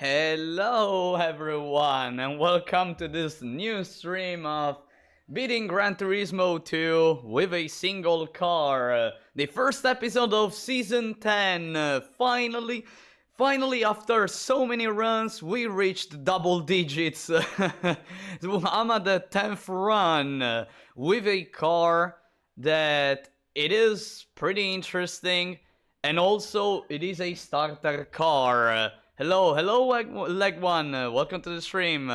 Hello everyone and welcome to this new stream of beating Gran Turismo 2 with a single car. The first episode of Season 10. Finally after so many runs we reached double digits. I'm at the 10th run with a car that it is pretty interesting and also it is a starter car. Hello, leg one. Welcome to the stream.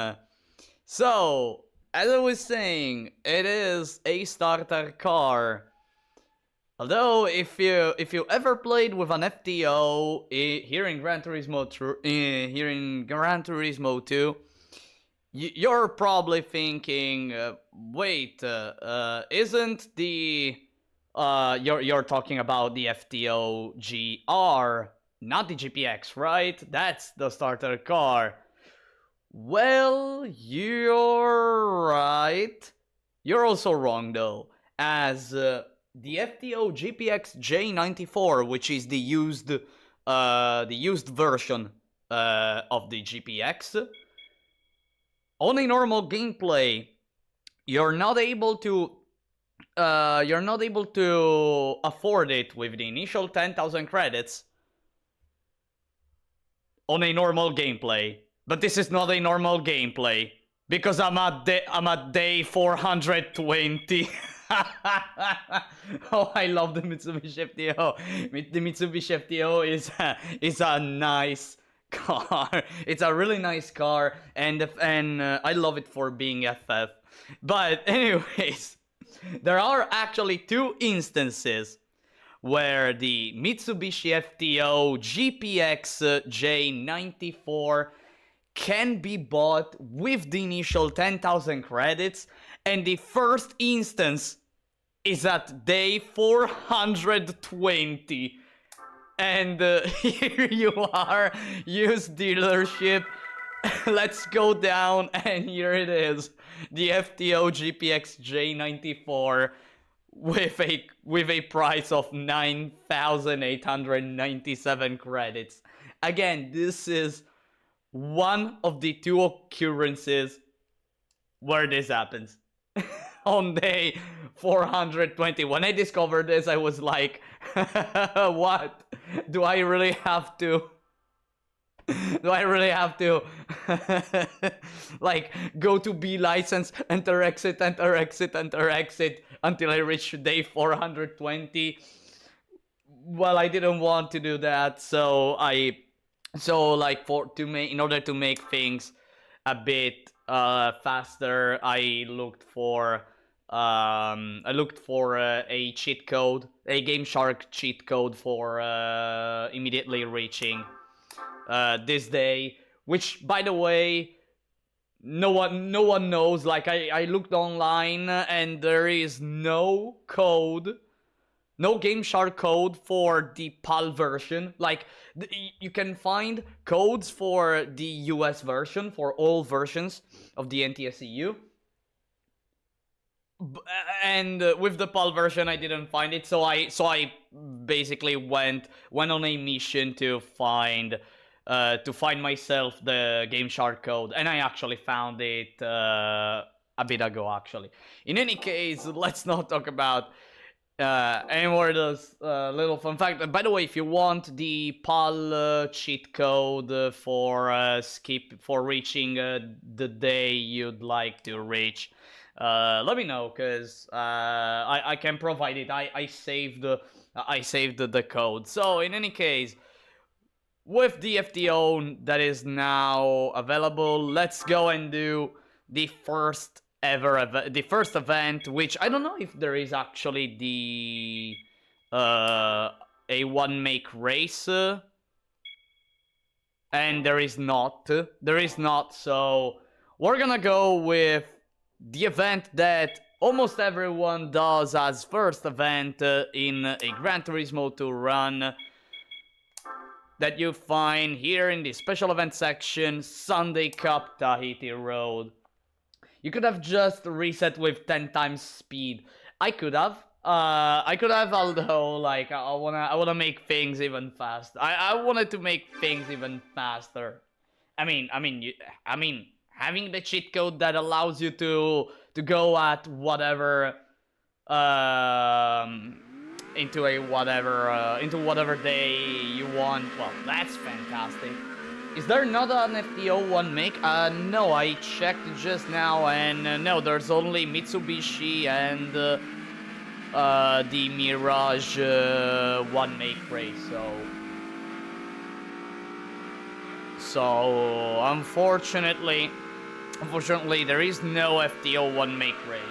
So, as I was saying, it is a starter car. Although, if you ever played with an FTO here in Gran Turismo 2, you're probably thinking, wait, isn't the you're talking about the FTO GR? Not the GPX, right? That's the starter car. Well, you're right. You're also wrong though, as the FTO GPX J94, which is the used version of the GPX, on a normal gameplay, you're not able to afford it with the initial 10,000 credits on a normal gameplay. But this is not a normal gameplay because I'm at day 420. Oh, I love the Mitsubishi FTO. The Mitsubishi FTO is a nice car. It's a really nice car, and I love it for being FF. But anyways, there are actually two instances where the Mitsubishi FTO GPX J94 can be bought with the initial 10,000 credits, and the first instance is at day 420. And here you are, used dealership. Let's go down, and here it is, the FTO GPX J94 with a price of 9,897 credits. Again, this is one of the two occurrences where this happens. On day 420. When I discovered this, I was like, what? Do I really have to like go to B license, enter exit until I reach day 420? Well, I didn't want to do that, so in order to make things a bit faster, I looked for a cheat code, a Game Shark cheat code for immediately reaching this day, which, by the way, no one knows. Like, I looked online and there is no code, no Game Shark code for the PAL version. Like, you can find codes for the US version, for all versions of the NTSEU. And with the PAL version, I didn't find it, so I basically went on a mission to find myself the Game Shark code, and I actually found it a bit ago, actually. In any case, let's not talk about any more of those little fun fact. By the way, if you want the PAL cheat code for reaching the day you'd like to reach, let me know, because I can provide it. I saved the code. So in any case, with the FTO that is now available, let's go and do the first event, which I don't know if there is actually the a one make race, and there is not. So we're gonna go with the event that almost everyone does as first event in a Gran Turismo 2 run, that you find here in the special event section, Sunday Cup Tahiti Road. You could have just reset with 10 times speed. I could have, although, like, I wanna make things even faster. I wanted to make things even faster having the cheat code that allows you to go at whatever into whatever day you want. Well, that's fantastic. Is there not an FTO one make? No, I checked just now, and no, there's only Mitsubishi and the Mirage one make race. So unfortunately, there is no FTO one make race.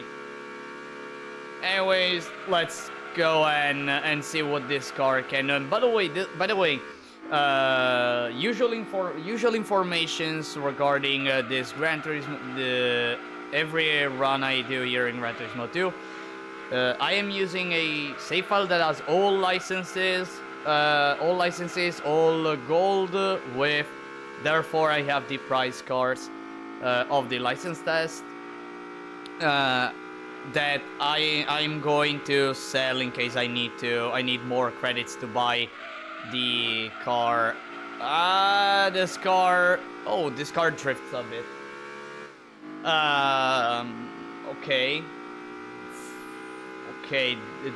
Anyways, let's go and see what this car can do. By the way, usual informations regarding this Gran Turismo, every run I do here in Gran Turismo 2. I am using a save file that has all licenses, all gold with. Therefore, I have the price cards of the license test that I'm going to sell in case I need more credits to buy the car. This car drifts a bit. Okay, it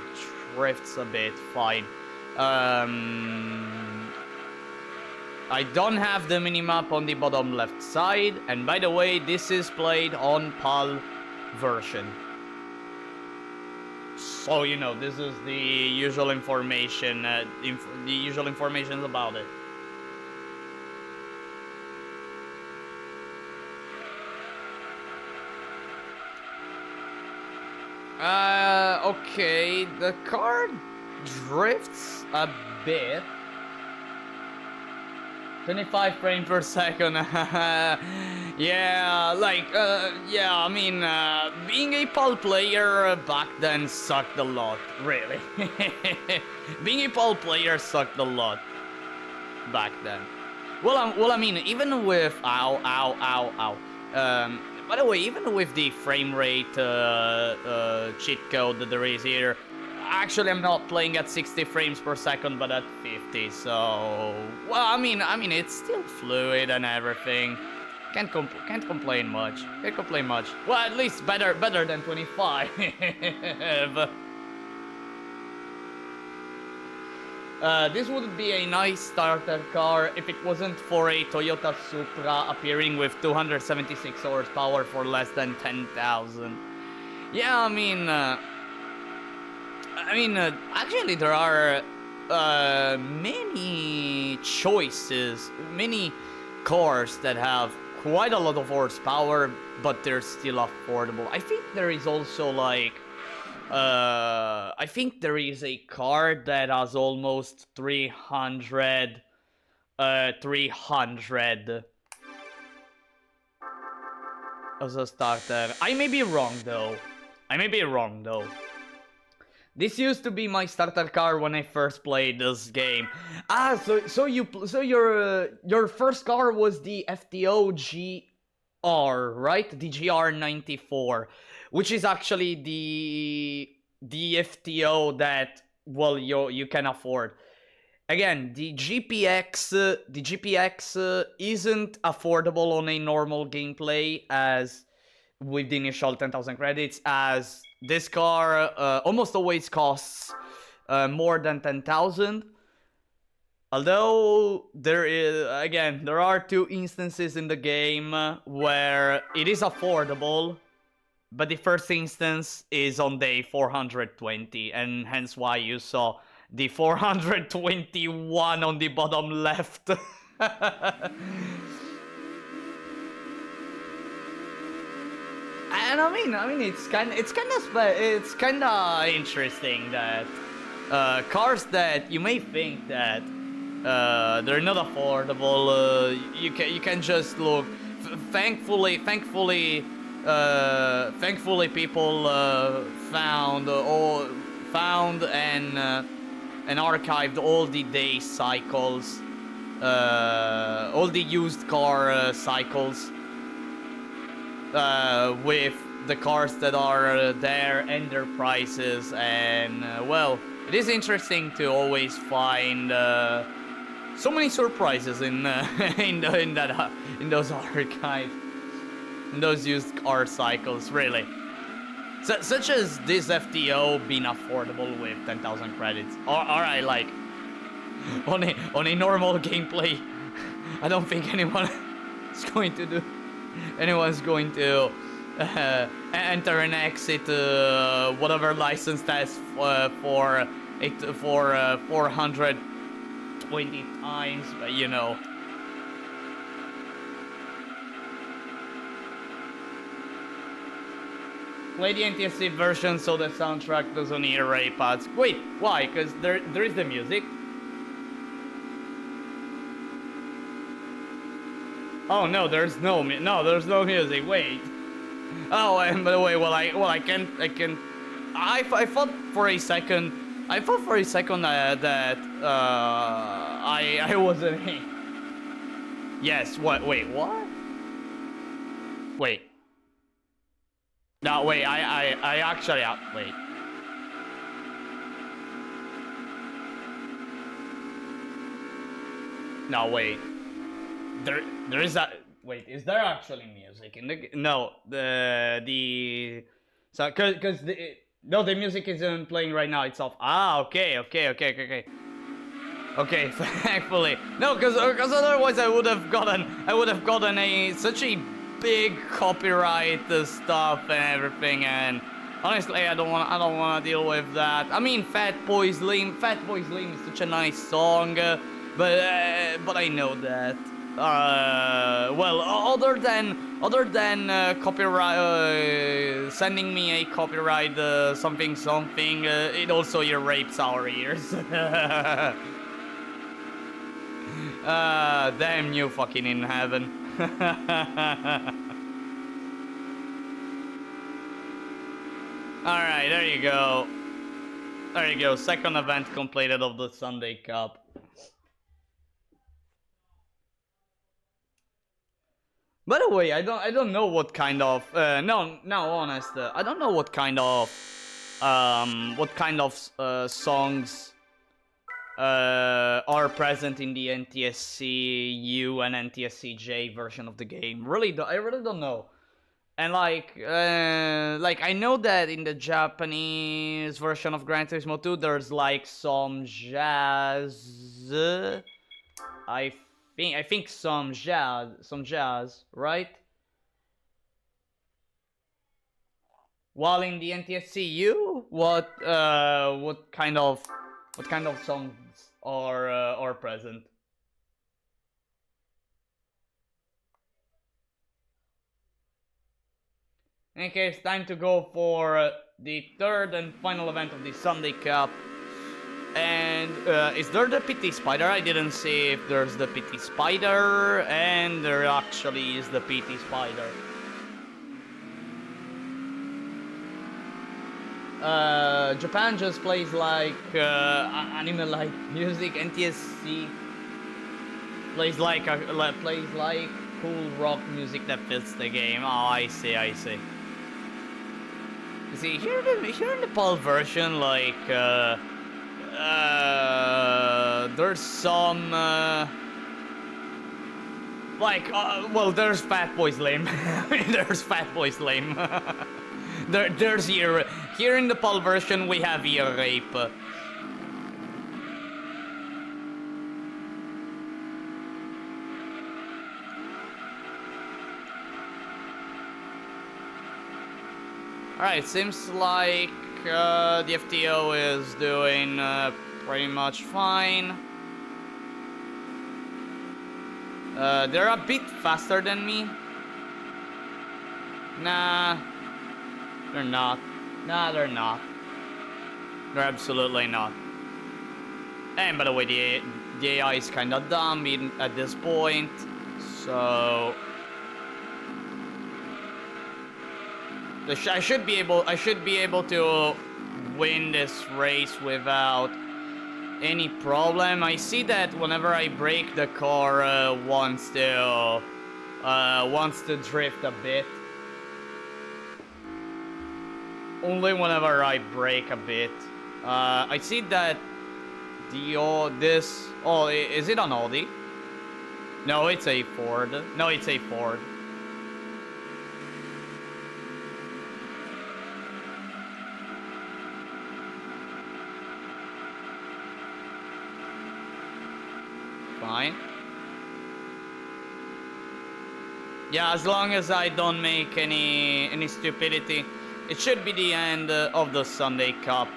drifts a bit, fine. I don't have the minimap on the bottom left side, and by the way, this is played on PAL version. So, you know, this is the usual information, the usual information about it. Okay, the car drifts a bit. 25 frames per second. Yeah, being a PAL player back then sucked a lot, really. Being a PAL player sucked a lot back then. Even with by the way, even with the frame rate cheat code that there is here, actually I'm not playing at 60 frames per second, but at 50. So, well, it's still fluid and everything. Can't complain much. Well, at least better than 25. This would be a nice starter car if it wasn't for a Toyota Supra appearing with 276 horsepower for less than 10,000. Yeah, actually there are many choices, many cars that have quite a lot of horsepower, but they're still affordable. I think there is also I think there is a car that has almost 300 as a starter. I may be wrong though. This used to be my starter car when I first played this game. So your first car was the FTO GR, right? The GR94, which is actually the FTO that, well, you can afford. Again, the GPX isn't affordable on a normal gameplay as with the initial 10,000 credits, as this car almost always costs more than 10,000. Although there are two instances in the game where it is affordable, but the first instance is on day 420, and hence why you saw the 421 on the bottom left. And it's kind of interesting that cars that you may think that they're not affordable, you can just look. Thankfully, people found and archived all the day cycles, all the used car cycles. With the cars that are there and their prices, and well, it is interesting to always find So many surprises in in those archives, in those used car cycles, really. Such as this FTO being affordable with 10,000 credits, or I like on a normal gameplay. I don't think anyone's going to enter and exit whatever license test for 420 times, you know. Play the NTSC version so the soundtrack doesn't hear rape ads. Wait, why? Because there is the music. Oh no, there's no music. Wait. Oh, and by the way, I thought for a second that I wasn't. Yes. What? Wait. What? Wait. No, wait. I actually wait. No, wait. There is that. Wait, is there actually music in the? No, so because no, the music isn't playing right now. It's off. Ah, okay. Okay, thankfully. No, because otherwise I would have gotten such a big copyright stuff and everything, and honestly I don't want to deal with that. I mean, Fat Boy Slim is such a nice song, but I know that. Well, other than copyright, sending me a copyright something, it also rapes our ears. Damn you fucking in heaven. Alright, there you go. Second event completed of the Sunday Cup. By the way, I don't know what kind of honest, I don't know what kind of songs are present in the NTSC-U and NTSC-J version of the game. I really don't know. And like I know that in the Japanese version of Gran Turismo 2 there's like some jazz. I think some jazz, right? While in the NTSC-U, what kind of songs are present? In any case, time to go for the third and final event of the Sunday Cup. And is there the PT Spider? I didn't see if there's the PT Spider, and there actually is the PT Spider. Japan just plays like anime-like music. NTSC plays like cool rock music that fits the game. Oh, I see. You see, here in the PAL version, like there's some well, there's Fatboy Slim. There's Fatboy Slim. There's here in the PAL version we have ear rape. Alright, seems like the FTO is doing pretty much fine. They're a bit faster than me. Nah, they're not. They're not. They're absolutely not. And by the way, the AI is kinda dumb at this point, so I should be able to win this race without any problem. I see that whenever I brake, the car wants to drift a bit. Only whenever I brake a bit. I see that this. Oh, is it an Audi? No, it's a Ford. No, it's a Ford. Fine. Yeah, as long as I don't make any stupidity, it should be the end of the Sunday Cup.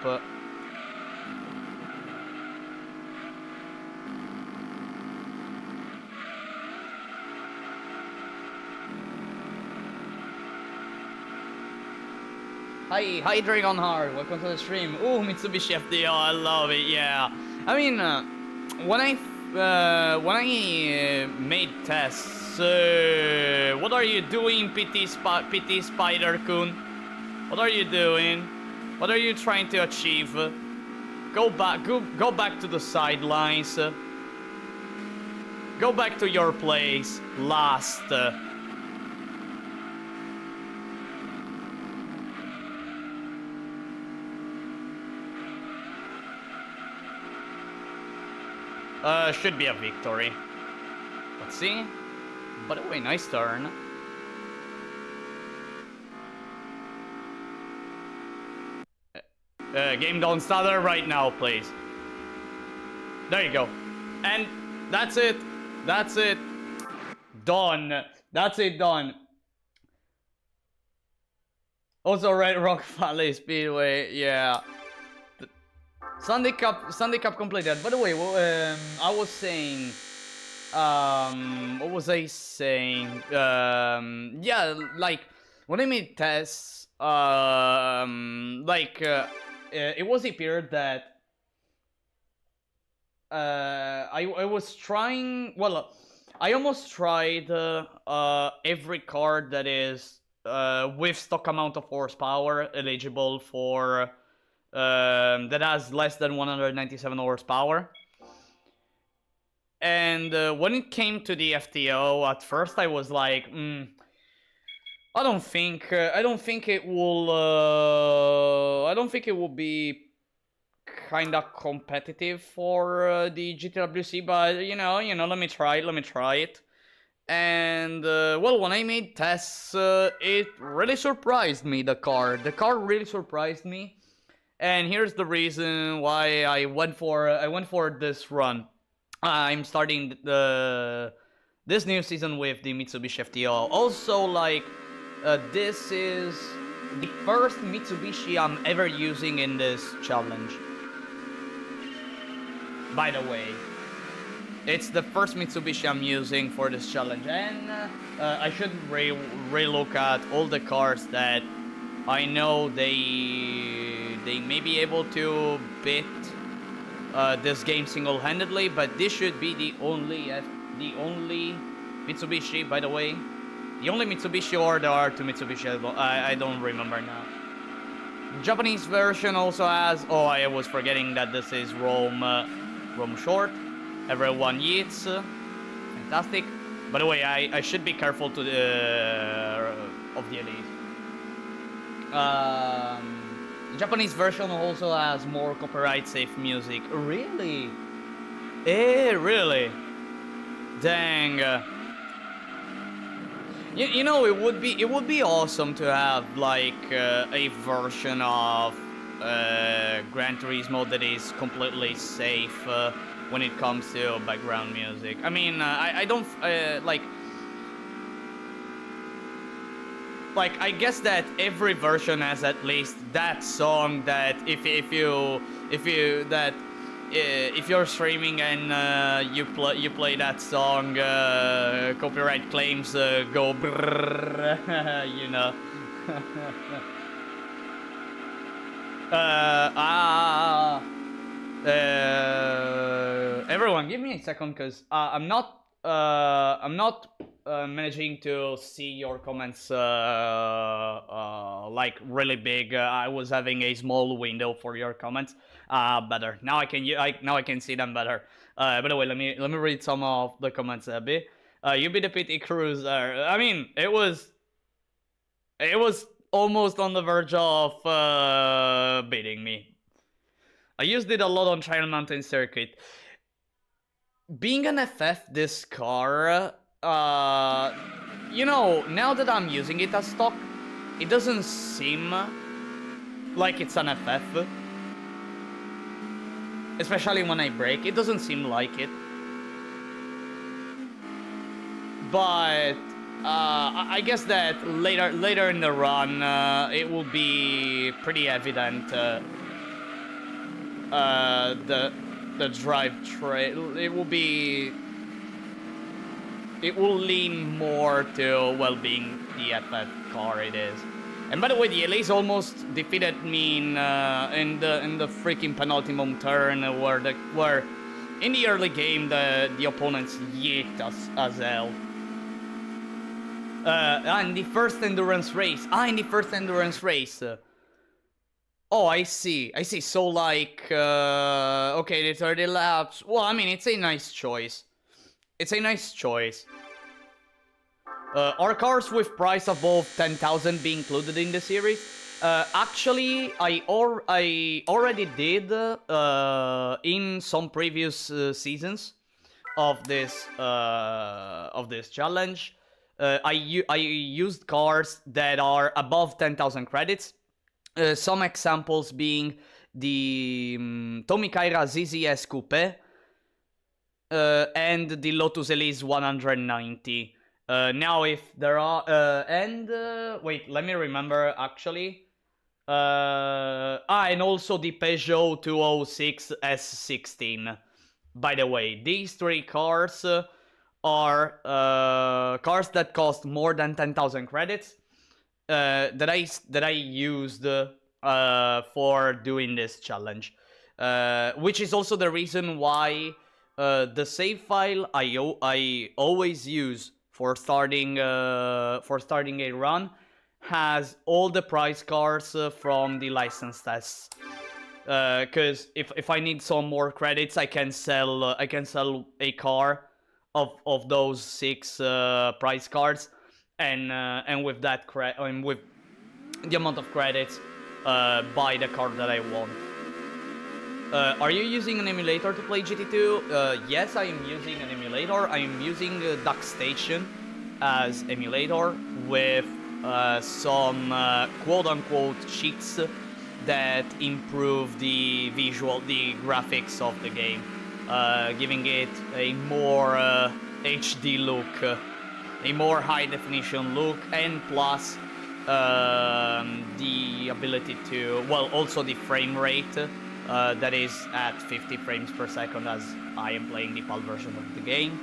Hi Dragonheart, welcome to the stream. Ooh, Mitsubishi FTO, I love it, yeah. I mean, when I made tests, what are you doing, PT Spider-kun? What are you doing? What are you trying to achieve? Go back to the sidelines. Go back to your place, last. Should be a victory. Let's see. By the way, nice turn. Game don't stutter right now, please. There you go. And that's it. That's it. Done. That's it, done. Also, Red Rock Valley Speedway, yeah. Sunday Cup completed. By the way, I was saying, what was I saying? Yeah, like when I made tests, it was appeared that I was trying. Well, I almost tried every card that is with stock amount of horsepower eligible for. That has less than 197 horsepower. And when it came to the FTO, at first I was like, I don't think it will be kind of competitive for the GTWC, but you know, let me try it. And well, when I made tests, it really surprised me. The car really surprised me. And here's the reason why I went for this run. I'm starting this new season with the Mitsubishi FTO. Also, like, this is the first Mitsubishi I'm ever using in this challenge. By the way, it's the first Mitsubishi I'm using for this challenge, and I should re-look at all the cars that I know they may be able to beat this game single-handedly, but this should be the only Mitsubishi, by the way. The only Mitsubishi, or there are two Mitsubishi, I don't remember now. The Japanese version also has, oh, I was forgetting that this is Rome short. Everyone yeets. Fantastic. By the way, I should be careful to the of the elite. The Japanese version also has more copyright safe music. Really? Really? Dang. You know, it would be awesome to have like a version of Gran Turismo that is completely safe when it comes to background music. I mean, I don't like I guess that every version has at least that song that if you're streaming and you play that song, copyright claims go brrrr, you know. Everyone, give me a second, cause I'm not managing to see your comments like really big. I was having a small window for your comments. Better now. I can see them better. By the way, let me read some of the comments a bit. You be the PT Cruiser. I mean, it was almost on the verge of beating me. I used it a lot on Trial Mountain Circuit. Being an FF, this car, you know, now that I'm using it as stock, it doesn't seem like it's an FF. Especially when I brake, it doesn't seem like it. But I guess that later in the run, it will be pretty evident. The drivetrain, it will lean more to, well, being the FF car it is. And by the way, the LA's almost defeated me in the freaking penultimate turn, where in the early game the opponents yeet us as hell. In the first endurance race. Oh, I see. So, like, okay, the 30 laps. Well, I mean, it's a nice choice. Are cars with price above 10,000 be included in the series? Actually, I already did in some previous seasons of this challenge. I used cars that are above 10,000 credits. Some examples being the Tomi Kaira ZZS Coupe and the Lotus Elise 190. Now, if there are wait, let me remember actually. And also the Peugeot 206 S16. By the way, these three cars are cars that cost more than 10,000 credits. That I used for doing this challenge, which is also the reason why the save file I always use for starting a run has all the price cars from the license tests. Because if I need some more credits, I can sell a car of those 6 price cards. And with that with the amount of credits, buy the car that I want. Are you using an emulator to play GT2? Yes, I am using an emulator. I am using DuckStation as emulator with some quote-unquote cheats that improve the graphics of the game, giving it a more HD look. A more high definition look, and plus the ability to, well, also the frame rate that is at 50 frames per second as I am playing the PAL version of the game,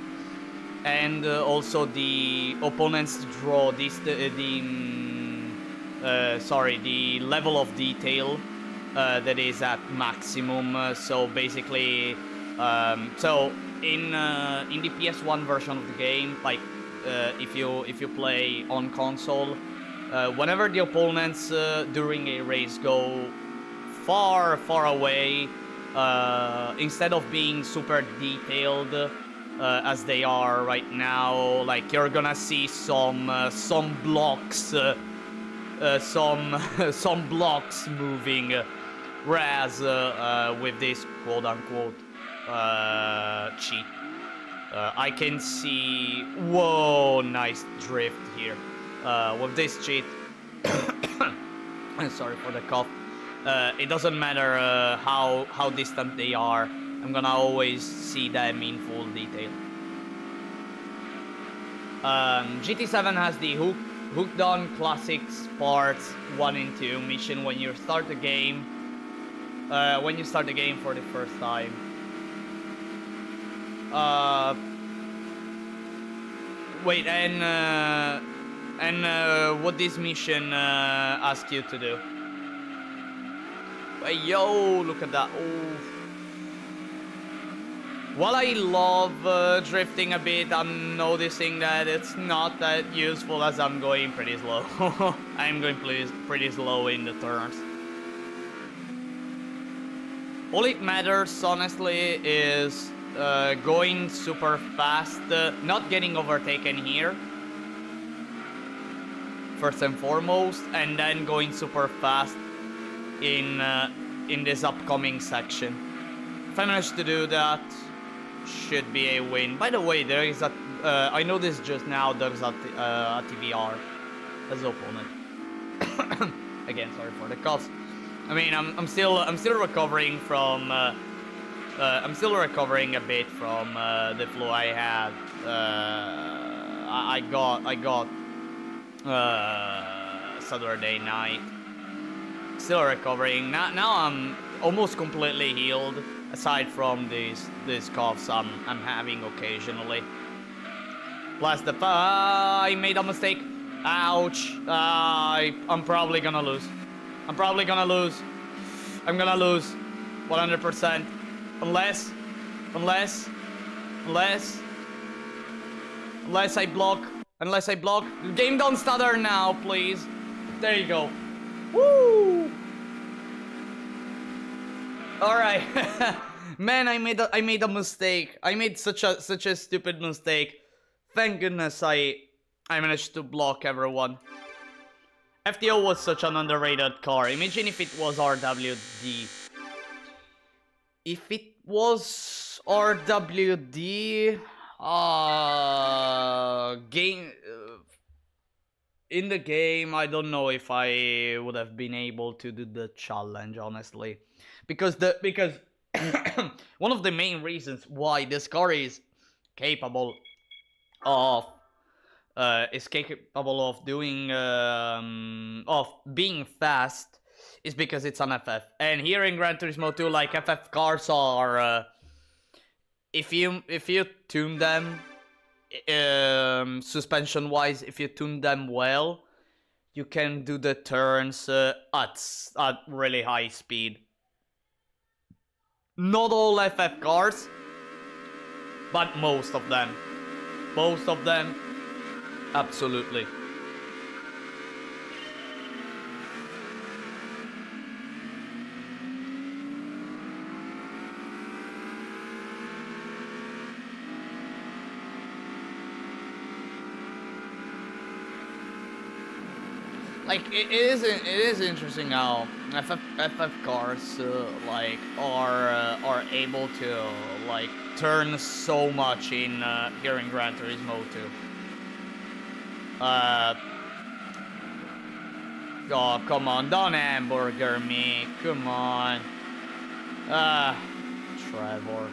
and also the opponents draw the level of detail that is at maximum. So basically, so in the PS1 version of the game, like. If you play on console, whenever the opponents during a race go far away, instead of being super detailed as they are right now, like you're gonna see some blocks, some blocks moving, whereas with this quote-unquote cheat. I can see, whoa, nice drift here. With this cheat, sorry for the cough. It doesn't matter how distant they are. I'm gonna always see them in full detail. GT7 has the hooked on classics parts 1 and 2 mission when you start the game. When you start the game for the first time. Wait, and what this mission asks you to do? Yo, look at that! Oh. While I love drifting a bit, I'm noticing that it's not that useful as I'm going pretty slow. I'm going pretty slow in the turns. All it matters, honestly, is going super fast, not getting overtaken here, first and foremost, and then going super fast in in this upcoming section. If I manage to do that, should be a win. By the way, there is a I noticed just now there's a TVR as opponent. Again, sorry for the coughs. I mean, I'm still recovering from I'm still recovering a bit from the flu I had. I got Saturday night. Still recovering. Now I'm almost completely healed. Aside from these coughs I'm having occasionally. Plus the I made a mistake. Ouch. I'm probably gonna lose. I'm gonna lose 100%. Unless I block. Game don't stutter now, please. There you go. Woo! Alright. Man, I made a mistake. I made such a stupid mistake. Thank goodness I managed to block everyone. FTO was such an underrated car. Imagine if it was RWD. If it was RWD, in the game, I don't know if I would have been able to do the challenge, honestly, because one of the main reasons why this car is capable of doing of being fast is because it's an FF. And here in Gran Turismo 2, like, FF cars are if you tune them suspension wise, if you tune them well, you can do the turns at really high speed. Not all FF cars, but most of them. Absolutely. Like, it is interesting how FF cars like are able to like turn so much in here in Gran Turismo 2. Oh, come on, don't hamburger me, come on. Trevor.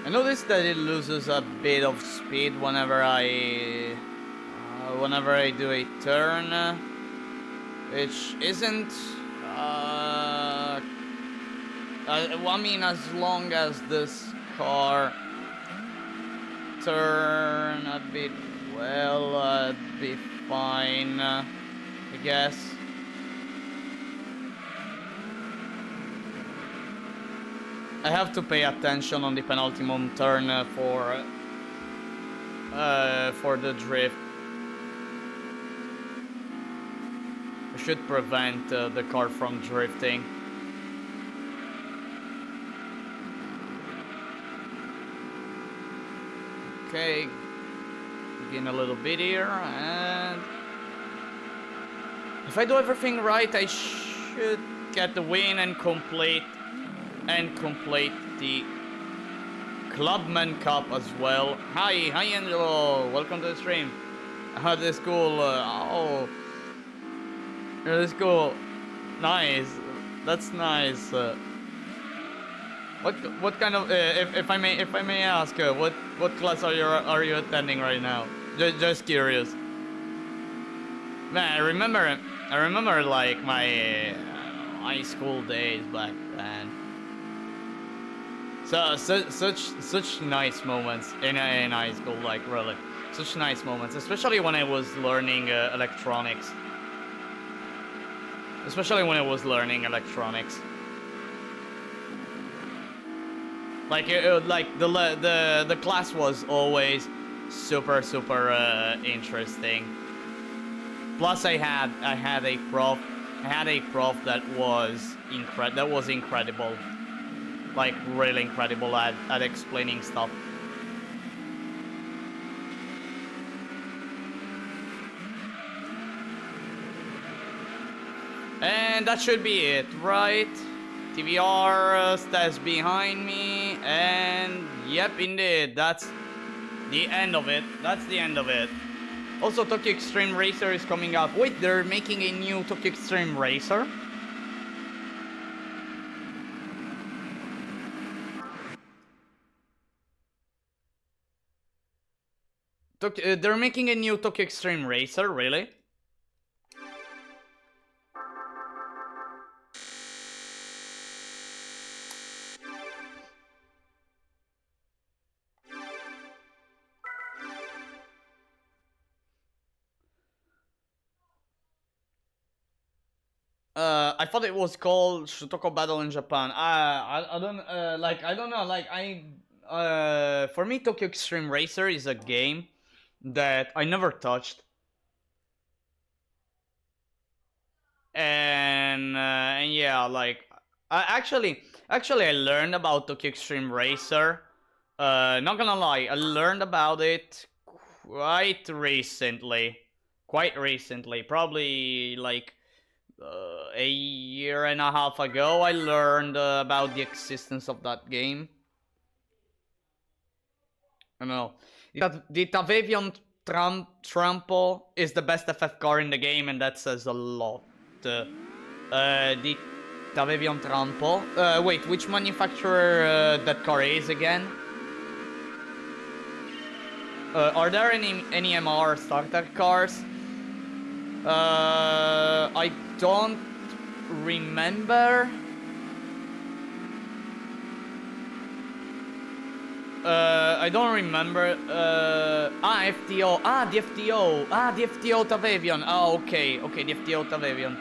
I noticed that it loses a bit of speed whenever I do a turn, which isn't. I mean, as long as this car turn a bit well, it'd be fine, I guess. I have to pay attention on the penultimate turn for the drift. I should prevent the car from drifting. Okay, begin a little bit here, and if I do everything right, I should get the win and complete the Clubman Cup as well. Hi Angelo, welcome to the stream. This is cool. Oh, this is cool. Nice. That's nice. What kind of if I may ask, what class are you attending right now? Just curious. Man, I remember like my high school days back then. So such nice moments in high school, like, really. Such nice moments, especially when I was learning electronics. Especially when I was learning electronics. Like the class was always super interesting. Plus I had a prof that was incredible. Like really incredible at explaining stuff. And that should be it, right? TVR stats behind me, and yep, indeed, that's the end of it. That's the end of it. Also, Tokyo Extreme Racer is coming out. Wait, they're making a new Tokyo Extreme Racer? They're making a new Tokyo Extreme Racer, really? I thought it was called Shutoko Battle in Japan. I don't I don't know. Like for me, Tokyo Extreme Racer is a game that I never touched, and yeah, like actually I learned about Tokyo Extreme Racer. Not gonna lie, I learned about it quite recently. Probably like a year and a half ago, I learned about the existence of that game. I don't know. The Tavevion Trampo is the best FF car in the game, and that says a lot. The Tavevion Trampo. Wait, which manufacturer that car is again? Are there any MR starter cars? I don't remember. I don't remember. FTO. The FTO. The FTO Tavevion. Okay, the FTO Tavevion.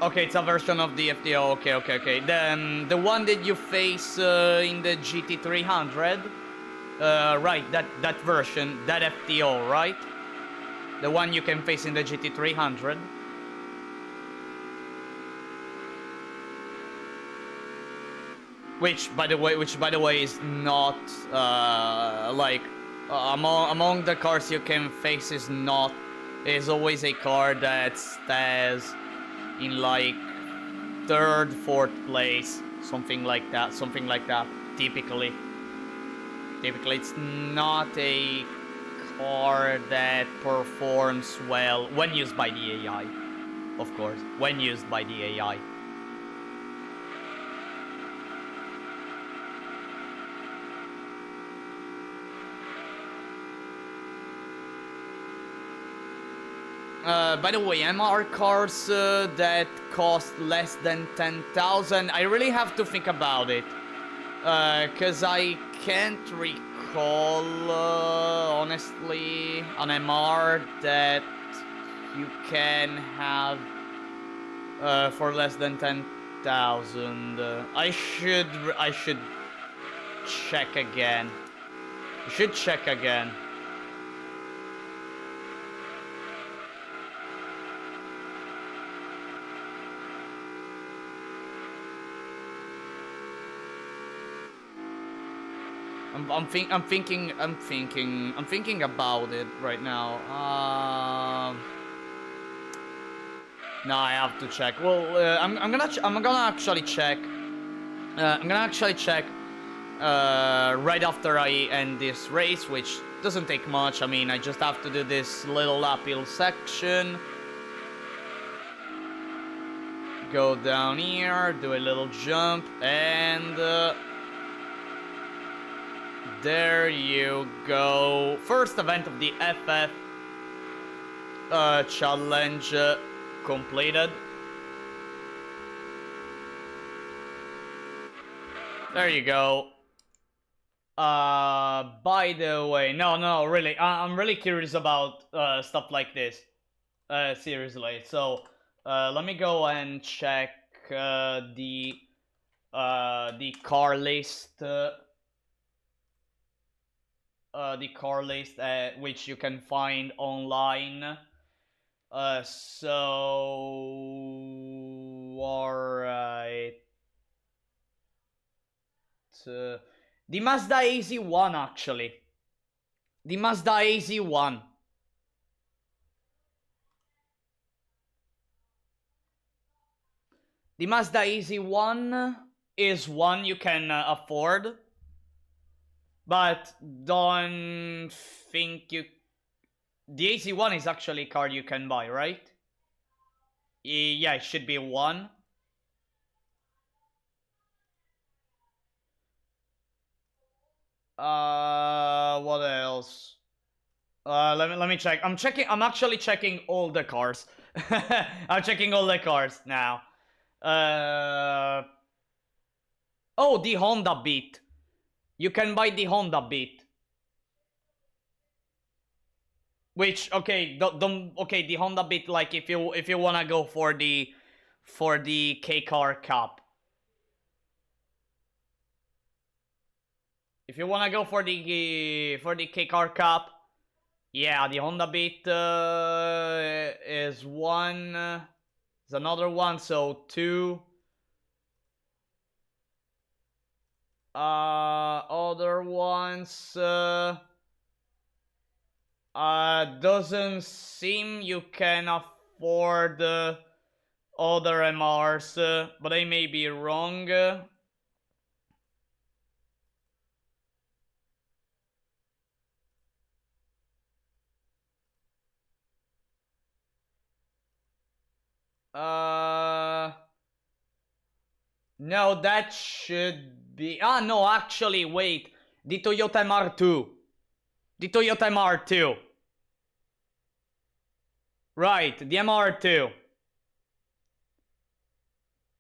Okay, it's a version of the FTO. Okay. Then the one that you face in the GT300. Right, that version, that FTO, right? The one you can face in the GT300. Which, by the way, is not among the cars you can face is always a car that stays in like third, fourth place, something like that. Typically, it's not a car that performs well when used by the AI, of course. When used by the AI. By the way, MR cars that cost less than 10,000, I really have to think about it. Cause I can't recall, honestly, an MR that you can have for less than 10,000. I should check again. I'm thinking about it right now. No, I have to check. Well, I'm gonna actually check. Right after I end this race, which doesn't take much. I mean, I just have to do this little uphill section. Go down here, do a little jump, and there you go. First event of the FF challenge completed. There you go. By the way, no, really, I'm really curious about stuff like this. Seriously. So, let me go and check the car list. The car list which you can find online. So alright. The Mazda AZ1 actually. The Mazda AZ1. The Mazda AZ1 is one you can afford. But don't think you... The AZ1 is actually a car you can buy, right? Yeah, it should be one. What else? Let me check. I'm actually checking all the cars. I'm checking all the cars now. Oh, the Honda Beat. You can buy the Honda Beat. Which, okay, okay, the Honda Beat, like if you wanna go for the K-Car Cup. If you wanna go for the K-Car Cup, yeah, the Honda Beat is one. Is another one, so two. Other ones. Doesn't seem you can afford other MRs, but I may be wrong. No, that should be... Ah, no, actually, wait. The Toyota MR2. The Toyota MR2. Right, the MR2.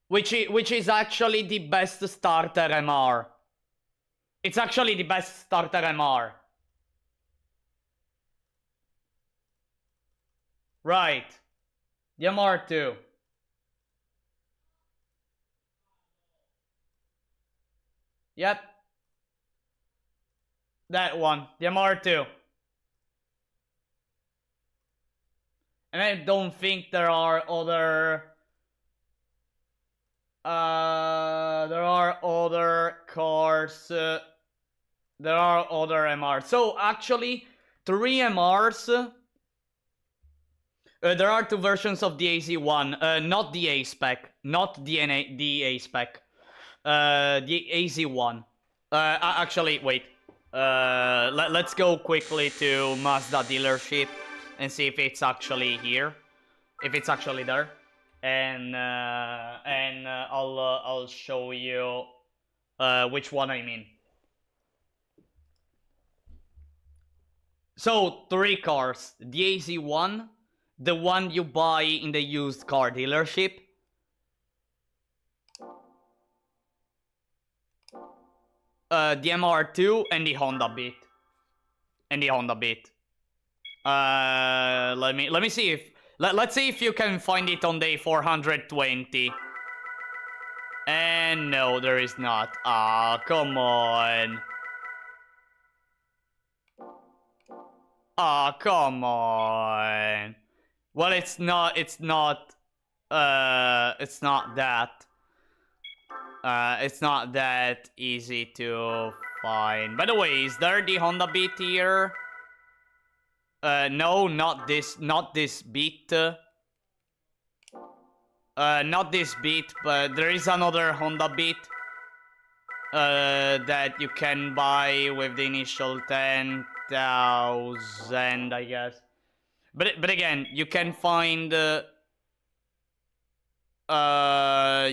Which is actually the best starter MR. It's actually the best starter MR. Right. The MR2. Yep. That one. The MR2. And I don't think there are other... there are other cars. There are other MRs. So actually, 3 MRs. There are 2 versions of the AZ1. Not the A spec. Not the A spec. The AZ1. Actually, wait. Let's go quickly to Mazda dealership and see if it's actually here. If it's actually there. And I'll show you which one I mean. So 3 cars: the AZ1, the one you buy in the used car dealership, the MR2, and the Honda Beat. Let me see if let's see if you can find it on day 420. And no, there is not. Ah, come on. Ah, come on. Well, it's not that. It's not that easy to find. By the way, is there the Honda Beat here? No, not this Beat. Not this Beat, but there is another Honda Beat that you can buy with the initial 10,000, I guess. But again, you can find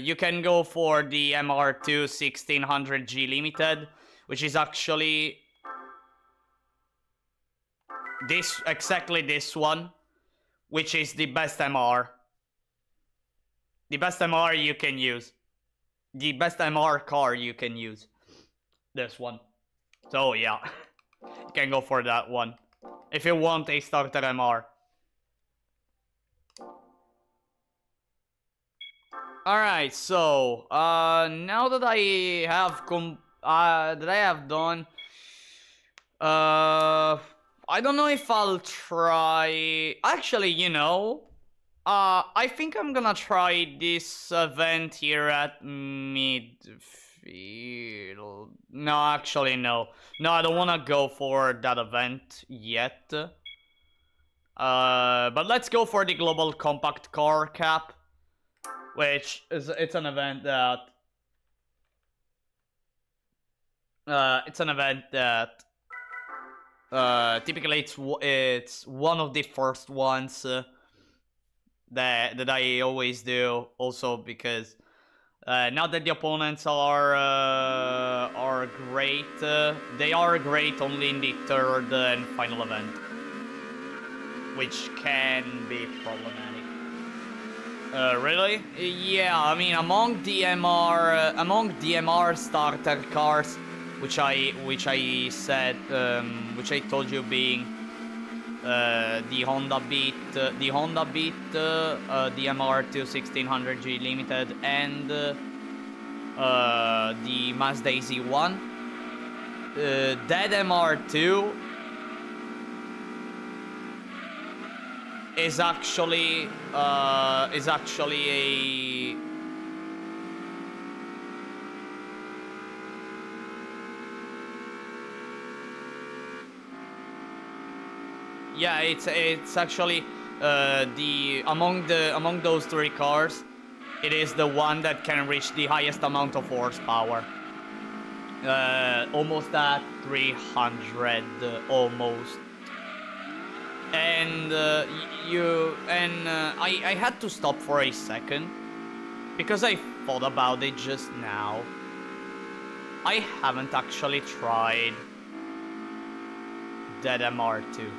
you can go for the MR2 1600G Limited, which is actually exactly this one, which is the best MR. The best MR you can use. The best MR car you can use. This one. So yeah, you can go for that one if you want a starter MR. Alright, so now that I have done, I don't know if I'll try. Actually, you know, I think I'm gonna try this event here at Midfield. No, actually, no. No, I don't wanna go for that event yet. But let's go for the Global Compact Car Cap, which is it's an event that typically it's one of the first ones that I always do. Also because now that the opponents are great, they are great only in the third and final event, which can be problematic. Really? Yeah, I mean among DMR starter cars, which I told you being the Honda Beat, DMR2 1600G Limited, and the Mazda Z1. That MR2 is actually a yeah, it's actually the among those three cars, it is the one that can reach the highest amount of horsepower. Almost at 300, almost. And I had to stop for a second because I thought about it just now. I haven't actually tried that MR2.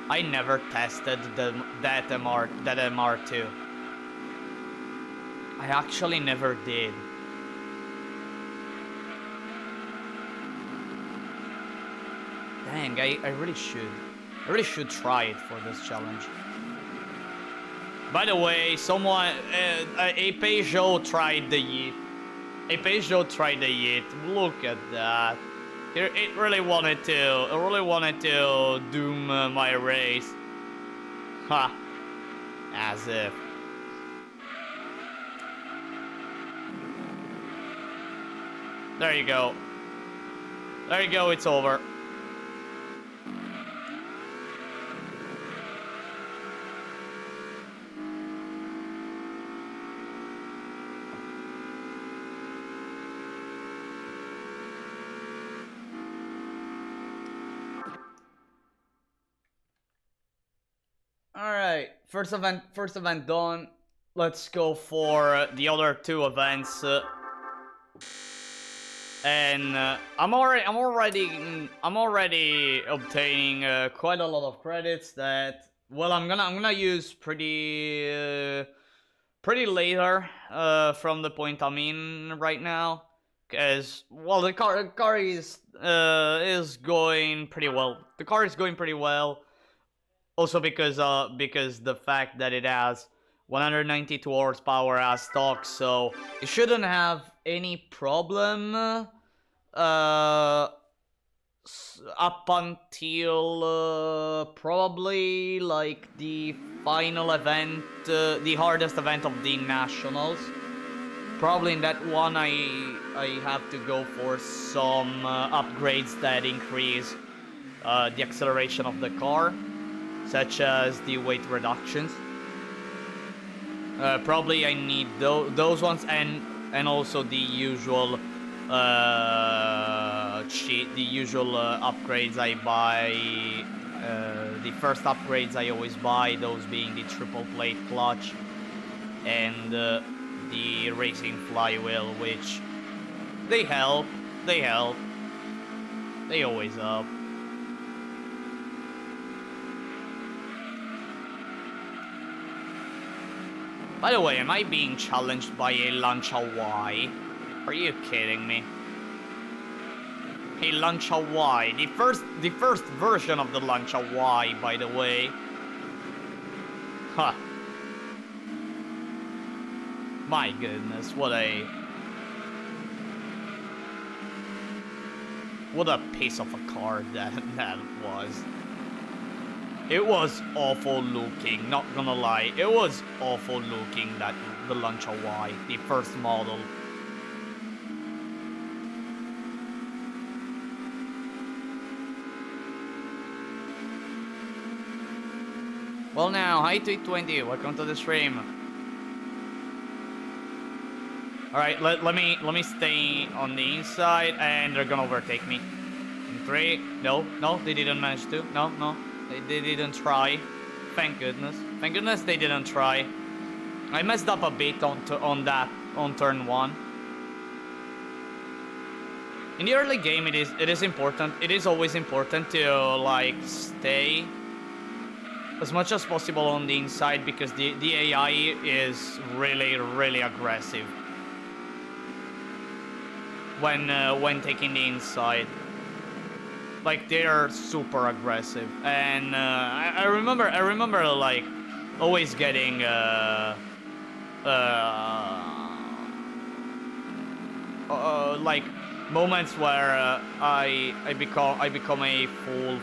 I never tested that MR2. I actually never did. Dang, I really should. I really should try it for this challenge. By the way, someone, a Peugeot tried the Yeet. A Peugeot tried the Yeet. Look at that. It really wanted to doom my race. Ha. As if. There you go. There you go, it's over. Alright, first event done. Let's go for the other two events. And I'm already obtaining quite a lot of credits that, well, I'm gonna use pretty later from the point I'm in right now, because, well, the car is going pretty well. The car is going pretty well. Also because the fact that it has 192 horsepower as stock, so it shouldn't have any problem up until probably like the final event, the hardest event of the nationals. Probably in that one I have to go for some upgrades that increase the acceleration of the car, such as the weight reductions. Probably I need those ones, and also the usual upgrades I buy. The first upgrades I always buy, those being the triple plate clutch and the racing flywheel, which they help. They always help. By the way, am I being challenged by a Lancia Y? Are you kidding me? Hey, Lancia Y. The first version of the Lancia Y, by the way. Huh. My goodness, what a piece of a car that was. It was awful looking, not gonna lie. It was awful looking, the Lancia Y, the first model. Well now, hi Tweet20, welcome to the stream. Alright, let me stay on the inside and they're gonna overtake me. In 3, no, they didn't manage to. No, they didn't try. Thank goodness. Thank goodness they didn't try. I messed up a bit on turn 1. In the early game it is important. It is always important to like stay as much as possible on the inside because the AI is really aggressive when taking the inside. Like they are super aggressive, and I remember like always getting like moments where I become a fool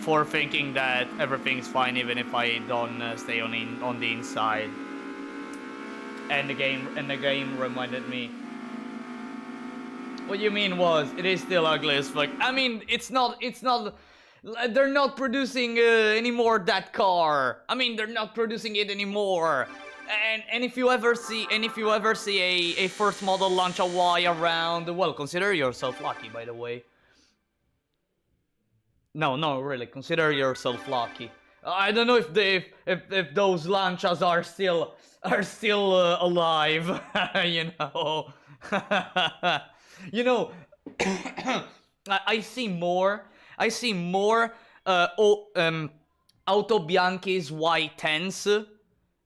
for thinking that everything's fine even if I don't stay on the inside. And the game reminded me. What you mean was it is still ugly as fuck. I mean it's not. They're not producing anymore that car. I mean they're not producing it anymore. And if you ever see a first model Lancia Y around, well, consider yourself lucky, by the way. No, really, consider yourself lucky. I don't know if those Lancias are still alive, you know. You know, I see more Auto Bianchi's Y10s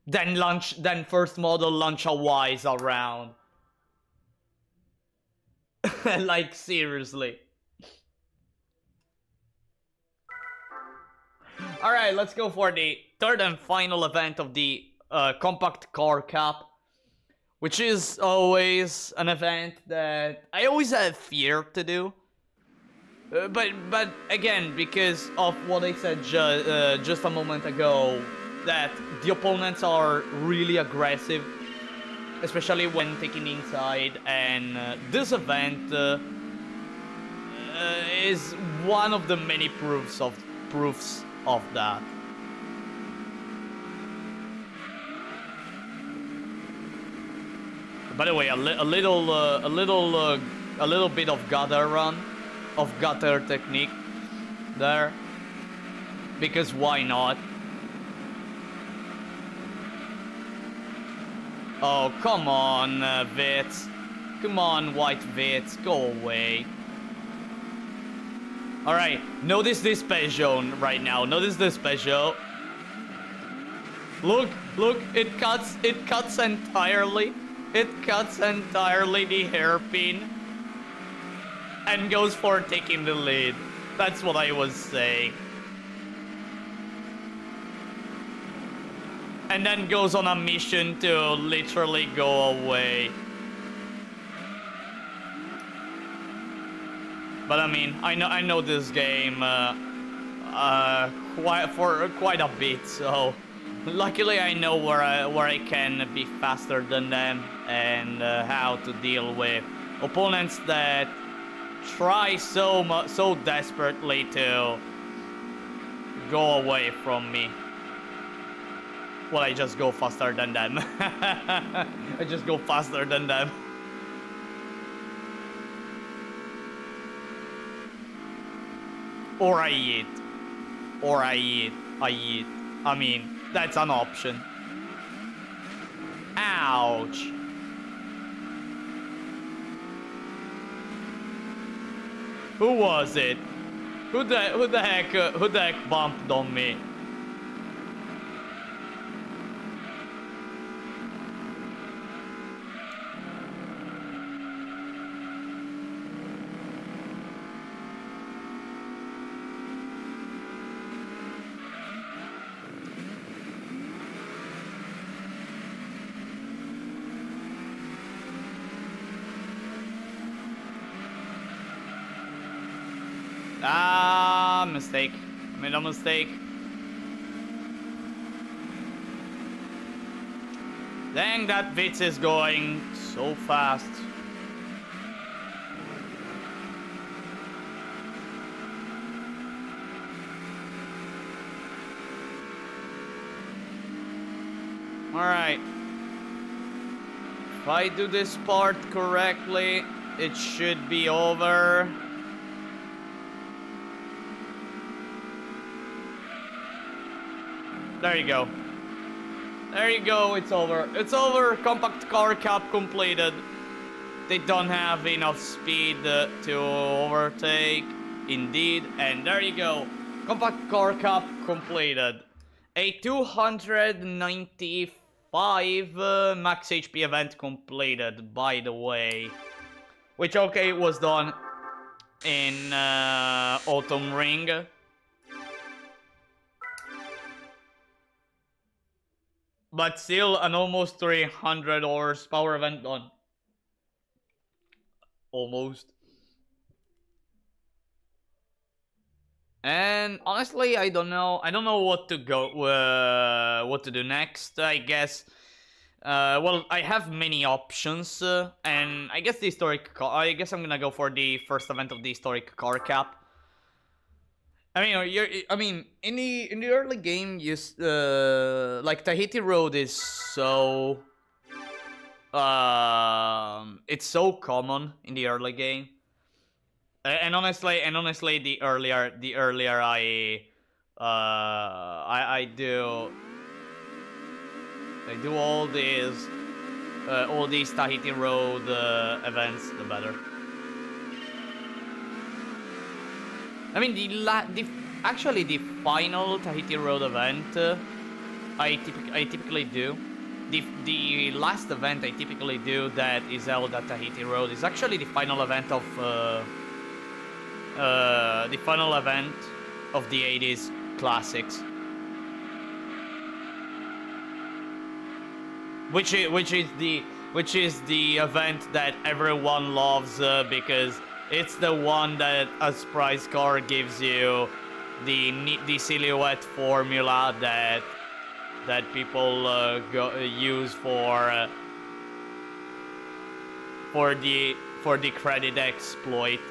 than first model Lancia Ys around. Like seriously. Alright, let's go for the third and final event of the Compact Car Cup, which is always an event that I always have fear to do. But again, because of what I said just a moment ago, that the opponents are really aggressive, especially when taking inside, and this event is one of the many proofs of that. By the way, a little bit of gutter technique there, because why not? Oh, come on, Vitz. Come on, white Vitz, go away. Alright, notice this Peugeot right now. Notice this Peugeot. Look, it cuts entirely. It cuts entirely the hairpin. And goes for taking the lead. That's what I was saying. And then goes on a mission to literally go away. But I mean, I know this game for quite a bit, so luckily I know where I can be faster than them and how to deal with opponents that try so desperately to go away from me. Well, I just go faster than them. I just go faster than them. Or I eat. I mean, that's an option. Ouch. Who was it? Who the heck bumped on me? Ah, mistake. Made a mistake. Dang, that Vitz is going so fast. Alright. If I do this part correctly, it should be over. There you go. There you go, it's over. It's over, compact car cap completed. They don't have enough speed to overtake, indeed. And there you go, compact car cap completed. A 295 max HP event completed, by the way. Which, okay, was done in Autumn Ring. But still, an almost 300 horsepower event done. Almost. And honestly, I don't know. I don't know what to go, what to do next. I guess. Well, I have many options, and I guess the historic. I guess I'm gonna go for the first event of the historic car cap. I mean, in the early game, like Tahiti Road is so it's so common in the early game, and honestly, the earlier I do all these Tahiti Road events, the better. I mean, actually the final Tahiti Road event I typically do. The last event I typically do that is held at Tahiti Road is actually the final event of the 80s classics, which is the event that everyone loves because it's the one that as prize car gives you the silhouette formula that people use for the credit exploit.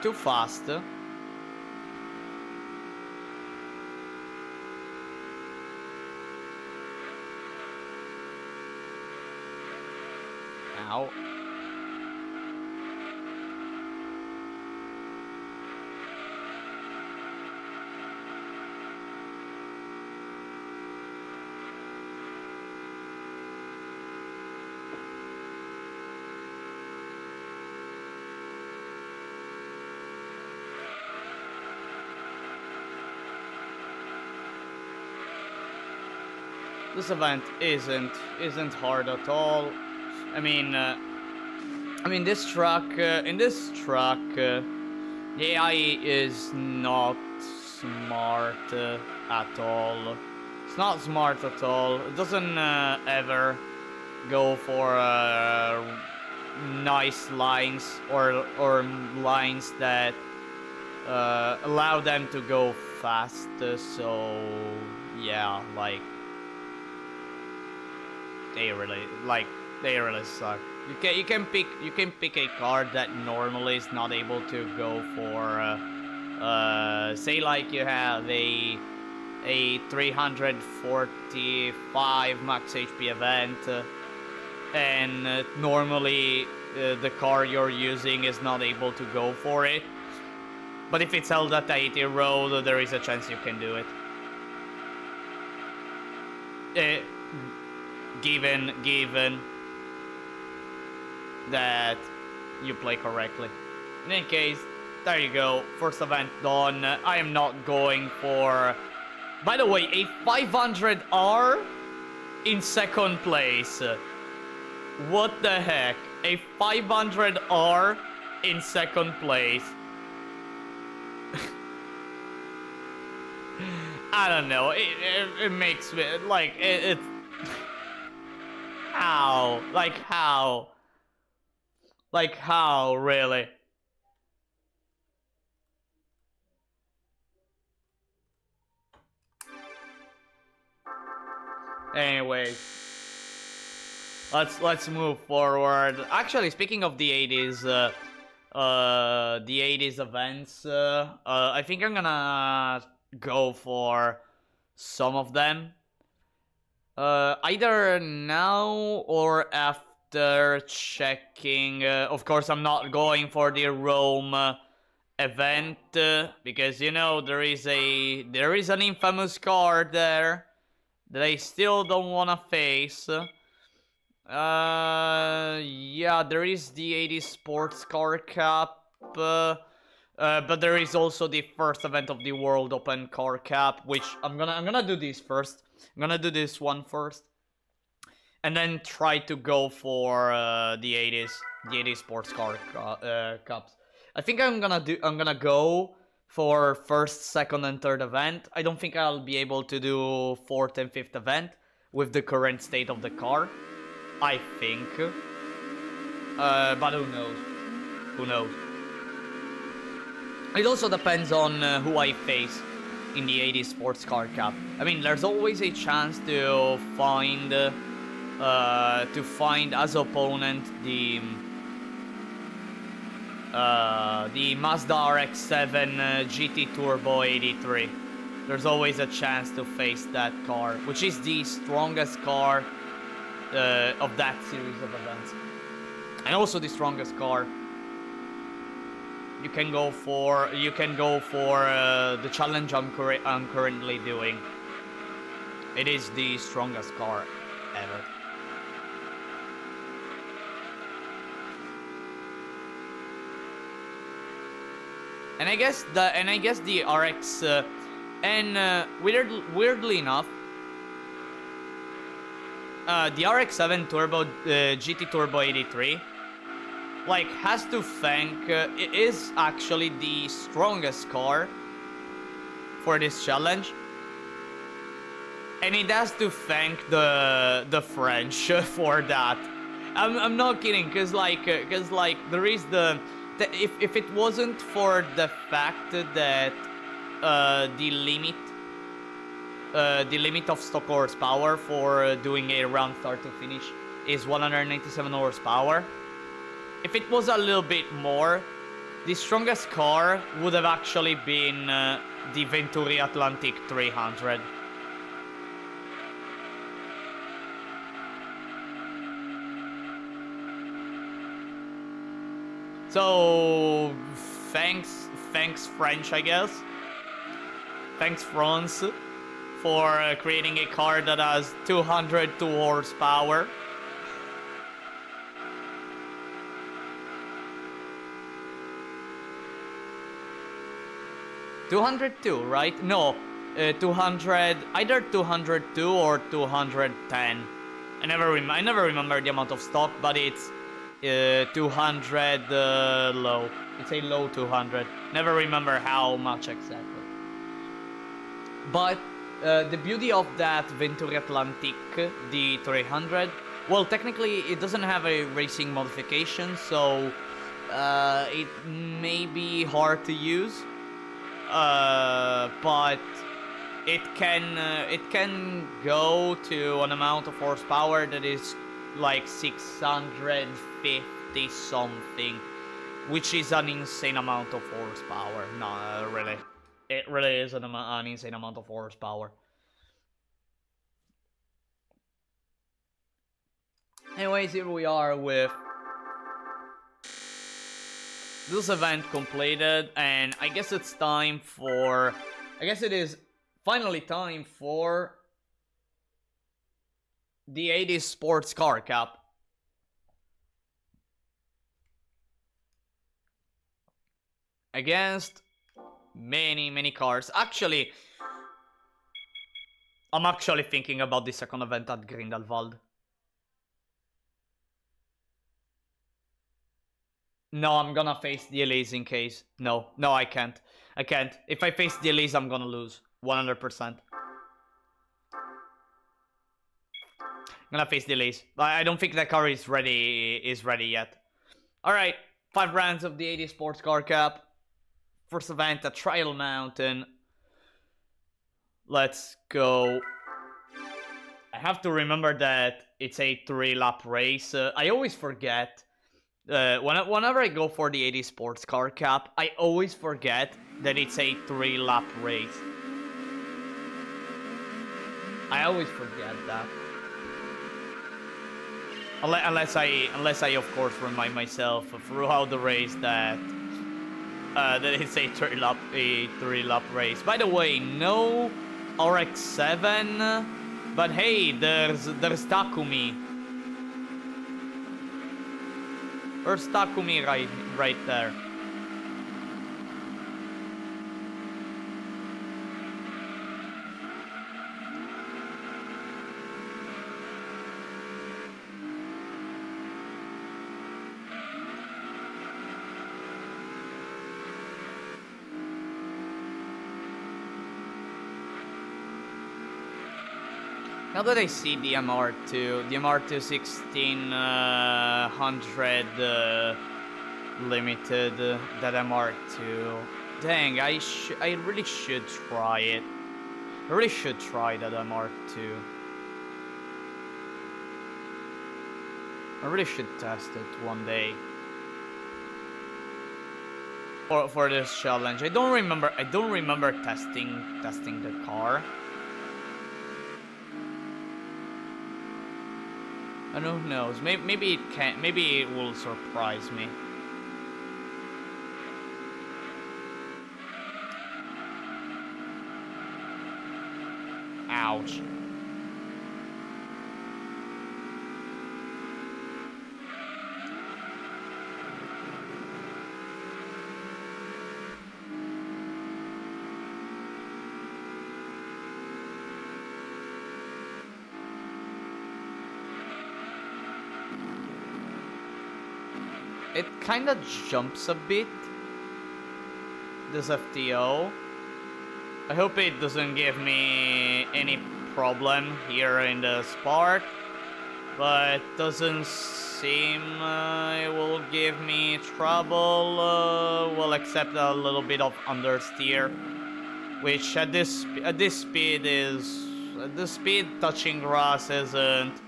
Too fast. Ow. This event isn't hard at all. I mean, this truck, in this truck, the AI is not smart at all. It's not smart at all. It doesn't ever go for nice lines or lines that allow them to go fast. So yeah, like they really suck. You can pick a card that normally is not able to go for say like you have a 345 max HP event and normally the car you're using is not able to go for it. But if it's held at Tahiti Road, there is a chance you can do it. Given that you play correctly. In any case, there you go. First event done. I am not going for... By the way, a 500R in second place. What the heck? A 500R in second place. I don't know. It makes me like it. How? Like how? Like how? Really? Anyway, let's move forward. Actually, speaking of the 80s, the 80s events, I think I'm gonna go for some of them. Either now or after checking. Of course, I'm not going for the Rome event because you know there is an infamous card there that I still don't wanna face. Yeah, there is the 80s Sports Car Cup, but there is also the first event of the World Open Car Cup, which I'm gonna do this first. I'm gonna do this one first, and then try to go for the 80s Sports Car Cups. I think I'm gonna go for first, second, and third event. I don't think I'll be able to do fourth and fifth event with the current state of the car. I think. But who knows? Who knows? It also depends on who I face in the 80s Sports Car Cup. I mean, there's always a chance to find as opponent the Mazda RX-7 GT Turbo 83. There's always a chance to face that car, which is the strongest car of that series of events, and also the strongest car. You can go for the challenge I'm currently doing. It is the strongest car ever. And I guess the RX weirdly enough, the RX-7 Turbo GT Turbo 83 like has to thank it is actually the strongest car for this challenge, and it has to thank the French for that. I'm not kidding, cause like there is if it wasn't for the fact that the limit of stock horsepower for doing a round start to finish is 197 horsepower. If it was a little bit more, the strongest car would have actually been the Venturi Atlantic 300. So, thanks French, I guess. Thanks France for creating a car that has 202 horsepower. $202, right? No, 200, either 202 or 210. I never remember the amount of stock, but it's 200 low. It's a low 200. Never remember how much exactly. But the beauty of that Venturi Atlantic, the 300, well, technically it doesn't have a racing modification, so it may be hard to use. But it can go to an amount of horsepower that is like 650 something, which is an insane amount of horsepower. No, really, it really is an insane amount of horsepower. Anyways, here we are with this event completed, and I guess it's time for... I guess it is finally time for the 80s Sports Car Cup. Against many cars. Actually, I'm actually thinking about the second event at Grindelwald. No, I'm gonna face the Elise in case. No, I can't. If I face the Elise, I'm gonna lose. 100%. I'm gonna face delays. I don't think that car is ready yet. Alright, 5 rounds of the 80 Sports Car Cup. First event at Trial Mountain. Let's go. I have to remember that it's a 3-lap race. I always forget. Whenever I go for the 80 Sports Car Cup, I always forget that it's a 3-lap race. I always forget that. Unless I of course remind myself throughout the race that it's a 3-lap race. By the way, no RX-7, but hey, there's Takumi. There's Takumi right there. Now that I see the MR2 1600 limited, that MR2, dang, I really should try it. I really should try that MR2. I really should test it one day. For this challenge, I don't remember testing the car. And who knows? Maybe it can. Maybe it will surprise me. Ouch. It kinda jumps a bit, this FTO. I hope it doesn't give me any problem here in the spark, but doesn't seem it will give me trouble, well, except a little bit of understeer, which at this speed is, the speed touching grass isn't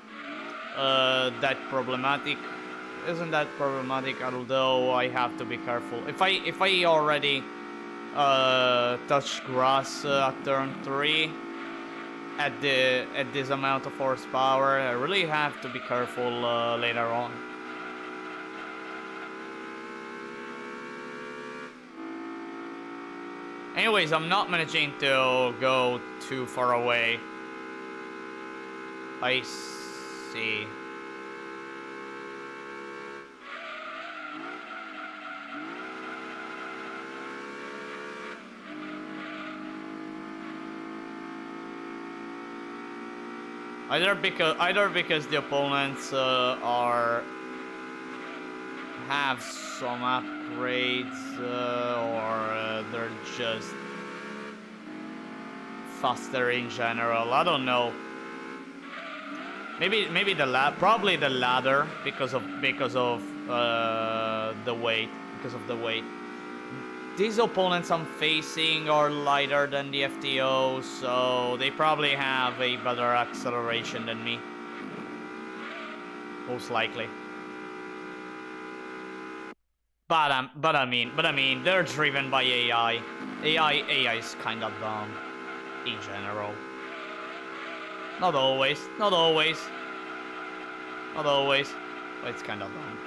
that problematic. Isn't that problematic? Although I have to be careful. If I already touch grass at turn 3 at this amount of horsepower, I really have to be careful later on. Anyways, I'm not managing to go too far away. I see. Either because the opponents have some upgrades, or they're just faster in general. I don't know. Maybe probably the latter because of the weight. These opponents I'm facing are lighter than the FTO, so they probably have a better acceleration than me. Most likely. But I mean, they're driven by AI. AI is kind of dumb in general. Not always, but it's kind of dumb.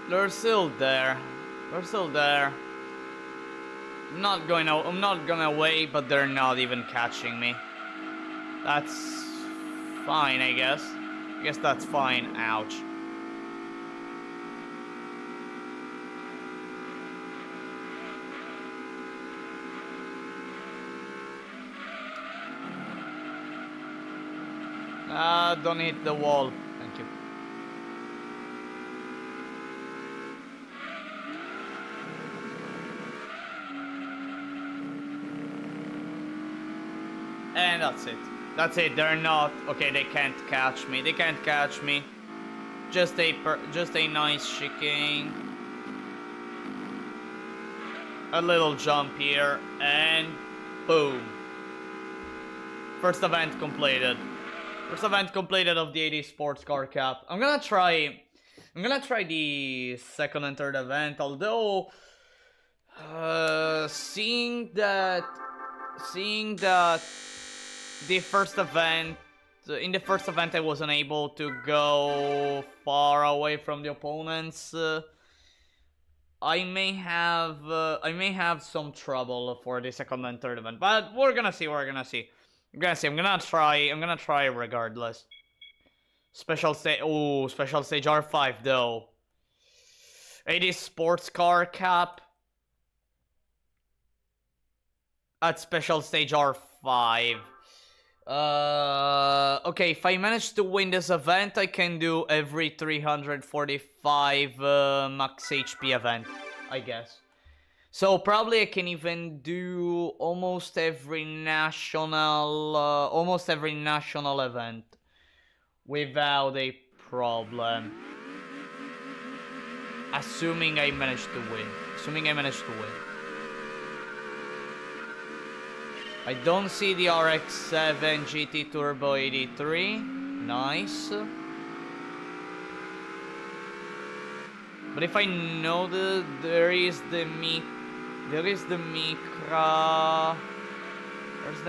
They're still there. They're still there. I'm not gonna wait, but they're not even catching me. That's fine, I guess. I guess that's fine. Ouch. Don't hit the wall. Thank you. And that's it. That's it. They're not. Okay, they can't catch me. They can't catch me. Just a nice chicane. A little jump here, and boom. First event completed. First event completed of the 80 Sports Car Cup. I'm gonna try the second and third event, although seeing that the first event in the first event I wasn't able to go far away from the opponents. I may have some trouble for the second and third event, but we're gonna see. I'm gonna try regardless. Special stage. Oh, special stage R5 though. 80 Sports Car Cup at special stage R5. Okay, if I manage to win this event, I can do every 345 max HP event, I guess. So probably I can even do almost every national event without a problem. Assuming I manage to win. I don't see the RX-7 GT Turbo 83. Nice. But if I know there is the Micra. There's the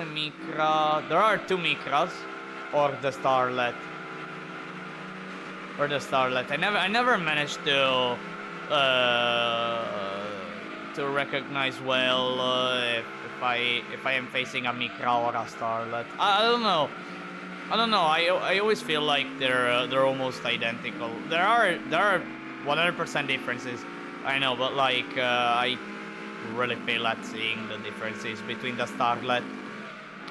Micra. There are two Micras, or the Starlet. I never managed to recognize well if I am facing a Micra or a Starlet. I don't know. I always feel like they're almost identical. There are 100% differences. I know, but like I really fail at seeing the differences between the Starlet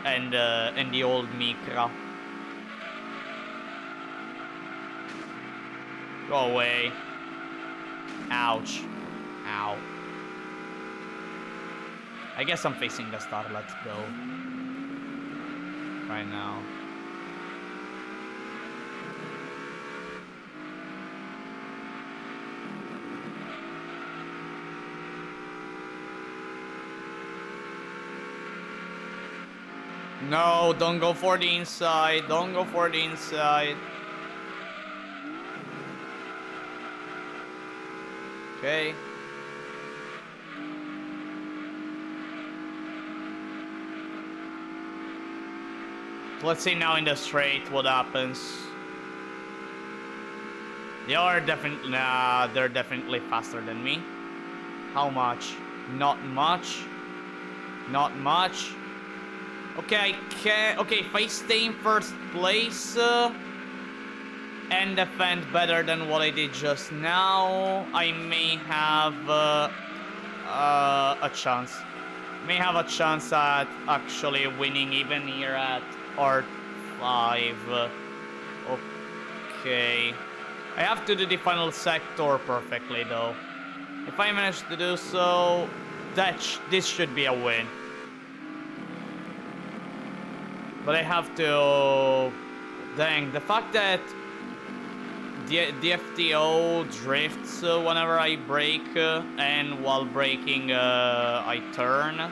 and the old Micra. Go away. Ouch. Ow. I guess I'm facing the Starlet though. Right now. No, don't go for the inside. Okay. Let's see now in the straight what happens. They're definitely faster than me. How much? Not much. Okay, if I stay in first place and defend better than what I did just now, I may have a chance. At actually winning even here at R5. Okay. I have to do the final sector perfectly though. If I manage to do so, this should be a win. But I have to... Dang, the fact that the FTO drifts whenever I brake, and while braking I turn.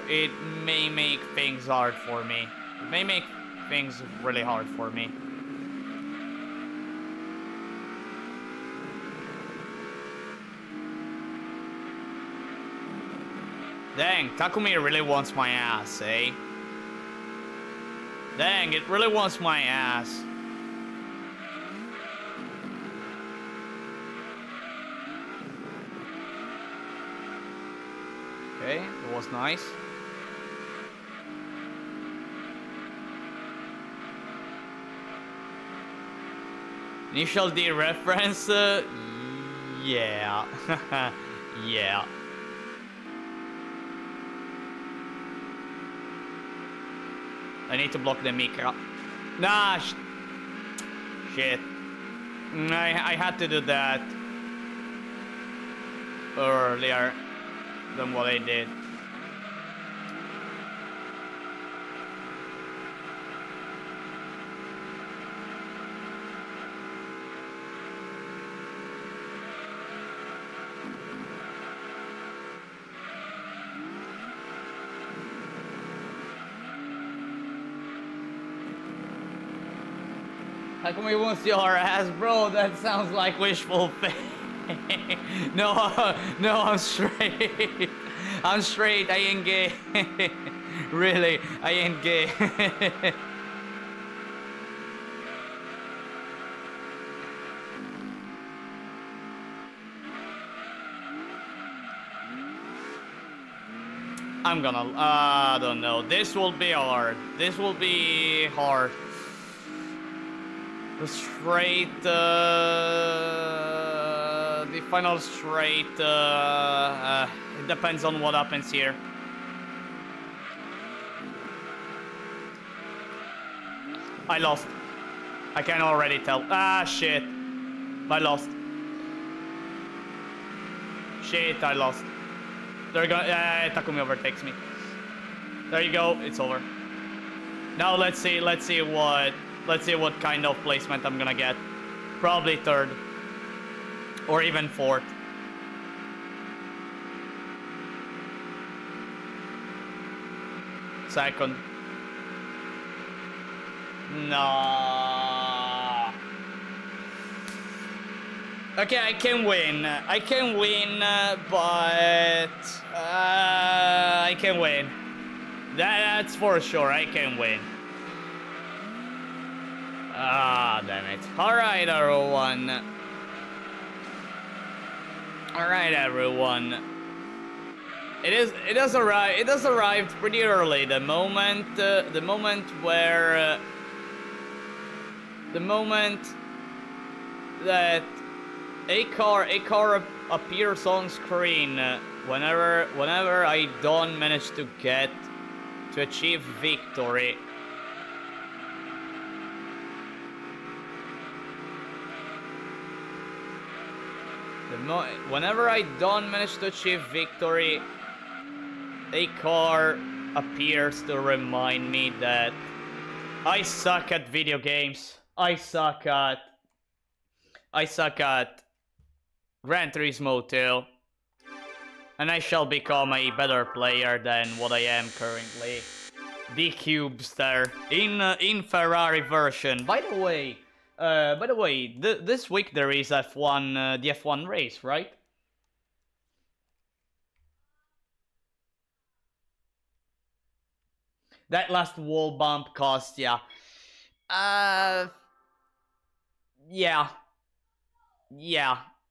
It may make things hard for me. It may make things really hard for me. Dang, Takumi really wants my ass, eh? Dang, it really wants my ass. Okay, it was nice. Initial D reference? Yeah. Yeah. I need to block the Mikra. Nah, shit. I had to do that earlier than what I did. How come he wants your ass, bro? That sounds like wishful thinking. No, I'm straight. I'm straight. I ain't gay. Really, I ain't gay. I'm gonna. I don't know. This will be hard. This will be hard. The straight, the final straight, it depends on what happens here. I lost. I can already tell. Ah, shit. I lost. Shit, I lost. They're gonna, Takumi overtakes me. There you go, it's over. Now let's see what kind of placement I'm gonna get. Probably third. Or even fourth. Second. No. Okay, I can win. I can win, but I can win. That's for sure. I can win. Ah, damn it. Alright, everyone. Alright, everyone. It has arrived pretty early. The moment that a car appears on screen whenever I don't manage to achieve victory. Whenever I don't manage to achieve victory, a car appears to remind me that I suck at video games. I suck at Gran Turismo 2. And I shall become a better player than what I am currently. The Cubester in Ferrari version. By the way, this week there is F1, the F1 race, right? That last wall bump cost, yeah. Yeah.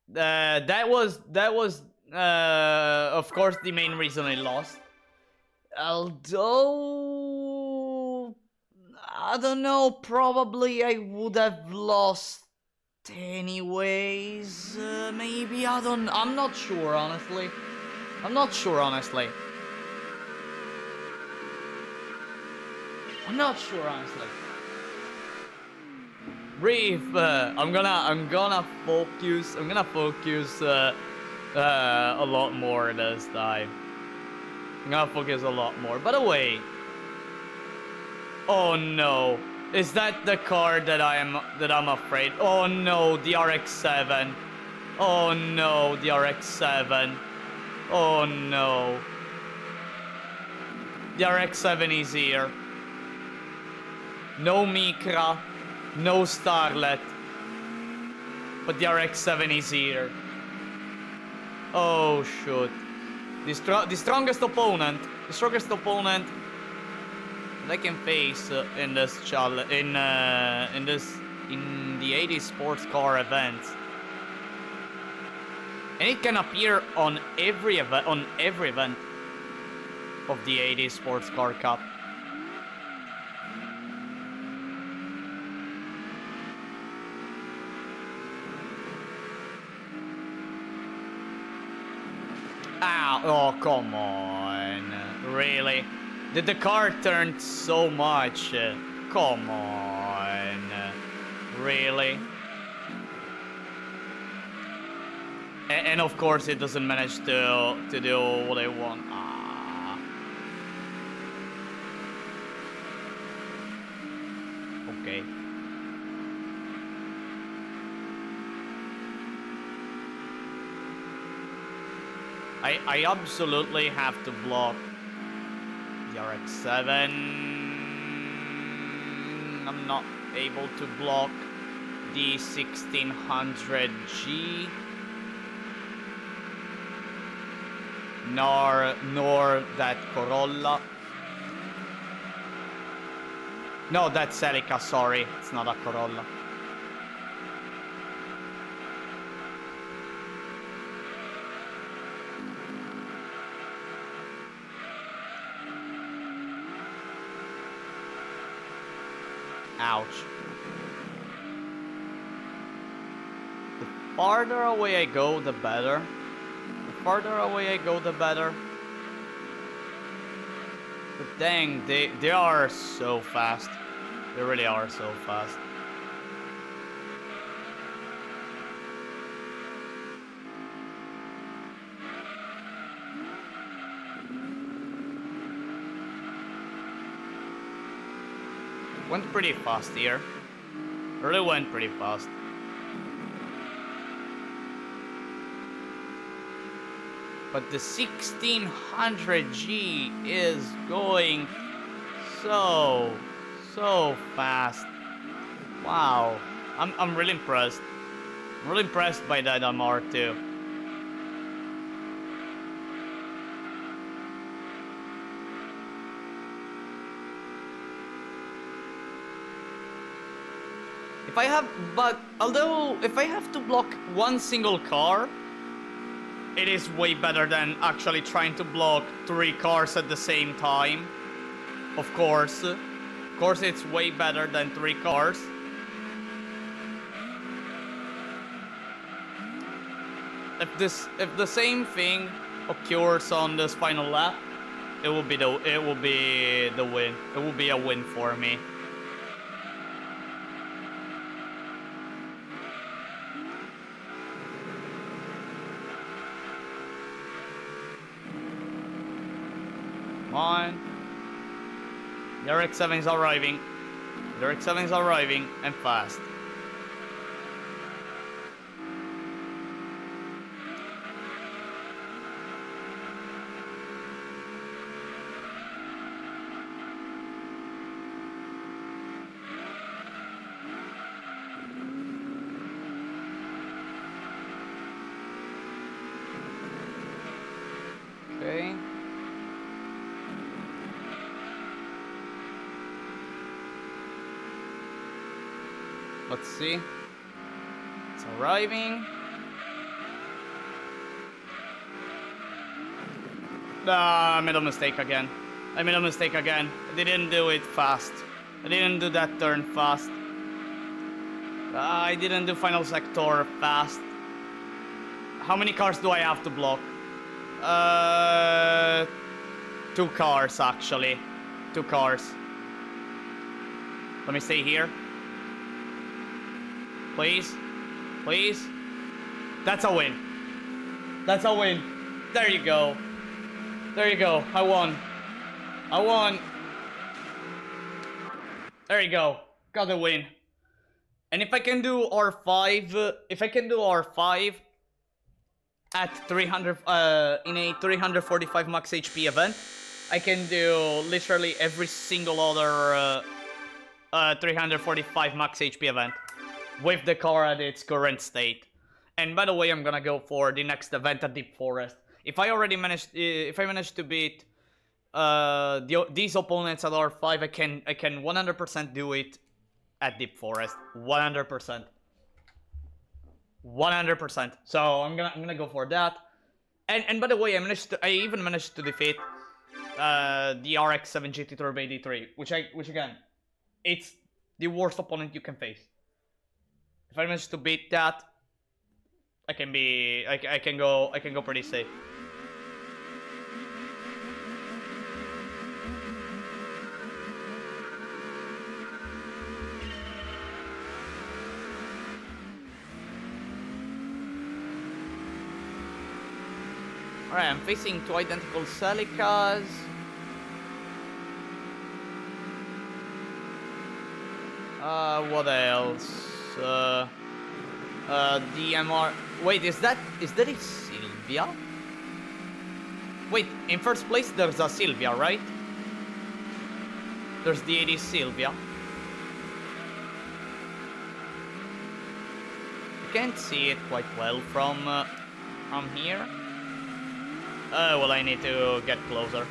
That was of course the main reason I lost. Although I don't know, probably I would have lost anyways. Maybe I'm not sure honestly. I'm not sure honestly. Breathe. I'm gonna focus a lot more this time. I'm gonna focus a lot more. By the way, oh no, is that the car that I'm afraid? Oh no, the RX-7. Oh no, the RX-7. Oh no, the RX-7 is here. No Micra, no Starlet, but the RX-7 is here. Oh shoot. The strongest opponent that I can face in this challenge in the 80s sports car events. And it can appear on every event of the 80s Sports Car Cup. Ow, oh, come on. Really? Did the car turn so much? Come on. Really? And of course it doesn't manage to do what I want. Ah. Okay. I absolutely have to block the RX-7. I'm not able to block the 1600G. Nor that Corolla. No, that's Celica, sorry. It's not a Corolla. Ouch. The farther away I go, the better. The farther away I go, the better. But dang, they are so fast. They really are so fast. Went pretty fast here. Really went pretty fast. But the 1600G is going so fast. Wow. I'm really impressed. I'm really impressed by that MR2. If I have to block one single car, it is way better than actually trying to block 3 cars at the same time. Of course it's way better than 3 cars. If the same thing occurs on this final lap, it will be the win. It will be a win for me. Come on. The RX-7 is arriving. The RX-7 is arriving and fast. Okay. Let's see. It's arriving. I made a mistake again. I didn't do it fast. I didn't do that turn fast. I didn't do final sector fast. How many cars do I have to block? 2 cars actually. 2 cars. Let me stay here. Please. Please. That's a win. That's a win. There you go. There you go. I won. I won. There you go. Got the win. And if I can do R5, at 300 in a 345 max HP event, I can do literally every single other 345 max HP event with the car at its current state. And by the way, I'm gonna go for the next event at Deep Forest. If I manage to beat these opponents at R5, I can 100% do it at Deep Forest. 100%. 100%. So I'm gonna go for that. And by the way, I even managed to defeat the RX-7 GT Turbo 83, which again, it's the worst opponent you can face. If I manage to beat that, I can go pretty safe. Alright, I'm facing two identical Celicas. What else? DMR. Wait, is that a Sylvia? Wait, in first place there's a Sylvia, right? There's the 80 Sylvia. You can't see it quite well from here. Well, I need to get closer.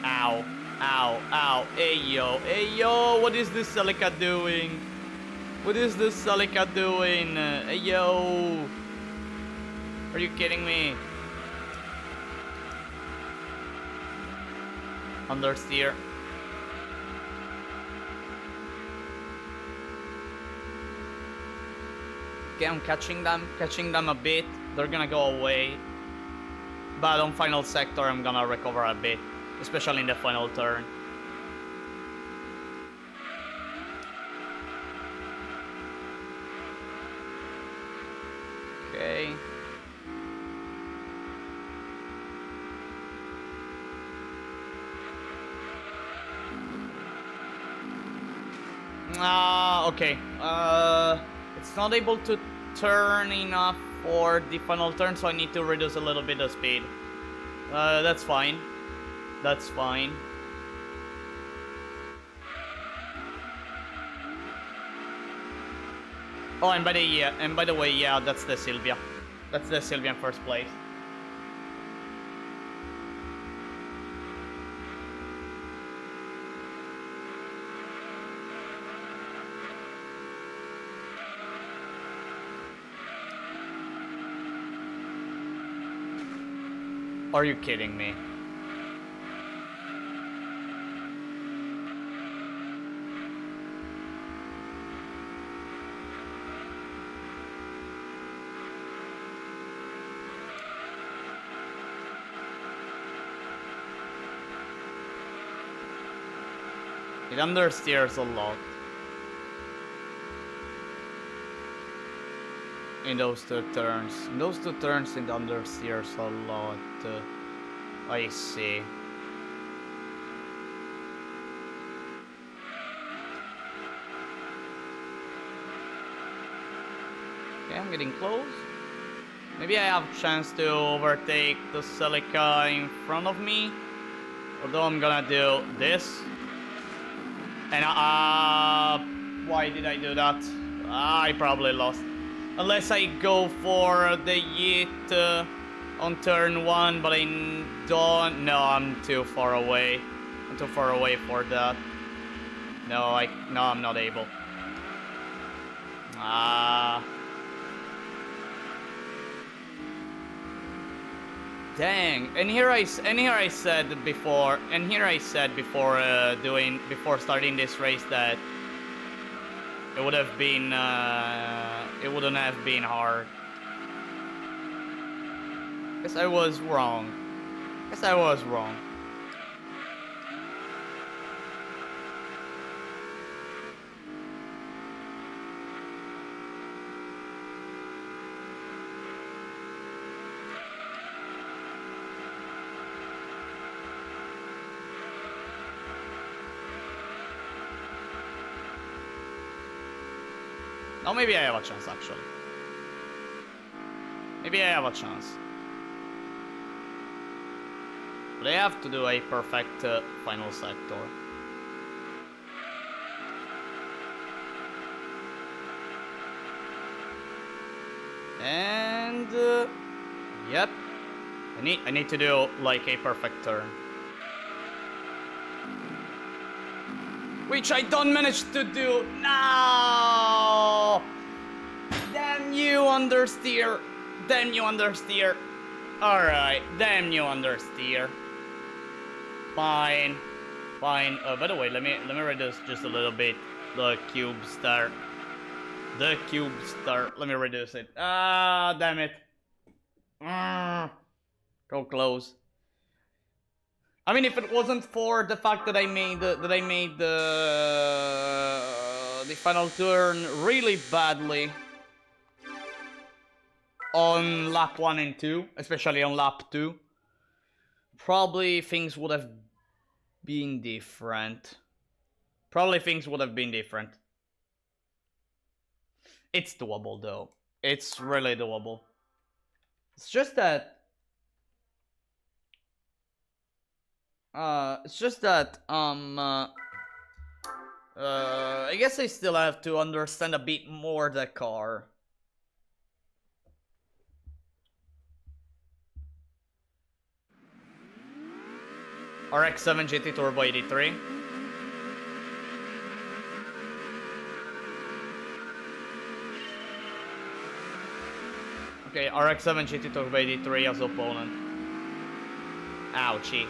Ow. Ow, ow, hey yo, what is this Celica doing? What is this Celica doing? Hey yo. Are you kidding me? Understeer. Okay, I'm catching them a bit. They're gonna go away. But on final sector, I'm gonna recover a bit. Especially in the final turn. Okay. Okay. It's not able to turn enough for the final turn, so I need to reduce a little bit of speed. That's fine. That's fine. Oh, and by the way, yeah, that's the Sylvia. That's the Sylvia in first place. Are you kidding me? It understeers a lot. In those two turns. In those two turns it understeers a lot. I see. Okay, I'm getting close. Maybe I have a chance to overtake the Celica in front of me. Although I'm gonna do this. And why did I do that? I probably lost. Unless I go for the Yeet on turn 1, but I don't. No, I'm too far away. I'm too far away for that. No, I'm not able. Dang. And here I said before before starting this race that it would have been it wouldn't have been hard. Guess I was wrong. Oh, maybe I have a chance, actually. Maybe I have a chance. But I have to do a perfect final sector. And... yep. I need to do like a perfect turn. Which I don't manage to do. No! Damn you, understeer. Damn you, understeer. Alright, damn you, understeer. Fine. Fine. By the way, let me reduce just a little bit the cube star. The cube star. Let me reduce it. Ah, damn it. So close. I mean, if it wasn't for the fact that I made the final turn really badly on lap 1 and 2, especially on lap 2, probably things would have been different. Probably things would have been different. It's doable though. It's really doable. It's just that I guess I still have to understand a bit more the car. RX-7 GT Turbo 83. Okay, RX-7 GT Turbo 83 as opponent. Ouchie.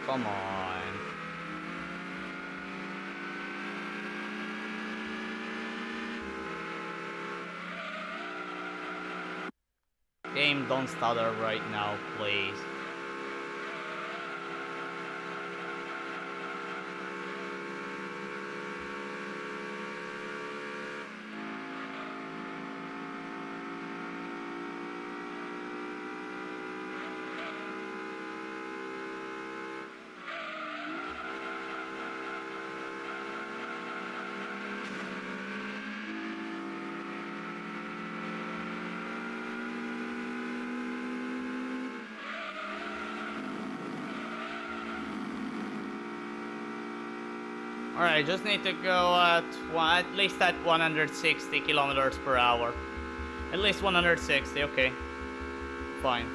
Come on. Game, don't stutter right now, please. Alright, just need to go at least at 160 kilometers per hour. At least 160, okay. Fine.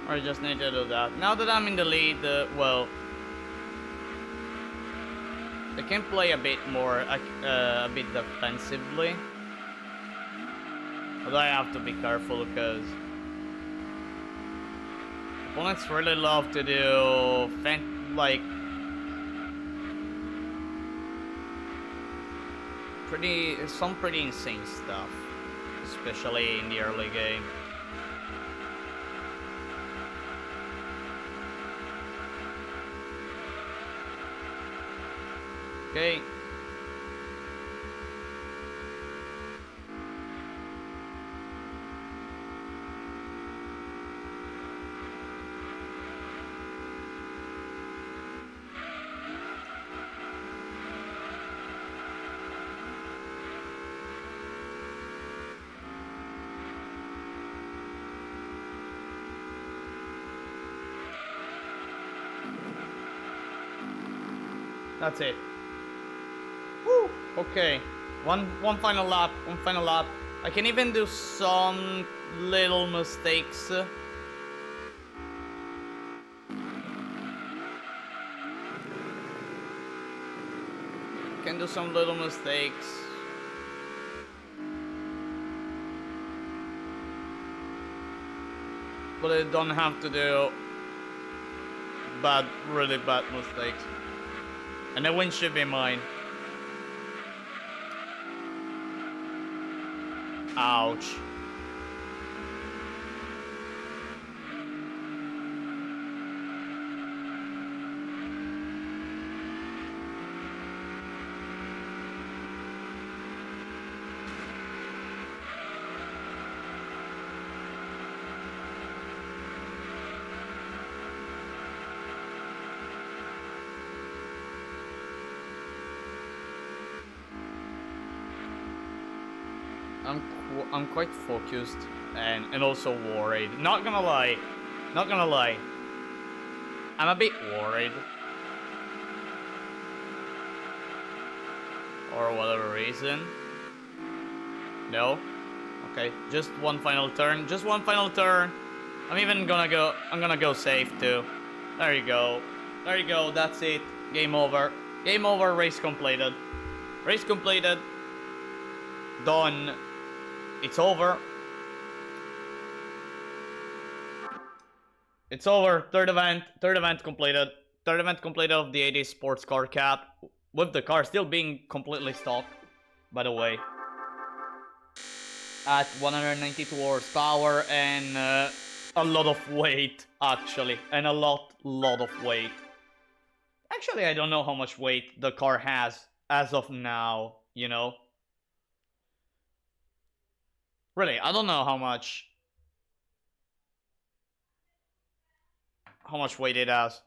I just need to do that. Now that I'm in the lead, well, I can play a bit more, a bit defensively. But I have to be careful because opponents really love to do like some pretty insane stuff, especially in the early game. Okay. That's it. Woo! Okay. One final lap. One final lap. I can even do some little mistakes. Can do some little mistakes. But I don't have to do really bad mistakes. And the win should be mine. Ouch. I'm quite focused and also worried. Not gonna lie. Not gonna lie. I'm a bit worried. For whatever reason. No? Okay, just one final turn. Just one final turn. I'm gonna go safe too. There you go. There you go, that's it. Game over. Game over, race completed. Race completed. Done. It's over. It's over. Third event completed. Third event completed of the 80 Sports Car Cup. With the car still being completely stock, by the way. At 192 horsepower and a lot of weight, actually. And a lot of weight. Actually, I don't know how much weight the car has as of now, you know? Really, I don't know how much weight it has.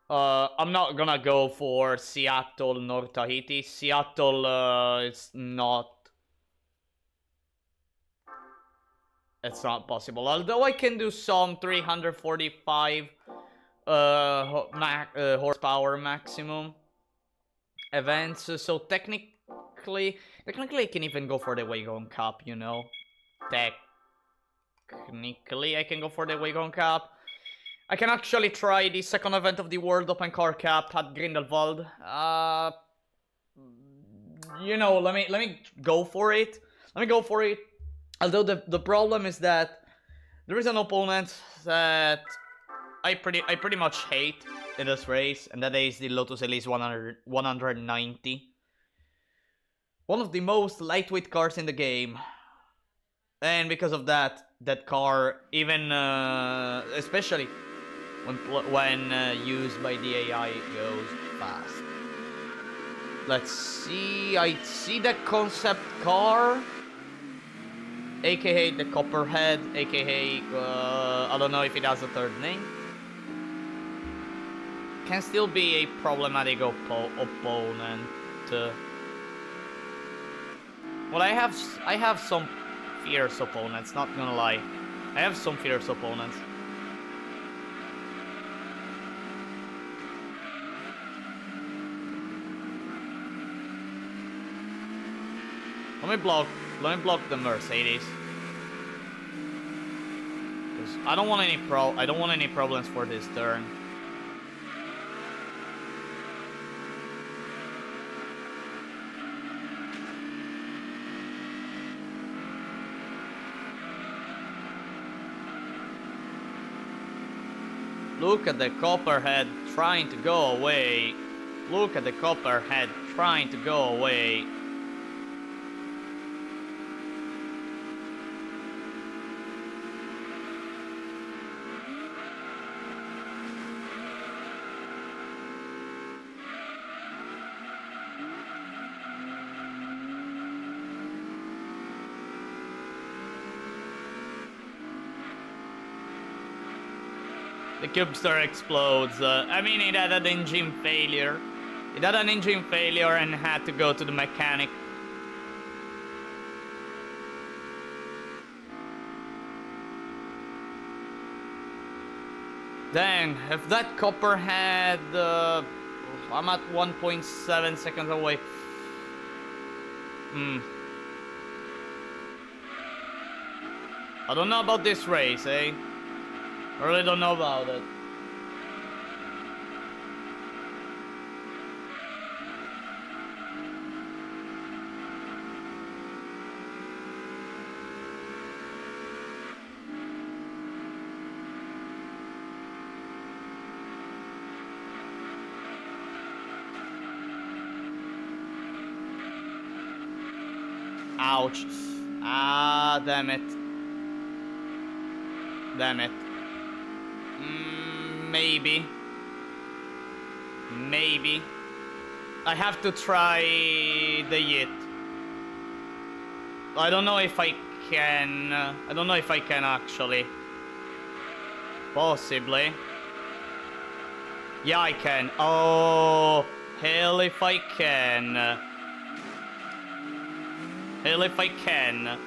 I'm not gonna go for Seattle nor Tahiti. Seattle, it's not possible. Although I can do some 345 horsepower maximum events. So technically I can even go for the Wagon Cup, you know. Technically I can go for the Wagon Cup. I can actually try the second event of the World Open Car Cup at Grindelwald. You know, let me go for it. Let me go for it. Although the problem is that there is an opponent that I pretty much hate in this race, and that is the Lotus Elise 190. One of the most lightweight cars in the game. And because of that car, even especially when used by the AI, goes fast. Let's see. I see the concept car, aka the Copperhead, aka I don't know if it has a third name. Can still be a problematic opponent. Well, I have some fierce opponents. Not gonna lie, I have some fierce opponents. Let me block the Mercedes. Cause I don't want any problems for this turn. Look at the Copperhead trying to go away. Look at the Copperhead trying to go away. The Cubster explodes. I mean, it had an engine failure. It had an engine failure and had to go to the mechanic. Dang, if that Copperhead... I'm at 1.7 seconds away. I don't know about this race, eh? I really don't know about it. Ouch. Ah, damn it. Damn it. Maybe. Maybe. I have to try the Yit. I don't know if I can. I don't know if I can actually. Possibly. Yeah, I can. Oh, hell if I can. Hell if I can.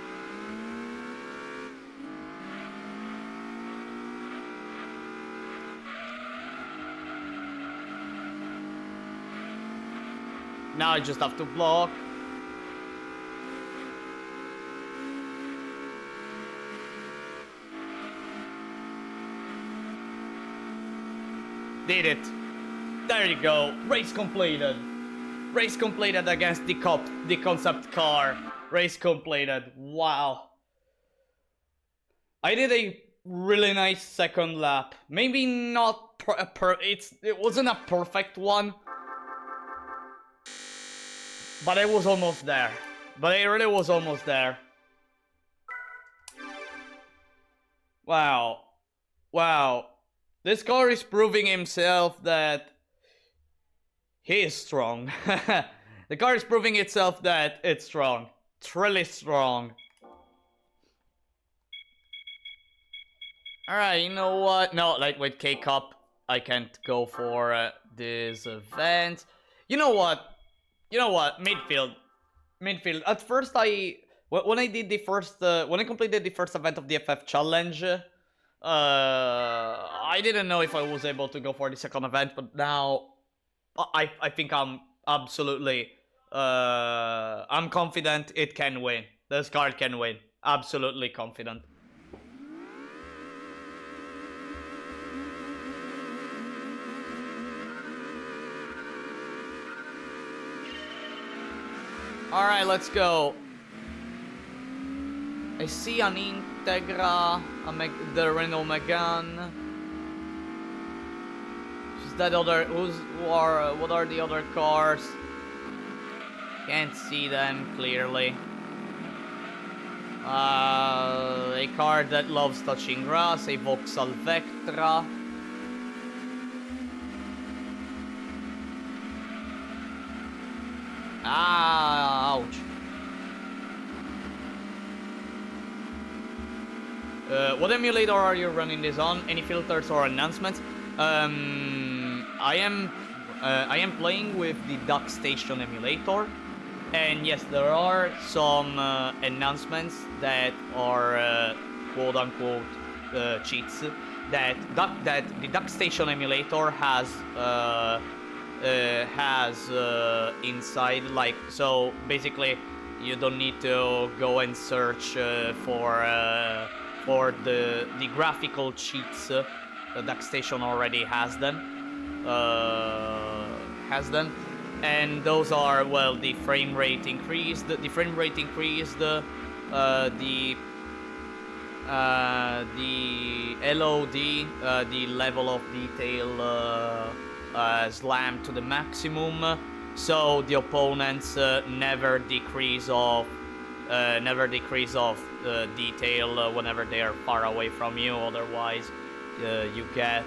Now I just have to block. Did it. There you go. Race completed. Race completed against the concept car. Race completed. Wow. I did a really nice second lap. Maybe not it wasn't a perfect one. But I was almost there. But I really was almost there. Wow. Wow. This car is proving himself that he is strong. The car is proving itself that it's strong. It's really strong. Alright, you know what? No, like with K-Cup, I can't go for this event. You know what? You know what? Midfield. Midfield. At first, when I did the first, when I completed the first event of the FF challenge, I didn't know if I was able to go for the second event, but now I think I'm absolutely, I'm confident it can win. This car can win. Absolutely confident. Alright, let's go. I see an Integra, the Renault Megane. Is that other? What are the other cars? Can't see them clearly. A car that loves touching grass, a Vauxhall Vectra. Ah, ouch. What emulator are you running this on? Any filters or enhancements? I am playing with the Duck Station emulator, and yes, there are some enhancements that are quote-unquote cheats that the Duck Station emulator has inside. Like, so basically, you don't need to go and search for the graphical cheats. The Duck Station already has them. And those are, well, the frame rate increased, the LOD, the level of detail slammed to the maximum, so the opponents never decrease of detail whenever they are far away from you. Otherwise, you get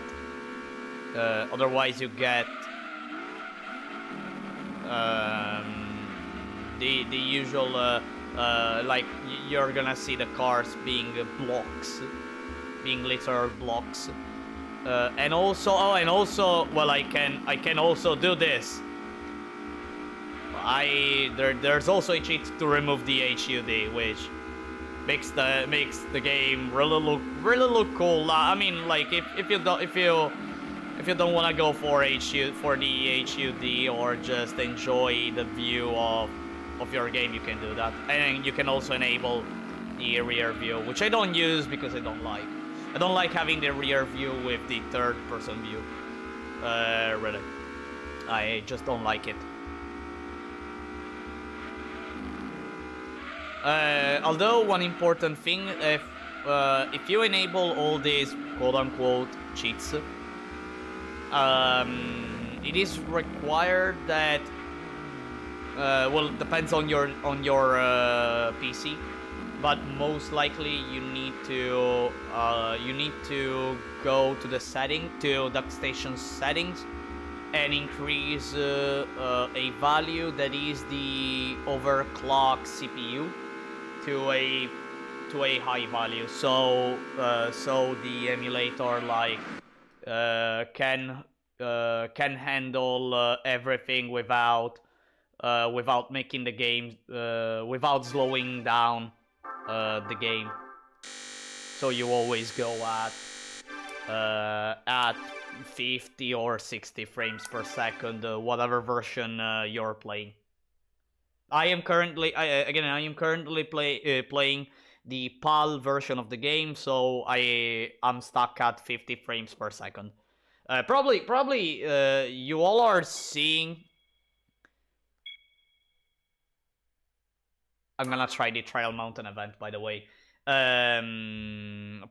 the usual like you're gonna see the cars being blocks, being literal blocks. And also, well, I can also do this. There's also a cheat to remove the HUD, which makes the game really look cool. I mean, like if you don't want to go for the HUD or just enjoy the view of your game, you can do that. And you can also enable the rear view, which I don't use because I don't like having the rear view with the third person view. Really, I just don't like it. Although one important thing, if you enable all these quote-unquote cheats, it is required that, well, it depends on your PC, but most likely you need to go to the DuckStation settings and increase a value that is the overclock CPU to a high value, so the emulator like can handle everything without making the game without slowing down the game. So you always go at 50 or 60 frames per second, whatever version you're playing. I am currently playing the PAL version of the game, so I'm stuck at 50 frames per second. Probably you all are seeing. I'm gonna try the Trial Mountain event, by the way.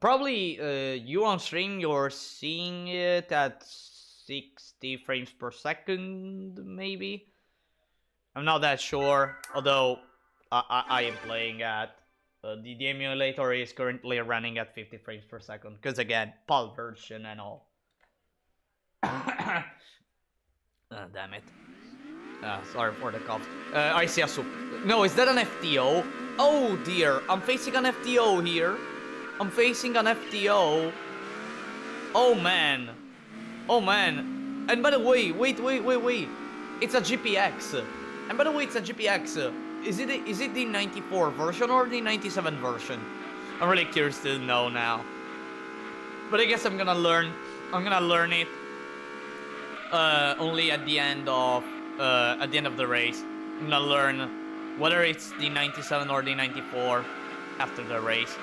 Probably you on stream, you're seeing it at 60 frames per second, maybe. I'm not that sure, although I am playing at the emulator is currently running at 50 frames per second, because again, PAL version and all. Damn it. Sorry for the cough. I see a soup. No, is that an FTO? Oh dear, I'm facing an FTO here. I'm facing an FTO. Oh man. Oh man. And by the way, wait. It's a GPX. And by the way, it's a GPX. Is it the 94 version or the 97 version? I'm really curious to know now. But I guess I'm gonna learn it only at the end of the race. I'm gonna learn whether it's the 97 or the 94 after the race.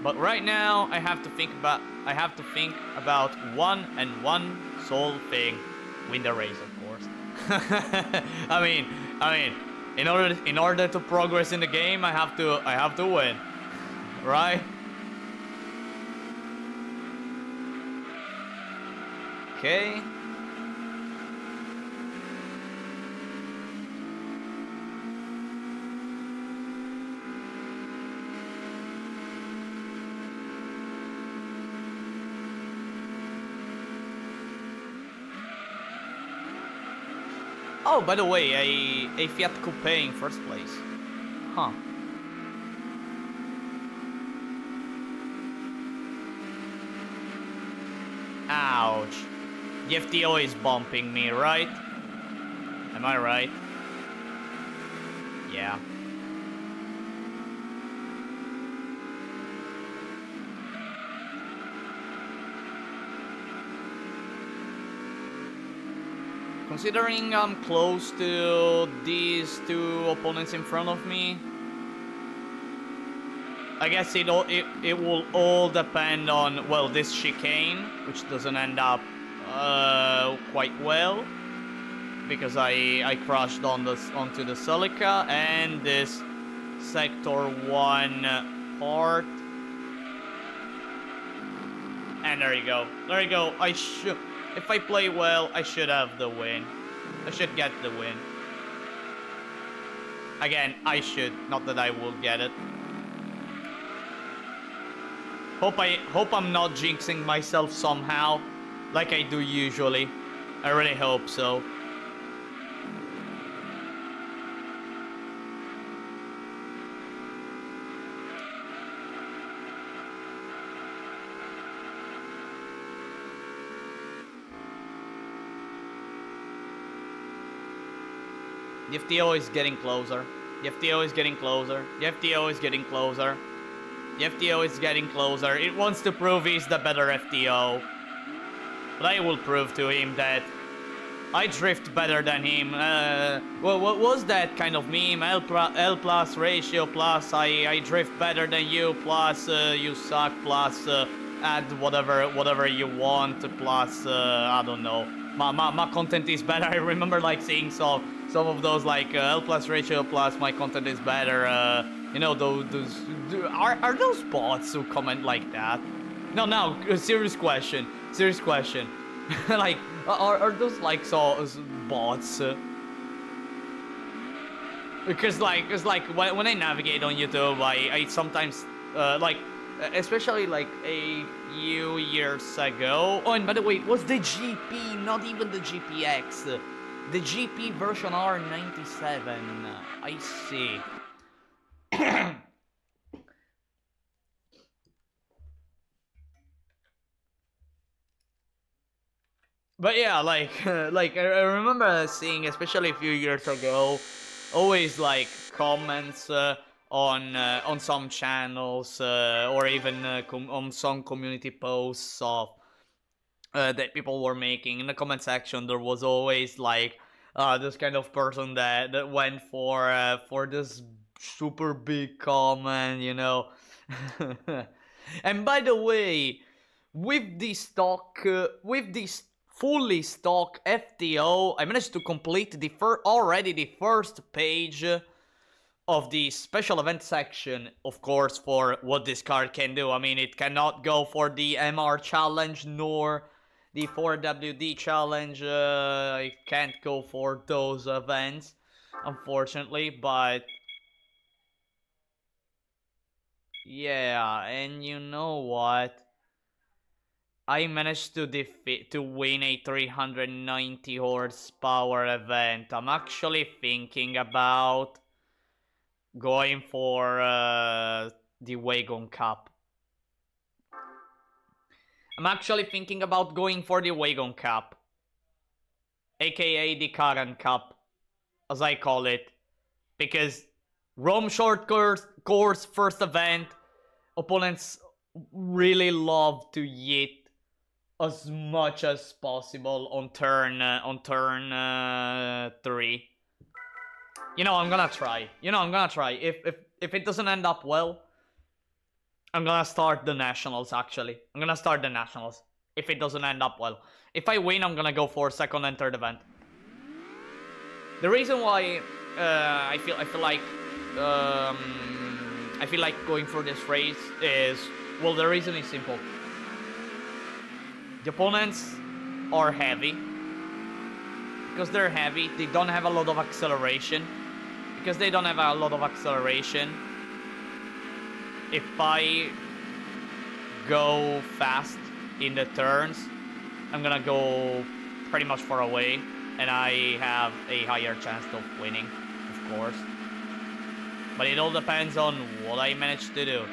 But right now, I have to think about one sole thing: win the race, of course. I mean, in order to progress in the game, I have to win, right? Okay. Oh, by the way, a Fiat Coupe in first place. Huh. Ouch. The FTO is bumping me, right? Am I right? Yeah. Considering I'm close to these two opponents in front of me, I guess it will all depend on, well, this chicane, which doesn't end up quite well, because I crashed onto the silica, and this sector 1 part. And there you go. If I play well, I should have the win. I should get the win. Again, I should, not that I will get it. Hope I'm not jinxing myself somehow, like I do usually. I really hope so. The FTO is getting closer. The FTO is getting closer. The FTO is getting closer. The FTO is getting closer. It wants to prove he's the better FTO. But I will prove to him that I drift better than him. Well, what was that kind of meme? L plus ratio plus I drift better than you plus you suck plus add whatever you want plus I don't know. My content is better. I remember like seeing some of those like L plus ratio plus my content is better. You know, are those bots who comment like that? No, serious question. Like, are those like bots? Because like when I navigate on YouTube, I sometimes like especially like a few years ago. Oh, and by the way, it was the GP, not even the GPX, the GP version R97. I see. But yeah, like like I remember seeing, especially a few years ago, always like comments on some channels or even on some community posts of that people were making in the comment section. There was always like this kind of person that went for this super big comment, you know. And by the way, with the stock, with this fully stock FTO, I managed to complete already the first page of the special event section, of course, for what this car can do. I mean, it cannot go for the MR challenge nor the 4WD challenge. I can't go for those events, unfortunately, but yeah, and you know what? I managed to win a 390 horsepower event. I'm actually thinking about going for the Wagon Cup. I'm actually thinking about going for the Wagon Cup, aka the Karan Cup, as I call it, because Rome Short course first event, opponents really love to yeet as much as possible on turn 3. You know, I'm gonna try. If it doesn't end up well, I'm gonna start the nationals. Actually, I'm gonna start the nationals. If it doesn't end up well, if I win, I'm gonna go for second and third event. The reason why I feel like um, I feel like going for this race is, well, the reason is simple. The opponents are heavy. Because they're heavy, they don't have a lot of acceleration. Because they don't have a lot of acceleration, if I go fast in the turns, I'm gonna go pretty much far away, and I have a higher chance of winning, of course. But it all depends on what I manage to do.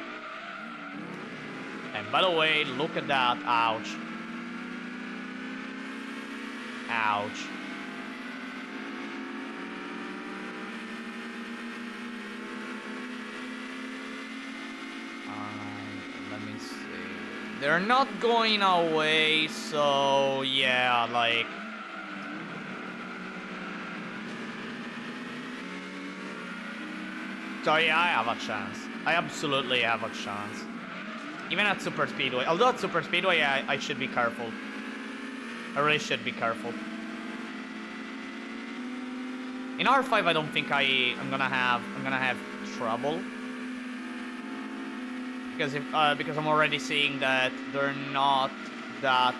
And by the way, look at that. Ouch. Ouch. Let me see. They're not going away, so yeah, like... So yeah, I have a chance. I absolutely have a chance. Even at Super Speedway. Although at Super Speedway, I should be careful. I really should be careful. In R5, I don't think I'm gonna have trouble. Because I'm already seeing that they're not that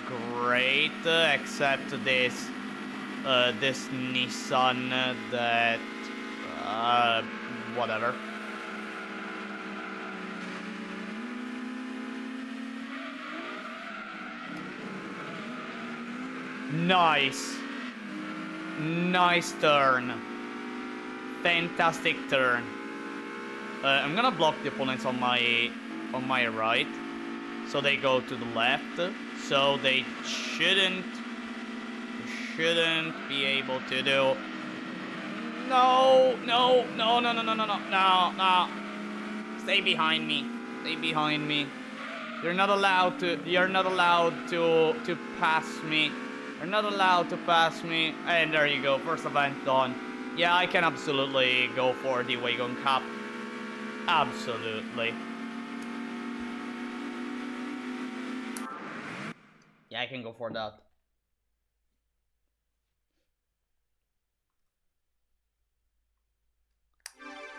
great, except this this Nissan that whatever. Nice. Nice turn. Fantastic turn. I'm gonna block the opponents on my right, so they go to the left. So they shouldn't be able to do. No. Stay behind me. Stay behind me. You're not allowed to pass me. You're not allowed to pass me. And there you go. First event done. Yeah, I can absolutely go for the Wagon Cup. Absolutely. Yeah, I can go for that.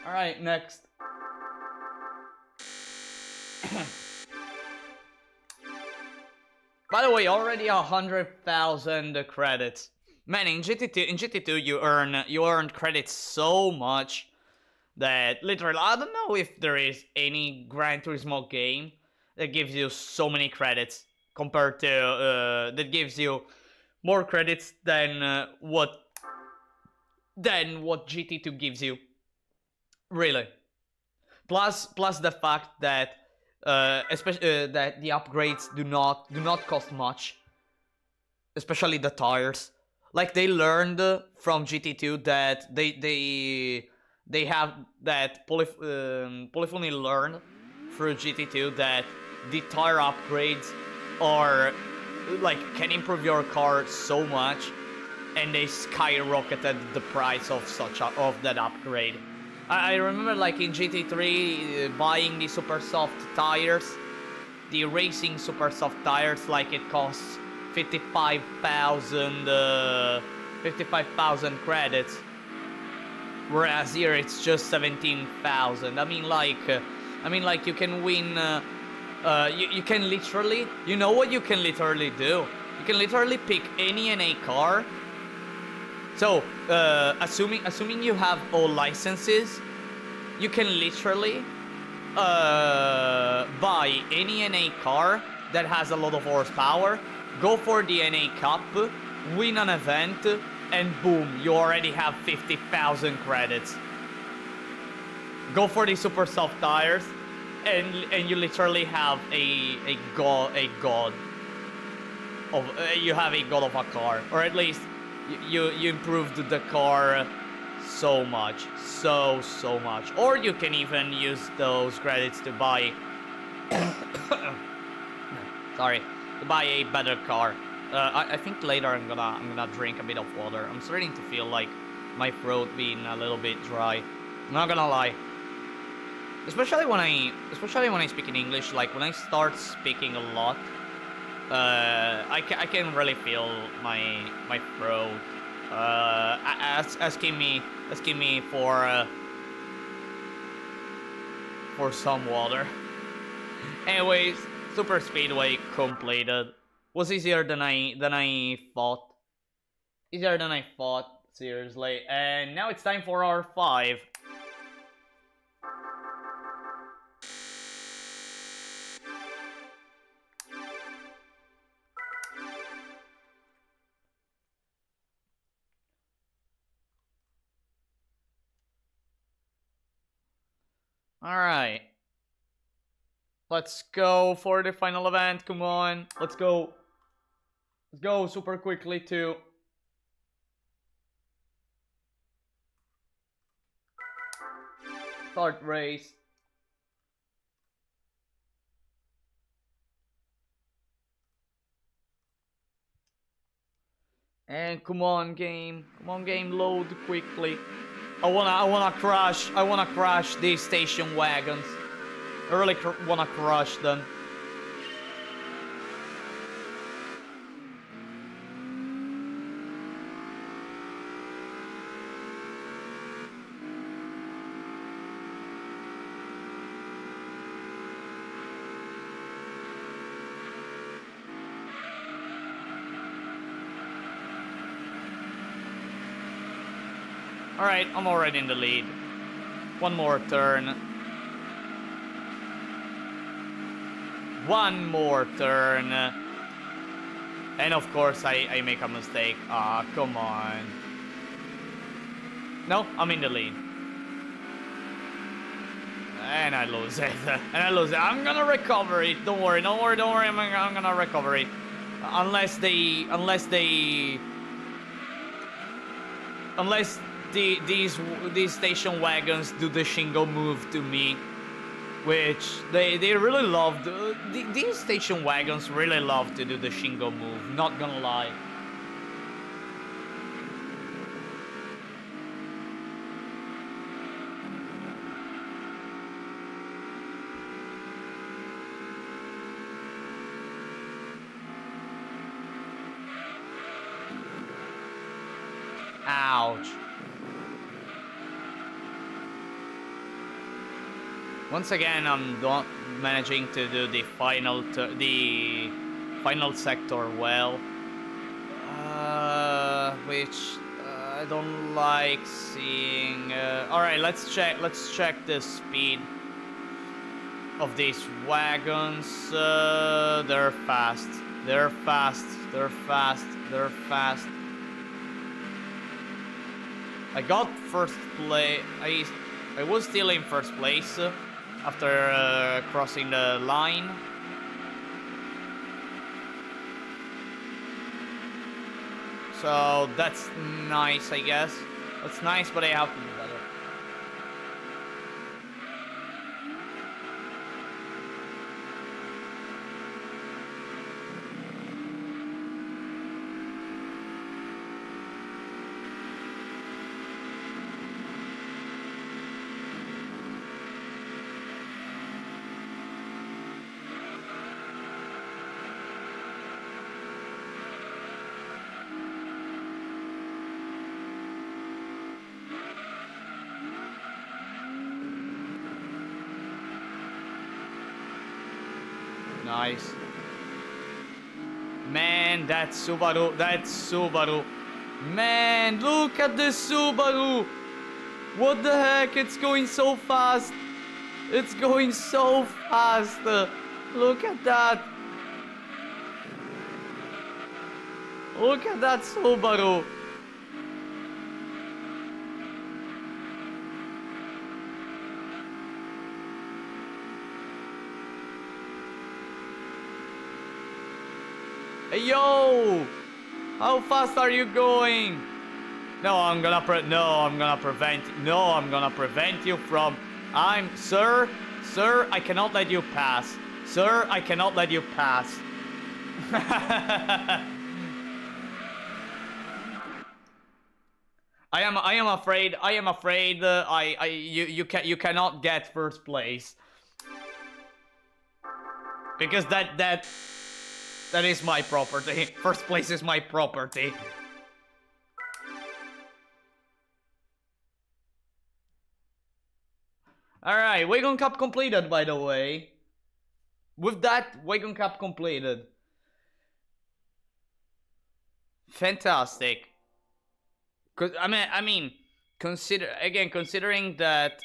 Alright, next. By the way, already 100,000 credits. Man, in GT2 you earn credits so much that literally I don't know if there is any Gran Turismo game that gives you so many credits compared to that gives you more credits than what GT2 gives you. Really. Plus the fact that especially that the upgrades do not cost much, especially the tires. Like they learned from GT2 that they have that Polyphony learned through GT2 that the tire upgrades are like can improve your car so much, and they skyrocketed the price of that upgrade. I remember like in GT3 buying the super soft tires, the racing super soft tires, like it costs 55,000 credits, whereas here it's just 17,000. I mean like you can win. You can literally, you know what you can literally do? You can literally pick any NA car. So, assuming you have all licenses, you can literally buy any NA car that has a lot of horsepower, go for the NA Cup, win an event, and boom, you already have 50,000 credits. Go for the super soft tires, and you literally have a god of you have a god of a car, or at least you improved the car so much, so much. Or you can even use those credits to buy sorry, to buy a better car. I think later I'm gonna drink a bit of water. I'm starting to feel like my throat being a little bit dry. I'm not gonna lie. Especially when I speak in English, like when I start speaking a lot, I can really feel my throat asking me for some water. Anyways, Super Speedway completed. Was easier than I thought. Easier than I thought, seriously. And now it's time for R5. Alright. Let's go for the final event, come on. Let's go. Let's go super quickly to start race. And come on game, load quickly. I wanna crash these station wagons. I really wanna crush them. Alright, I'm already in the lead. One more turn. One more turn. And of course I make a mistake. Ah, come on. No, I'm in the lead. And I lose it. I'm gonna recover it. Don't worry. I'm gonna recover it. Unless these station wagons do the Shingo move to me, which they really love. These station wagons really love to do the Shingo move, not gonna lie. Ouch. Once again, I'm not managing to do the final sector well. which I don't like seeing. Alright, let's check the speed of these wagons. They're fast. They're fast. They're fast. They're fast. I got first place. I was still in first place after crossing the line. So that's nice, I guess. That's nice, but I have to do better. Nice. Man, that Subaru. Man, look at the Subaru. What the heck? It's going so fast. It's going so fast. Look at that. Look at that Subaru. Hey, yo! How fast are you going? No, I'm gonna prevent you from. Sir, I cannot let you pass. Sir, I cannot let you pass. I am afraid. You cannot get first place because that is my property. First place is my property. Alright, Wagon Cup completed, by the way. With that, Wagon Cup completed. Fantastic. I mean, considering that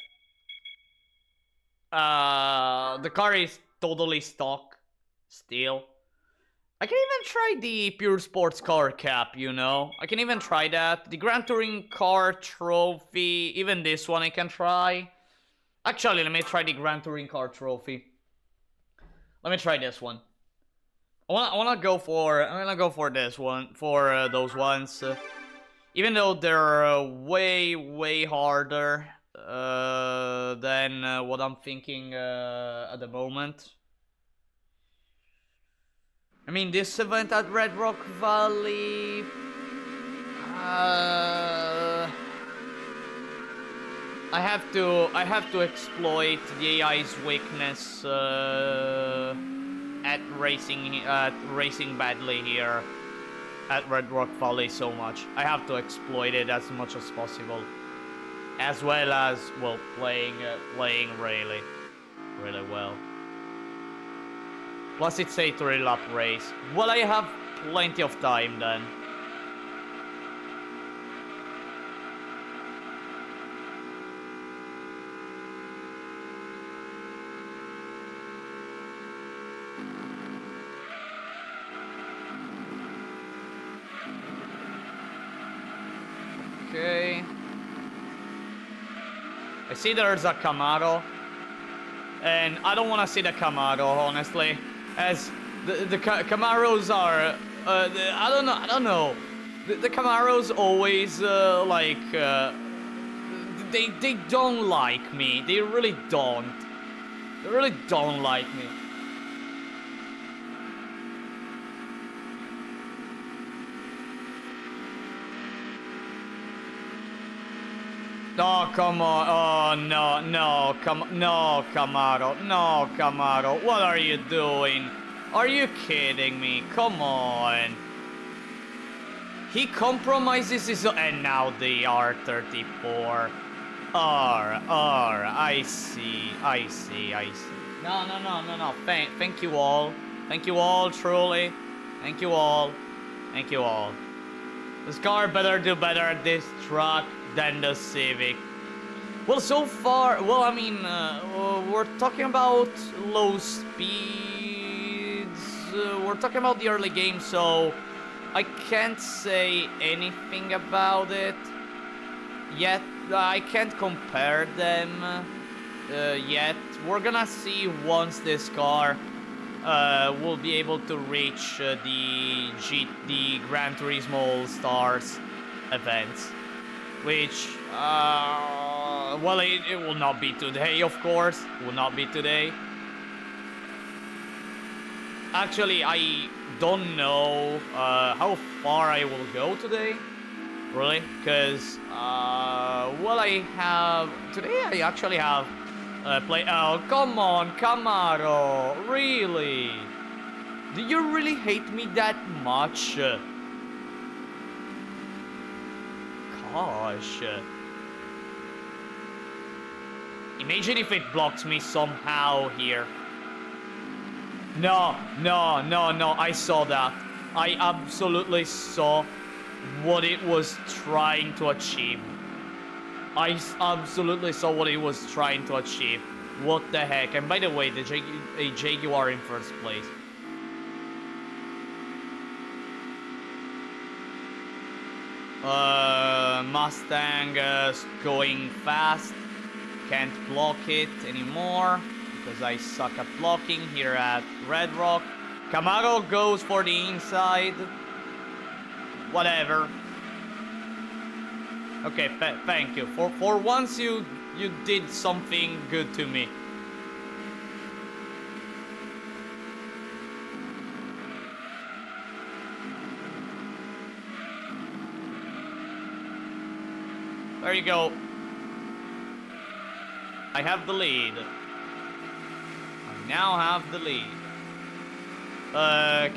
the car is totally stock still. I can even try the Pure Sports Car Cap, you know? I can even try that. The Gran Touring Car Trophy, even this one I can try. Actually, let me try the Gran Touring Car Trophy. Let me try this one. I wanna go for this one, for those ones. Even though they're way harder than what I'm thinking at the moment. I mean, this event at Red Rock Valley... I have to exploit the AI's weakness at racing badly here at Red Rock Valley so much. I have to exploit it as much as possible, as well as, well, playing really well. Plus it's a 3-lap race. Well, I have plenty of time then. Okay. I see there's a Camaro. And I don't want to see the Camaro, honestly. As the Camaros are... I don't know. The Camaros always, they don't like me. They really don't. They really don't like me. Oh, come on. Oh, no, no, Camaro. No, Camaro. What are you doing? Are you kidding me? Come on. He compromises his... And now the R34. I see. No. Thank you all. Thank you all, truly. Thank you all. This car better do better at this truck than the Civic. Well, so far, well, I mean, we're talking about low speeds. We're talking about the early game, so I can't say anything about it yet. I can't compare them yet. We're gonna see once this car will be able to reach the Gran Turismo All-Stars events, which, well, it will not be today, of course. It will not be today. Actually, I don't know how far I will go today, really, because, well, today I actually have oh, come on, Camaro, really? Do you really hate me that much? Gosh. Imagine if it blocks me somehow here. No, I saw that. I absolutely saw what it was trying to achieve. I absolutely saw what it was trying to achieve. What the heck? And by the way, a Jaguar in first place. Mustang going fast. Can't block it anymore because I suck at blocking here at Red Rock. Camaro goes for the inside. Whatever. Okay, thank you. For once you did something good to me. There you go. I have the lead. I now have the lead.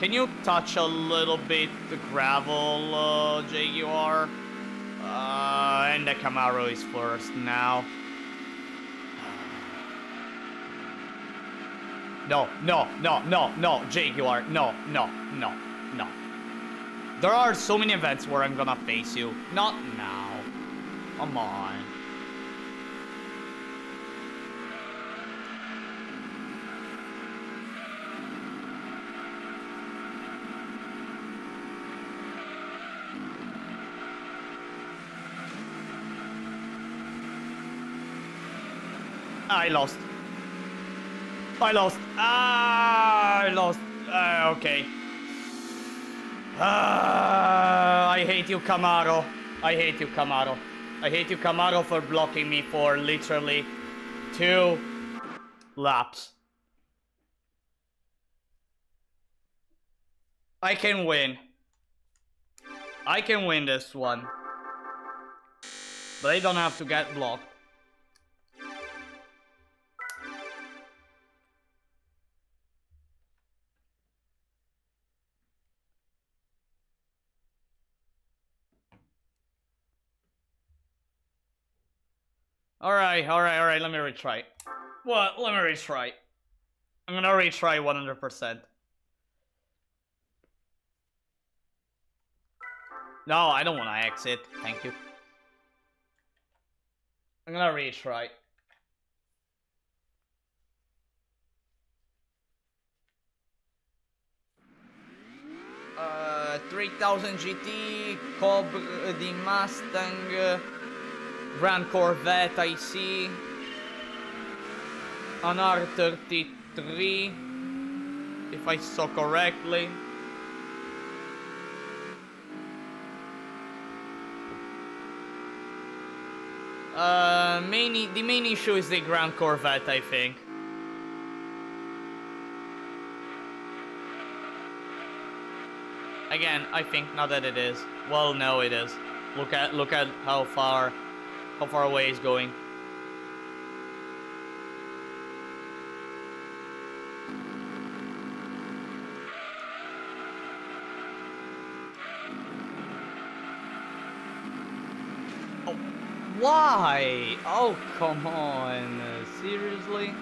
Can you touch a little bit the gravel, Jaguar? And the Camaro is first now. No, Jaguar, no. There are so many events where I'm gonna face you. Not now. Come on. I lost. Okay. I hate you, Camaro. I hate you, Camaro, for blocking me for literally 2 laps. I can win. I can win this one. But I don't have to get blocked. Alright, let me retry. Well, let me retry. I'm gonna retry 100%. No, I don't wanna exit. Thank you. I'm gonna retry. 3000 GT, Cobb, the Mustang, Grand Corvette I see, an R33, if I saw correctly. The main issue is the Grand Corvette, I think. Again, I think not that it is. Well, no, it is. Look at how far away it's going. Oh, why? Oh, come on. Seriously?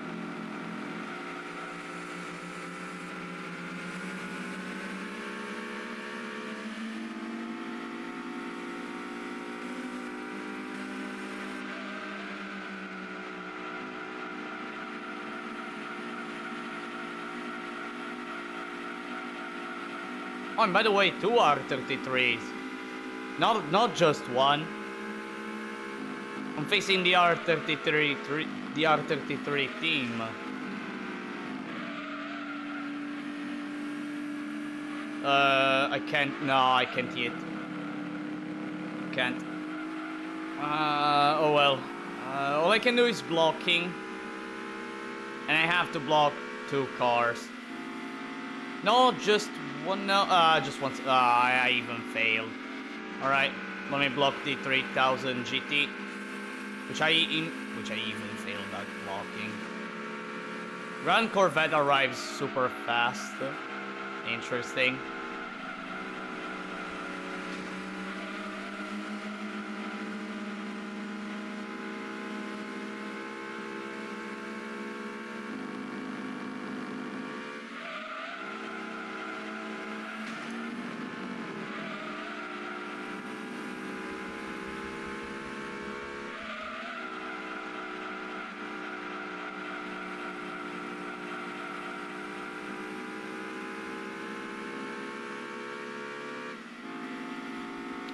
Oh, and by the way, 2 R33s. Not just one. I'm facing the R33 team. I can't. No, I can't yet. Can't. Oh well. All I can do is blocking. And I have to block 2 cars. No, just one. No, just once. I even failed. Alright, let me block the 3000 GT. Which I even failed at blocking. Grand Corvette arrives super fast. Interesting.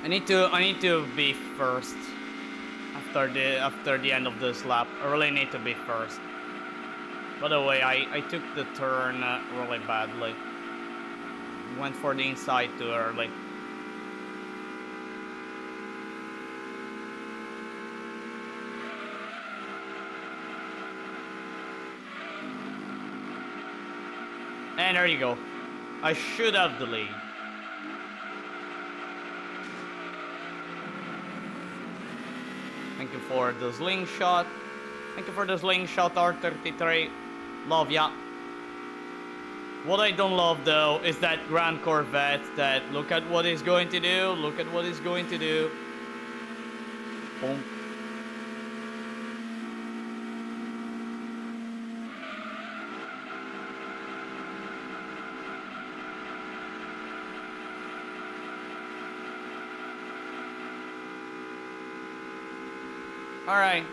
I need to be first after the end of this lap. I really need to be first. By the way, I took the turn really badly. Went for the inside too early. And there you go. I should have the lead. Thank you for the slingshot. Thank you for the slingshot, R33. Love ya. What I don't love though is that Grand Corvette that look at what it's going to do. Look at what it's going to do. Boom. Alright.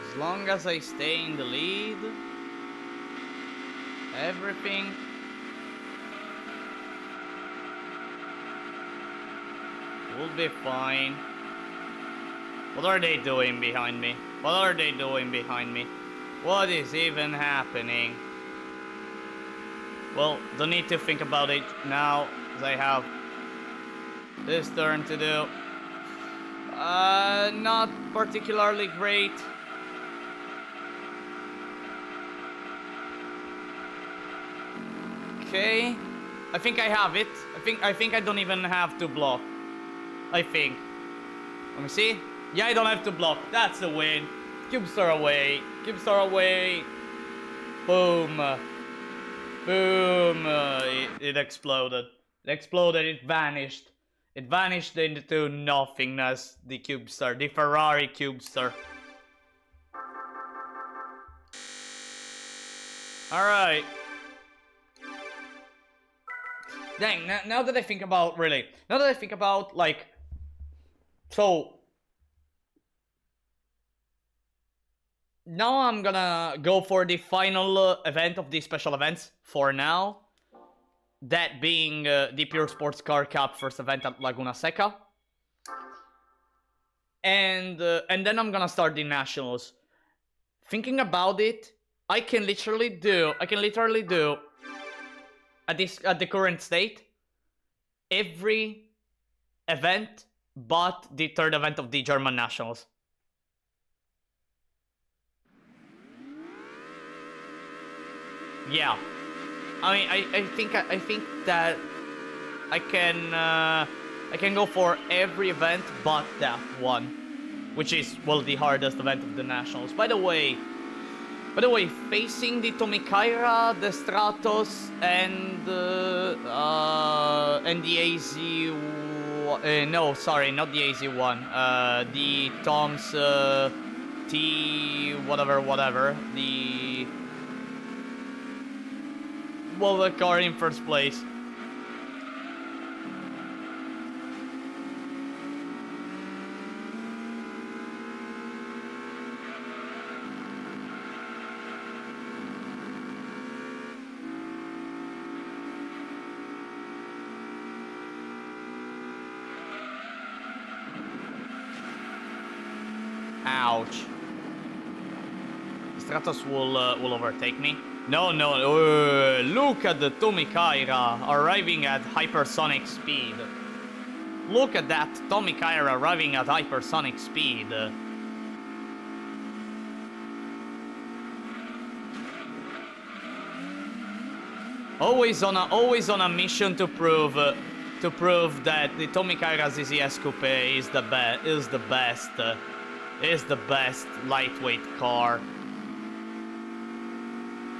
As long as I stay in the lead, everything will be fine. What are they doing behind me? What are they doing behind me? What is even happening? Well, don't need to think about it now, as I have this turn to do. Not particularly great. Okay, I think I have it. I think I don't even have to block. I think. Let me see. Yeah, I don't have to block. That's the win. Cubestar away. Cubestar away. Boom. Boom. It exploded. It exploded. It vanished. It vanished into nothingness. The Cubestar. The Ferrari Cubestar. Alright. Dang, now that I think about, really, now that I think about, like, so, now I'm gonna go for the final event of these special events, for now, that being the Pure Sports Car Cup first event at Laguna Seca, and then I'm gonna start the Nationals. Thinking about it, I can literally do, at the current state, every event but the third event of the German Nationals. Yeah, I mean, I think that I can go for every event but that one, which is, well, the hardest event of the Nationals. By the way, facing the Tomikaira, the Stratos, and the AZ. No, sorry, not the AZ1. The Tom's T whatever, the car in first place. Ouch. Stratos will overtake me. No, look at the Tomikaira arriving at hypersonic speed. Look at that Tomikaira arriving at hypersonic speed. Always on a mission to prove that the Tomikaira ZZS Coupe is the best lightweight car.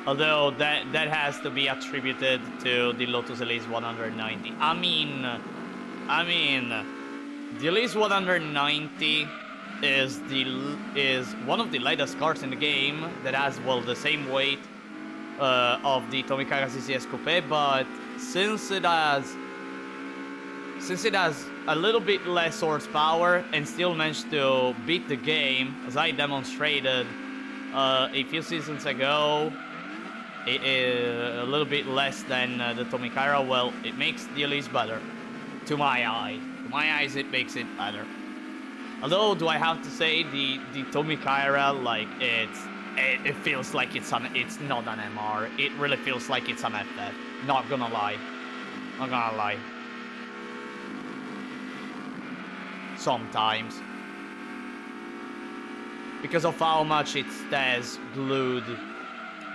Although that has to be attributed to the Lotus Elise 190. I mean, the Elise 190 is one of the lightest cars in the game that has the same weight of the Tomikaira ZZS Coupe, but since it has a little bit less horsepower and still managed to beat the game, as I demonstrated a few seasons ago, a little bit less than the Tomikaira, well, it makes the Elise better. To my eye. To my eyes, it makes it better. Although, do I have to say, the Tomikaira, like, it feels like it's not an MR. It really feels like it's an FF. Not gonna lie. Not gonna lie. Sometimes. Because of how much it stays glued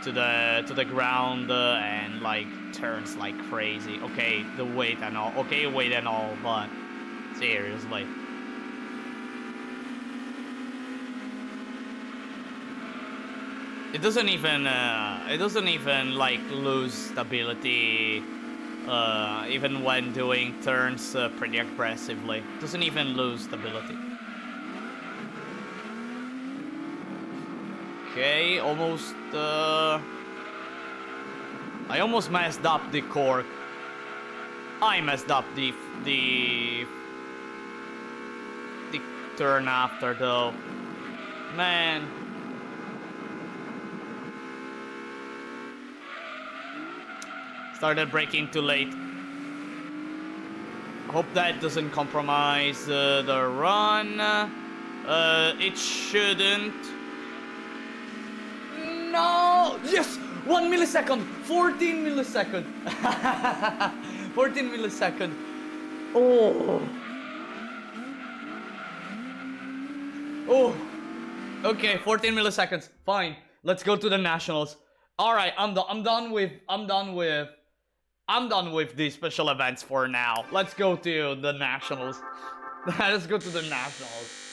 to the ground and like turns like crazy. Okay, the weight and all. Okay, weight and all, but seriously. It doesn't even like lose stability even when doing turns pretty aggressively. It doesn't even lose stability. Okay, almost I almost messed up the cork. I messed up the turn after though. Man. Started braking too late. Hope that doesn't compromise the run. It shouldn't. No! Yes! 1 millisecond! 14 millisecond! 14 millisecond. Oh! Oh! Okay, 14 milliseconds. Fine. Let's go to the nationals. Alright, I'm done with these special events for now. Let's go to the nationals. Let's go to the nationals.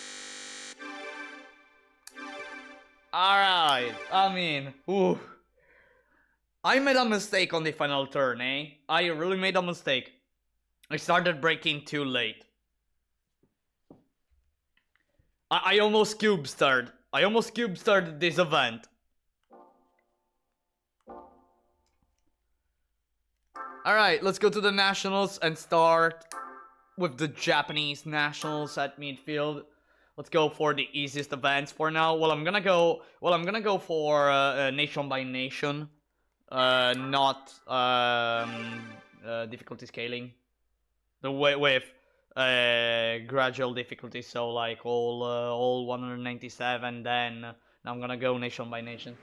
Alright, I mean, ooh. I made a mistake on the final turn, eh? I really made a mistake. I started braking too late. I almost cube starred. I almost cube starred this event. Alright, let's go to the nationals and start with the Japanese nationals at Midfield. Let's go for the easiest events for now. Well, I'm gonna go for nation by nation, not difficulty scaling. The way with gradual difficulty, so like all 197. Then now I'm gonna go nation by nation.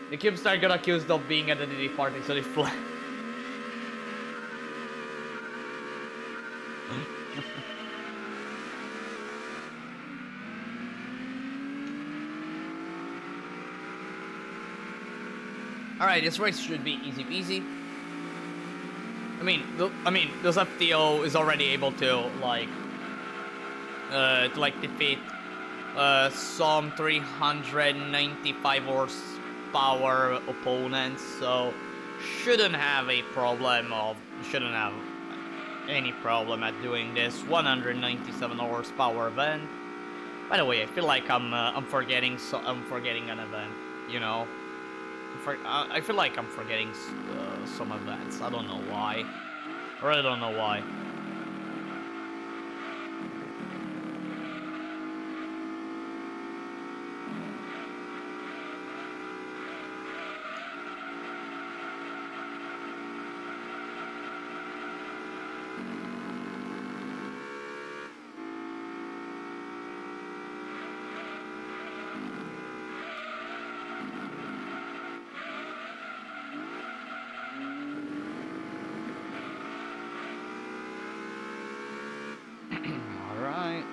The CubeStar got accused of being at the DD party, so they fly. Alright, this race should be easy peasy. I mean, this FTO is already able to defeat some 395 horsepower opponents, so shouldn't have any problem at doing this 197 horsepower event. By the way, I feel like I'm forgetting I'm forgetting an event. You know, I feel like I'm forgetting some events. I don't know why. I really don't know why. Alright.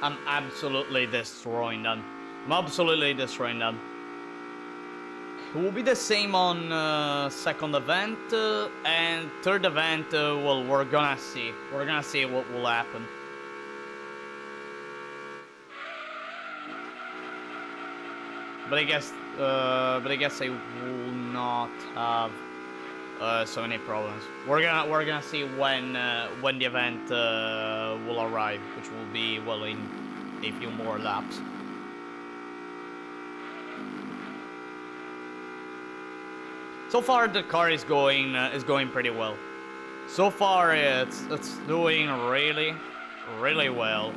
I'm absolutely destroying them. I'm absolutely destroying them. It will be the same on second event, and third event, well, we're gonna see. We're gonna see what will happen. But I guess I will not have so many problems. We're gonna see when the event will arrive, which will be, well, in a few more laps. So far the car is going pretty well. So far it's doing really well.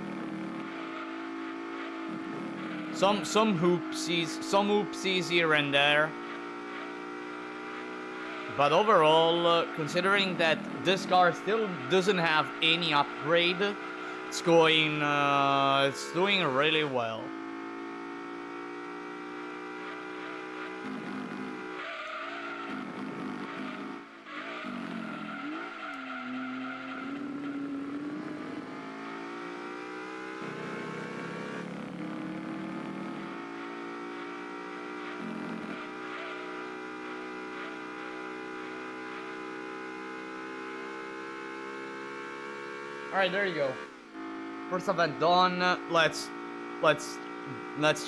Some oopsies here and there. But overall, considering that this car still doesn't have any upgrade, it's doing really well. Alright, there you go. First event done. Let's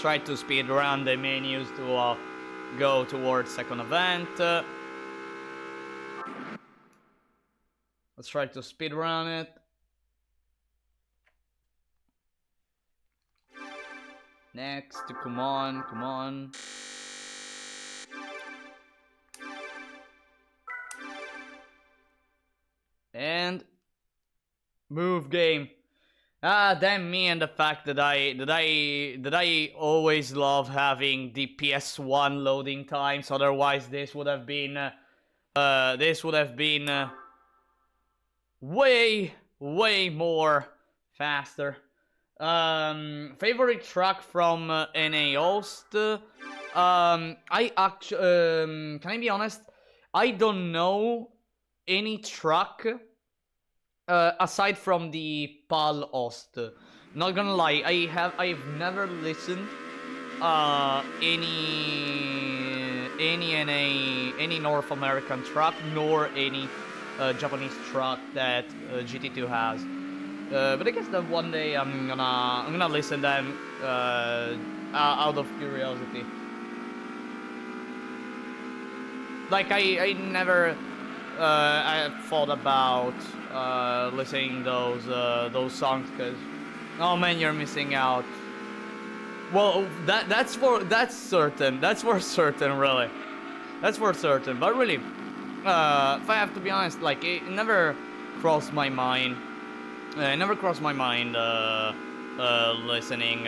try to speed around the menus to go towards second event. Let's try to speed run it. Next, come on. And move game. Ah, damn me and the fact that I always love having the PS1 loading times. Otherwise, this would have been way more faster. Favorite truck from NA host. I actually can I be honest? I don't know any truck aside from the PAL host. Not gonna lie, I've never listened any North American truck nor any Japanese truck that GT2 has. But I guess that one day I'm gonna listen them out of curiosity. Like I never I thought about listening those songs, because oh man, you're missing out. Well, that's certain. That's for certain, really. That's for certain. But really, if I have to be honest, like it never crossed my mind. It never crossed my mind listening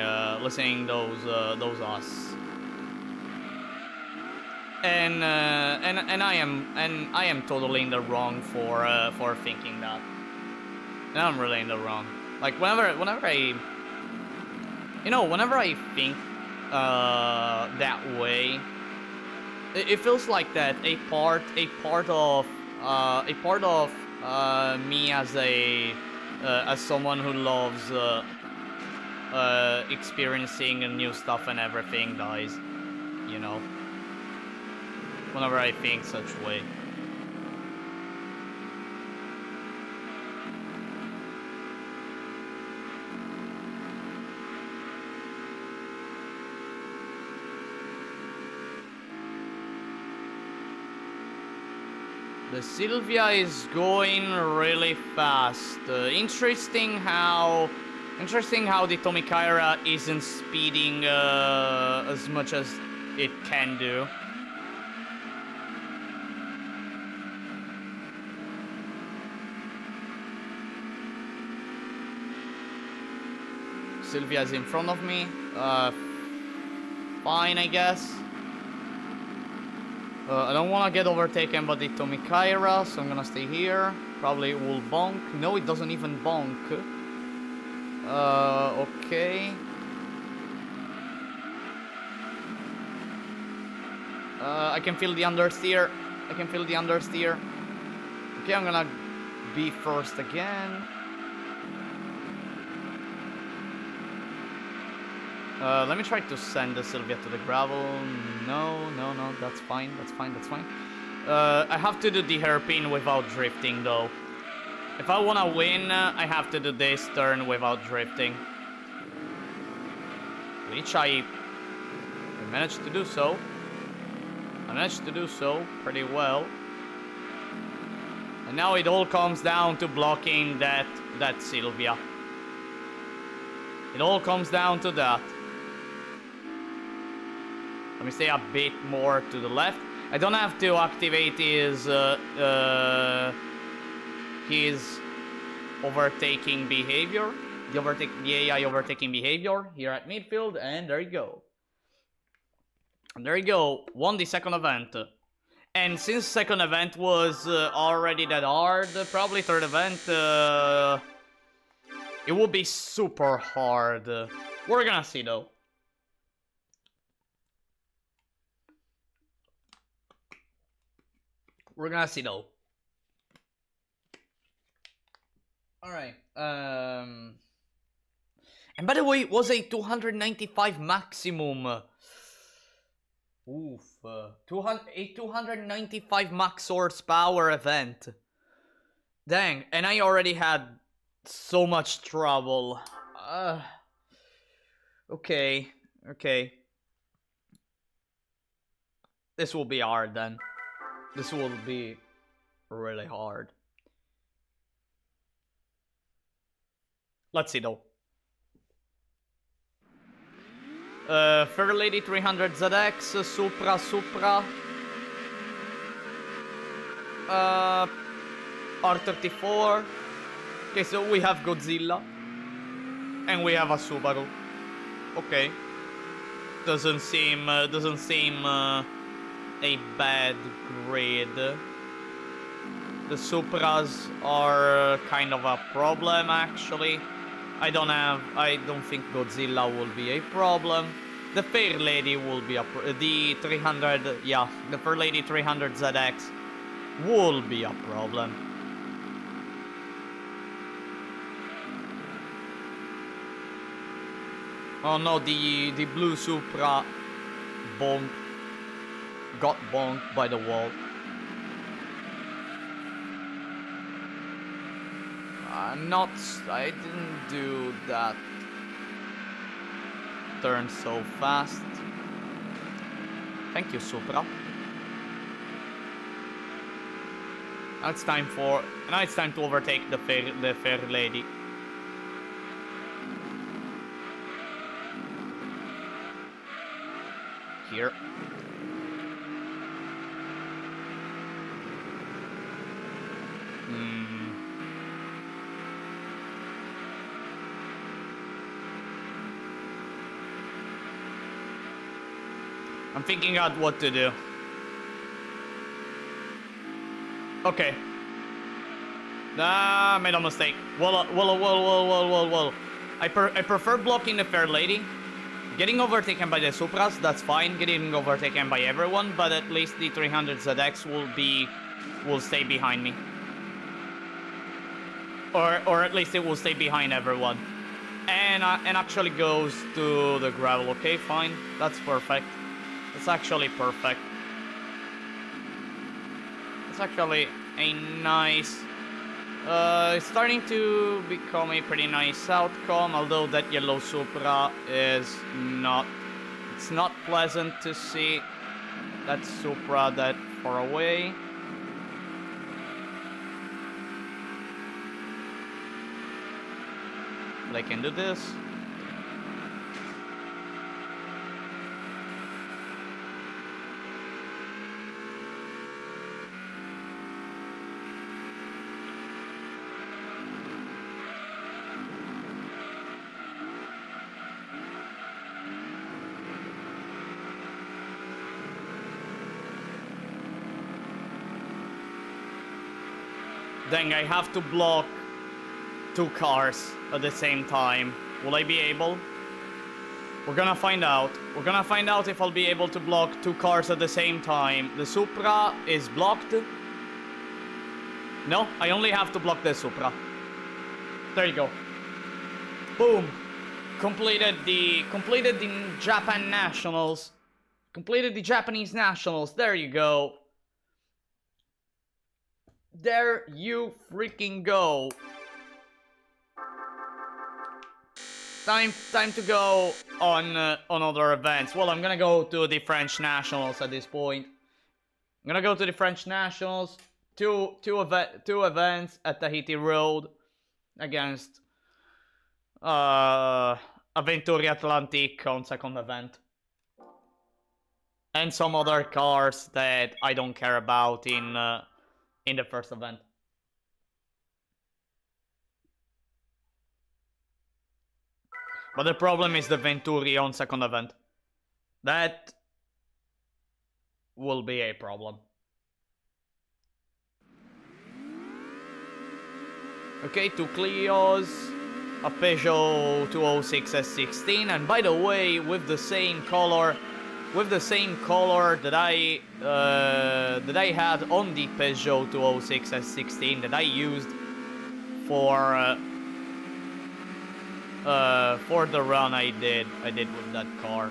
those us. And I am totally in the wrong for thinking that. And I'm really in the wrong. Like whenever I think that way, it feels like that a part of me as someone who loves experiencing new stuff and everything dies, you know. Whenever I think such way. The Sylvia is going really fast. Interesting how the Tomikaira isn't speeding as much as it can do. Sylvia is in front of me. Fine, I guess. I don't want to get overtaken by the Tomikaira, so I'm gonna stay here. Probably it will bonk. No, it doesn't even bonk. Okay. I can feel the understeer. I can feel the understeer. Okay, I'm gonna be first again. Let me try to send the Sylvia to the gravel. No, that's fine, that's fine. I have to do the hairpin without drifting, though. If I wanna win, I have to do this turn without drifting. Which I managed to do so. I managed to do so pretty well. And now it all comes down to blocking that Sylvia. It all comes down to that. Let me stay a bit more to the left. I don't have to activate his overtaking behavior. The AI overtaking behavior here at midfield, and there you go. And there you go. Won the second event. And since second event was already that hard, probably third event, it will be super hard. We're gonna see, though. We're gonna see, though. Alright, and by the way, it was a 295 maximum. Oof. A 295 max horsepower event. Dang, and I already had so much trouble. Okay. This will be hard then. This will be really hard. Let's see, though. Fairlady 300 ZX, Supra. R34. Okay, so we have Godzilla. And we have a Subaru. Okay. Doesn't seem a bad grade. The Supras are kind of a problem, actually. I don't think Godzilla will be a problem. The Fairlady will be the 300, yeah, the Fairlady 300 ZX will be a problem. Oh no, the blue Supra got bonked by the wall. I didn't do that turn so fast. Thank you, Supra. Now it's time to overtake the fair lady. Here. I'm thinking out what to do. Okay. I made a mistake. Whoa. I prefer blocking the fair lady. Getting overtaken by the Supras, that's fine. Getting overtaken by everyone, but at least the 300 ZX will stay behind me. Or at least it will stay behind everyone. And actually goes to the gravel. Okay, fine. That's perfect. It's actually perfect. It's actually a nice... it's starting to become a pretty nice outcome, although that yellow Supra is not... It's not pleasant to see that Supra that far away. I can do this. Dang, I have to block 2 cars at the same time. Will I be able? We're gonna find out. We're gonna find out if I'll be able to block 2 cars at the same time. The Supra is blocked. No, I only have to block the Supra. There you go. Boom. Completed the Japan Nationals. Completed the Japanese Nationals. There you go. There you freaking go. Time to go on other events. Well, I'm gonna go to the French Nationals at this point. I'm gonna go to the French Nationals. Two events at Tahiti Road against Aventuri Atlantic on second event. And some other cars that I don't care about in the first event. But the problem is the Venturi on second event. That will be a problem. Okay, 2 Clios, a Peugeot 206 S16, and by the way, with the same color that I had on the Peugeot 206 S16 that I used for the run I did with that car.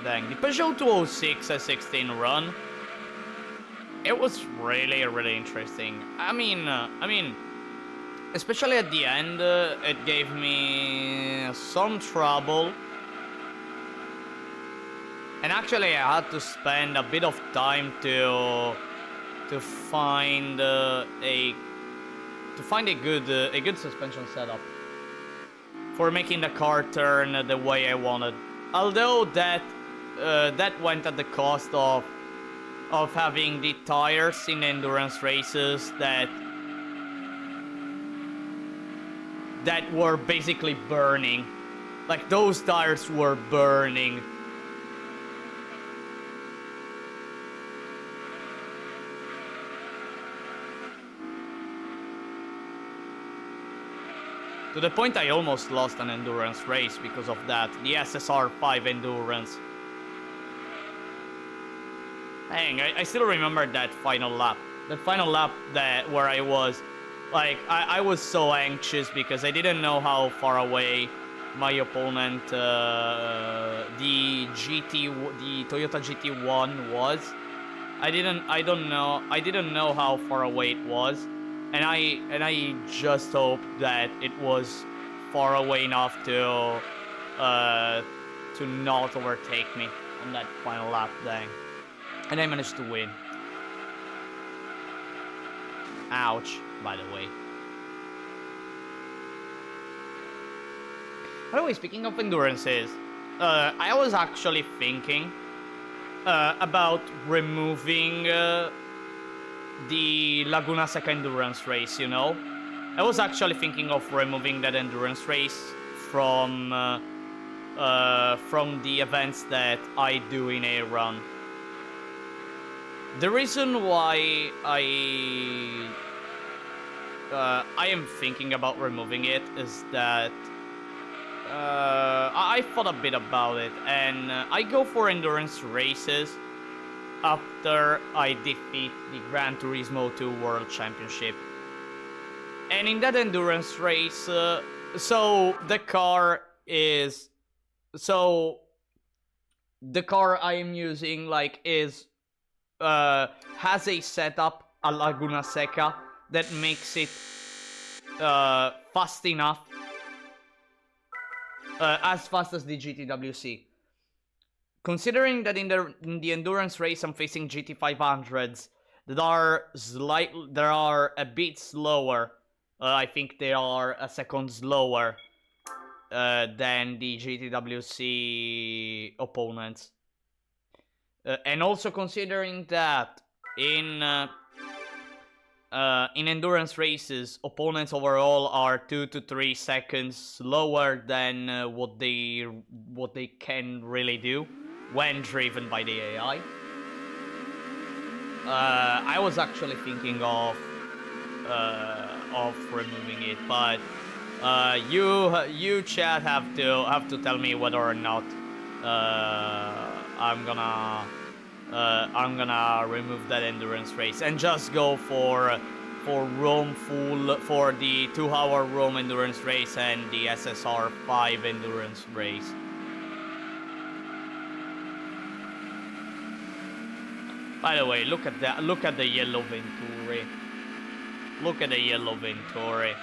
Dang, the Peugeot 206 S16 run, it was really interesting. I mean, especially at the end, it gave me some trouble. And actually I had to spend a bit of time to find a good suspension setup for making the car turn the way I wanted. Although that went at the cost of having the tires in endurance races that were basically burning. Like, those tires were burning. To the point I almost lost an endurance race because of that. The SSR5 endurance. Dang, I still remember that final lap. That final lap where I was... Like, I was so anxious because I didn't know how far away my opponent, the Toyota GT1 was. I didn't know how far away it was. And I just hoped that it was far away enough to not overtake me on that final lap, dang. And I managed to win. Ouch, by the way. By the way, speaking of endurances, I was actually thinking about removing the Laguna Seca endurance race, you know? I was actually thinking of removing that endurance race from the events that I do in a run. The reason why I am thinking about removing it is that I thought a bit about it, and I go for endurance races after I defeat the Gran Turismo 2 World Championship. And in that endurance race, so the car I am using, like, has a setup, a Laguna Seca, that makes it fast enough, as fast as the GTWC. Considering that in the endurance race I'm facing GT500s that are a bit slower. I think they are a second slower than the GTWC opponents. And also considering that in endurance races, opponents overall are 2 to 3 seconds slower than what they can really do when driven by the AI. I was actually thinking of removing it, but you chat have to tell me whether or not I'm gonna remove that endurance race and just go for Rome full, for the 2-hour Rome endurance race and the SSR 5 endurance race. By the way, look at that. Look at the yellow Venturi. Look at the yellow Venturi.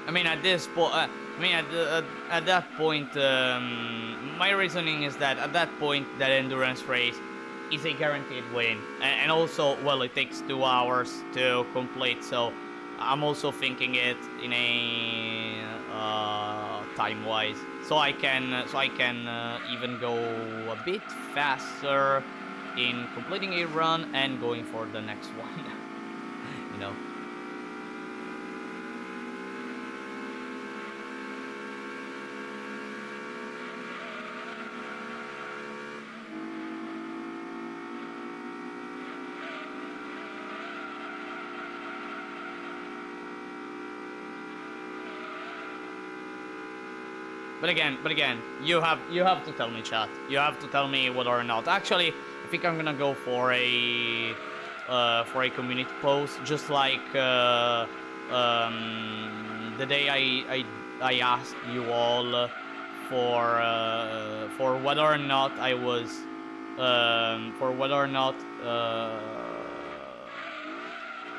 I mean, at this point, at that point, my reasoning is that at that point, that endurance race is a guaranteed win, and also, well, it takes 2 hours to complete, so I'm also thinking it in a time-wise, so I can even go a bit faster in completing a run and going for the next one, you know. But again, you have to tell me, chat. You have to tell me whether or not. Actually, I think I'm gonna go for a community post, just like the day I asked you all for whether or not I was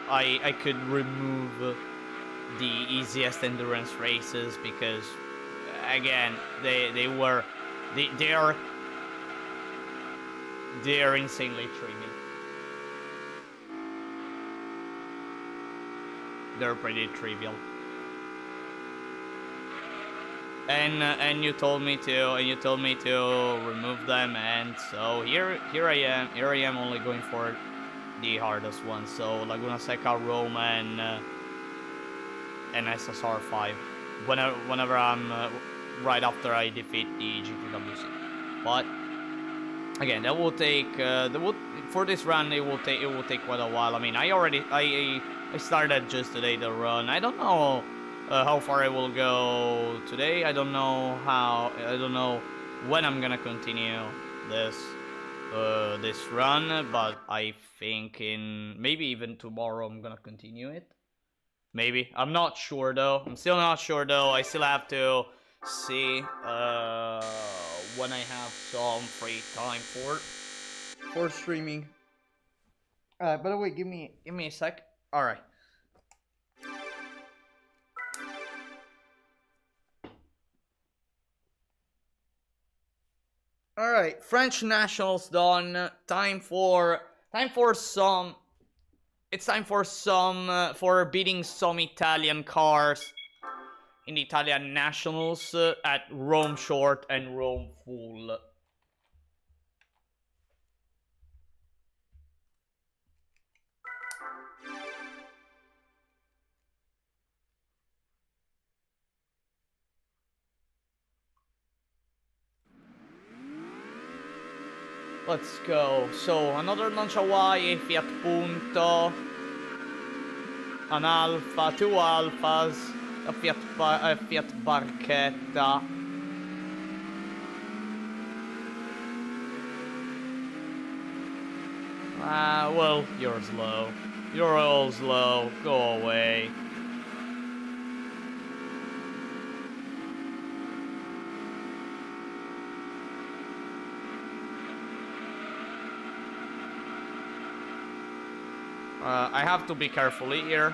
I could remove the easiest endurance races, because again, they are insanely trivial. They're pretty trivial. And you told me to remove them, and so here I am only going for the hardest one. So Laguna Seca, Rome, and SSR 5. Whenever I'm right after I defeat the GTWC. But again, that will take for this run it will take quite a while. I mean, I started just today the run. I don't know how far I will go today. I don't know when I'm gonna continue this run, but I think maybe even tomorrow I'm gonna continue it. Maybe. I'm not sure though. I'm still not sure though. I still have to see when I have some free time for streaming. By the way, give me a sec. All right. All right. French nationals done. Time for some. It's time for for beating some Italian cars in the Italian nationals at Rome short and Rome full. Let's go. So another Lanciawai, a Fiat Punto, an Alfa, 2 Alfas, a Fiat Barchetta. Well, you're slow. You're all slow. Go away. I have to be careful here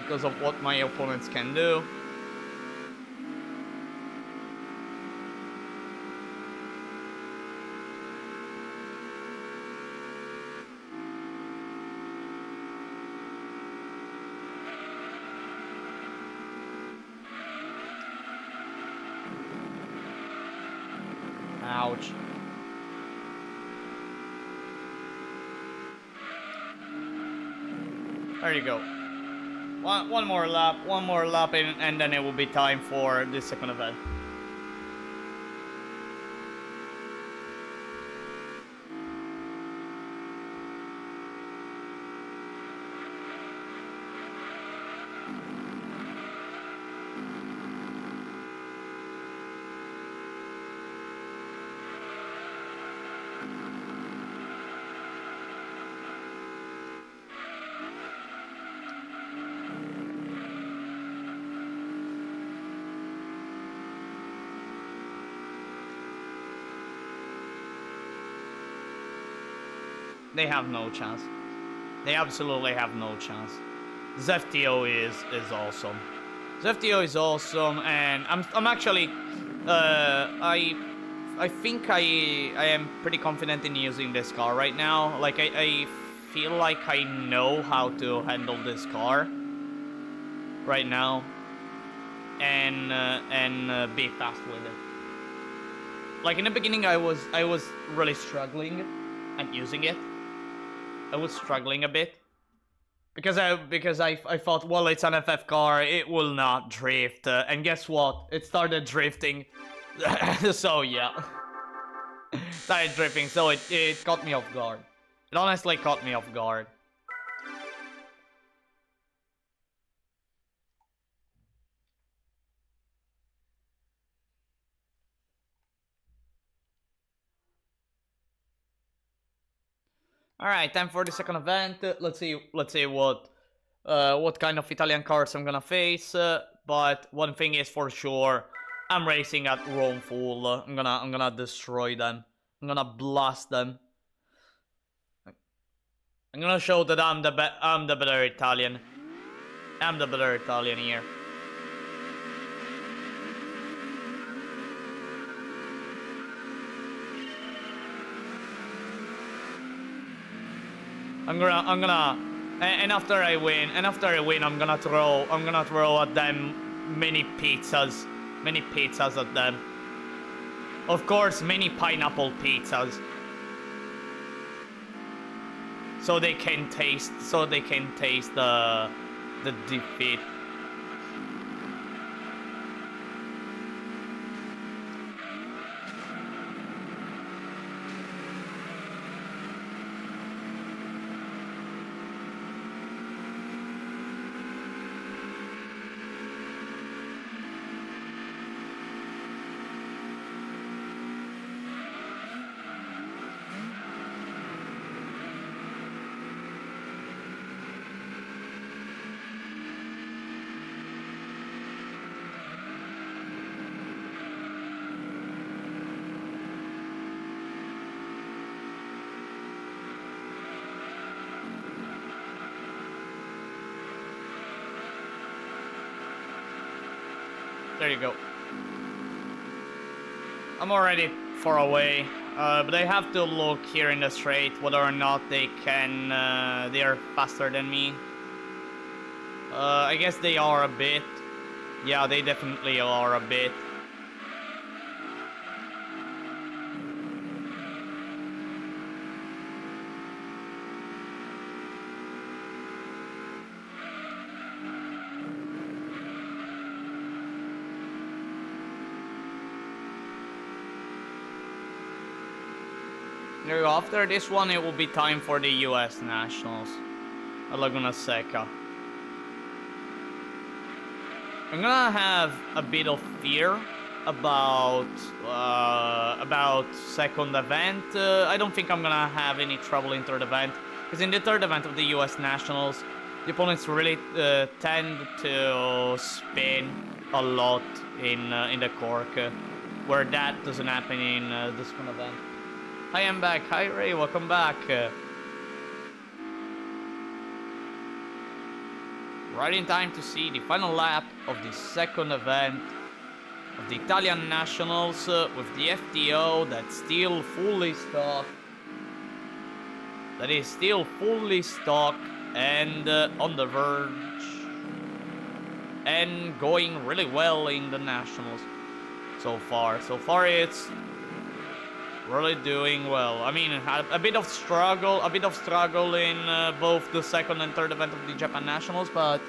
because of what my opponents can do. . Ouch. There you go. One more lap, and then it will be time for the second event. They have no chance. They absolutely have no chance. This FTO is awesome. This FTO is awesome, and I'm actually I think I am pretty confident in using this car right now. Like I feel like I know how to handle this car right now, and be fast with it. Like in the beginning, I was really struggling at using it. I was struggling a bit because I thought, well, it's an FF car, it will not drift, and guess what? It started drifting. So yeah, started drifting. So it caught me off guard. It honestly caught me off guard. All right, time for the second event. Let's see what kind of Italian cars I'm gonna face. But one thing is for sure, I'm racing at Rome full. I'm gonna destroy them. I'm gonna blast them. I'm gonna show that I'm the better Italian. I'm the better Italian here. I'm gonna, and after I win, I'm gonna throw at them many pizzas at them. Of course, many pineapple pizzas, so they can taste the defeat. There you go. I'm already far away, but I have to look here in the straight whether or not they can, they are faster than me. I guess they are a bit. Yeah, they definitely are a bit. After this one, it will be time for the US Nationals at Laguna Seca. I'm gonna have a bit of fear about second event. I don't think I'm gonna have any trouble in third event, because in the third event of the US Nationals, the opponents really tend to spin a lot in the cork, where that doesn't happen in this one event. Hi, I'm back. Hi, Ray. Welcome back. Right in time to see the final lap of the second event of the Italian Nationals with the FTO that's still fully stocked. That is still fully stocked and on the verge and going really well in the Nationals so far. So far, it's really doing well. I mean, had a bit of struggle in both the second and third event of the Japan Nationals, but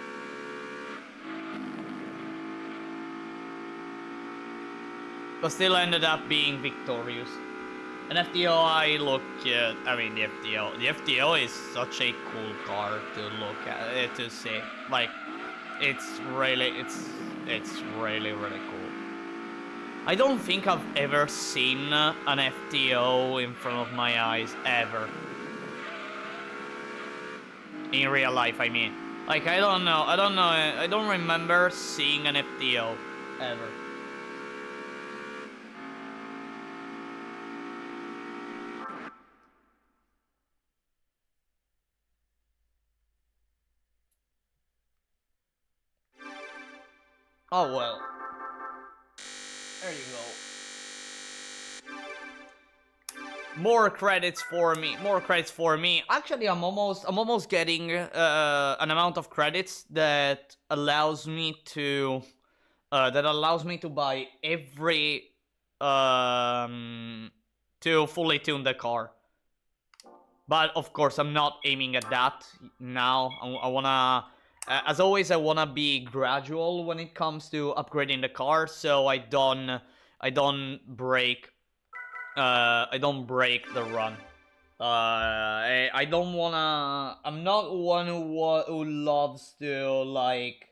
still ended up being victorious. And FTO, I mean, the FTO is such a cool car to look at, to see. Like, it's really cool. I don't think I've ever seen an FTO in front of my eyes, ever. In real life, I mean. Like, I don't remember seeing an FTO, ever. Oh well. There you go. More credits for me. Actually, I'm almost getting an amount of credits that allows me to buy every to fully tune the car. But of course, I'm not aiming at that now. I wanna, as always, I wanna be gradual when it comes to upgrading the car, so I don't break the run. I don't wanna. I'm not one who loves to like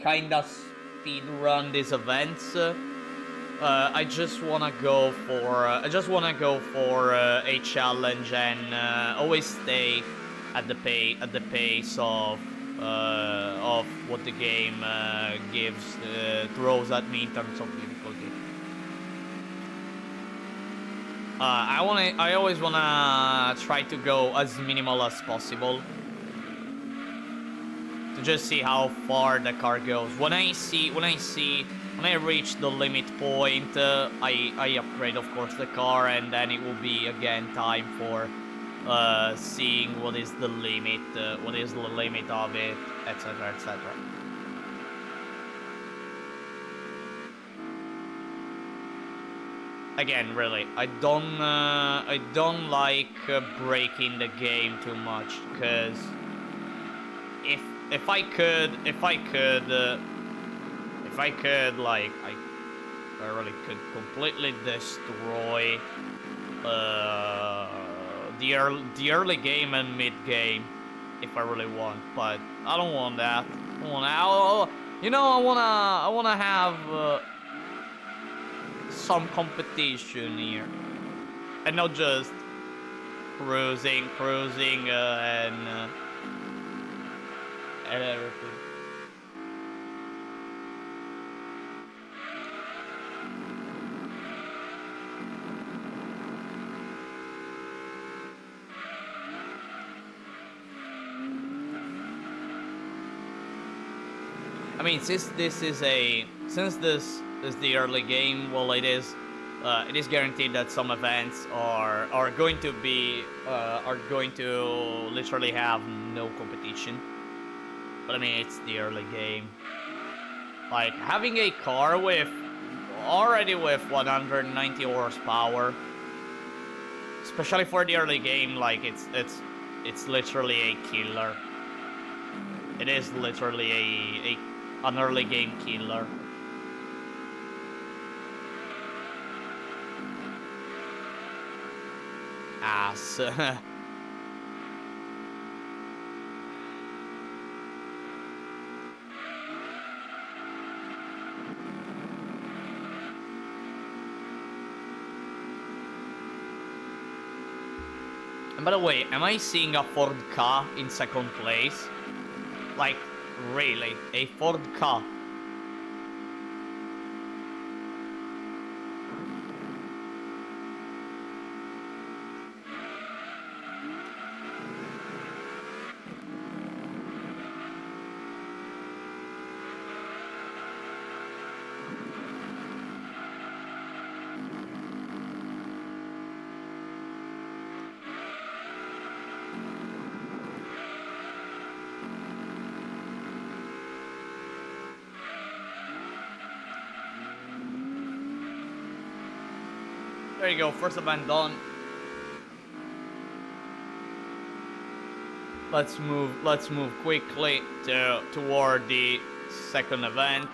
kinda speed run these events. I just wanna go for a challenge and always stay at the pace of what the game throws at me in terms of difficulty. I always wanna try to go as minimal as possible to just see how far the car goes. When I reach the limit point, I upgrade, of course, the car, and then it will be again time for seeing what is the limit of it, etc., etc. Again, really, I don't like breaking the game too much, because if I could, like, I really could completely destroy the early game and mid game if I really want. But I don't want that. I wanna have some competition here, and not just cruising and everything. I mean, since this is the early game, well, it is guaranteed that some events are going to literally have no competition. But I mean, it's the early game. Like, having a car already with 190 horsepower, especially for the early game, like, it's literally a killer. It is literally an early game killer. Ass. And by the way, am I seeing a Ford Ka in second place? Like, really? A Ford Ka? There you go, first event done. Let's move quickly toward the second event.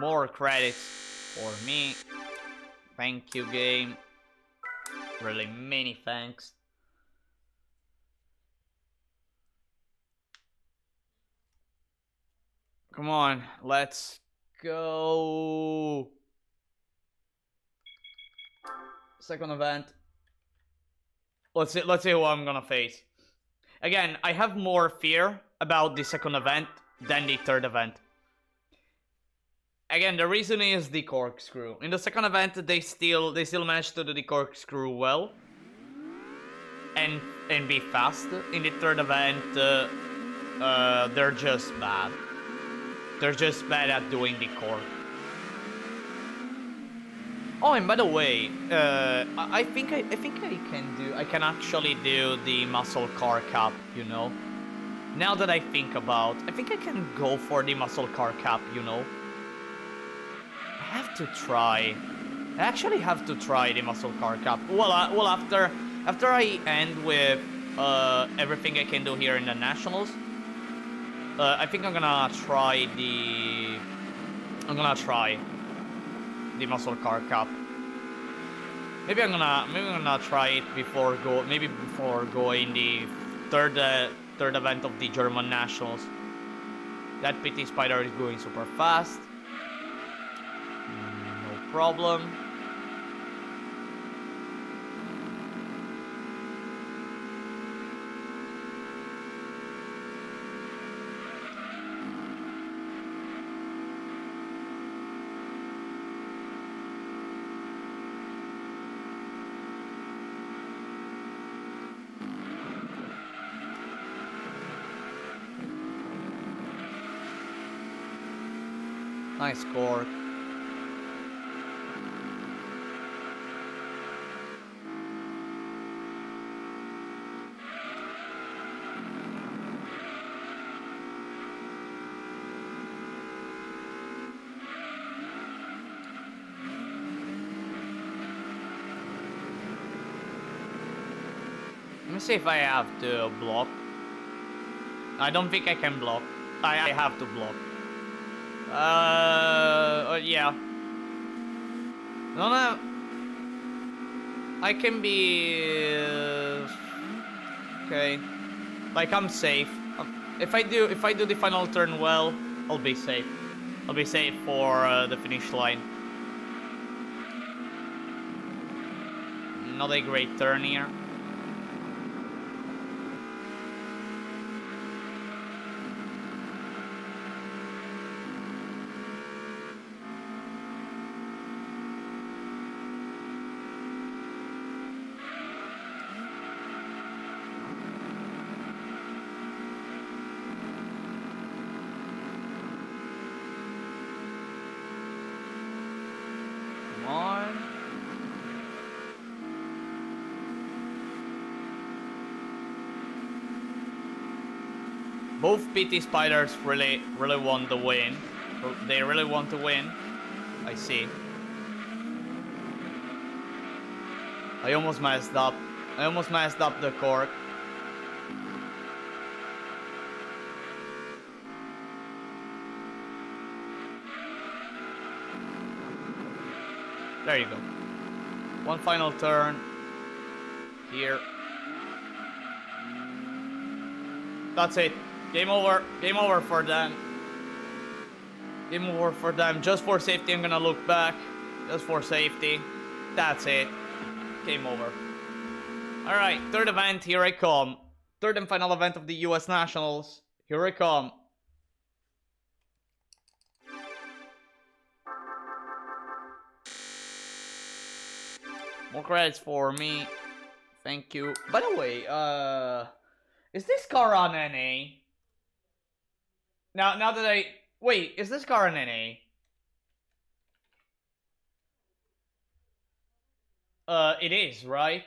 More credits for me. Thank you, game. Really many thanks. Come on, let's go. Second event. Let's see who I'm gonna face. Again, I have more fear about the second event than the third event. Again, the reason is the corkscrew. In the second event, they still managed to do the corkscrew well and be fast. In the third event, they're just bad. They're just bad at doing the cork. Oh, and by the way, I think I can actually do the muscle car cap. You know, now that I think I can go for the muscle car cap. You know. I have to try. I actually have to try the muscle car cap. Well, after I end with everything I can do here in the nationals, I think I'm gonna try the muscle car cap. Maybe I'm gonna try it before going the third event of the German nationals. That PT Spider is going super fast. Problem. Nice cork. Let me see if I have to block. I don't think I can block. I have to block. Yeah. No. I can be... okay. Like, I'm safe. If I do the final turn well, I'll be safe. I'll be safe for the finish line. Not a great turn here. Both PT Spiders really want to win. They really want to win. I see. I almost messed up. I almost messed up the cork. There you go. One final turn. Here. That's it. Game over. Game over for them. Game over for them. Just for safety, I'm gonna look back. Just for safety. That's it. Game over. Alright, third event, here I come. Third and final event of the US Nationals. Here I come. More credits for me. Thank you. By the way, is this car on NA? Now that I... Wait, is this car on NA? It is, right?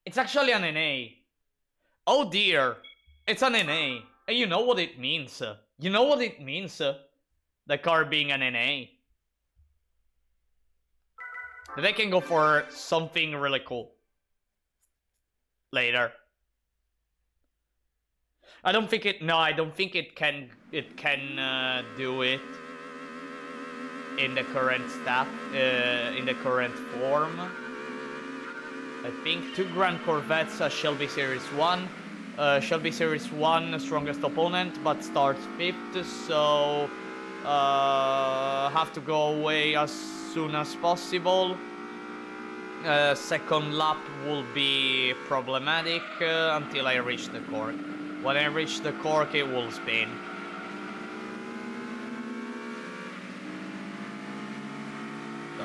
It's actually on NA. Oh dear, it's an NA. And you know what it means. You know what it means, the car being an NA. That I can go for something really cool later. I don't think it. No, I don't think it can. It can do it in the current stat, in the current form. I think 2 Grand Corvettes, Shelby Series 1. Shelby Series 1, strongest opponent, but starts 5th, so have to go away as soon as possible. Second lap will be problematic until I reach the cork. When I reach the cork, it will spin.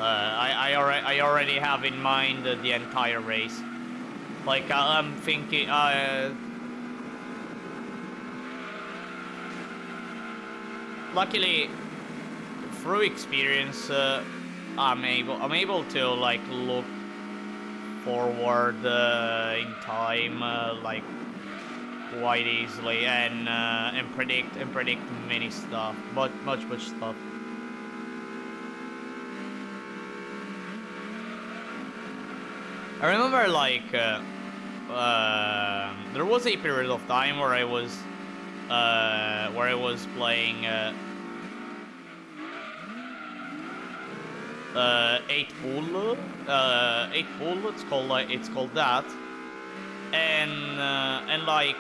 I already have in mind the entire race. Like I'm thinking, luckily, through experience, I'm able to like look forward in time, like quite easily, and predict many stuff, but much stuff. I remember like there was a period of time where I was playing 8 pool, 8 pool. It's called that, and like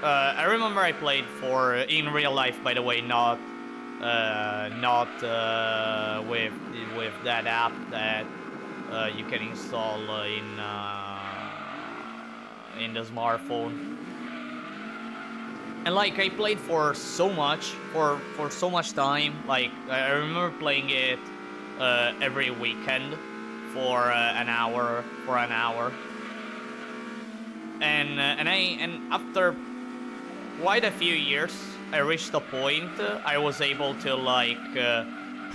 I remember I played for in real life, by the way, not with that app that you can install in the smartphone. And like I played for so much time. Like I remember playing it every weekend for an hour. And after quite a few years, I reached a point I was able to like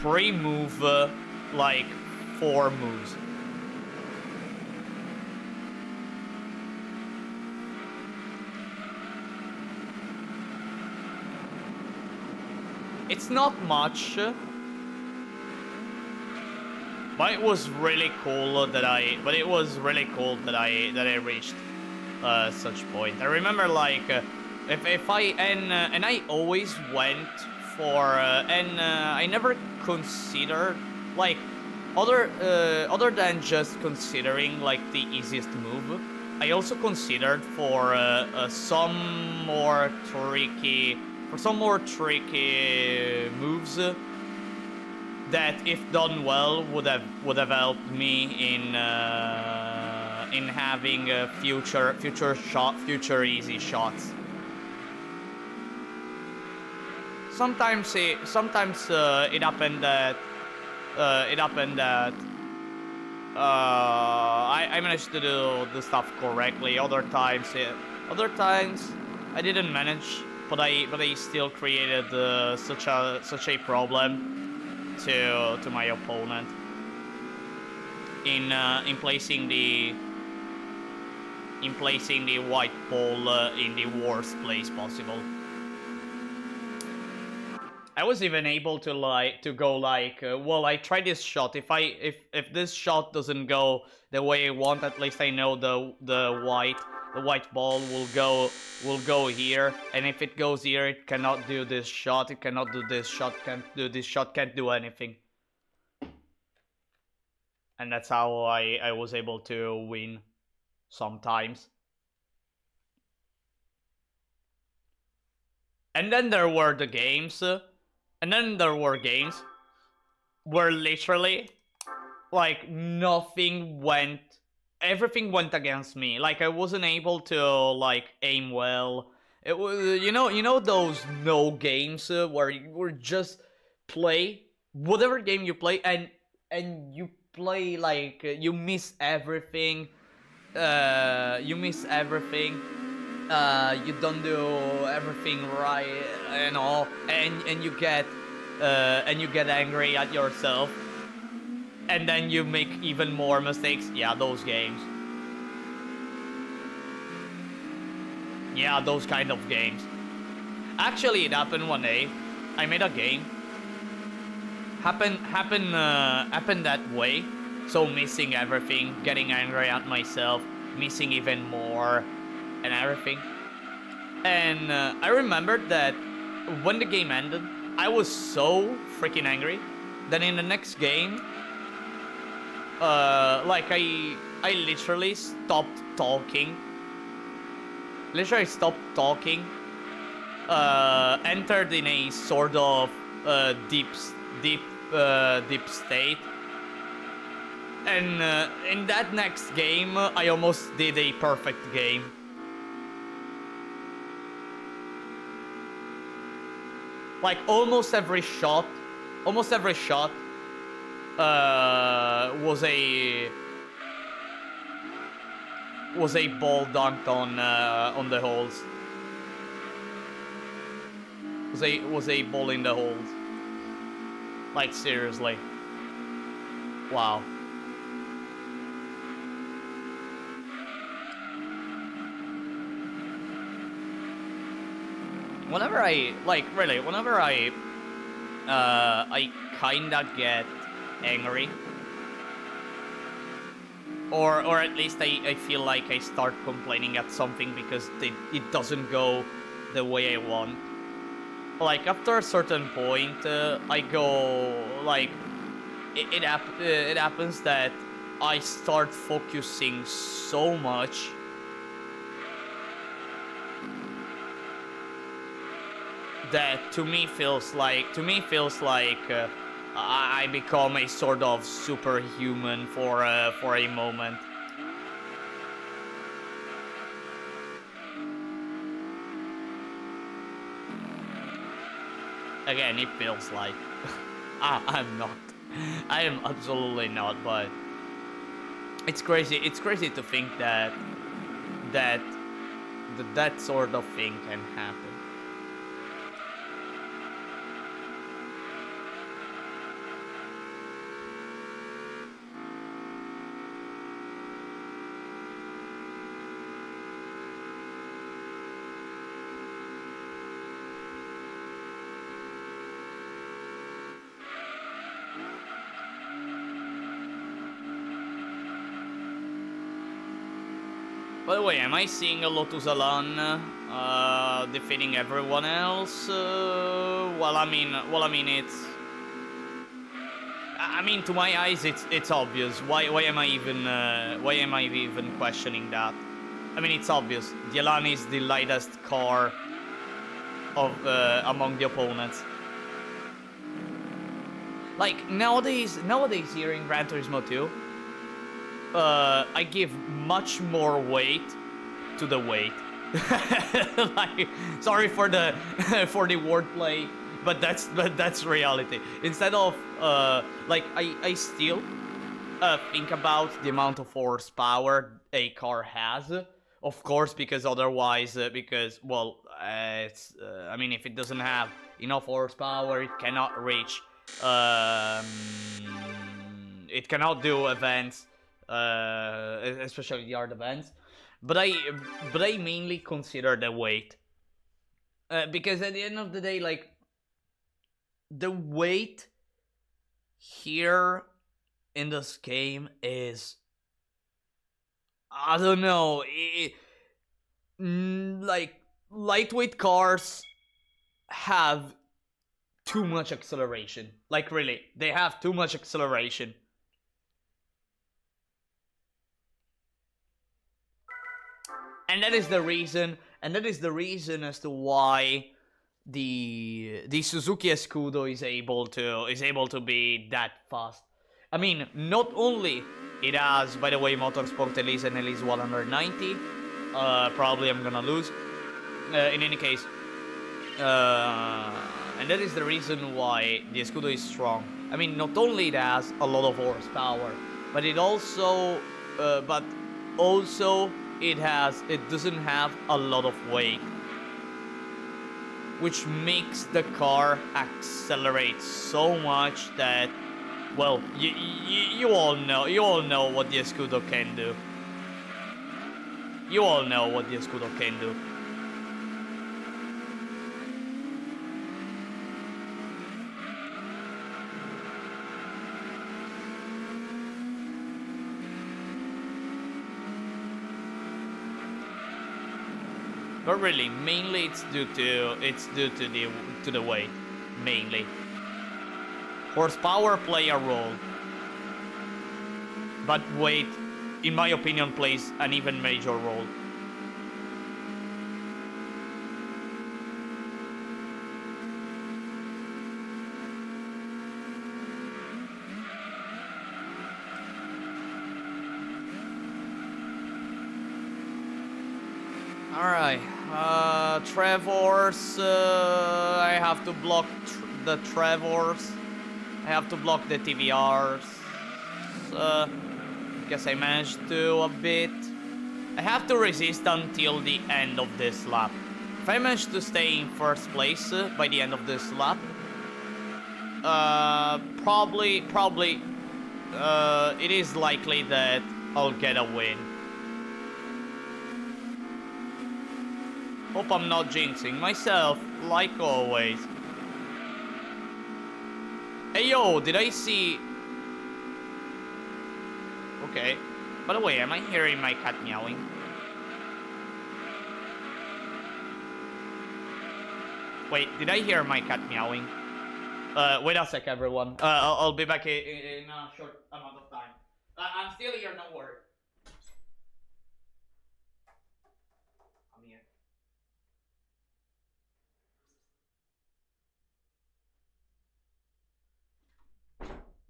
pre-move like 4 moves. It's not much, but it was really cool that I reached such point. I remember like if I and I always went for and I never considered like other than just considering like the easiest move. I also considered for some more tricky moves that, if done well, would have helped me in having future easy shots. Sometimes it happened that I managed to do the stuff correctly. Other times I didn't manage, but I still created such a problem to my opponent in placing the white ball in the worst place possible. I was even able to go well, I tried this shot. If this shot doesn't go the way I want, at least I know the white ball will go here, and if it goes here, it cannot do this shot. It cannot do this shot. Can't do this shot. Can't do anything. And that's how I was able to win sometimes. And then there were the games. Where literally, like, everything went against me. Like, I wasn't able to, like, aim well. It was, you know those no games where you just play whatever game you play and you play like you miss everything. You don't do everything right and all, and you get angry at yourself, and then you make even more mistakes. Yeah, those games. Yeah, those kind of games. Actually, it happened one day. I made a game. Happened that way. So missing everything, getting angry at myself, missing even more, and everything. And I remembered that when the game ended, I was so freaking angry that in the next game, like I literally stopped talking. Literally stopped talking. Entered in a sort of deep state. And in that next game, I almost did a perfect game. Like almost every shot was a ball dunked on the holes. Was a ball in the holes. Like seriously. Wow. Whenever I kinda get angry, or at least I feel like I start complaining at something because it doesn't go the way I want. Like after a certain point, I go like it happens that I start focusing so much that to me feels like I become a sort of superhuman for a moment. Again, it feels like I'm not. I am absolutely not. But it's crazy. It's crazy to think that that sort of thing can happen. By the way, am I seeing a Lotus Elan defeating everyone else? Well, I mean, it's. I mean, to my eyes, it's obvious. Why am I even questioning that? I mean, it's obvious. The Elan is the lightest car of among the opponents. Like nowadays here in Gran Turismo 2. I give much more weight to the weight. Like, sorry for the for the wordplay, but that's reality. Instead of like I still think about the amount of horsepower a car has, of course, because otherwise, well, it's I mean, if it doesn't have enough horsepower, it cannot reach. It cannot do events. Especially the art events, but I mainly consider the weight, because at the end of the day, like the weight here in this game is, I don't know, like lightweight cars have too much acceleration. Like really, they have too much acceleration. And that is the reason as to why the Suzuki Escudo is able to be that fast. I mean, not only it has, by the way, Motorsport Elise and Elise 190. Probably I'm gonna lose. In any case, and that is the reason why the Escudo is strong. I mean, not only it has a lot of horsepower, but it also it doesn't have a lot of weight, which makes the car accelerate so much that, well, you all know what the Escudo can do. You all know what the Escudo can do. But really, mainly it's due to the weight, mainly. Horsepower play a role, but weight, in my opinion, plays an even major role. Alright, Trevors, I have to block the Trevors. I have to block the TVRs. Guess I managed to a bit. I have to resist until the end of this lap. If I manage to stay in first place by the end of this lap, probably, it is likely that I'll get a win. Hope I'm not jinxing myself, like always. Hey yo, did I see... Okay. By the way, am I hearing my cat meowing? Wait, did I hear my cat meowing? Wait a sec, everyone. I'll be back in a short amount of time. I'm still here, don't worry. I'm here.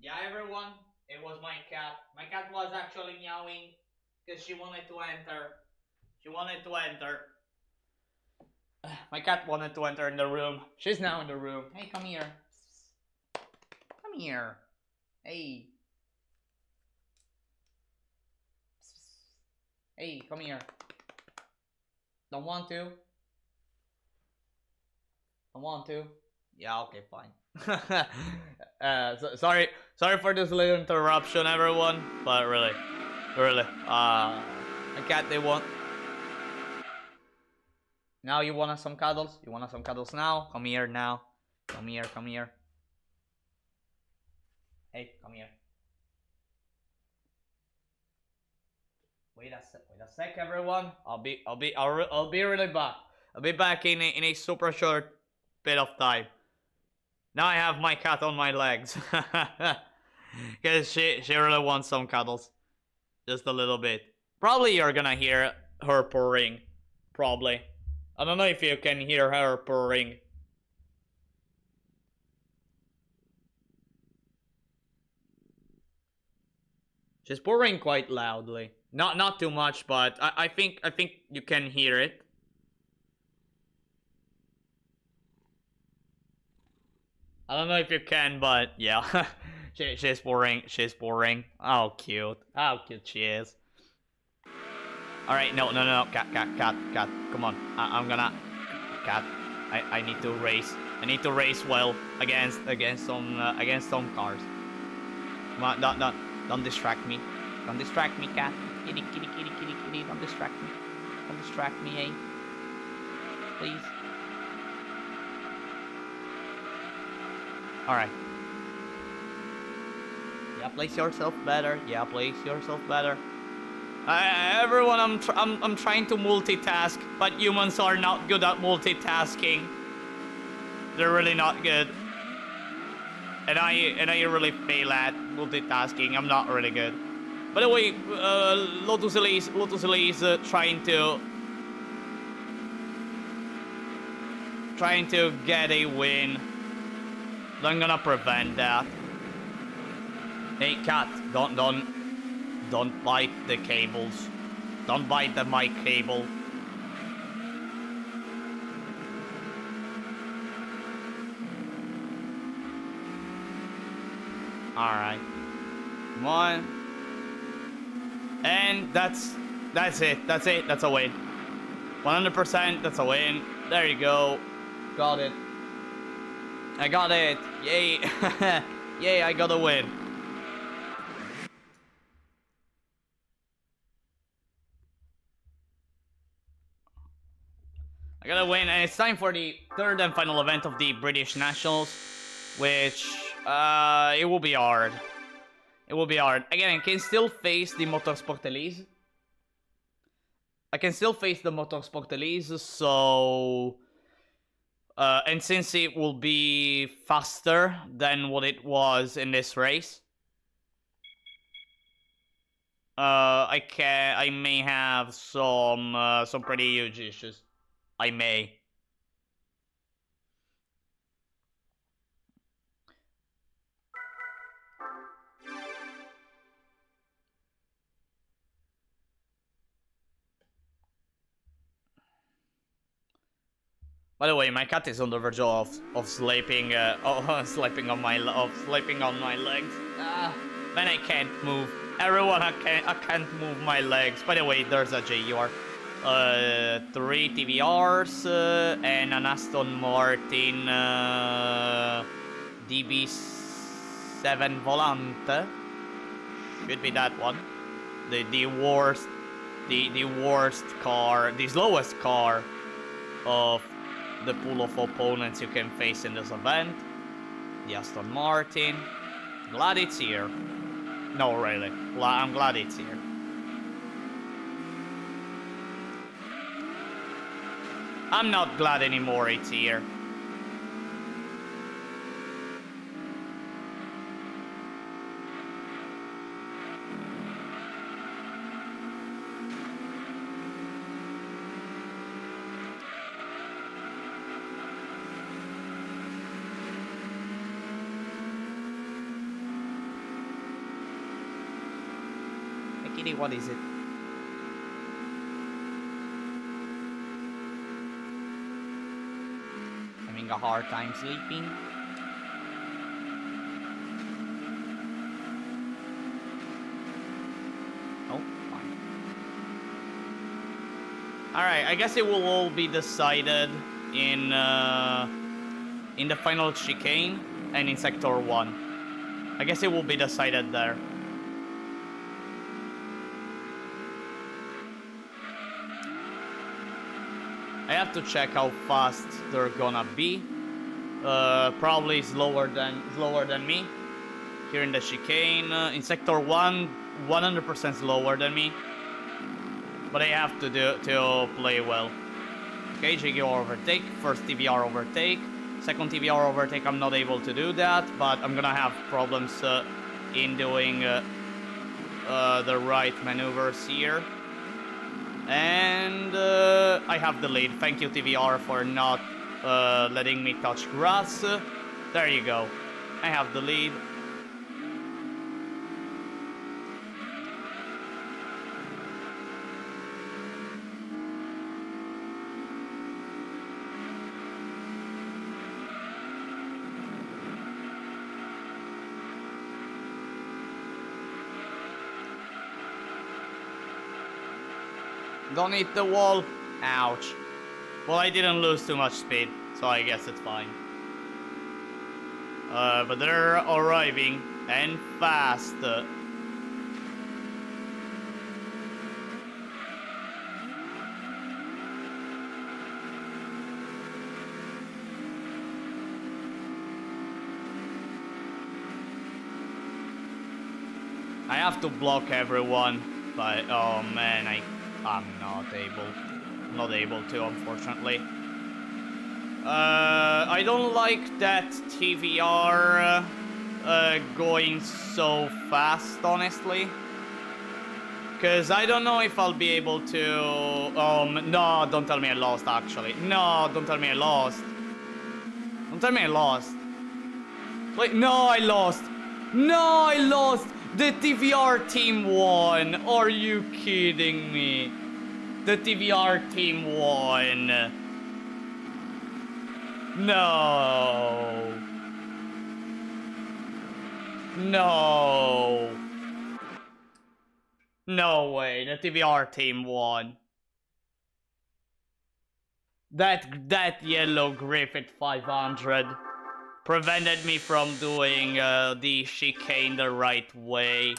Yeah, everyone, it was my cat. My cat was actually meowing because she wanted to enter. She wanted to enter. My cat wanted to enter in the room. She's now in the room. Hey, come here. Come here. Hey. Hey, come here. Don't want to? Don't want to? Yeah, okay, fine. Sorry for this little interruption, everyone. But really, my cat, they want. Now you want some cuddles? You want some cuddles now? Come here now. Come here, come here. Hey, come here. Wait a sec, everyone. I'll be really back. I'll be back in a super short bit of time. Now I have my cat on my legs. Because she really wants some cuddles. Just a little bit. Probably you're gonna hear her purring. Probably. I don't know if you can hear her purring. She's purring quite loudly. Not too much, but I think you can hear it. I don't know if you can, but yeah. she's purring. She's purring. How cute. How cute she is. Alright, no. Cat. Come on. I'm gonna... Cat. I need to race. I need to race well against some cars. Come on, don't distract me. Don't distract me, cat. Kitty. Don't distract me. Don't distract me, eh? Please. Alright. Yeah, place yourself better. Yeah, place yourself better. Everyone, I'm trying to multitask, but humans are not good at multitasking. They're really not good. And I really fail at multitasking. I'm not really good. By the way, Lotus Elise is trying to get a win. I'm gonna prevent that. Hey, cat, don't bite the cables. Don't bite the mic cable. Alright. Come on. And that's it. That's it. That's a win. 100%, that's a win. There you go. Got it. I got it. Yay. Yay, I got a win. I got a win, and it's time for the third and final event of the British Nationals, which, it will be hard. It will be hard. Again, I can still face the Motorsport Elise. I can still face the Motorsport Elise, so... and since it will be faster than what it was in this race, I may have some pretty huge issues. I may. By the way, my cat is on the verge of sleeping, sleeping on my legs. Then I can't move. Everyone, I can't move my legs. By the way, there's a JR. 3 TVRs and an Aston Martin DB7 Volante. Should be that one. The worst car, the slowest car of the pool of opponents you can face in this event. The Aston Martin. Glad it's here. No, really. I'm glad it's here. I'm not glad anymore it's here. Kitty, what is it? Having a hard time sleeping. Oh, fine. Alright, I guess it will all be decided in the final chicane and in Sector 1. I guess it will be decided there. I have to check how fast they're gonna be. Probably slower than me. Here in the chicane, in Sector 1, 100% slower than me. But I have to play well. Okay, JGR overtake, first TVR overtake. Second TVR overtake, I'm not able to do that, but I'm gonna have problems in doing the right maneuvers here. And I have the lead. Thank you, TVR, for not letting me touch grass. There you go. I have the lead. Don't hit the wall. Ouch. Well, I didn't lose too much speed, so I guess it's fine. But they're arriving, and fast. I have to block everyone, but oh man, I'm not able to, unfortunately. I don't like that TVR going so fast, honestly. Because I don't know if I'll be able to... no, don't tell me I lost, actually. No, don't tell me I lost. Don't tell me I lost. Wait, no, I lost. No, I lost. The TVR team won. Are you kidding me? The TVR team won. No. No. No way. The TVR team won. That yellow Griffith 500 prevented me from doing the chicane the right way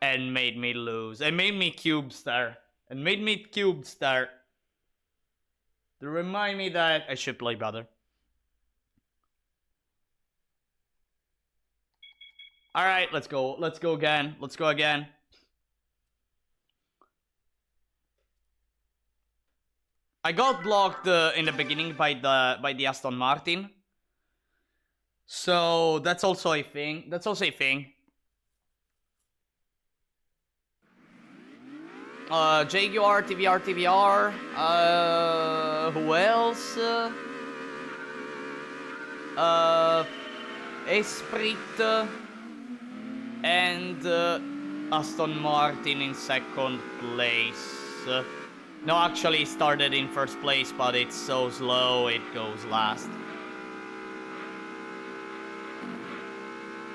and made me lose. And made me cube star. And made me cube star. To remind me that I should play better. Alright, let's go. Let's go again. Let's go again. I got blocked in the beginning by the Aston Martin. So that's also a thing. That's also a thing. Jaguar, TVR. Who else? Esprit and Aston Martin in second place. No, actually started in first place, but it's so slow it goes last.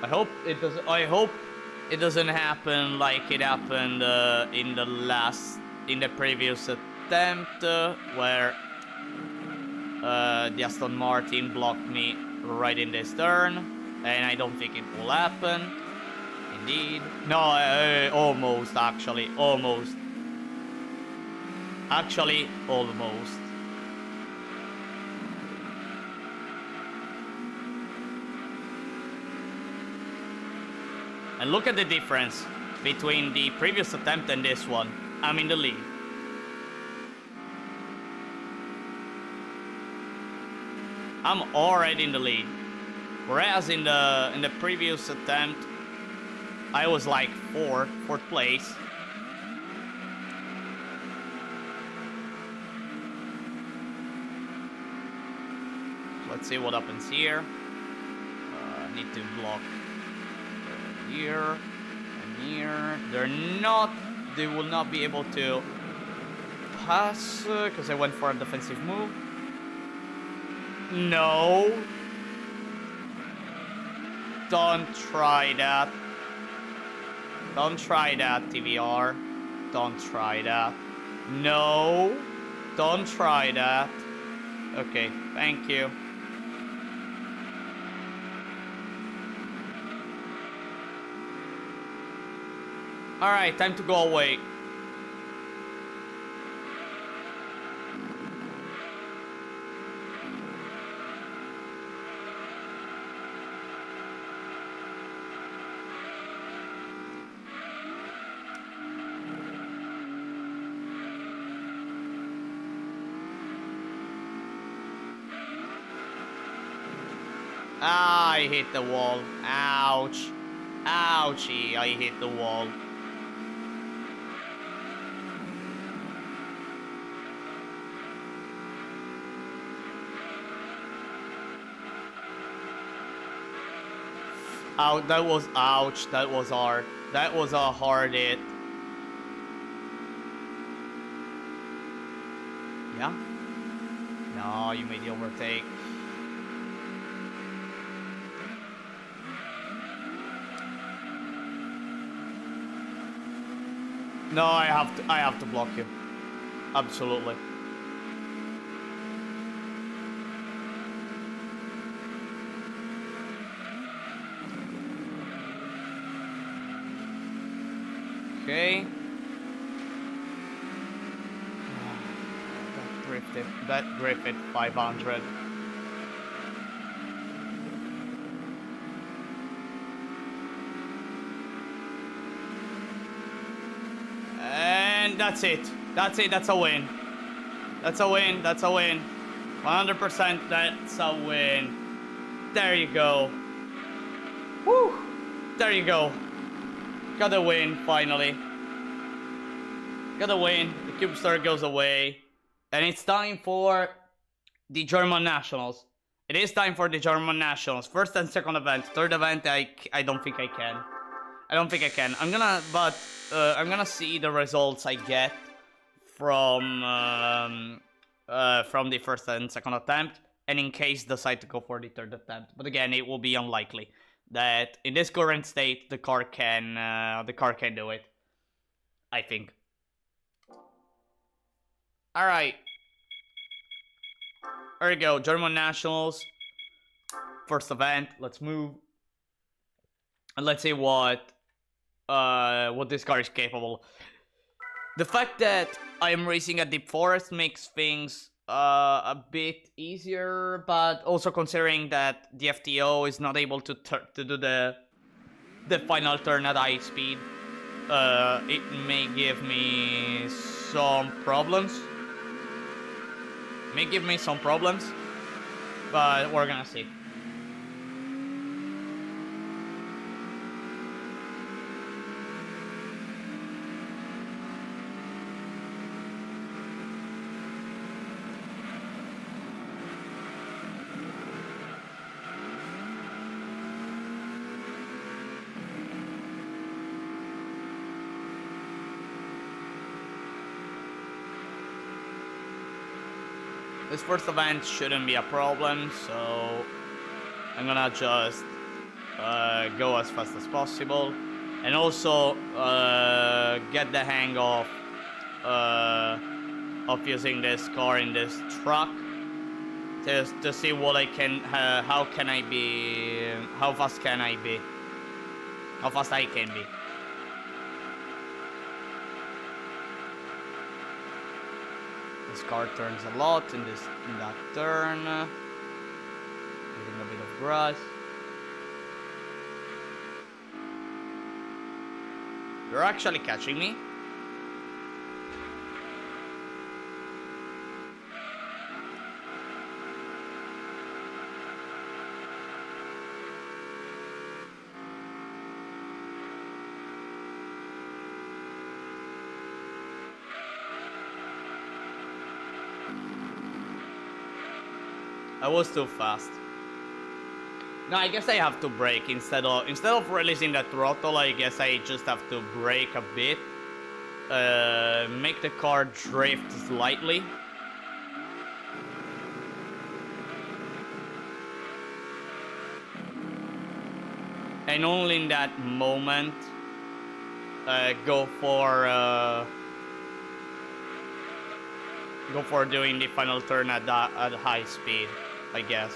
I hope it doesn't happen like it happened in the previous attempt where the Aston Martin blocked me right in this turn, and I don't think it will happen. Indeed. No, almost, actually. Almost. Actually, almost. And look at the difference between the previous attempt and this one. I'm in the lead. I'm already in the lead. Whereas in the previous attempt, I was like fourth place. Let's see what happens here. I need to block here and here. They will not be able to pass because I went for a defensive move. No. Don't try that. Don't try that, TVR. Don't try that. No. Don't try that. Okay, thank you. Alright, time to go away. Ah, I hit the wall. Ouch. Ouchie, I hit the wall. Ouch, that was ouch. That was hard. That was a hard hit. Yeah? No, you made the overtake. No, I have to block you. Absolutely. Okay. That drifted 500. And that's it. That's it. That's a win. That's a win. That's a win. 100%. That's a win. There you go. Woo. There you go. Got a win, finally. Got a win. The Cube Star goes away. And it's time for the German Nationals. It is time for the German Nationals. First and second event. Third event, I don't think I can. I don't think I can. I'm gonna see the results I get from the first and second attempt, and in case decide to go for the third attempt. But again, it will be unlikely that in this current state the car can do it. I think. All right. There we go. German Nationals. First event. Let's move. And let's see what this car is capable. The fact that I am racing a deep forest makes things a bit easier, but also considering that the FTO is not able to do the final turn at high speed, it may give me some problems. May give me some problems, but we're gonna see. This first event shouldn't be a problem, so I'm gonna just go as fast as possible, and also get the hang of using this car in this truck to see what I can, how can I be, how fast can I be, how fast I can be. This car turns a lot in that turn. Getting a bit of grass. You're actually catching me? I was too fast. No, I guess I have to brake instead of releasing the throttle. I guess I just have to brake a bit, make the car drift slightly. And only in that moment, go for doing the final turn at high speed, I guess.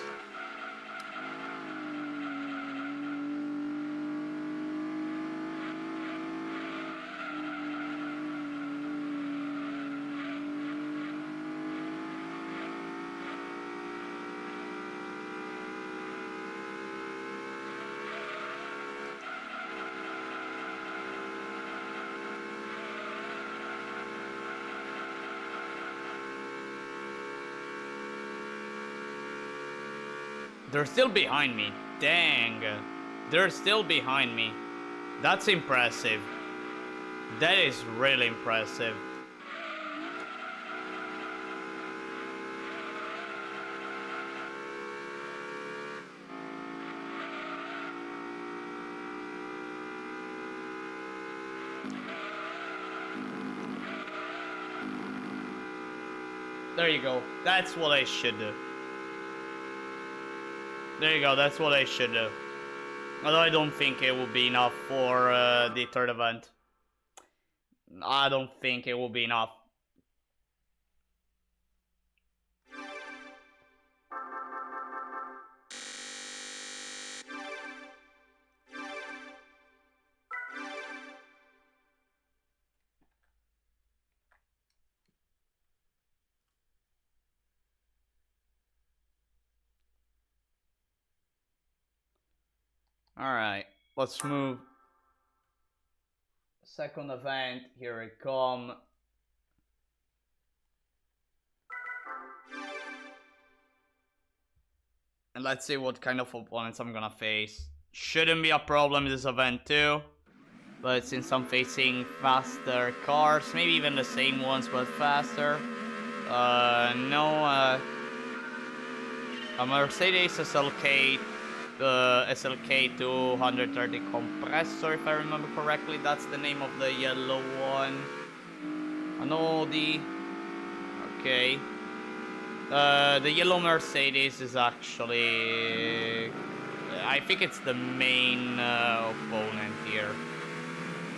They're still behind me. Dang. They're still behind me. That's impressive. That is really impressive. There you go. That's what I should do. There you go, that's what I should do. Although I don't think it will be enough for the third event. I don't think it will be enough. Alright, let's move. Second event, here it come. And let's see what kind of opponents I'm gonna face. Shouldn't be a problem in this event too. But since I'm facing faster cars, maybe even the same ones but faster. A Mercedes SLK SLK 230 compressor, if I remember correctly. That's the name of the yellow one. An Audi. Okay. The yellow Mercedes is actually, I think it's the main opponent here,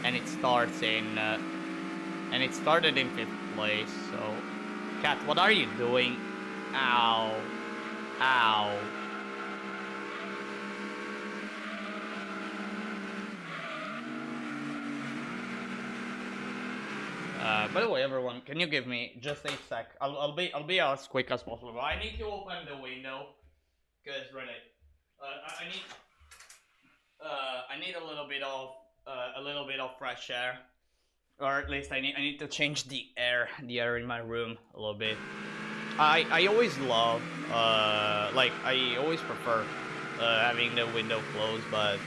and it starts in, and it started in 5th place. So, Cat, what are you doing? Ow, ow. By the way, everyone, can you give me just a sec? I'll be as quick as possible. I need to open the window, cause really, I need a little bit of fresh air, or at least I need to change the air in my room a little bit. I always love, like, I always prefer having the window closed, but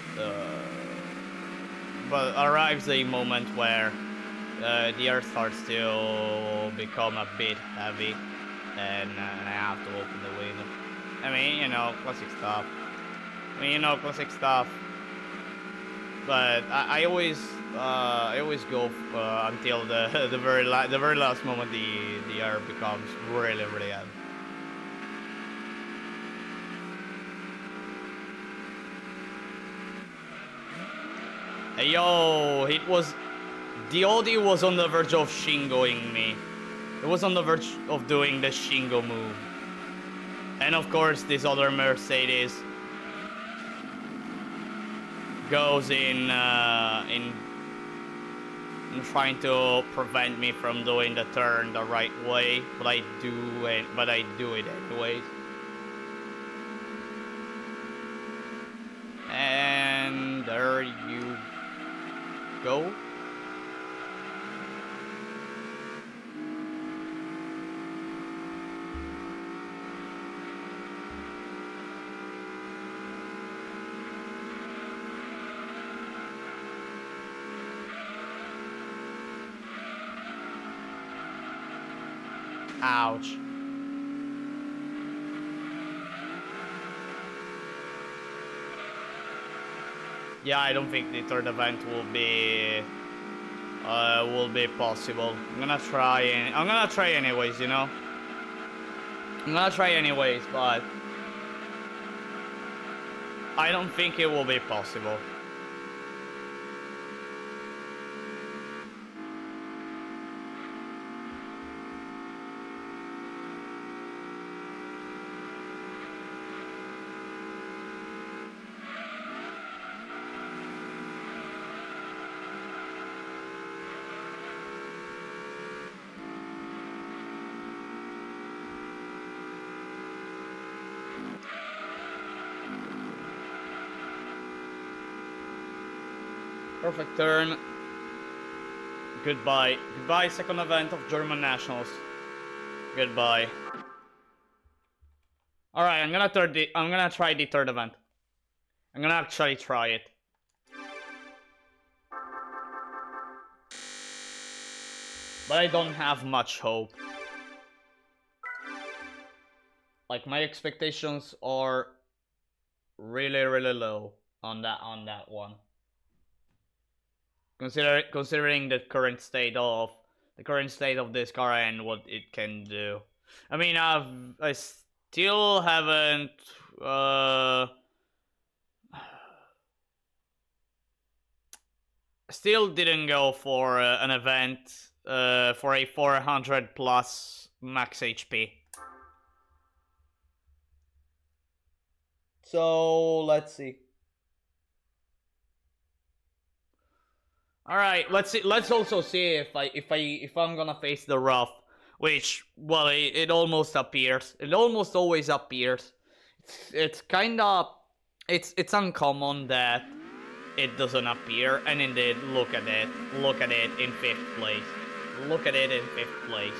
arrives a moment where the air starts to become a bit heavy, and I have to open the window. I mean, you know, classic stuff. Classic stuff. But I always go until the the very last moment the air becomes really really heavy. Hey, yo, the Audi was on the verge of shingoing me. It was on the verge of doing the shingo move. And of course, this other Mercedes goes in trying to prevent me from doing the turn the right way, but I do it anyways. And there you go. Ouch. Yeah, I don't think the third event will be possible. I'm gonna try anyways, you know. I'm gonna try anyways, but I don't think it will be possible. Perfect turn. Goodbye. Goodbye, second event of German Nationals. Goodbye. Alright, I'm gonna try the third event. I'm gonna actually try it. But I don't have much hope. Like, my expectations are really, really low on that one. Considering the current state of this car and what it can do. I mean, I still haven't still didn't go for an event for a 400 plus max HP. So let's see. All right, let's see. Let's also see if I'm gonna face the rough, which, well, it almost appears. It almost always appears. It's kind of it's uncommon that it doesn't appear, and indeed, look at it in 5th place. Look at it in 5th place.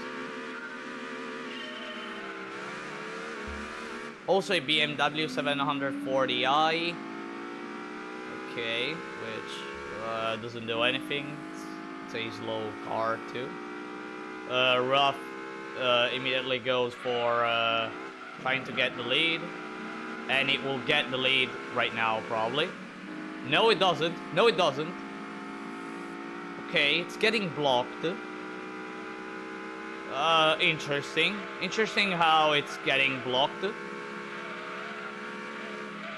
Also a BMW 740i. Okay, which doesn't do anything. It's a slow car too. Rough immediately goes for trying to get the lead, and it will get the lead right now probably. No, it doesn't. No, it doesn't. Okay, it's getting blocked. Interesting. Interesting how it's getting blocked.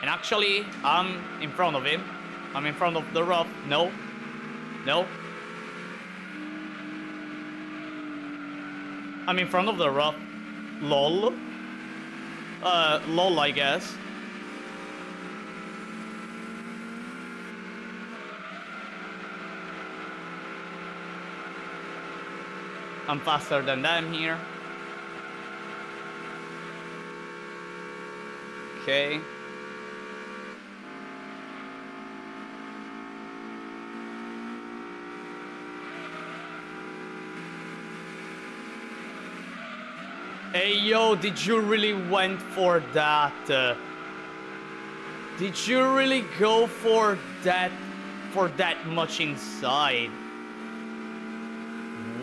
And actually, I'm in front of him. I'm in front of the rough. No. No. I'm in front of the rough. Lol. Lol, I guess. I'm faster than them here. Okay. Hey yo, did you really went for that? Did you really go for that much inside?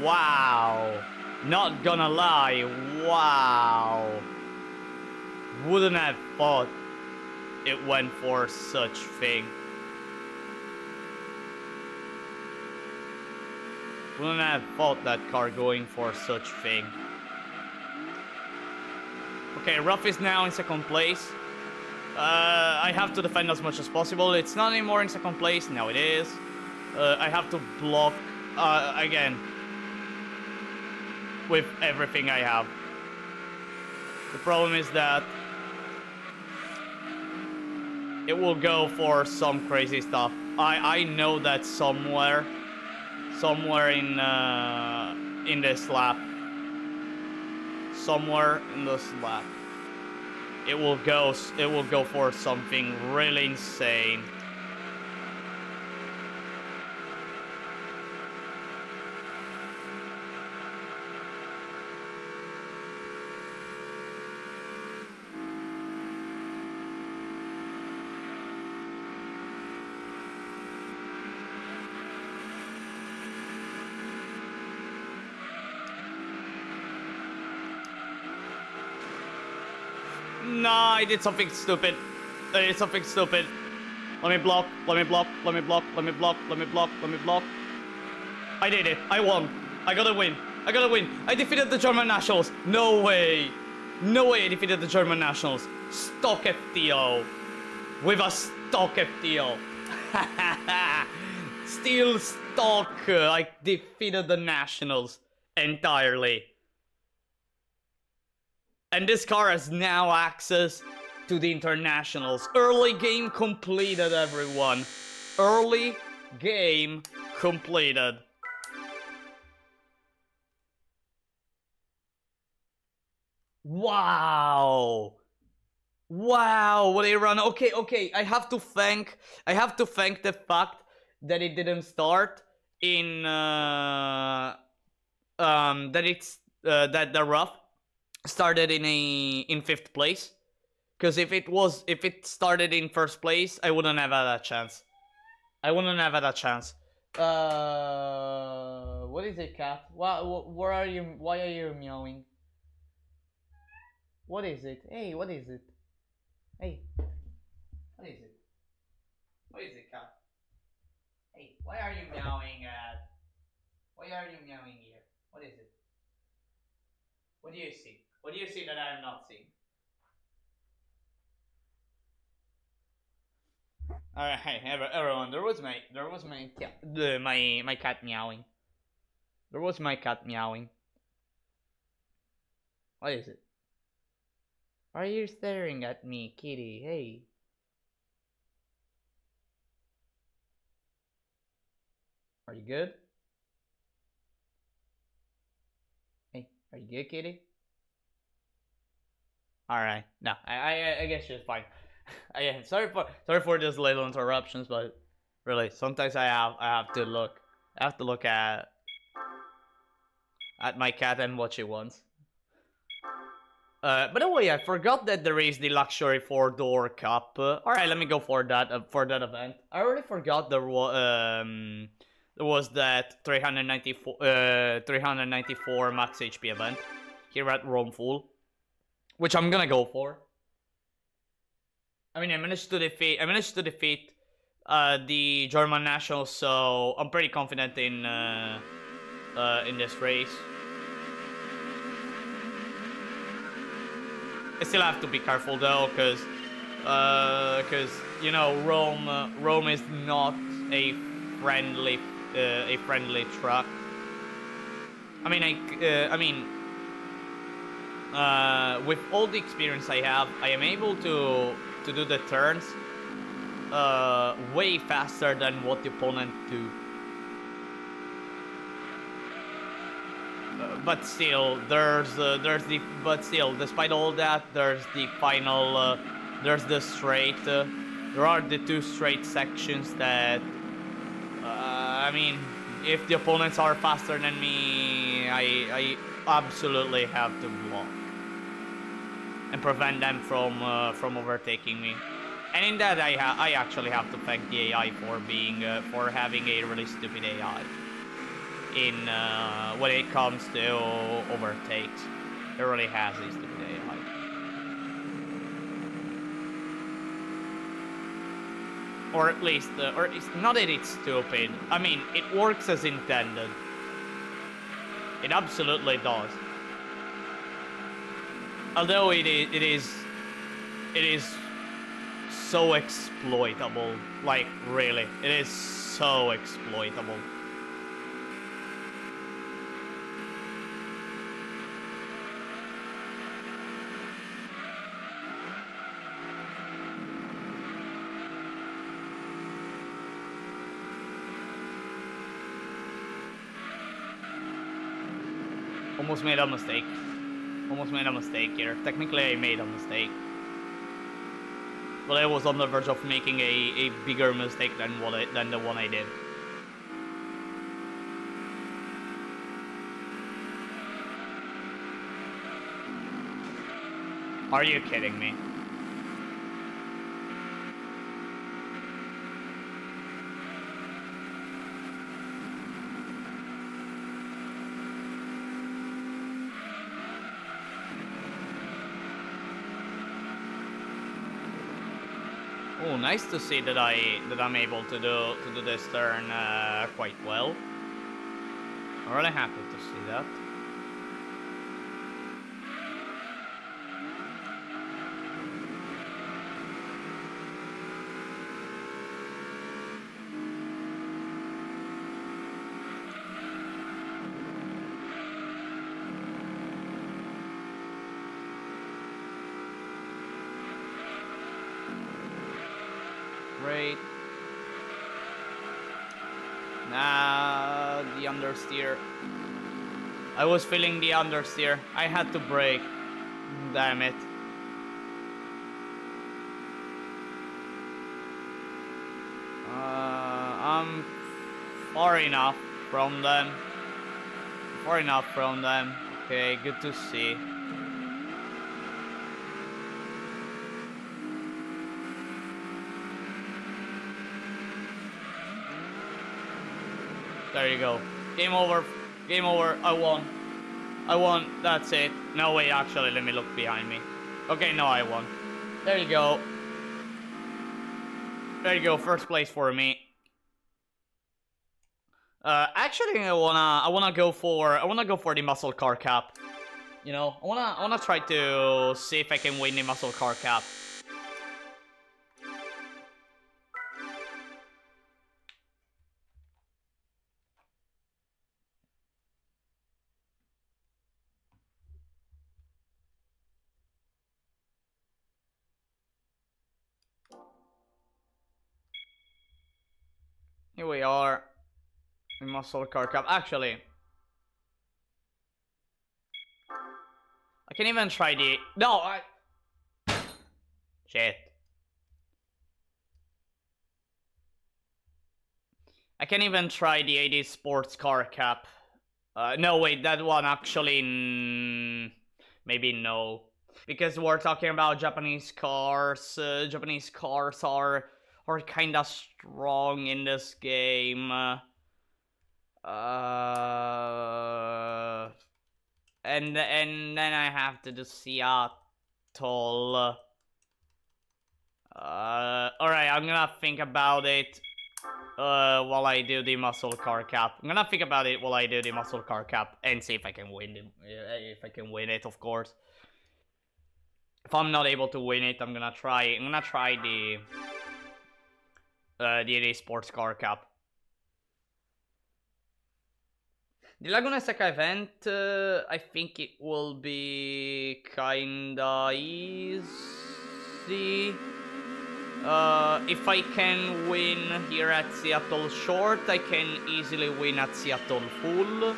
Wow. Not gonna lie, wow. Wouldn't have thought it went for such thing. Wouldn't have thought that car going for such thing. Okay, Ruff is now in second place. I have to defend as much as possible. It's not anymore in second place. Now it is. I have to block again with everything I have. The problem is that it will go for some crazy stuff. I know that somewhere in this lap, somewhere in this lap, it will go for something really insane. Nah, I did something stupid. I did something stupid. Let me block, let me block, let me block, let me block, let me block, let me block. I did it. I won. I gotta win. I gotta win. I defeated the German nationals. No way. No way I defeated the German nationals. Stock FTO. With a stock FTO. Still stock. I defeated the nationals entirely. And this car has now access to the internationals. Early game completed, everyone. Early game completed. Wow. Wow, what a run. Okay. I have to thank the fact that it didn't start in that the rough started in 5th place, because if it started in 1st place, I wouldn't have had a chance. What is it, cat? Where are you? Why are you meowing? What is it? Hey, what is it? Hey, what is it? What is it, cat? Hey, why are you meowing at? Why are you meowing here? What is it? What do you see? What do you see that I'm not seeing? Alright, everyone, there was my cat, my cat meowing. There was my cat meowing. What is it? Why are you staring at me, kitty? Hey. Are you good? Hey, are you good, kitty? Alright, no, I guess she's fine. Again, sorry for these little interruptions, but really, sometimes I have to look at my cat and what she wants. By the way, I forgot that there is the luxury 4-door cup. Alright, let me go for that event. I already forgot there was that 394 max HP event here at Rome Full, which I'm gonna go for. I mean, I managed to defeat the German nationals, so I'm pretty confident in this race. I still have to be careful though, because you know, Rome is not a friendly track. I mean, with all the experience I have, I am able to do the turns way faster than what the opponent do. But still, despite all that, there's the final, there's the straight. There are the 2 straight sections that, I mean, if the opponents are faster than me, I absolutely have to block. and prevent them from overtaking me. And in that, I actually have to thank the AI for for having a really stupid AI in when it comes to overtakes. It really has a stupid AI. Or at least, or it's not that it's stupid. I mean, it works as intended. It absolutely does. Although it is so exploitable. Like, really, it is so exploitable. Almost made a mistake. Almost made a mistake here. Technically, I made a mistake. But I was on the verge of making a bigger mistake than the one I did. Are you kidding me? Oh, nice to see that I'm able to do this turn quite well. I'm really happy to see that. Great. Nah, the understeer. I was feeling the understeer. I had to brake. Damn it. I'm far enough from them. Far enough from them. Okay, good to see. There you go. Game over. Game over. I won. I won. That's it. No, wait, actually, let me look behind me. Okay, no, I won. There you go. There you go. First place for me. Actually, I wanna go for the muscle car cap. You know, I wanna try to see if I can win the muscle car cap. Here we are. The muscle car cap. Actually, I can even try the... No, Shit. I can even try the 80s sports car cap. No, wait, that one actually... maybe no. Because we're talking about Japanese cars. Japanese cars are kinda strong in this game. And then I have to do Seattle. Alright, I'm gonna think about it while I do the muscle car cap. I'm gonna think about it while I do the muscle car cap and see if I can win it. If I can win it, of course. If I'm not able to win it, I'm gonna try the 80 sports car cap. The Laguna Seca event, I think it will be kinda easy. If I can win here at Seattle Short, I can easily win at Seattle Full.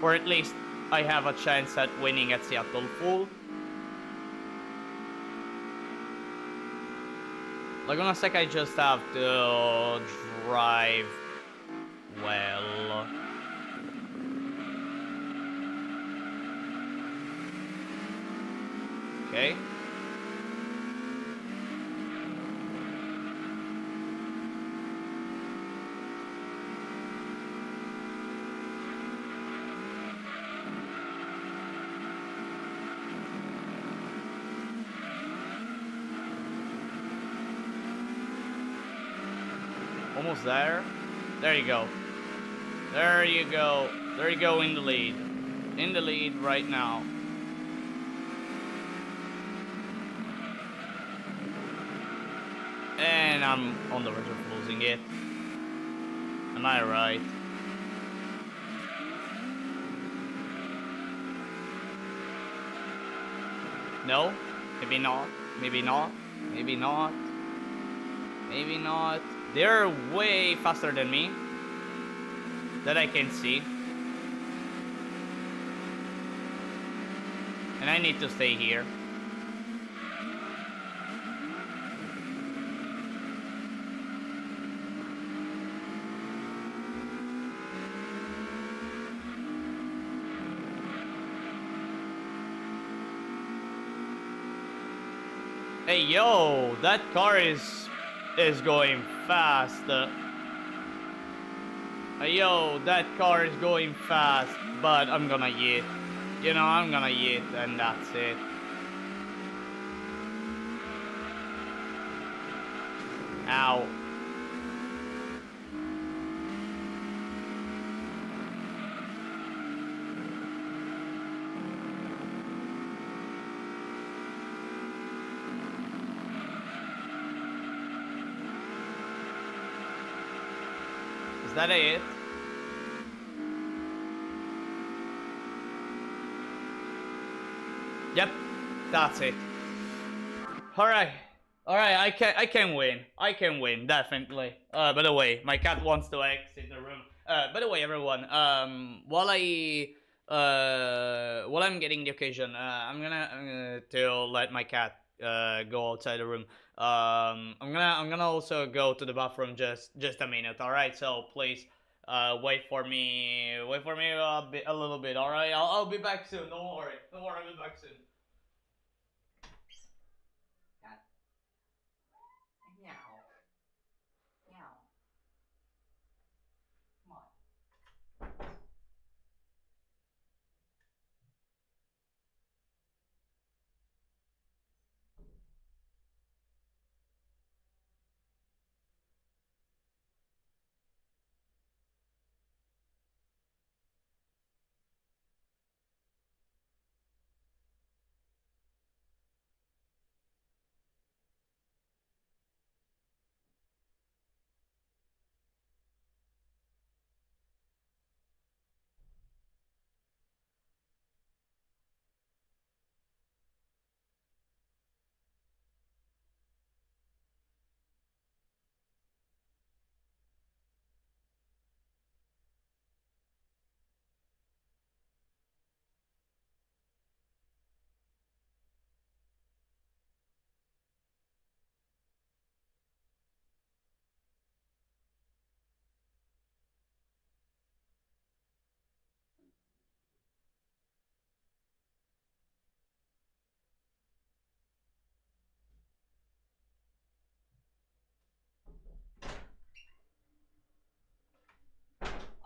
Or at least I have a chance at winning at Seattle Full. Laguna Seca, I just have to drive well. Okay. Almost there. There you go. There you go. There you go in the lead. In the lead right now. And I'm on the verge of losing it. Am I right? No? Maybe not. Maybe not. Maybe not. Maybe not. They're way faster than me. That I can see. And I need to stay here. Hey yo, that car is going fast. Hey yo, that car is going fast, but I'm gonna yeet. You know, I'm gonna yeet, and that's it. Ow. Is that it? Yep, that's it. All right, I can win. I can win definitely. By the way, my cat wants to exit the room. By the way, everyone. While I'm getting the occasion, I'm gonna to let my cat go outside the room. I'm gonna also go to the bathroom just a minute. All right, so please wait for me. Wait for me a little bit. All right, I'll be back soon. Don't worry. Don't worry. I'll be back soon.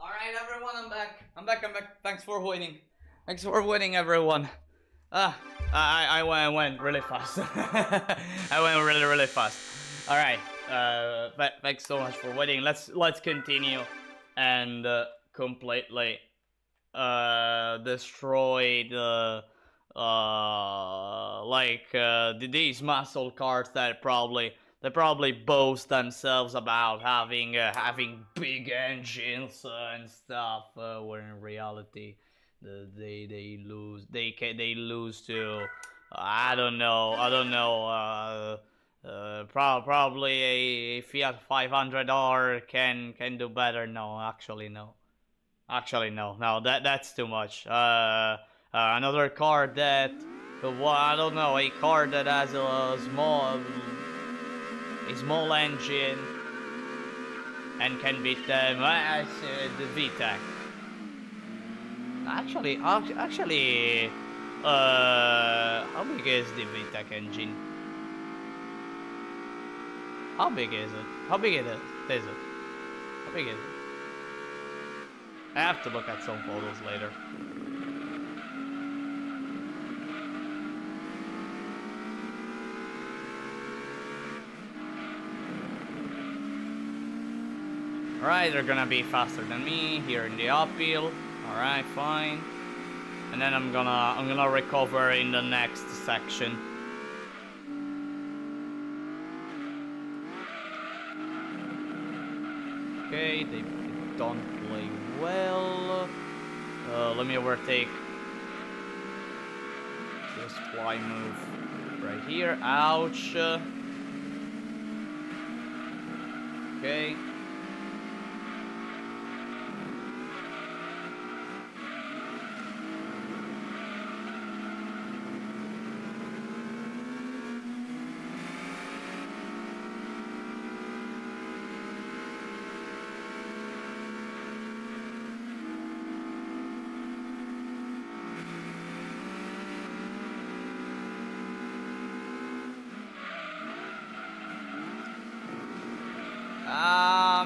Alright, everyone, I'm back. I'm back. Thanks for waiting. Thanks for waiting, everyone. I went really fast. I went really fast. Alright, thanks so much for waiting. Let's continue and completely destroy these muscle cars that probably boast themselves about having big engines and stuff, when in reality they lose to I don't know probably a Fiat 500R can do better. No, actually no. Actually, no, that's too much. Another car that, well, I don't know, a car that has a small engine and can beat them. The VTEC. Actually, How big is the VTEC engine? How big is it? How big is it? How big is it? I have to look at some photos later. Alright, they're gonna be faster than me here in the uphill. Alright, fine. And then I'm gonna recover in the next section. Okay, they don't play well. Let me overtake this fly move right here. Ouch. Okay.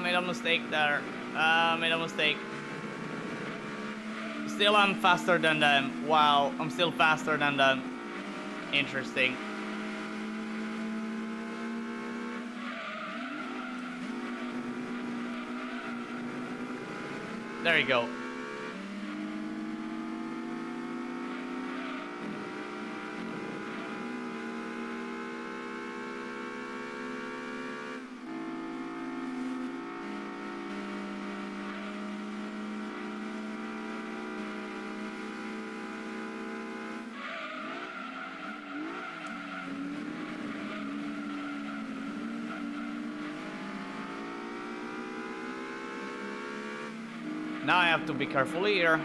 Made a mistake there. Made a mistake. Still, I'm faster than them. Wow, I'm still faster than them. Interesting. There you go. Now I have to be careful here.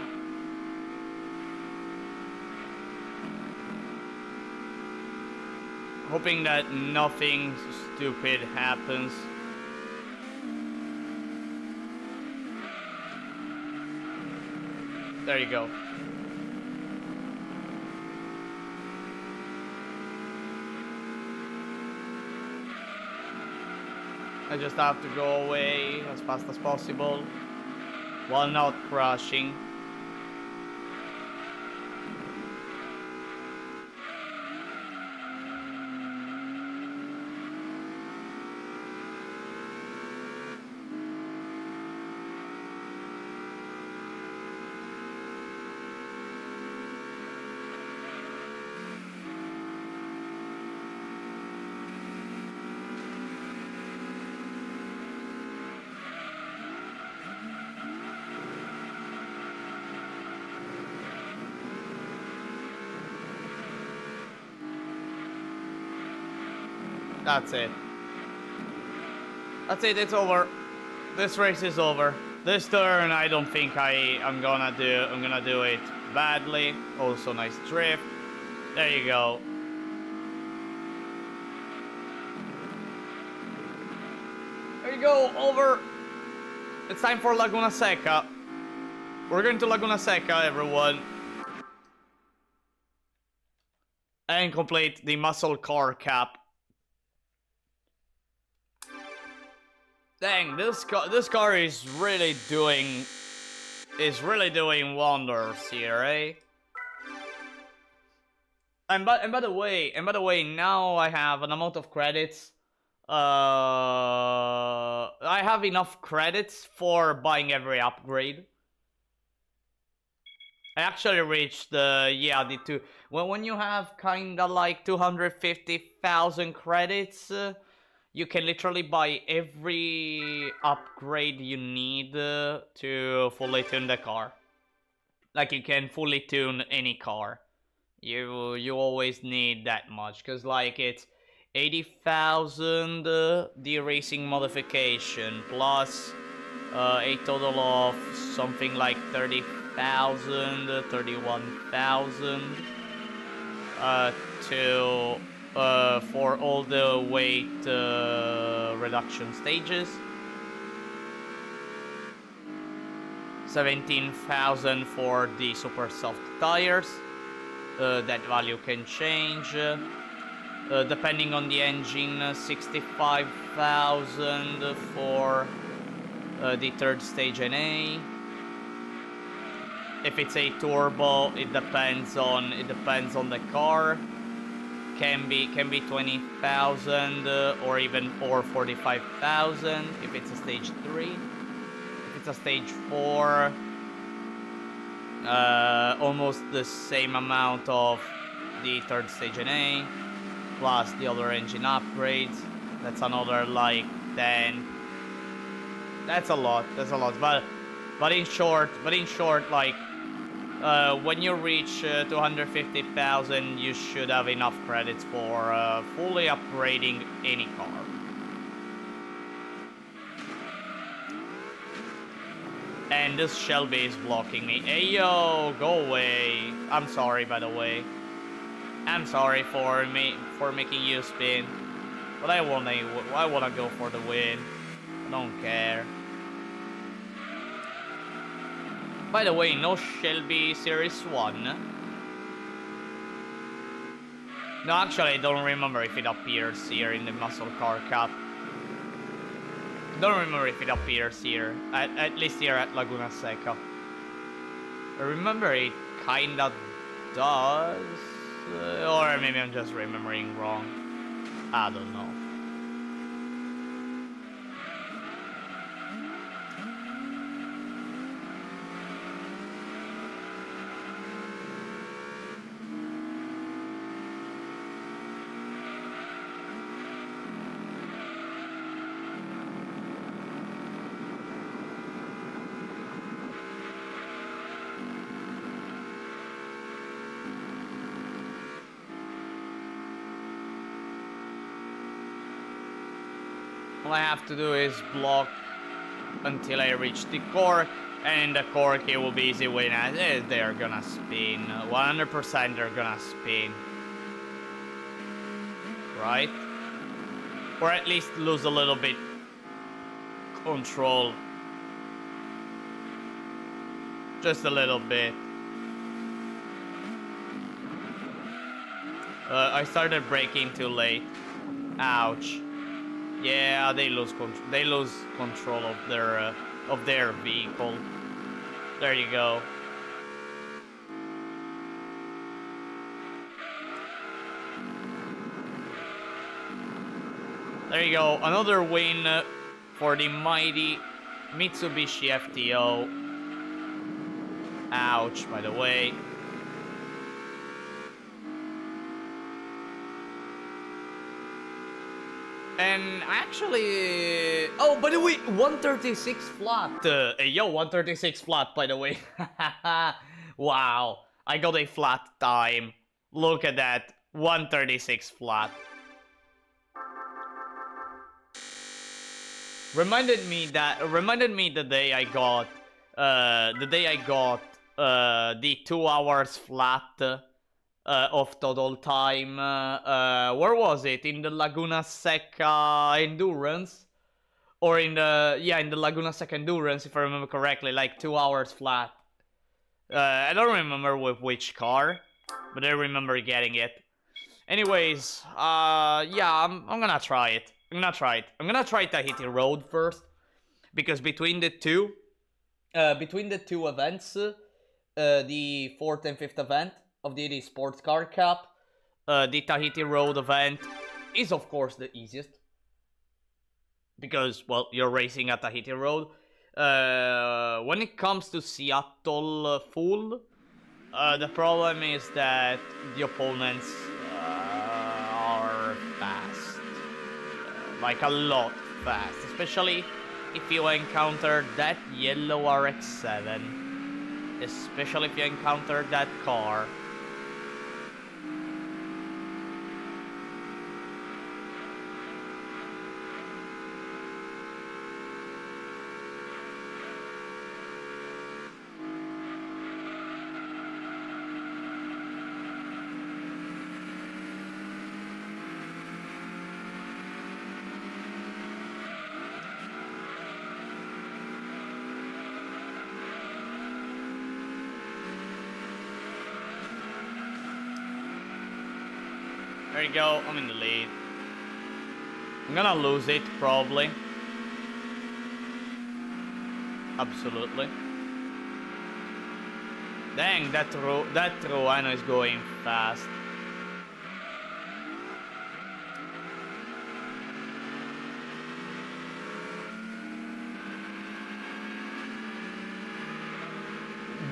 Hoping that nothing stupid happens. There you go. I just have to go away as fast as possible while not crashing. That's it. That's it, it's over. This race is over. This turn I don't think I'm gonna do it badly. Also nice drift. There you go. There you go, over. It's time for Laguna Seca. We're going to Laguna Seca, everyone. And complete the muscle car cap. Dang, this car is really doing wonders here, eh? And by the way, now I have an amount of credits. I have enough credits for buying every upgrade. I actually reached the two. When you have kinda like 250,000 credits. You can literally buy every upgrade you need to fully tune the car. Like you can fully tune any car. You always need that much, cause like it's 80,000 the racing modification plus a total of something like 30,000, 31,000 to. For all the weight reduction stages. 17,000 for the super soft tires. that value can change. Depending on the engine, 65,000 for the third stage NA. If it's a turbo, it depends on the car. Can be 20,000 or 45,000 if it's a stage 3. If it's a stage 4, almost the same amount of the third stage NA plus the other engine upgrades. That's another like 10. That's a lot. But in short, like when you reach 250,000, you should have enough credits for fully upgrading any car. And this Shelby is blocking me. Hey yo, go away. I'm sorry, by the way. I'm sorry for making you spin, but I wanna go for the win. I don't care. By the way, no Shelby Series 1. No, actually, I don't remember if it appears here in the Muscle Car Cup. Don't remember if it appears here, at least here at Laguna Seca. I remember it kinda does, or maybe I'm just remembering wrong. I don't know. All I have to do is block until I reach the cork, and the cork it will be easy win. They're gonna spin. 100% they're gonna spin. Right? Or at least lose a little bit control. Just a little bit. I started braking too late. Ouch. Yeah, they lose control of their vehicle. There you go. There you go. Another win for the mighty Mitsubishi FTO. Ouch, by the way. And actually... Oh, by the way, 136 flat. Yo, 136 flat, by the way. Wow, I got a flat time. Look at that, 136 flat. Reminded me the day I got the 2 hours flat of total time. Where was it? In the Laguna Seca Endurance? Or in the Laguna Seca Endurance, if I remember correctly, like 2 hours flat. I don't remember with which car, but I remember getting it. Anyways, yeah, I'm gonna try it. I'm gonna try Tahiti Road first, because between the two events, the 4th and 5th event of the 80 Sports Car Cup, the Tahiti Road event is of course the easiest, because, well, you're racing at Tahiti Road. When it comes to Seattle full, the problem is that the opponents are fast, like a lot fast, especially if you encounter that yellow RX-7, especially if you encounter that car. There you go, I'm in the lead. I'm gonna lose it, probably. Absolutely. Dang, that Ruano is going fast.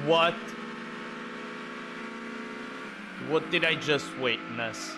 What? What did I just witness?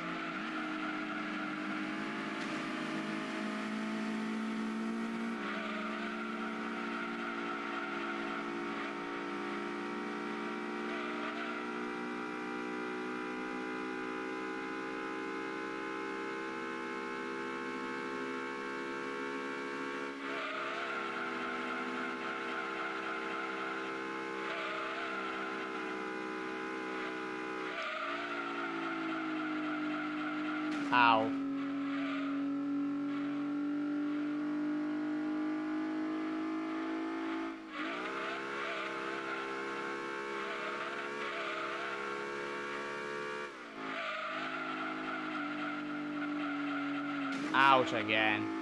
Ow. Ouch again.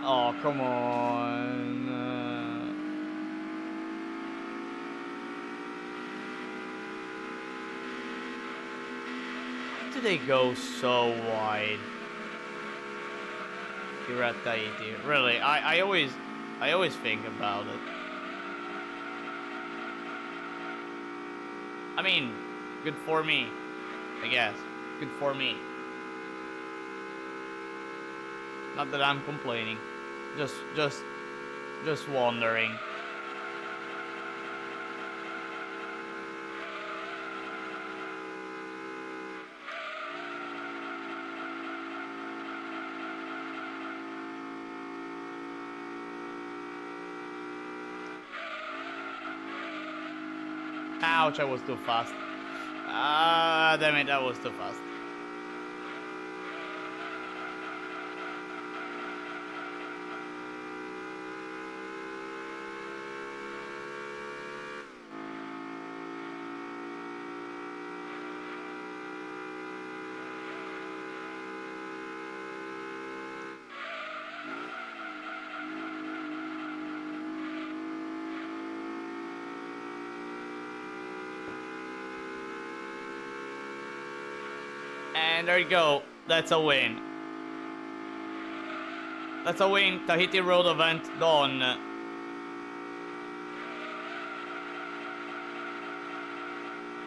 Oh, come on. Why do they go so wide? Hirataiti. Really, I always think about it. I mean, good for me, I guess. Good for me. Not that I'm complaining. Just wondering. Ouch, I was too fast. Ah, damn it, I was too fast. And there you go. That's a win. That's a win. Tahiti Road event done.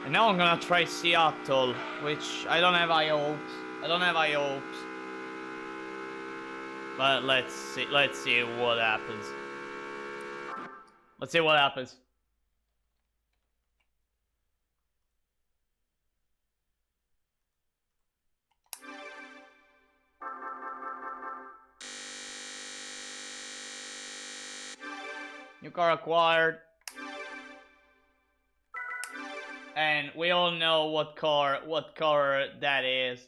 And now I'm gonna try Seattle, which I don't have high hopes. But let's see what happens. Let's see what happens. New car acquired. And we all know what car that is.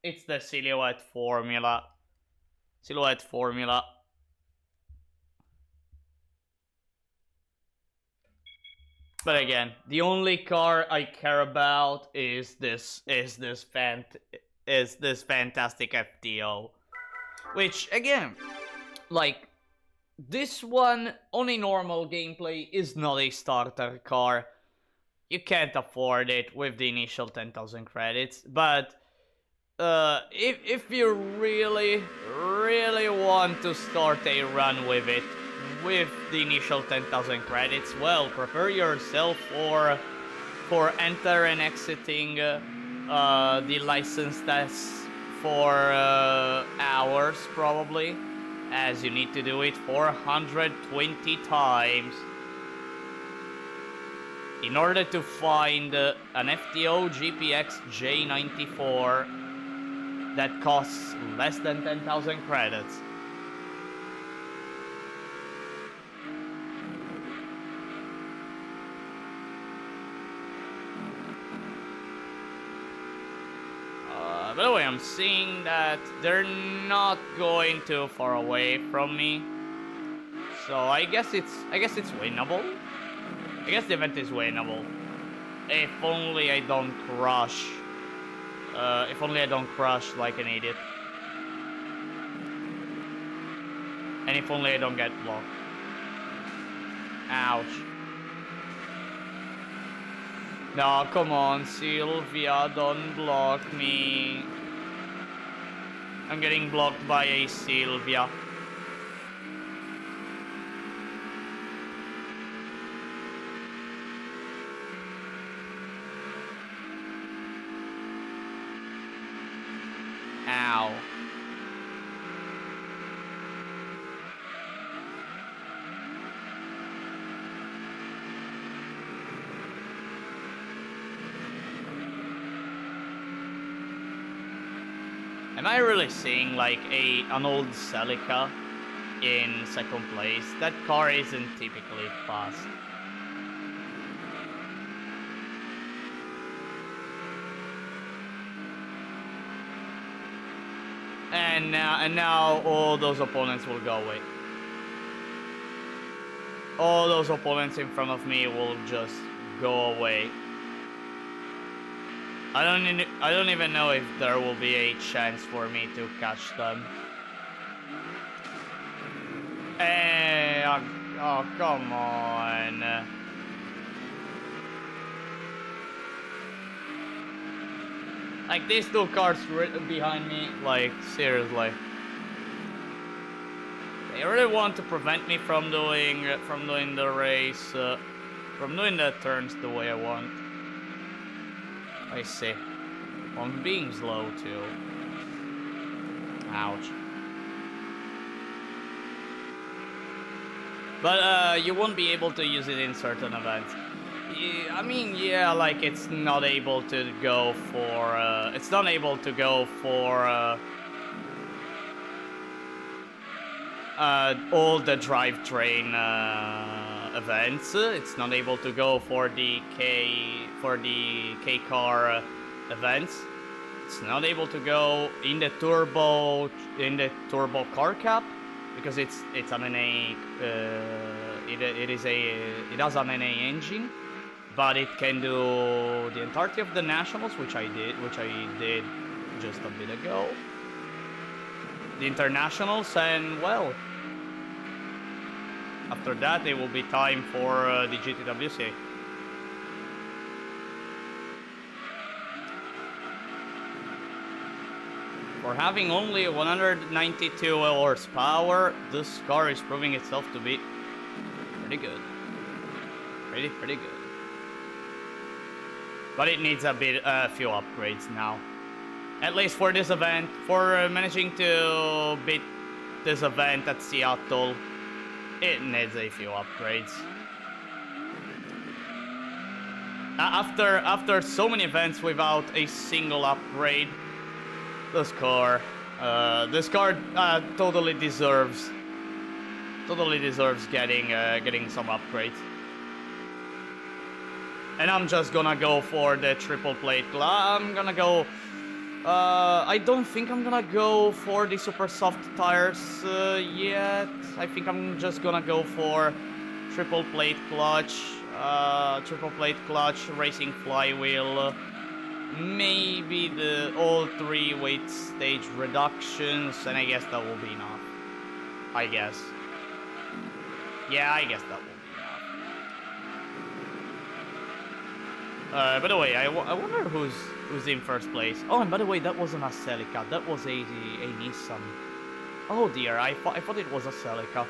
It's the Silhouette Formula. But again, the only car I care about is this fantastic FTO. Which again, like, this one on a normal gameplay is not a starter car. You can't afford it with the initial 10,000 credits, but if you really want to start a run with it, with the initial 10,000 credits, well, prepare yourself for enter and exiting the license tests for hours, probably, as you need to do it 420 times in order to find an FTO GPX J94 that costs less than 10,000 credits. By the way, I'm seeing that they're not going too far away from me. So I guess it's winnable. I guess the event is winnable. If only I don't crush. If only I don't crush like an idiot. And if only I don't get blocked. Ouch. No, come on, Sylvia, don't block me. I'm getting blocked by a Sylvia. Ow. Am I really seeing like an old Celica in second place? That car isn't typically fast. And now all those opponents will go away. All those opponents in front of me will just go away. I don't even know if there will be a chance for me to catch them. Hey, oh come on. Like these two cars behind me, like seriously. They really want to prevent me from doing the race, from doing the turns the way I want. I see. I'm being slow too. Ouch. But you won't be able to use it in certain events. Yeah, I mean, yeah, like it's not able to go for. It's not able to go for all the drivetrain events. It's not able to go for the K car events. It's not able to go in the turbo car cap because it's an NA. It has an NA engine, but it can do the entirety of the nationals, which I did just a bit ago. The internationals, and well, after that it will be time for the GTWC. For having only 192 horsepower, this car is proving itself to be pretty good. Pretty good. But it needs a few upgrades now. At least for this event, for managing to beat this event at Seattle, it needs a few upgrades. After so many events without a single upgrade, this car totally deserves getting some upgrades. And I'm just gonna go for the triple plate. I'm gonna go. I don't think I'm gonna go for the super soft tires yet. I think I'm just gonna go for triple plate clutch, racing flywheel, maybe all 3 weight stage reductions, and I guess that will be enough. I guess. Yeah, I guess that will be enough. By the way, I wonder who's in first place. Oh, and by the way, that wasn't a Celica. That was a Nissan. Oh dear, I thought it was a Celica.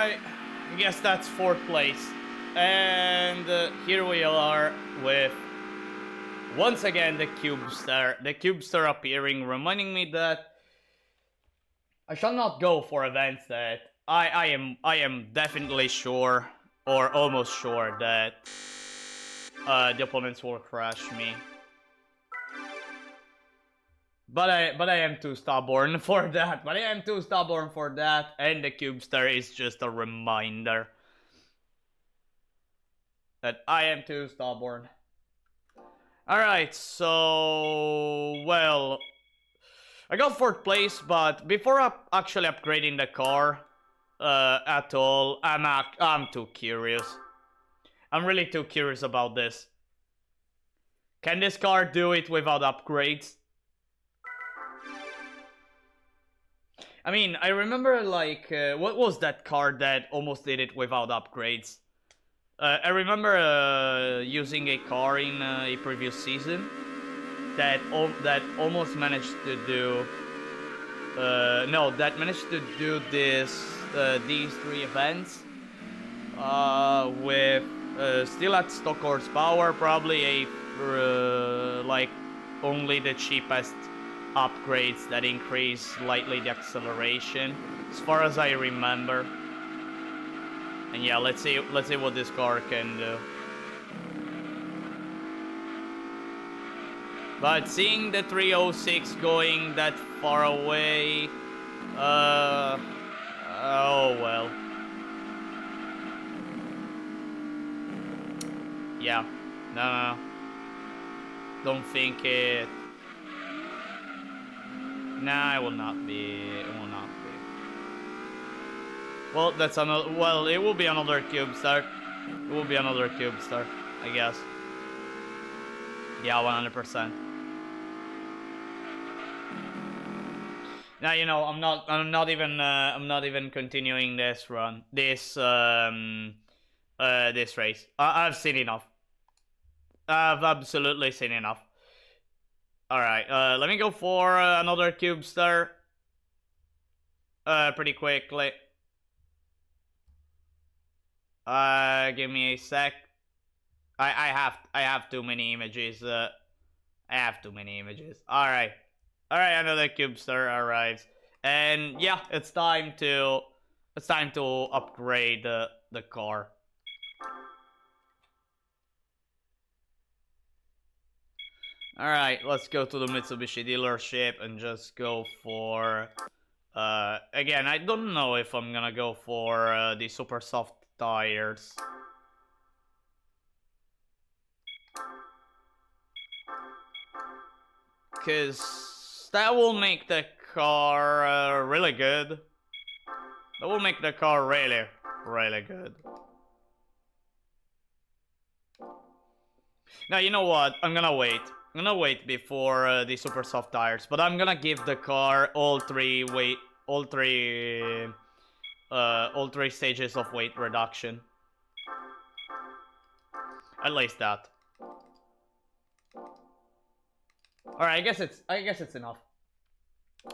Alright, I guess that's 4th place. And here we are with, once again, the Cubester. The Cubester appearing, reminding me that I shall not go for events that I am definitely sure, or almost sure, that the opponents will crush me. But I am too stubborn for that. And the Cubester is just a reminder that I am too stubborn. Alright, so, well, I got 4th place, but before actually upgrading the car at all, I'm too curious. I'm really too curious about this. Can this car do it without upgrades? I mean, I remember, like, what was that car that almost did it without upgrades? I remember using a car in a previous season that almost managed to do that managed to do these 3 events with still at stock horsepower, probably like only the cheapest upgrades that increase slightly the acceleration, as far as I remember. And yeah, let's see what this car can do. But seeing the 306 going that far away, oh well. Yeah, no. Don't think it. Nah, it will not be. Well, that's another. Well, it will be another Cubester. I guess. Yeah, 100%. Now, you know, I'm not even continuing this run. This race. I've seen enough. I've absolutely seen enough. Alright, let me go for another Cubester. Pretty quickly. Give me a sec. I have too many images. Alright, another Cubester arrives, and yeah, it's time to upgrade the car. Alright, let's go to the Mitsubishi dealership and just go for again, I don't know if I'm gonna go for the super soft tires. Because that will make the car really good. That will make the car really, really good. Now, you know what? I'm gonna wait before the super soft tires, but I'm gonna give the car all three stages of weight reduction. At least that. Alright, I guess it's enough.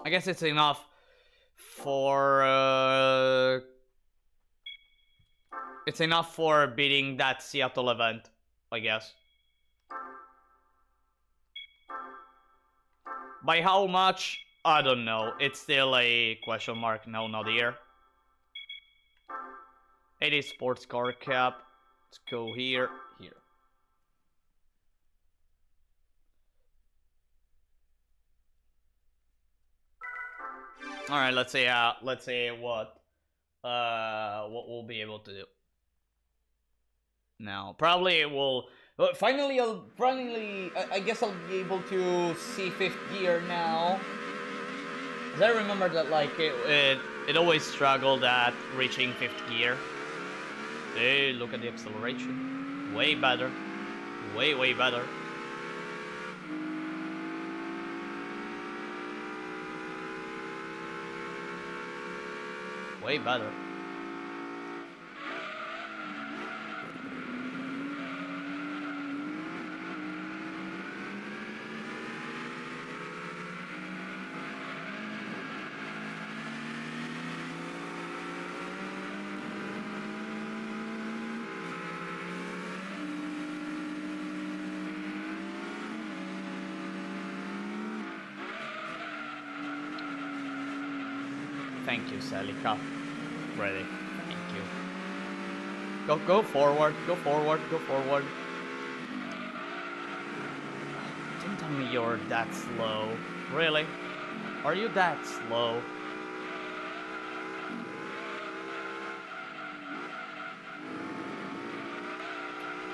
I guess it's enough for it's enough for beating that Seattle event, I guess. By how much? I don't know. It's still a question mark. No, not here. 80 sports car cap. Let's go here. All right, let's say what we'll be able to do. Now, probably it will. Finally, I guess I'll be able to see 5th gear now. Cause I remember that like it always struggled at reaching 5th gear. Hey, look at the acceleration. Way better. Way better. Way better. Thank you, Celica. Ready. Thank you. Go forward. Go forward. Go forward. Don't tell me you're that slow. Really? Are you that slow?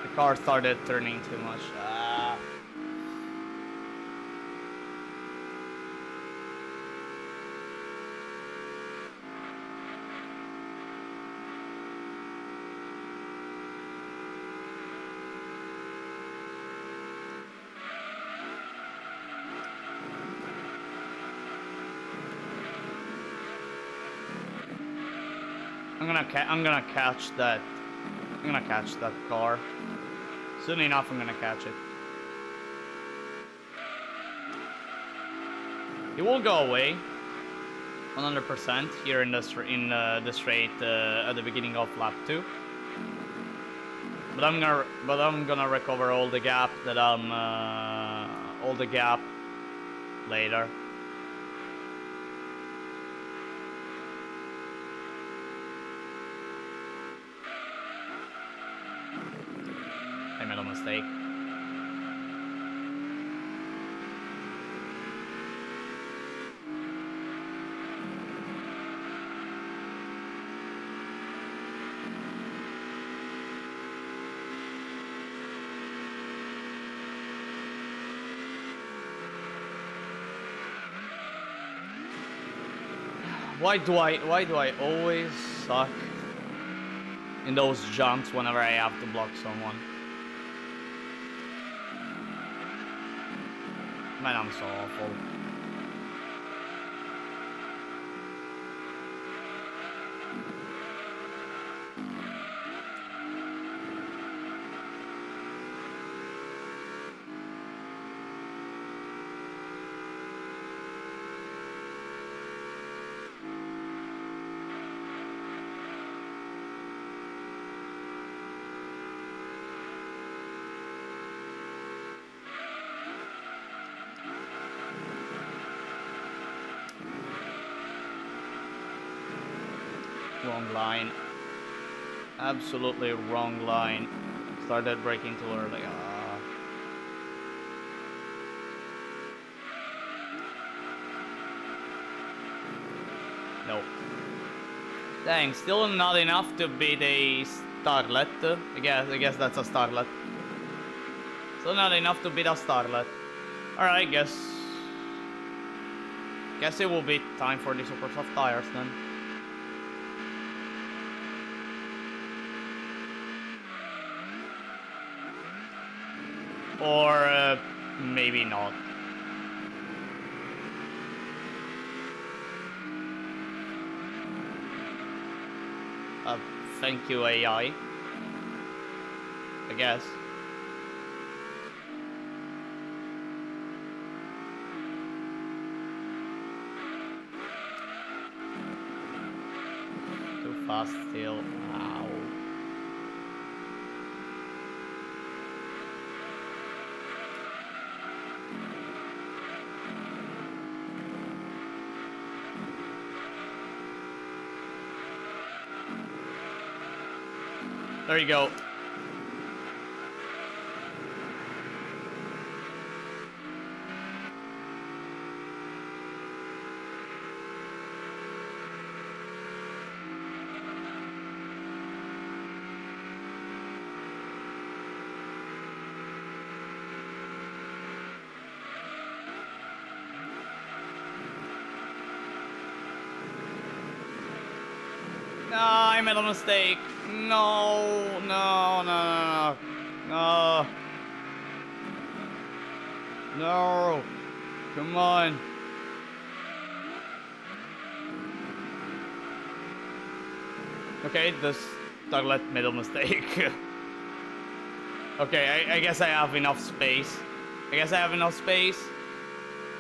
The car started turning too much. I'm gonna catch that. I'm gonna catch that car. Soon enough, I'm gonna catch it. It will go away, 100% here in the straight at the beginning of lap 2. But I'm gonna recover all the gap that later. I made a mistake. Why do I always suck in those jumps whenever I have to block someone? Man, I'm so awful. Wrong line. Absolutely wrong line. Started braking too early. Nope. Dang, still not enough to beat a starlet. I guess that's a starlet. Still not enough to beat a starlet. Alright, guess it will be time for the super soft tires then. Or maybe not. Thank you, AI. I guess. Too fast still. Ow. There you go. No, I made a mistake. No, no, no, no, no. No. Come on. Okay, this Douglas made a mistake. Okay, I guess I have enough space.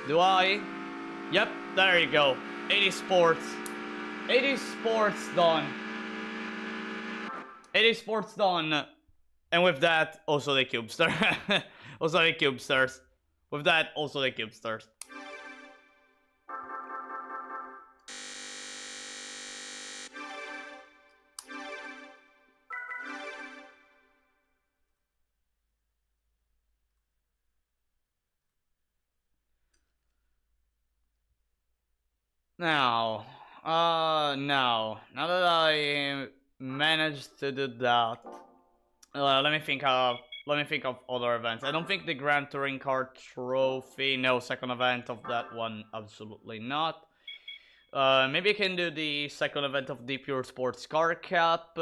Do I? Yep, there you go. 80 sports. 80 sports done. 80 sports done. And with that, also the Cubester. Also the Cubesters. With that, also the Cubesters. Now, now that I managed to do that, let me think of other events. I don't think the Grand Touring Car Trophy. No, second event of that one, absolutely not. Maybe I can do the second event of the Pure Sports Car Cup.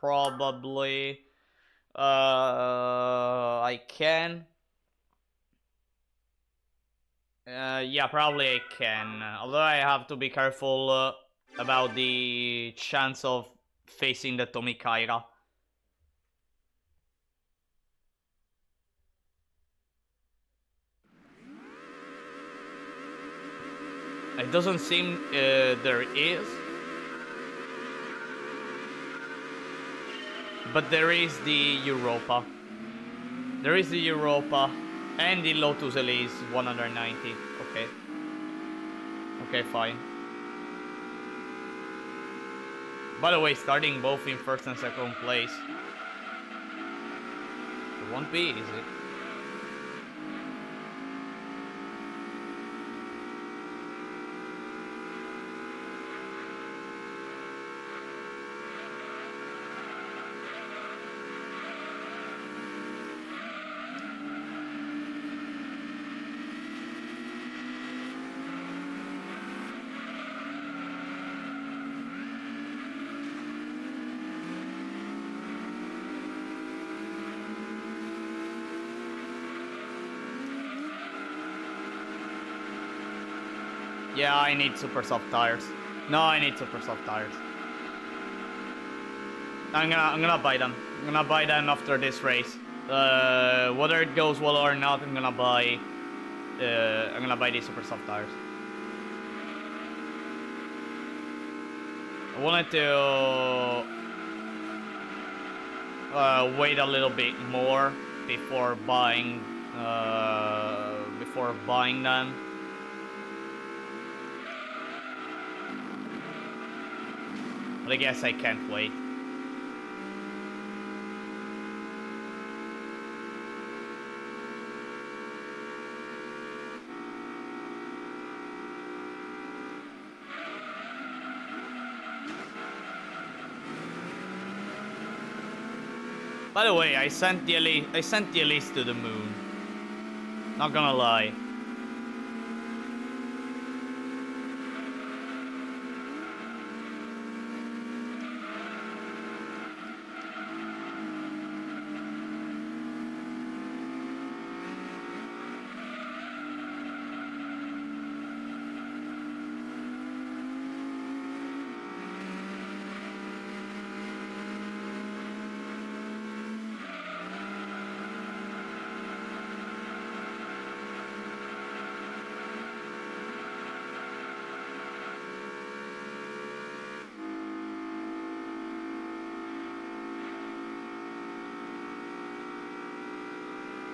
Probably. I can. Yeah, probably I can. Although I have to be careful about the chance of facing the Tomikaira. It doesn't seem there is. But there is the Europa. There is the Europa and the Lotus Elise 190. Okay. Okay, fine. By the way, starting both in first and second place. It won't be easy. Yeah, I need super soft tires. No, I need super soft tires. I'm gonna buy them. I'm gonna buy them after this race. Whether it goes well or not, I'm gonna buy these super soft tires. I wanted to wait a little bit more before buying them. But I guess I can't wait. By the way, I sent the Elise to the moon. Not gonna lie.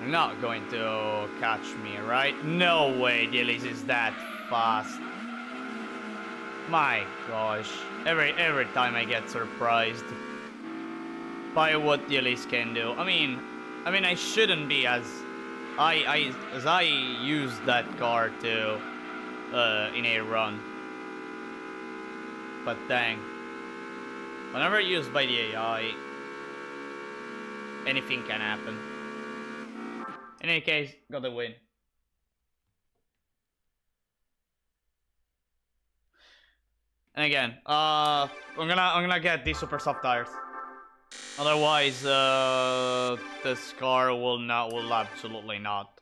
You're not going to catch me, right? No way, the Elise is that fast. My gosh, every time I get surprised by what the Elise can do. I mean, I shouldn't be as I use that car to in a run. But dang, whenever used by the AI, anything can happen. In any case, got the win. And again, I'm gonna get these super soft tires. Otherwise, this car will absolutely not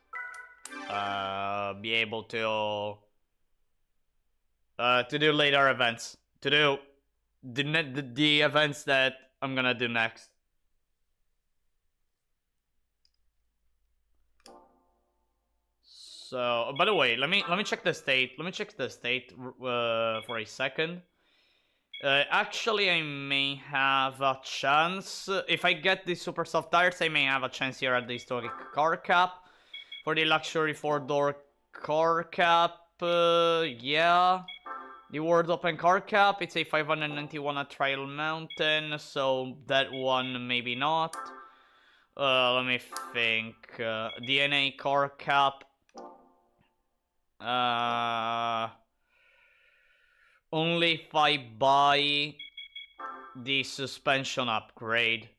be able to do later events, to do the events that I'm gonna do next. So, by the way, let me check the state. Let me check the state for a second. Actually, I may have a chance. If I get the super soft tires, I may have a chance here at the historic car cap. For the luxury 4-door car cap, yeah. The World Open car cap, it's a 591 at Trial Mountain, so that one maybe not. Let me think. DNA car cap. Only if I buy the suspension upgrade.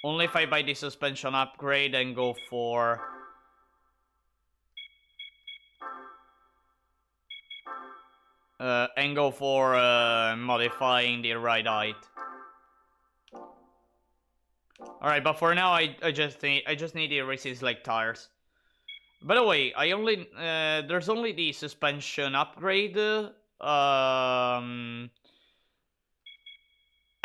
Only if I buy the suspension upgrade and go for... modifying the ride height. Alright, but for now I just need the races like tires. By the way, I only there's only the suspension upgrade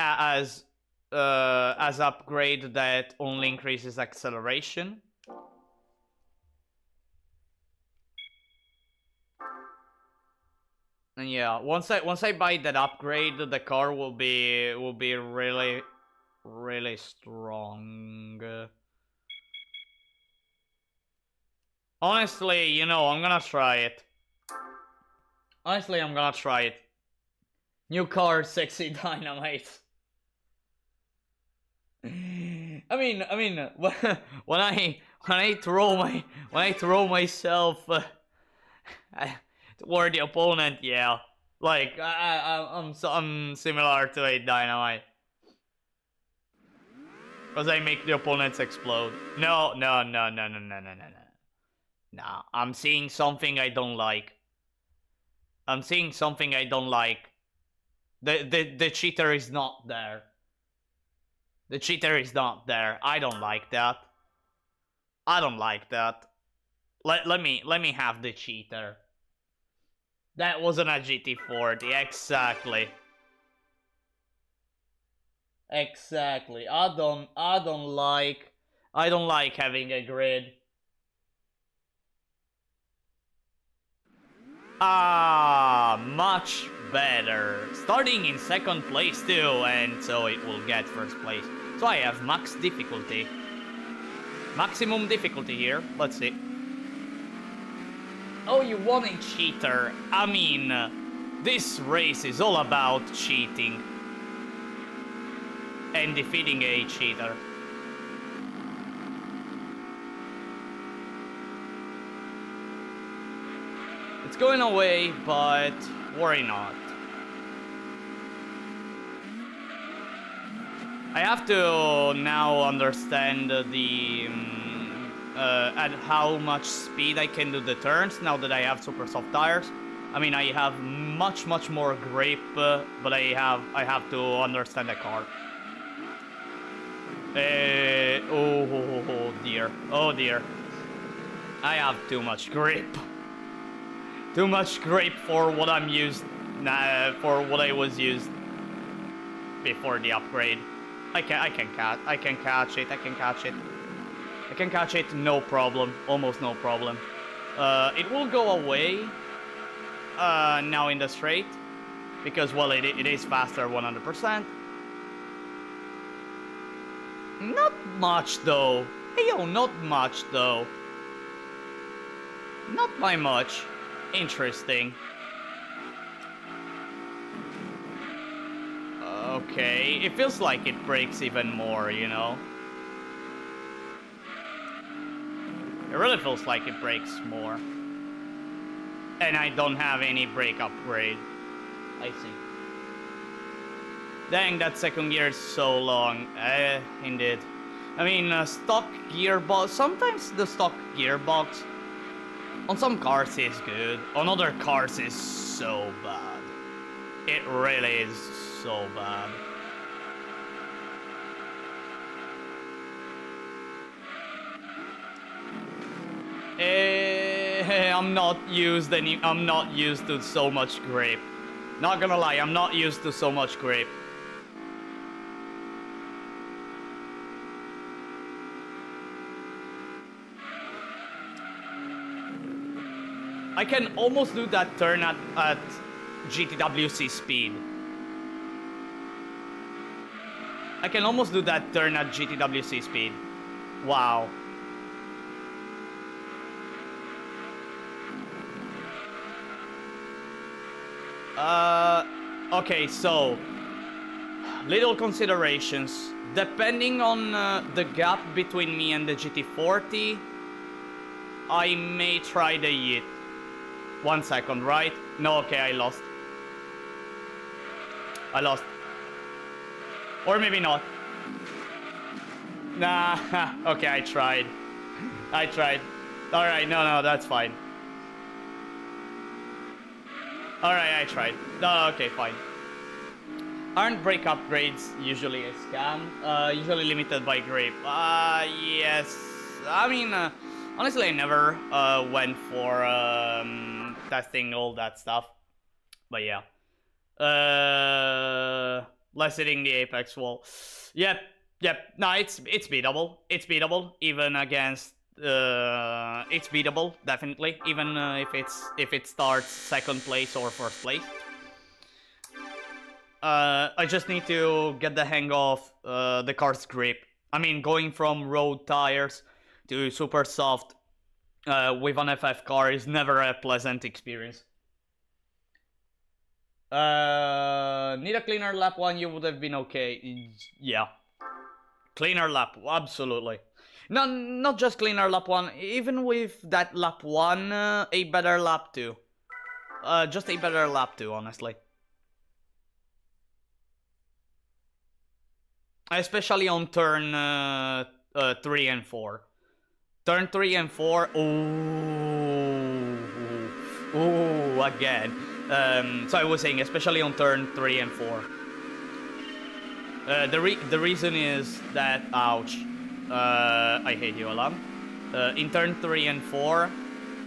as upgrade that only increases acceleration. And yeah, once I buy that upgrade, the car will be really strong. Honestly, you know, I'm gonna try it. Honestly, I'm gonna try it. New car, sexy dynamite. I mean, when I throw myself toward the opponent, yeah, like I'm similar to a dynamite, cause I make the opponents explode. No. Nah, I'm seeing something I don't like. I'm seeing something I don't like. The cheater is not there. The cheater is not there. I don't like that. I don't like that. Let me have the cheater. That wasn't a GT40. Exactly. Exactly. I don't like having a grid. Ah, much better. Starting in second place too, and so it will get first place. So I have max difficulty. Maximum difficulty here. Let's see. Oh, you want a cheater. I mean, this race is all about cheating. And defeating a cheater. It's going away, but worry not. I have to now understand at how much speed I can do the turns now that I have super soft tires. I mean, I have much more grip, but I have to understand the car. Oh dear, oh dear. I have too much grip. Too much grip for what I'm used, for what I was used before the upgrade. I can catch it, no problem, almost no problem. It will go away now in the straight, because, well, it is faster 100%. Not much though. Hey yo, not much though. Not by much. Interesting. Okay, it feels like it breaks even more, you know? It really feels like it breaks more. And I don't have any brake upgrade. I see. Dang, that second gear is so long. Indeed. I mean, stock gearbox... Sometimes the stock gearbox on some cars is good. On other cars is so bad. It really is so bad. I'm not used to so much grip. Not gonna lie, I'm not used to so much grip. I can almost do that turn at GTWC speed. I can almost do that turn at GTWC speed. Wow. Okay, so little considerations. Depending on the gap between me and the GT40, I may try the yeet. 1 second, right? No, okay, I lost. I lost. Or maybe not. Nah, okay, I tried. Alright, no, that's fine. Alright, I tried. No, okay, fine. Aren't brake upgrades usually a scam? Usually limited by grip. Yes. I mean, honestly, I never went for testing all that stuff. But yeah. Less hitting the apex wall. Yep. No, it's beatable. It's beatable even against. It's beatable definitely, even if it starts second place or first place. I just need to get the hang of the car's grip. I mean, going from road tires to super soft with an FF car is never a pleasant experience. Need a cleaner lap 1, you would have been okay. Yeah. Cleaner lap, absolutely. No, not just cleaner lap 1, even with that lap 1, a better lap 2. Just a better lap 2, honestly. Especially on turn 3 and 4. Turn 3 and 4, ooh, again. So I was saying, especially on turn 3 and 4. The reason is that, ouch, I hate you, Alam. In turn 3 and 4,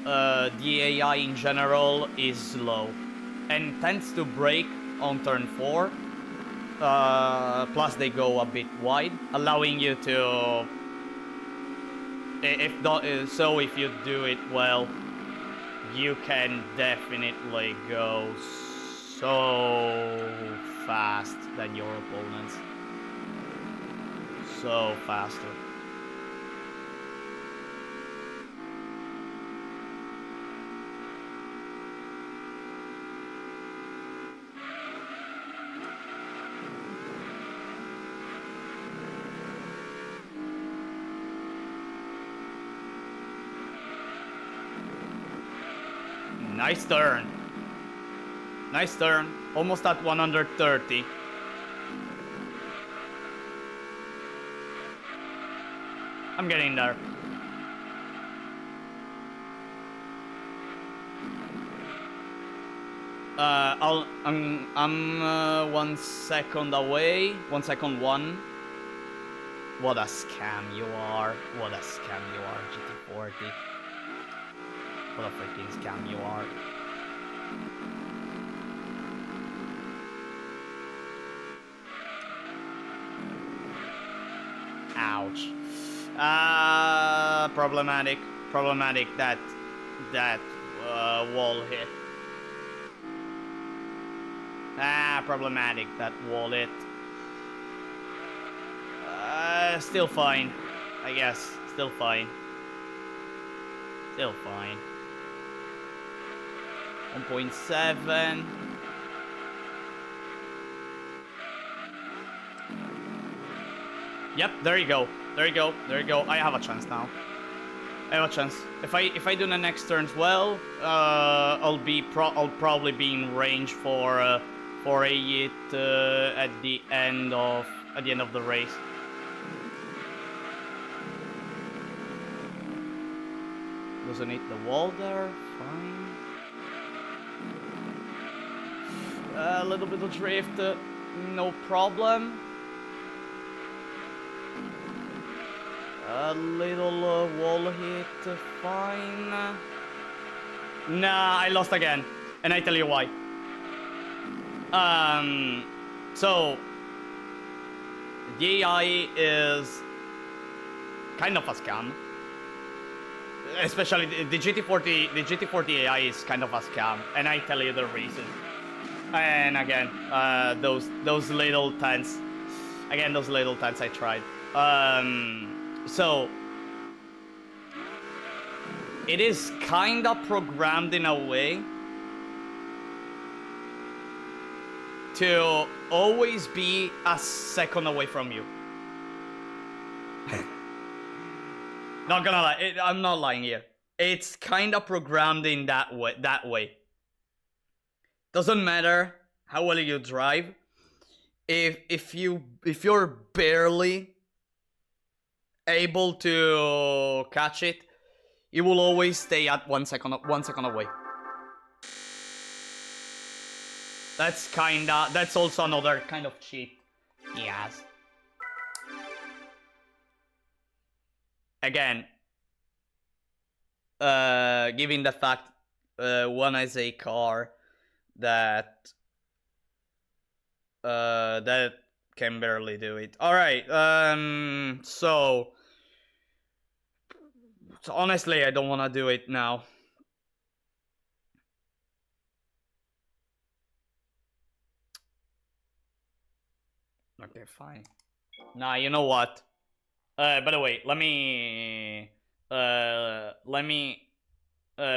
the AI in general is slow and tends to brake on turn 4. Plus they go a bit wide, allowing you to, if you do it well, you can definitely go so fast than your opponents. So faster. Nice turn. Nice turn. Almost at 130. I'm getting there. I'm 1 second away. 1 second 1. What a scam you are. What a scam you are, GT40. What a freaking scam you are. Ouch. Problematic that wall hit. Problematic that wall hit. Still fine, I guess. Still fine. 1.7. Yep, there you go. I have a chance now. If I do the next turns well, I'll probably be in range for a hit at the end of the race. Doesn't hit the wall there. Fine. A little bit of drift, no problem. A little wall hit, fine. Nah, I lost again, and I tell you why. So the AI is kind of a scam. Especially the GT40 AI is kind of a scam, and I tell you the reason. And again, those little tents. Again, those little tents I tried. So it is kind of programmed in a way to always be a second away from you. Not gonna lie, I'm not lying here. It's kind of programmed in that way. Doesn't matter how well you drive. if you're barely able to catch it, it will always stay at 1 second away. That's also another kind of cheat he has. Again, given the fact one is a car that that can barely do it. All right. So honestly, I don't want to do it now. Okay, fine. Nah, you know what? By the way, let me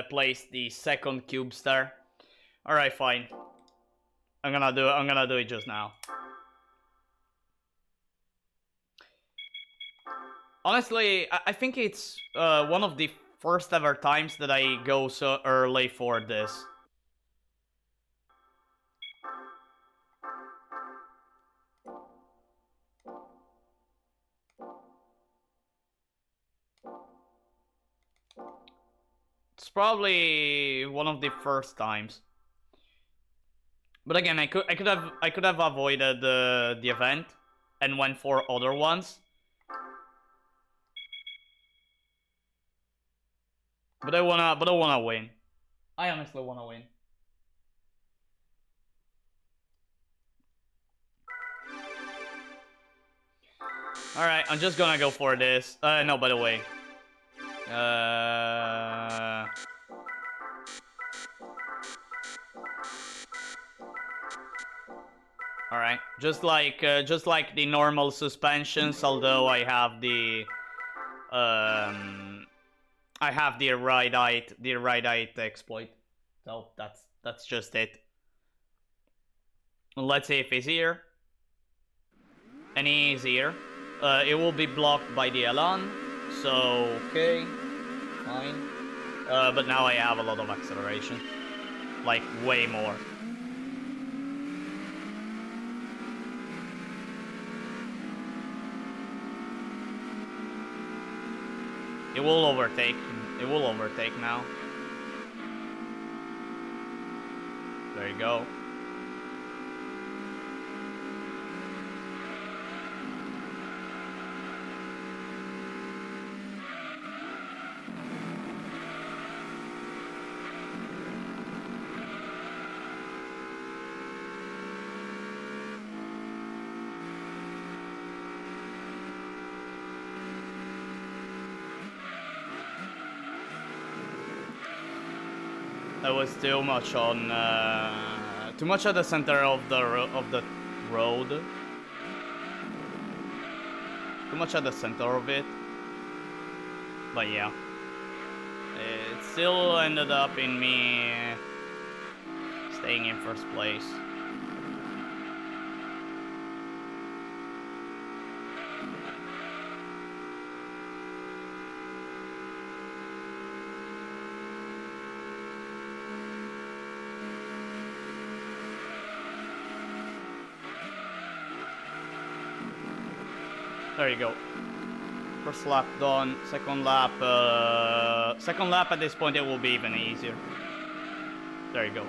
place the second cube star. All right, fine. I'm gonna do it just now. Honestly, I think it's one of the first ever times that I go so early for this. It's probably one of the first times. But again, I could have avoided the event and went for other ones. But I wanna win. I honestly wanna win. Alright, I'm just gonna go for this. No, by the way. Alright, just like the normal suspensions, although I have the right height exploit. So that's just it. Let's see if he's here. And he's here. It will be blocked by the Elan. So okay, fine. But now I have a lot of acceleration, like way more. It will overtake. It will overtake now. There you go. That was too much on, too much at the center of the road. Too much at the center of it. But yeah, it still ended up in me staying in first place. There you go. First lap done. Second lap at this point it will be even easier. There you go.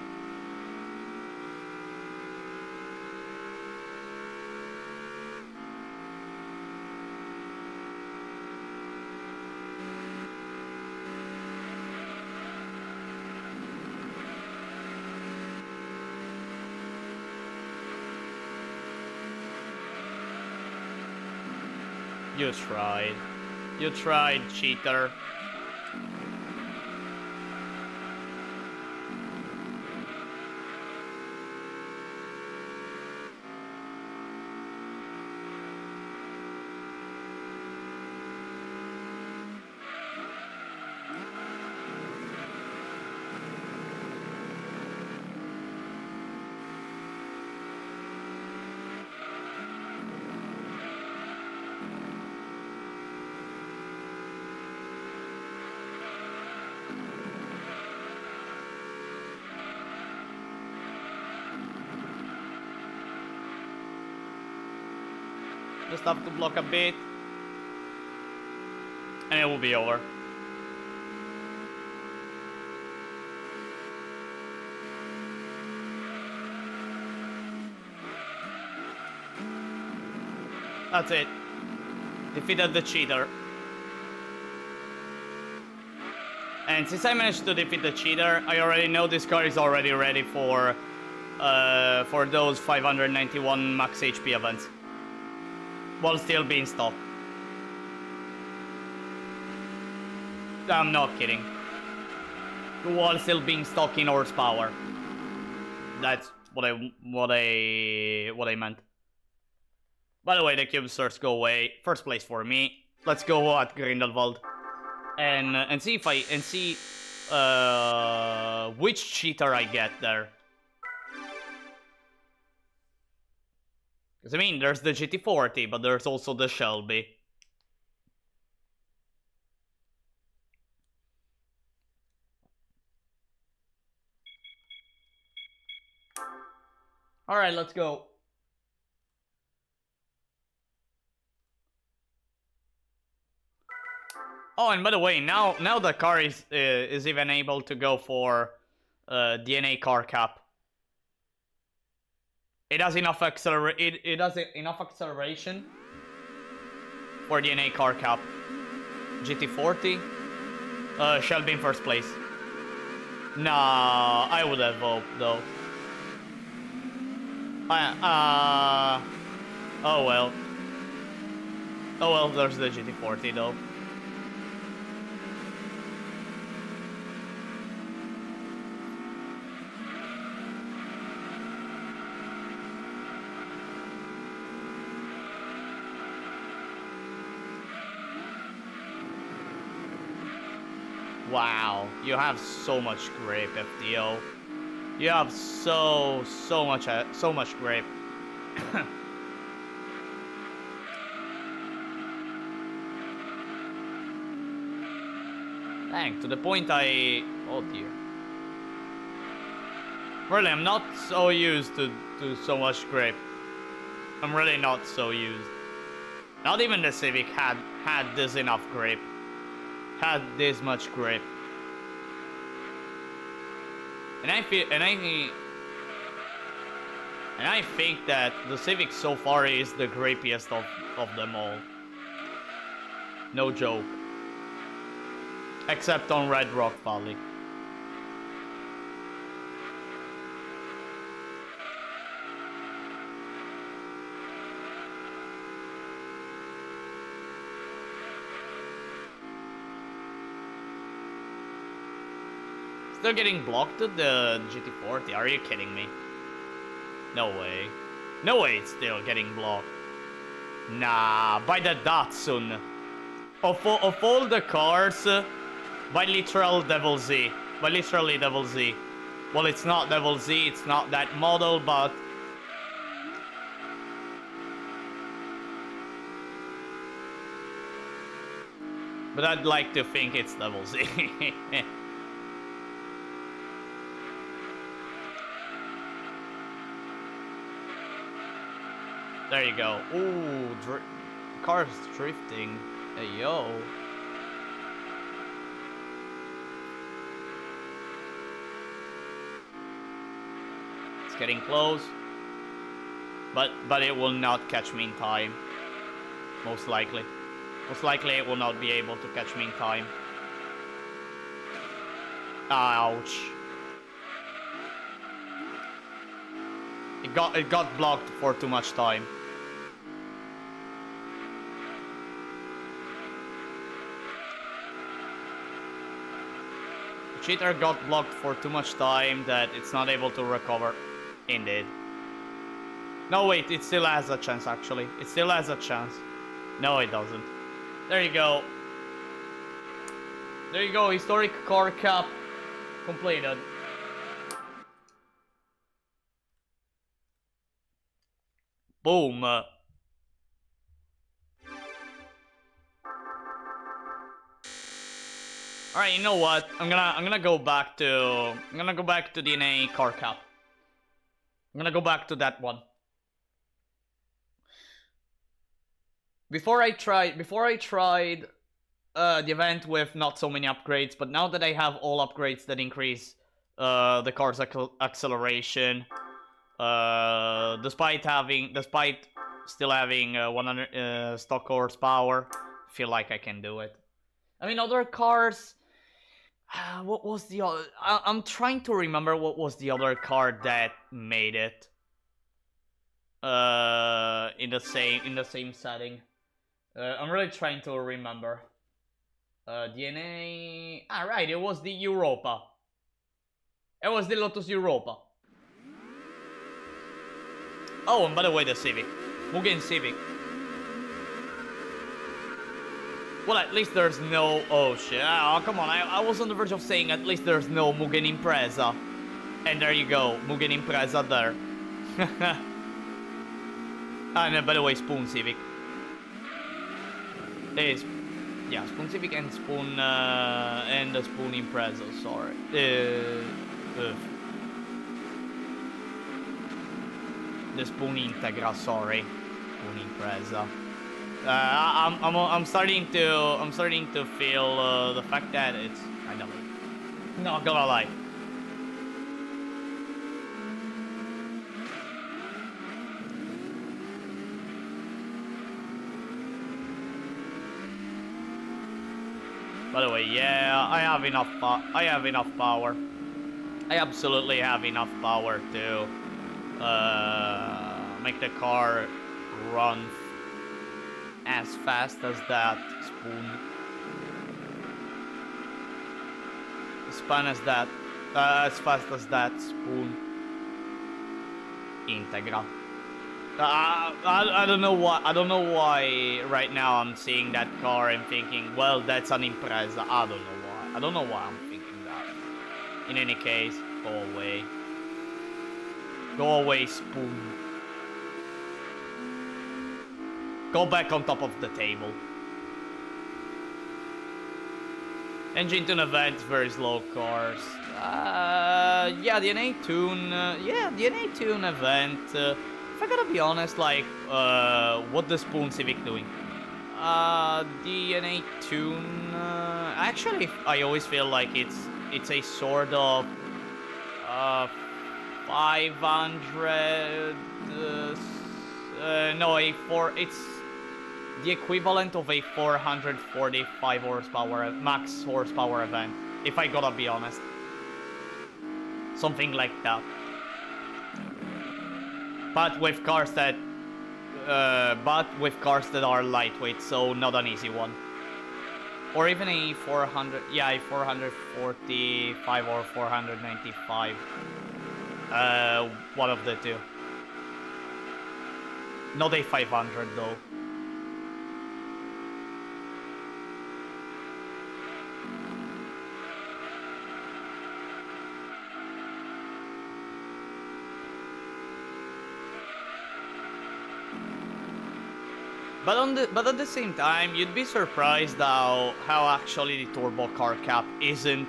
You tried. You tried, cheater. Just have to block a bit. And it will be over. That's it. Defeated the cheater. And since I managed to defeat the cheater, I already know this car is already ready for those 591 max HP events. While still being stock. I'm not kidding. While still being stock in horsepower. That's what I meant. By the way, the cube stars go away. First place for me. Let's go at Grindelwald and see if which cheater I get there. Because I mean, there's the GT40, but there's also the Shelby. All right, let's go. Oh, and by the way, now the car is even able to go for DNA car cap. It has enough it has enough acceleration for DNA car cap. GT40. Shelby in first place. Nah, I would have hoped though. Oh well. Oh well, there's the GT40 though. Wow, you have so much grip, FTO. You have so much grip. Dang, to the point oh dear. Really, I'm not so used to so much grip. I'm really not so used. Not even the Civic had this enough grip. Had this much grip. And I think that the Civic so far is the grippiest of them all. No joke. Except on Red Rock Valley. Still getting blocked to the GT40, are you kidding me? No way. No way it's still getting blocked. Nah, by the Datsun. Of all the cars, by literal Devil Z. By literally Devil Z. Well, it's not Devil Z, it's not that model, but... But I'd like to think it's Devil Z. There you go. Ooh, car's drifting. Hey, yo. It's getting close. But it will not catch me in time. Most likely. Most likely it will not be able to catch me in time. Ouch. It got blocked for too much time. The cheater got blocked for too much time that it's not able to recover. Indeed. No, wait, it still has a chance actually. It still has a chance. No, it doesn't. There you go. There you go, historic car cap completed. Boom. Alright, you know what? I'm gonna go back to DNA car cap. I'm gonna go back to that one. Before I tried the event with not so many upgrades, but now that I have all upgrades that increase the car's acceleration, despite still having 100 stock horsepower, I feel like I can do it. I mean, other cars. What was the other? I'm trying to remember what was the other car that made it. In the same setting. I'm really trying to remember. DNA. Ah, right. It was the Europa. It was the Lotus Europa. Oh, and by the way, the Civic. Mugen Civic. Well, at least there's no... Oh, shit. Oh, come on. I was on the verge of saying at least there's no Mugen Impreza. And there you go. Mugen Impreza there. And by the way, Spoon Civic. Is... Yeah, Spoon Civic and Spoon... and the Spoon Impreza, sorry. The Spoon Integra, sorry. Spoon Impreza. I'm starting to feel the fact that it's kind of not gonna lie. By the way, yeah, I have enough power. I absolutely have enough power to make the car run as fast as that Spoon. As fast as that Spoon Integra. I don't know why. I don't know why right now I'm seeing that car and thinking, well, that's an Impreza. I don't know why. I don't know why I'm thinking that. In any case, go away. Go away, Spoon. Go back on top of the table. Engine tune events, very slow cars. Yeah, the NA tune. Yeah, the NA tune event. If I gotta be honest, like, what the Spoon Civic doing? The NA tune. Actually, I always feel like it's a sort of 500. No, it's the equivalent of a 445 horsepower max horsepower event, if I gotta be honest. Something like that. But with cars that are lightweight, so not an easy one. Or even a 400, yeah, a 445 or 495. One of the two. Not a 500 though. But at the same time, you'd be surprised how actually the turbo car cap isn't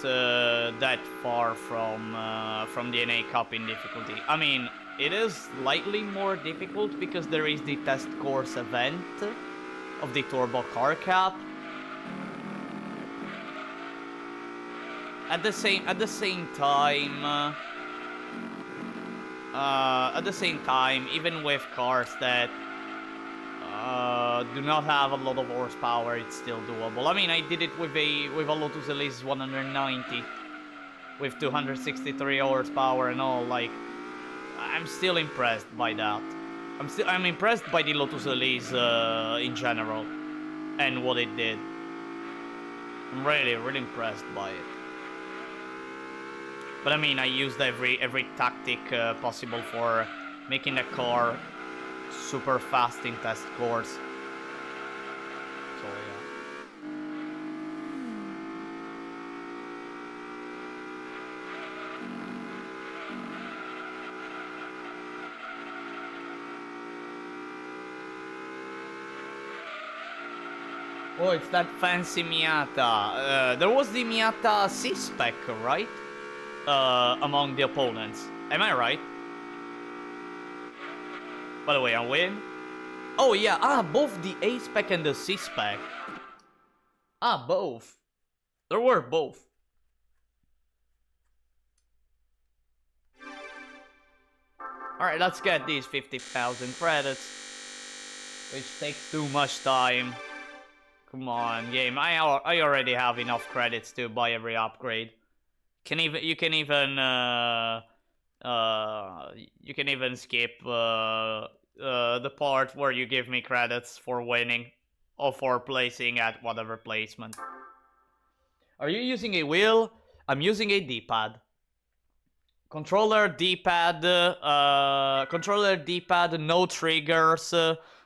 that far from the NA Cup in difficulty. I mean, it is slightly more difficult because there is the test course event of the turbo car cap. At the same time, even with cars that do not have a lot of horsepower, it's still doable. I mean, I did it with a Lotus Elise 190 with 263 horsepower and all. Like, I'm still impressed by that. I'm impressed by the Lotus Elise in general and what it did. I'm really impressed by it. But I mean, I used every tactic possible for making the car super fast in test course. So yeah. Oh, it's that fancy Miata. There was the Miata C-Spec, right? Among the opponents. Am I right? By the way, I win. Oh yeah, both the A spec and the C spec. Both. There were both. Alright, let's get these 50,000 credits. Which takes too much time. Come on, game. I already have enough credits to buy every upgrade. You can even skip the part where you give me credits for winning or for placing at whatever placement. Are you using a wheel? I'm using a D-pad. Controller D-pad, no triggers.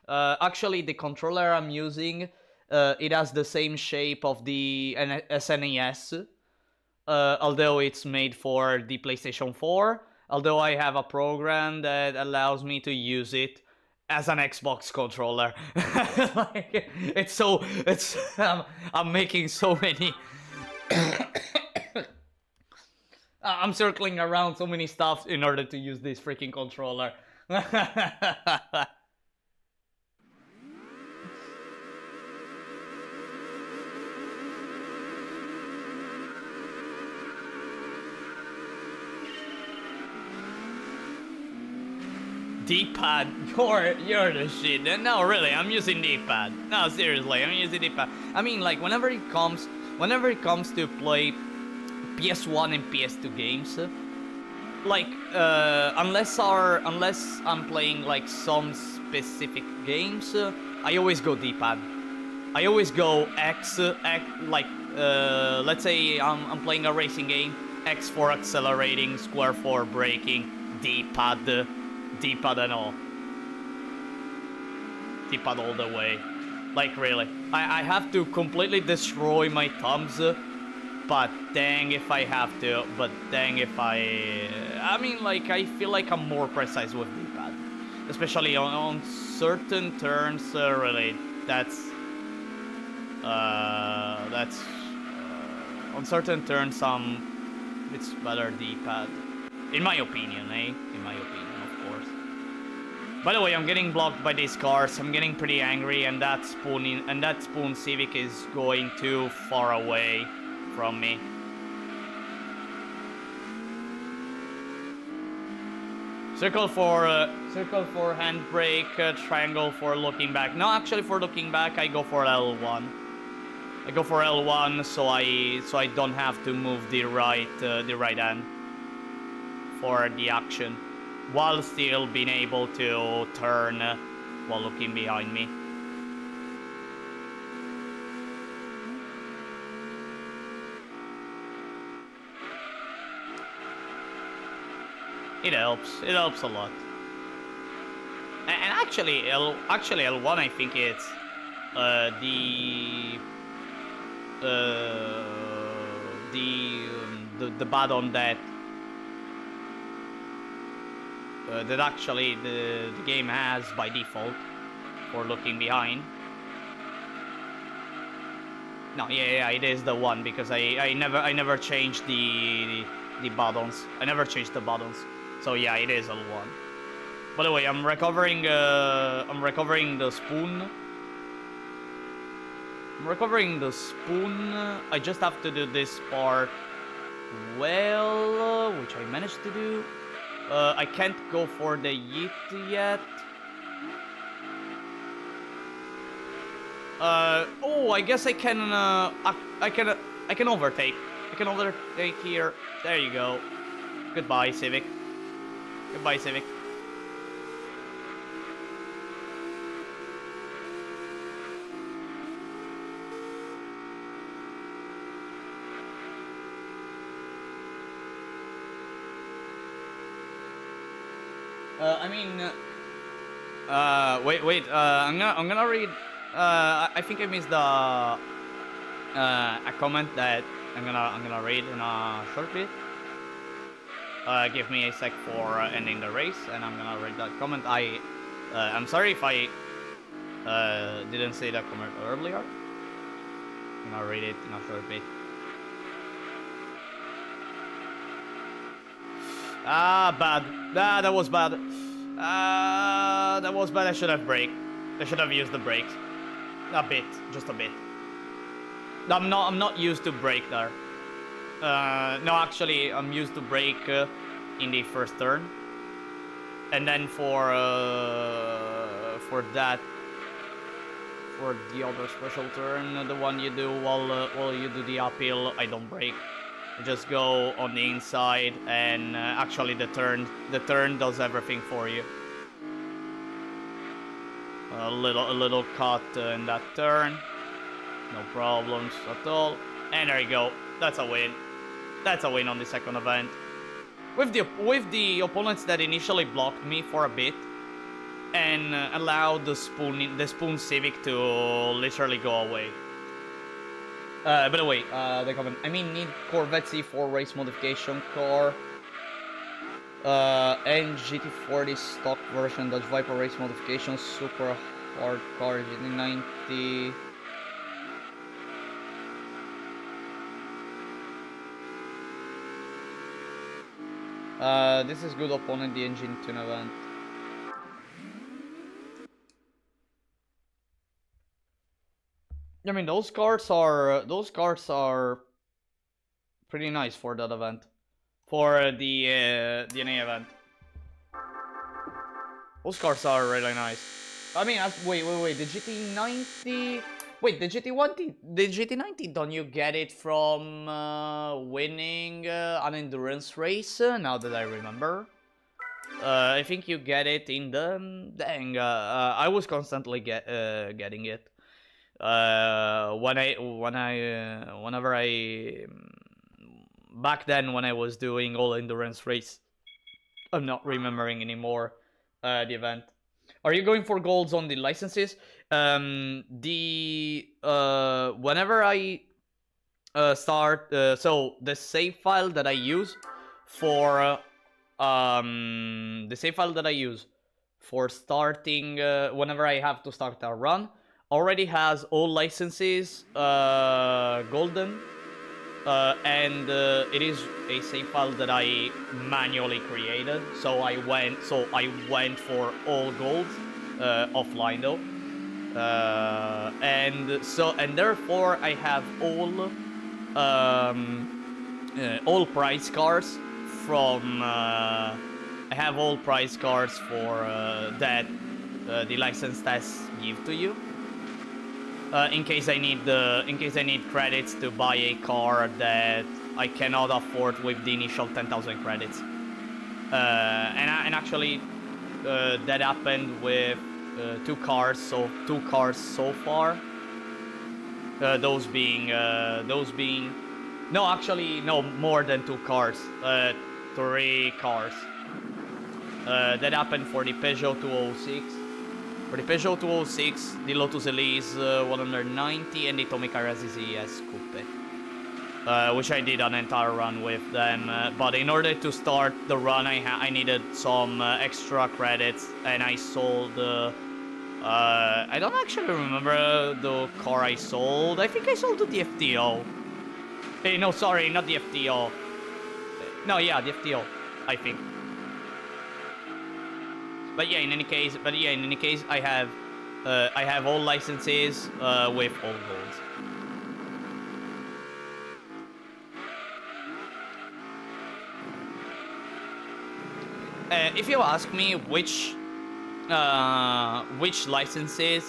Actually, the controller I'm using, it has the same shape of the SNES, although it's made for the PlayStation 4. Although I have a program that allows me to use it as an Xbox controller. Like, I'm making so many. I'm circling around so many stuff in order to use this freaking controller. D-pad, you're the shit. No, really, I'm using D-pad. No, seriously, I'm using D-pad. I mean, like, whenever it comes to play PS1 and PS2 games, like, unless I'm playing like some specific games, I always go D-pad. I always go X, like, let's say I'm playing a racing game, X for accelerating, square for braking, D-pad and all. D-pad all the way. Like, really. I have to completely destroy my thumbs, but dang if I have to. But dang if I mean, like, I feel like I'm more precise with D-pad. Especially on certain turns, really. On certain turns, it's better D-pad. In my opinion, In my opinion. By the way, I'm getting blocked by these cars. I'm getting pretty angry, and that Spoon Civic is going too far away from me. Circle for handbrake, triangle for looking back. No, actually, for looking back, I go for L1. I go for L1, so I don't have to move the right hand for the action, while still being able to turn while looking behind me. It helps a lot. And actually, L1, I think it's the button that actually the game has by default for looking behind. No, yeah, it is the one, because I never changed the buttons. I never changed the buttons. So yeah, it is L1. By the way, I'm recovering the spoon. I just have to do this part well, which I managed to do. I can't go for the yeet yet. Oh, I guess I can overtake. I can overtake here. There you go. Goodbye, Civic. Goodbye, Civic. Wait. I'm gonna read. I think I missed a comment that I'm gonna read in a short bit. Give me a sec for ending the race, and I'm gonna read that comment. I'm sorry if I didn't say that comment earlier. I'm gonna read it in a short bit. Bad. That was bad. That was bad. I should have braked. I should have used the brakes. A bit, just a bit. I'm not used to brake there. No, actually, I'm used to brake in the first turn, and then for that, for the other special turn, the one you do while you do the uphill, I don't brake. I just go on the inside, and actually the turn does everything for you. A little cut in that turn, no problems at all, and there you go. That's a win. That's a win on the second event. With the opponents that initially blocked me for a bit, and allowed the Spoon Civic to literally go away. By the way, the comment. I mean, need Corvette C4 race modification car. And GT40 stock version Dodge Viper race modification, super hard car GT90. This is good opponent, the engine tune event. I mean, those cars are pretty nice for that event, for the DNA event. Those cars are really nice. I mean, wait, the GT90. Wait, the GT90, don't you get it from winning an endurance race? Now that I remember, I think you get it in the dang. I was constantly getting it. Whenever I back then when I was doing all endurance race, I'm not remembering anymore the event. Are you going for golds on the licenses? Whenever I start, so the save file that I use for starting whenever I have to start a run already has all licenses golden, and it is a save file that I manually created. So I went for all golds offline though, and therefore I have all prize cards from I have all prize cards for that the license tests give to you. In case I need credits to buy a car that I cannot afford with the initial 10,000 credits. And actually, that happened with two cars so far. Those being no, actually no, more than two cars. 3 cars. That happened for the Peugeot 206. For the Peugeot 206, the Lotus Elise 190, and the Tomica ZZS Coupe, which I did an entire run with them. But in order to start the run, I needed some extra credits, and I sold. I don't actually remember the car I sold. I think I sold to the FTO. Hey, no, sorry, not the FTO. No, yeah, the FTO, I think. But yeah, in any case, I have all licenses with all golds. If you ask me which licenses,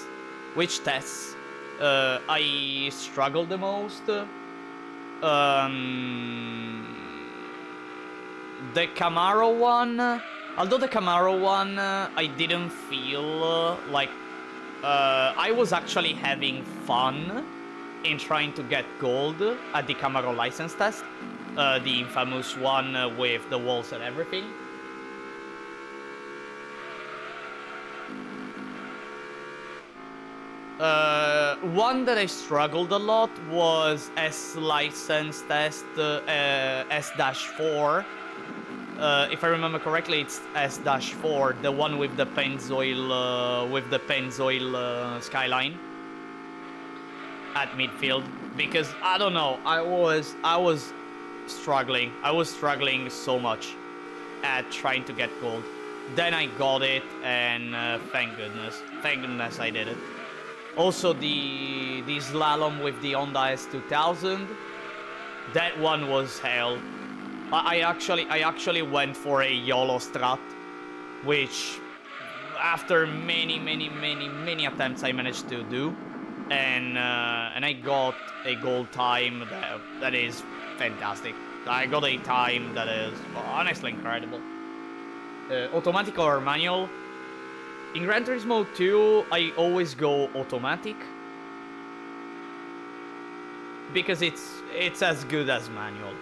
which tests I struggle the most, the Camaro one. Although the Camaro one, I didn't feel like I was actually having fun in trying to get gold at the Camaro license test, the infamous one with the walls and everything. One that I struggled a lot was S license test S-4. If I remember correctly, it's S-4, the one with the Pennzoil skyline at Midfield. Because I don't know, I was struggling. I was struggling so much at trying to get gold. Then I got it, and thank goodness I did it. Also the slalom with the Honda S2000, that one was hell. I actually went for a YOLO strat, which after many attempts I managed to do, and I got a gold time that is fantastic. I got a time that is honestly incredible. Automatic or manual? In Gran Turismo 2, I always go automatic because it's as good as manual.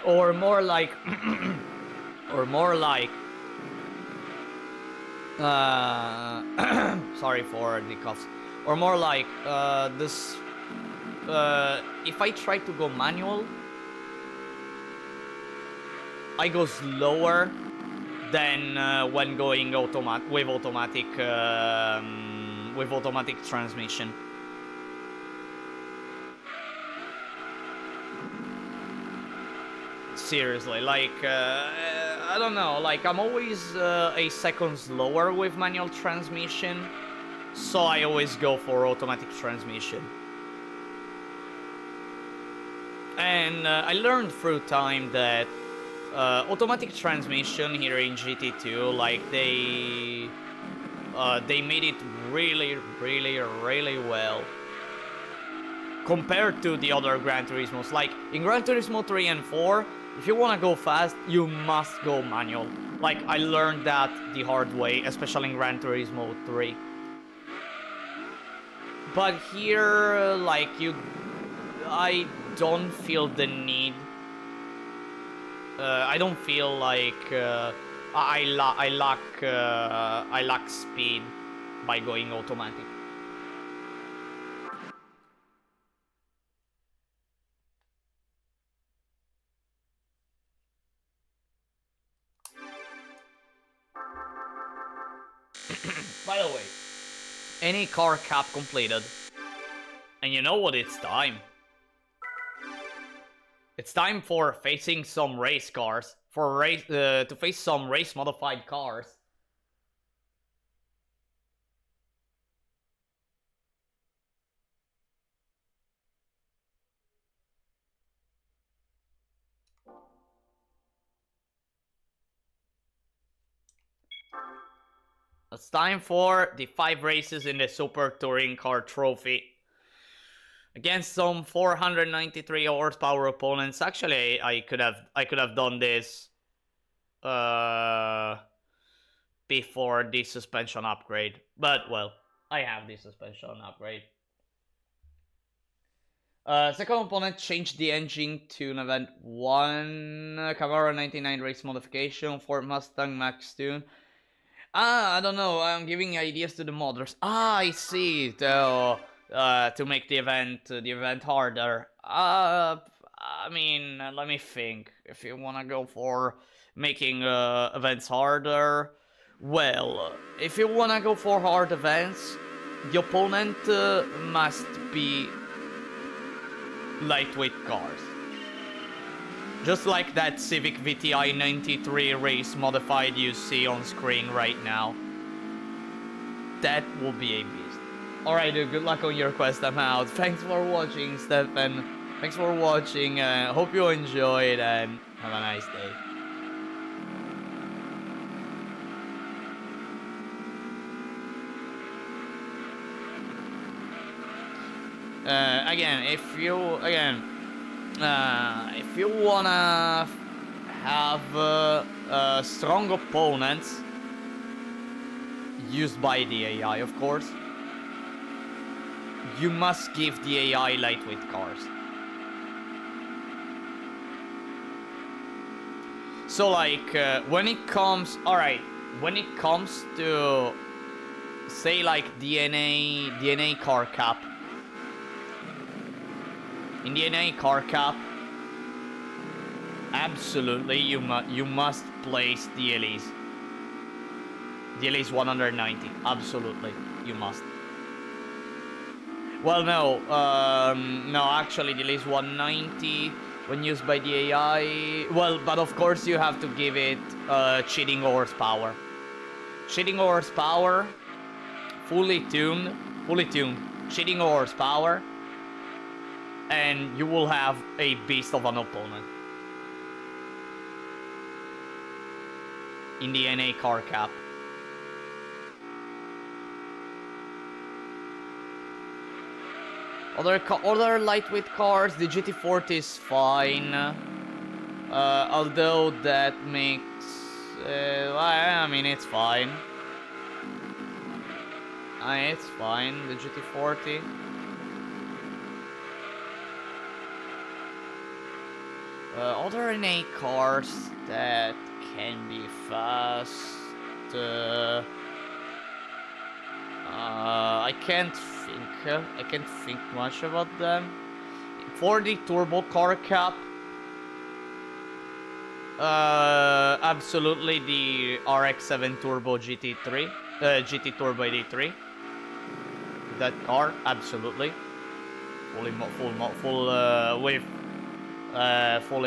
Or more like or more like sorry for the coughs. Or more like this. If I try to go manual, I go slower than when going with automatic transmission. Seriously, like I don't know, like I'm always a second slower with manual transmission, so I always go for automatic transmission. And I learned through time that automatic transmission here in GT2, like they made it really well compared to the other Gran Turismos. Like in Gran Turismo 3 and 4, if you want to go fast, you must go manual. Like I learned that the hard way, especially in Gran Turismo 3. But here, like I don't feel the need. I don't feel like I lack speed by going automatic. By the way, any car cap completed, and you know what it's time? It's time for facing some race cars, to face some race modified cars. It's time for the 5 races in the Super Touring Car Trophy. Against some 493 horsepower opponents. Actually, I could have done this before the suspension upgrade, but well, I have the suspension upgrade. Second opponent changed the engine to an event 1 Camaro 99 race modification, Ford Mustang Max Tune. I don't know. I'm giving ideas to the modders. I see. To make the event harder. I mean, let me think. If you wanna go for making events harder, well, if you wanna go for hard events, the opponent must be lightweight cars. Just like that Civic VTI 93 race modified you see on screen right now. That will be a beast. Alright, dude, good luck on your quest. I'm out. Thanks for watching, Stefan. Thanks for watching. Hope you enjoyed and have a nice day. Again, if you wanna have strong opponents used by the AI, of course, you must give the AI lightweight cars. So like when it comes to say like DNA car cap. In DNA car cap, absolutely you must place DLEs. DLEs 190, absolutely you must. Well, no, actually DLEs 190 when used by the AI. Well, but of course you have to give it cheating horsepower. Cheating horsepower, fully tuned, cheating horsepower, and you will have a beast of an opponent. In the NA car cap. Other lightweight cars, the GT40 is fine. Although that makes... I mean, it's fine. It's fine, the GT40. Other NA cars that can be fast... I can't think much about them. For the turbo car cap, absolutely the RX-7 Turbo GT3, GT Turbo 83. That car, absolutely, fully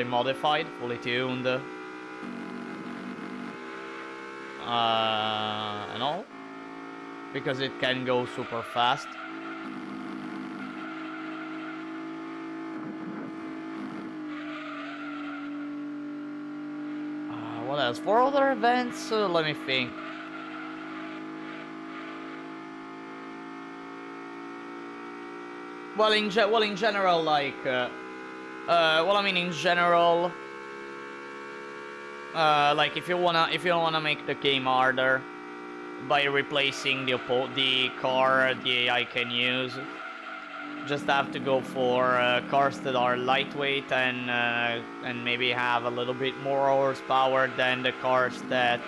modified, fully tuned, and all. Because it can go super fast. What else? For other events, let me think. Well, in general, like, in general, like if you wanna make the game harder by replacing the car the AI can use, just have to go for cars that are lightweight and maybe have a little bit more horsepower than the cars that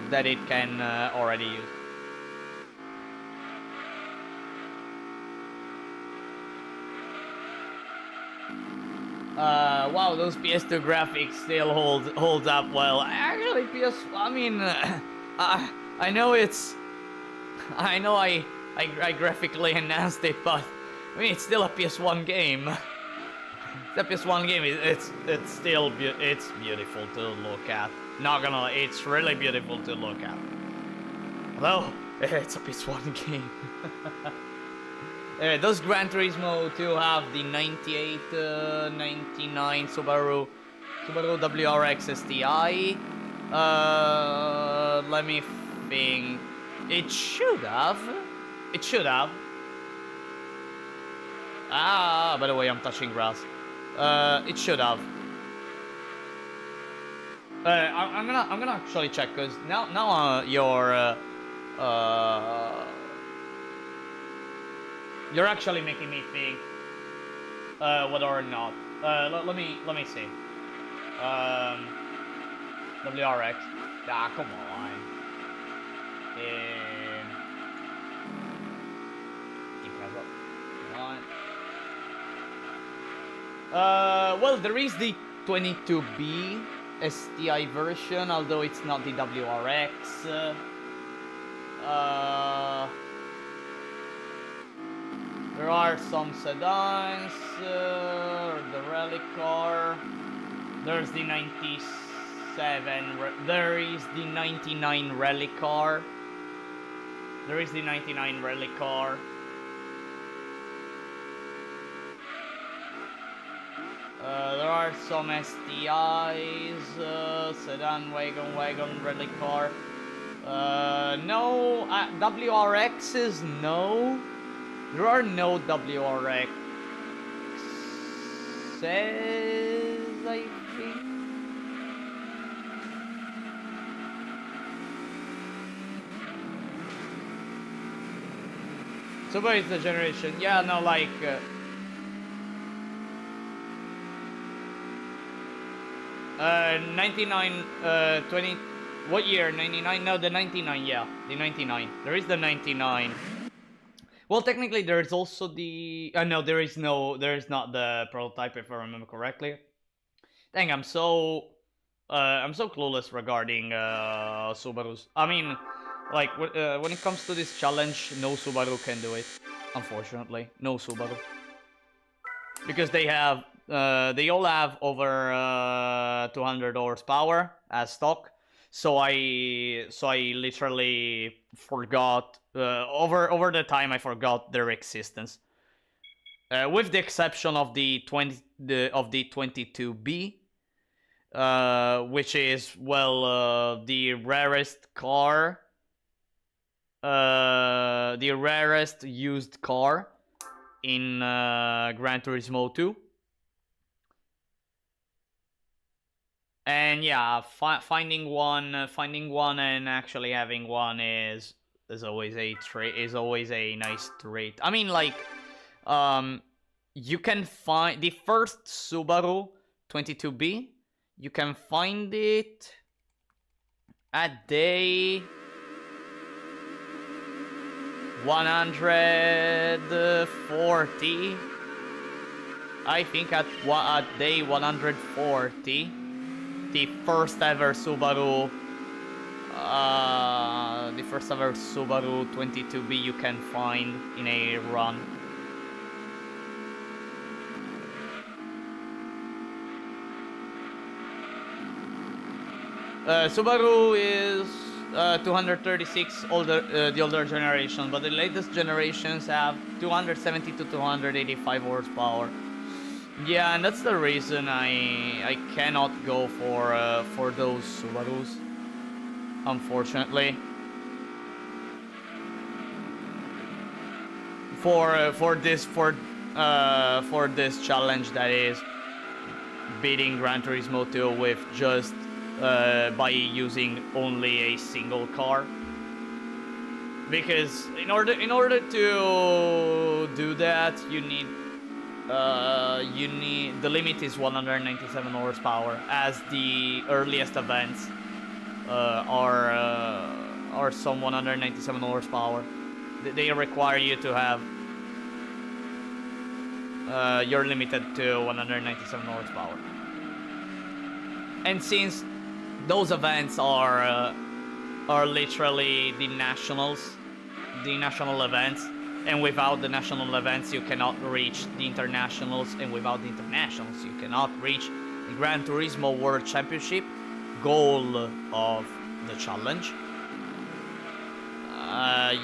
that it can already use. Wow, those PS2 graphics still hold up well. Actually, I mean, I know I graphically enhanced it, but I mean it's still a PS1 game. It's a PS1 game. It's still it's beautiful to look at. Not gonna lie, it's really beautiful to look at. Although it's a PS1 game. Does Gran Turismo 2 have the 98, 99 Subaru WRX STI? Let me think. It should have. It should have. Ah, by the way, I'm touching grass. It should have. I'm gonna actually check, cause now you're actually making me think whether or not. Let me see. WRX. Ah, come on. Well, there is the 22B STI version, although it's not the WRX. There are some sedans, the rally car. There's the 97. There is the 99 rally car. There is the 99 rally car. There are some STIs, sedan, wagon, rally car. No, WRXs, no. There are no WRXs, I think. So where is the generation? Yeah, no, like... 99, 20... What year? 99? No, the 99, yeah. The 99. There is the 99. Well, technically, there is also the... no, there is not the prototype, if I remember correctly. Dang, I'm so clueless regarding Subarus. I mean, like, when it comes to this challenge, no Subaru can do it. unfortunately. No Subaru. Because they all have over 200 horsepower as stock. So I literally forgot over the time I forgot their existence. With the exception of the 22B, which is the rarest car, the rarest used car in Gran Turismo 2. And yeah, finding one and actually having one is always a nice trait. I mean, like, you can find the first Subaru 22B. You can find it at day 140. I think at day 140, the first ever Subaru 22B you can find in a run. Subaru is 236 the older generation, but the latest generations have 270 to 285 horsepower. Yeah, and that's the reason I cannot go for those Subarus, unfortunately. For this challenge, that is beating Gran Turismo 2 with just by using only a single car. Because in order to do that, you need the limit is 197 horsepower, as the earliest events are some 197 horsepower. They require you to have you're limited to 197 horsepower. And since those events are literally the national events, and without the national events you cannot reach the internationals, and without the internationals you cannot reach the Gran Turismo World Championship goal of the challenge.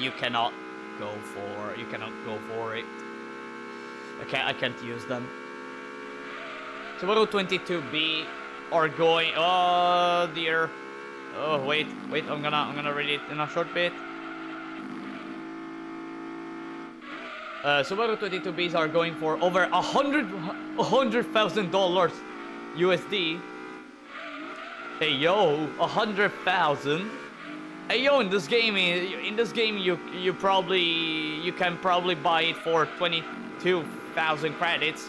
You cannot go for it. I can't use them. Subaru 22B are going. Oh dear. Oh wait. I'm gonna read it in a short bit. Subaru 22Bs are going for over $100,000 USD. Hey yo, 100,000. Hey yo, in this game you can probably buy it for 22,000 credits,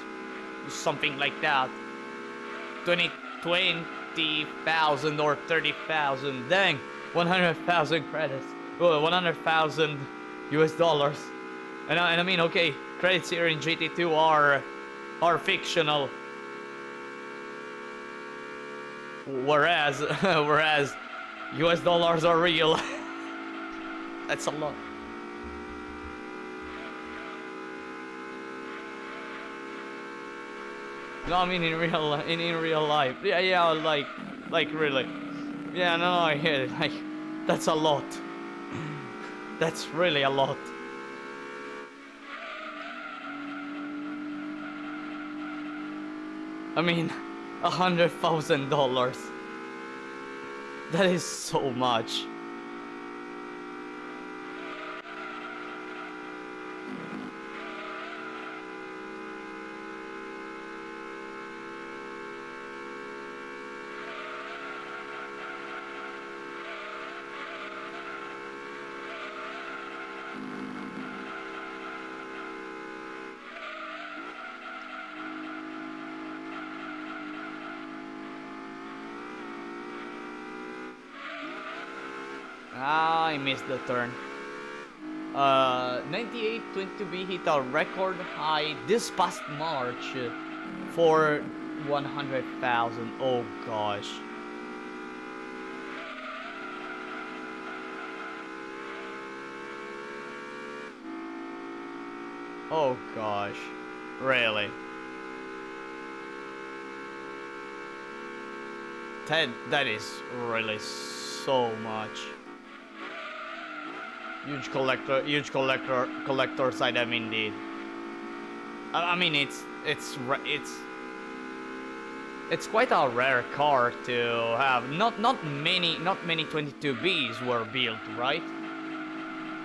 something like that. 20,000 or 30,000. Dang, 100,000 credits. Well, 100,000 US dollars. And I mean, okay, credits here in GT2 are fictional. Whereas US dollars are real. That's a lot. No, I mean in real life. Yeah, like really. Yeah, no, I hear it. Like, that's a lot. That's really a lot. I mean, $100,000. That is so much. I missed the turn. 98.2B hit a record high this past March for 100,000. Oh gosh. Oh gosh, really? That is really so much. Huge collector's item indeed. I mean, it's quite a rare car to have. Not many 22Bs were built, right?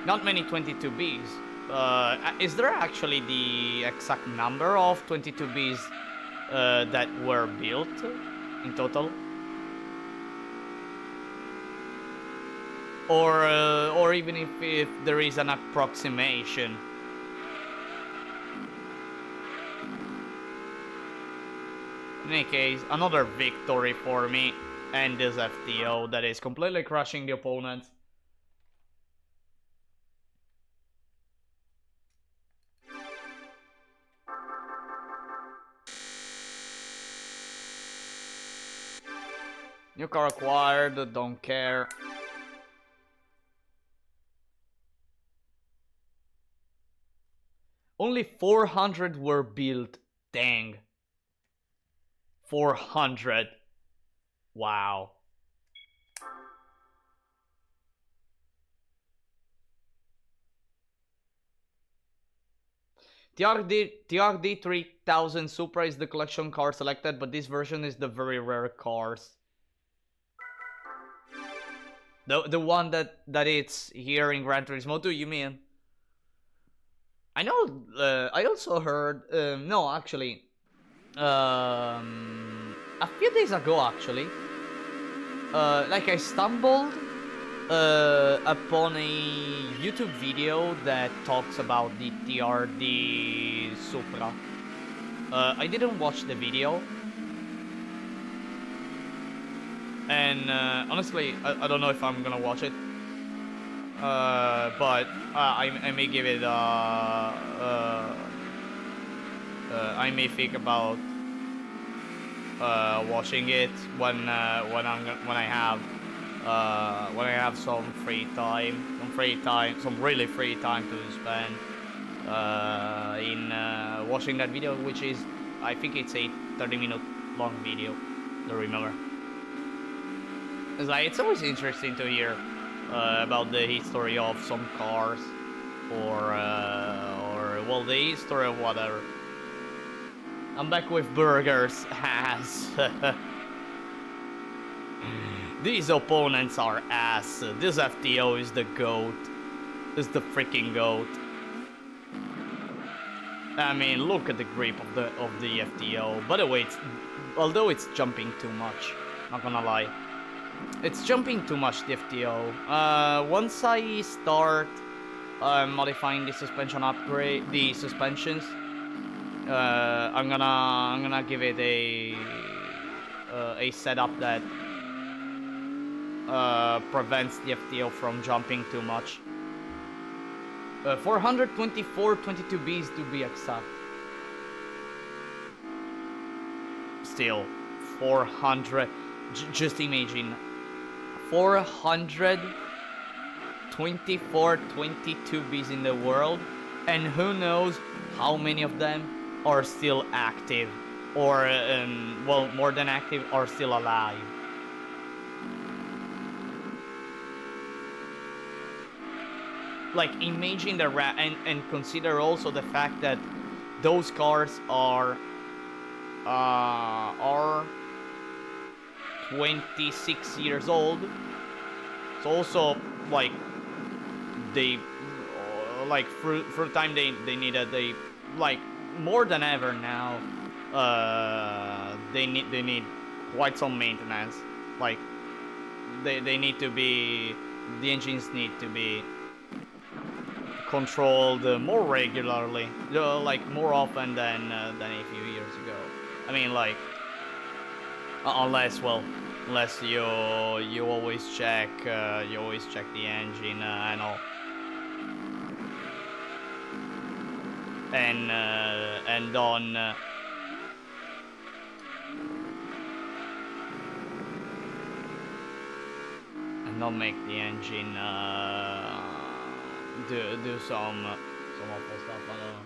Not many 22Bs. Is there actually the exact number of 22Bs that were built in total? Or even if there is an approximation. In any case, another victory for me and this FTO that is completely crushing the opponents. New car acquired, don't care. Only 400 were built, dang. 400. Wow. TRD 3000 Supra is the collection car selected, but this version is the very rare cars. The one that it's here in Gran Turismo 2, you mean? I know, I also heard, no, actually, a few days ago, actually, like I stumbled upon a YouTube video that talks about the TRD Supra. I didn't watch the video, and honestly, I don't know if I'm gonna watch it. But I may give it. I may think about watching it when I have some free time, some really free time to spend in watching that video, which is, I think it's a 30-minute long video. Don't remember. It's always interesting to hear about the history of some cars, or well, the history of whatever. I'm back with burgers, ass. These opponents are ass. This FTO is the GOAT. Is the freaking GOAT. I mean, look at the grip of the FTO. By the way, although it's jumping too much, not gonna lie. It's jumping too much, the FTO. Once I start modifying the suspension upgrade, the suspensions, I'm gonna give it a setup that prevents the FTO from jumping too much. 424 22Bs to be exact. Still, 400. Just imagine. 424 22Bs in the world, and who knows how many of them are still active, or well, more than active, are still alive. Like, imagine the and consider also the fact that those cars are 26 years old. So also, like, they through time they needed, they, like, more than ever now, they need quite some maintenance. Like, they need to be, the engines need to be controlled more regularly, like more often than a few years ago. I mean, like, unless you always check the engine and all, and on and not make the engine do some awful stuff. I don't know.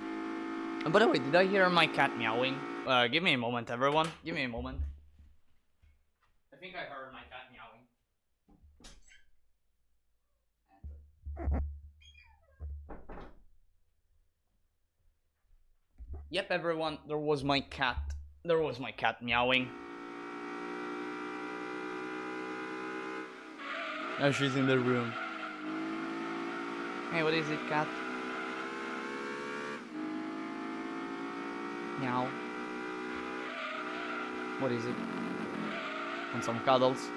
By the way, did I hear my cat meowing? Give me a moment, everyone. Give me a moment. I think I heard my cat meowing. Yep, everyone, there was my cat. There was my cat meowing. Now she's in the room. Hey, what is it, cat? Meow. What is it? Want some cuddles?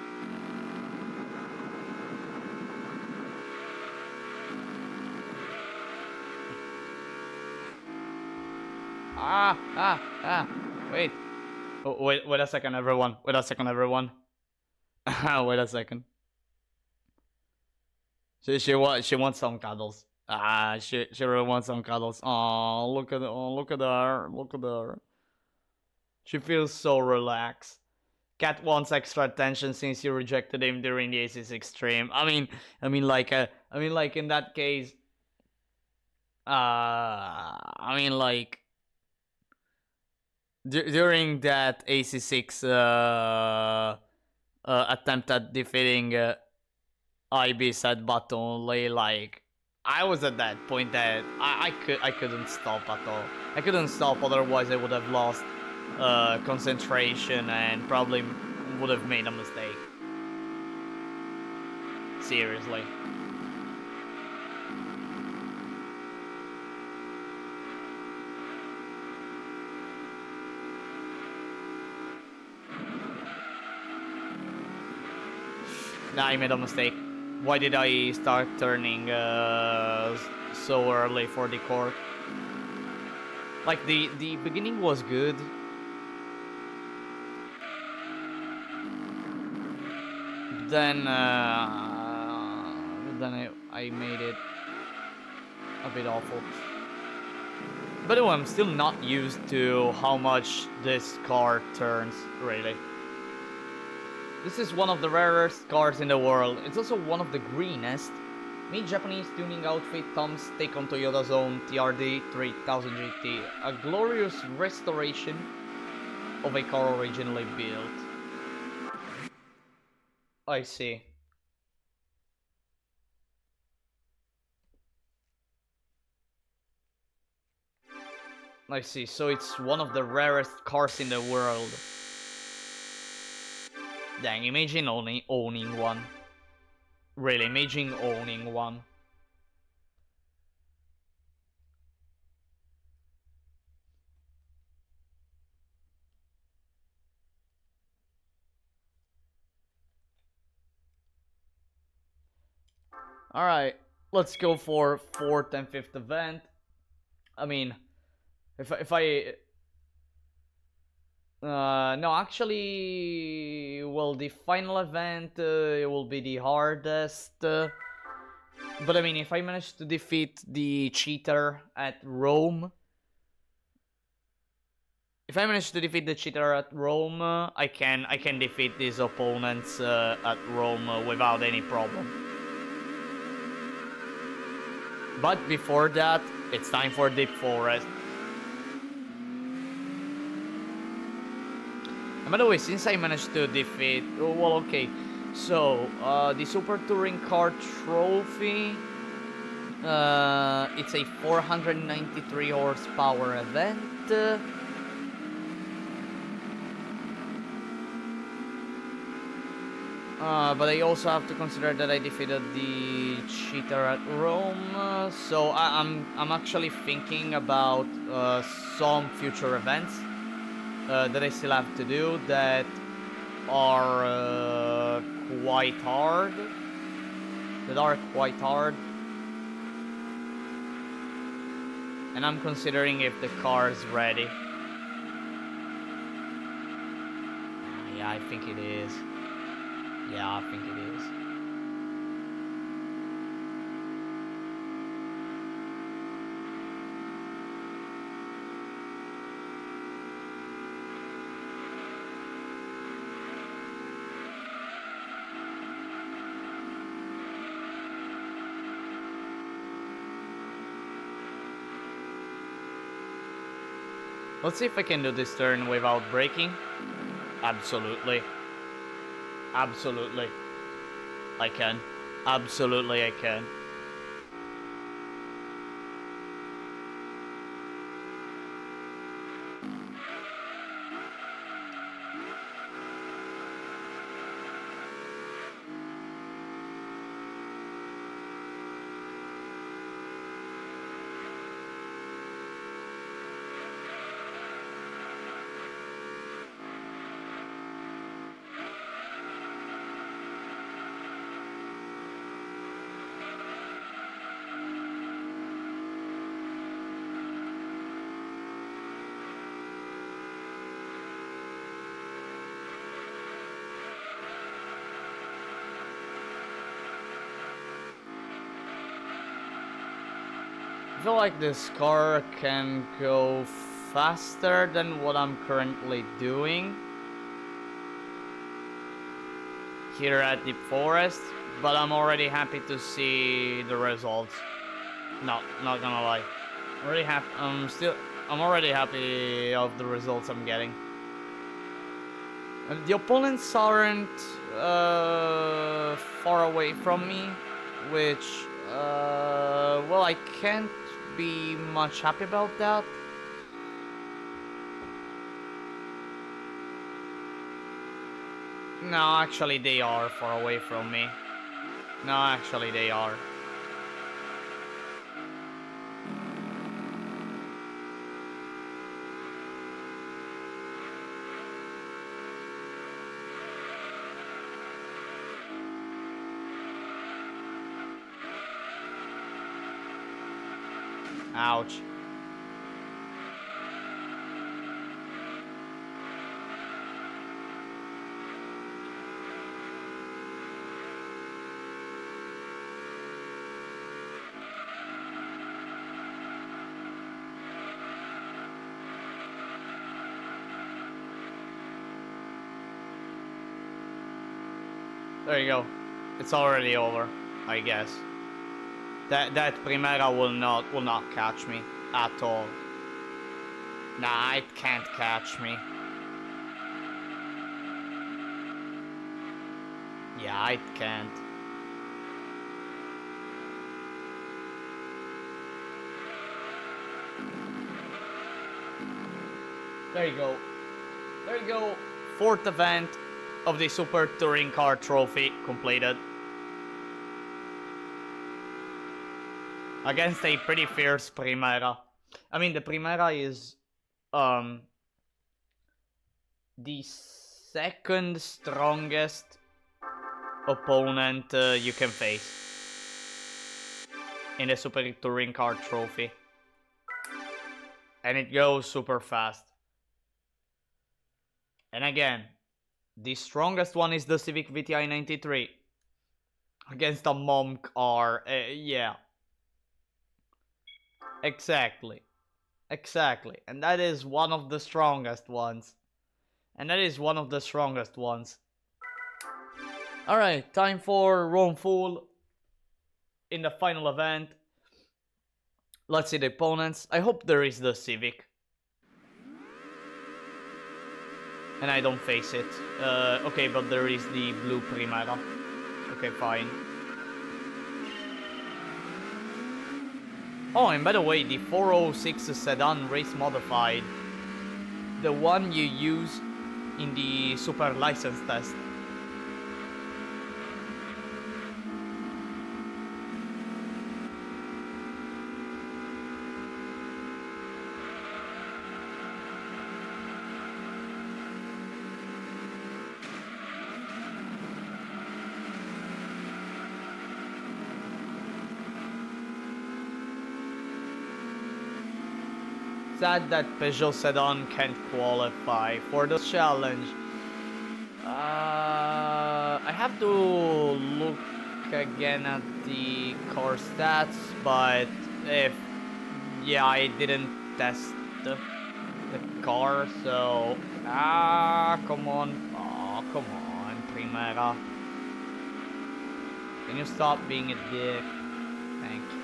Wait. Oh, wait a second, everyone. Wait a second, everyone. Wait a second. She wants some cuddles. She really wants some cuddles. Oh, look at her. Look at her. She feels so relaxed. Cat wants extra attention since you rejected him during the AC6 stream. Like in that case. Like during that AC6 attempt at defeating IB said but only, like, I was at that point that I couldn't stop at all. I couldn't stop, otherwise I would have lost concentration and probably would have made a mistake. Seriously. Nah, I made a mistake. Why did I start turning so early for the cork? Like, the beginning was good. Then I made it a bit awful. By the way, I'm still not used to how much this car turns, really. This is one of the rarest cars in the world. It's also one of the greenest. Meet Japanese tuning outfit Tom's take on Toyota's own TRD 3000 GT. A glorious restoration of a car originally built. I see. I see, so it's one of the rarest cars in the world. Dang, imagine owning one. Really, imagine owning one. Alright, let's go for 4th and 5th event. I mean, if I no, actually, well, the final event will be the hardest. But I mean, if I manage to defeat the cheater at Rome, I can defeat these opponents at Rome without any problem. But before that, it's time for Deep Forest. And by the way, since I managed to defeat... Oh, well, okay. So, the Super Touring Car Trophy... it's a 493 horsepower event. But I also have to consider that I defeated the cheater at Rome. So I'm actually thinking about some future events that I still have to do that are quite hard. And I'm considering if the car is ready. Yeah, I think it is. Yeah, I think it is. Let's see if I can do this turn without braking. Absolutely. Absolutely. I can. Absolutely I can. I feel like this car can go faster than what I'm currently doing here at the forest, but I'm already happy to see the results. No, not gonna lie. I'm already happy. I'm already happy of the results I'm getting. And the opponents aren't far away from me, which well, I can't be much happy about that. No, actually they are far away from me. No, actually they are. Ouch. There you go. It's already over, I guess. That Primera will not catch me at all. Nah, it can't catch me. Yeah, it can't. There you go. There you go. Fourth event of the Super Touring Car Trophy completed. Against a pretty fierce Primera. I mean, the Primera is the second strongest opponent you can face in the Super Touring Car Trophy. And it goes super fast. And again, the strongest one is the Civic VTI 93 against a mom car. Yeah. Exactly. Exactly. And that is one of the strongest ones. Alright, time for Rome Full in the final event. Let's see the opponents. I hope there is the Civic. And I don't face it. Okay, but there is the blue Primera. Okay, fine. Oh, and by the way, the 406 sedan race modified, the one you use in the super license test. Sad that Peugeot sedan can't qualify for the challenge. I have to look again at the car stats, but yeah, I didn't test the car, so come on, Primera. Can you stop being a dick? Thank you.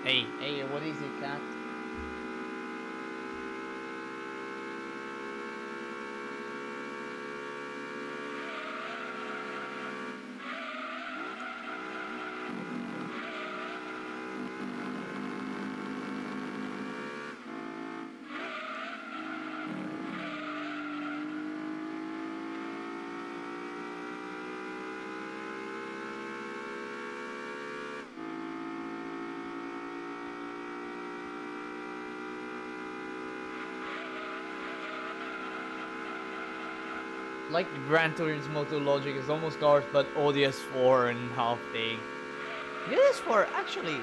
Hey, what is it, cat? Like Gran Turismo 2 logic is almost cars, but ODS4 and half thing. The ODS4 actually,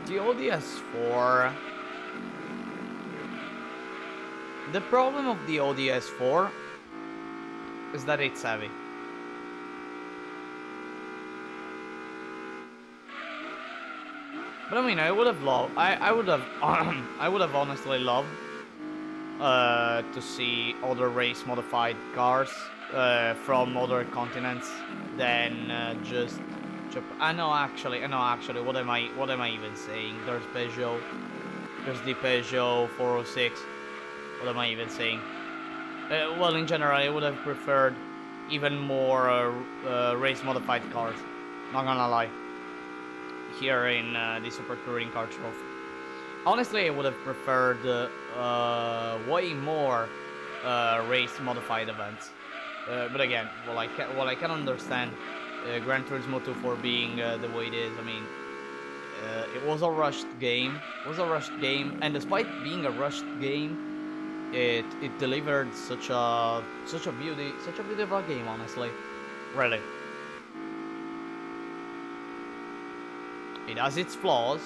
the ODS4. The problem of the ODS4 is that it's heavy. But I mean, I would have loved. I would have. I would have honestly loved to see other race modified cars from other continents than just Japan. I know actually. What am I even saying? There's Peugeot. There's the Peugeot 406. What am I even saying? Well, in general, I would have preferred even more race modified cars. Not gonna lie. Here in the Super Touring Car Trophy. Honestly, I would have preferred way more race modified events. But again, well, I can understand Gran Turismo 2 for being the way it is. I mean, it was a rushed game. And despite being a rushed game, it delivered such a beautiful game. Honestly, really. It has its flaws.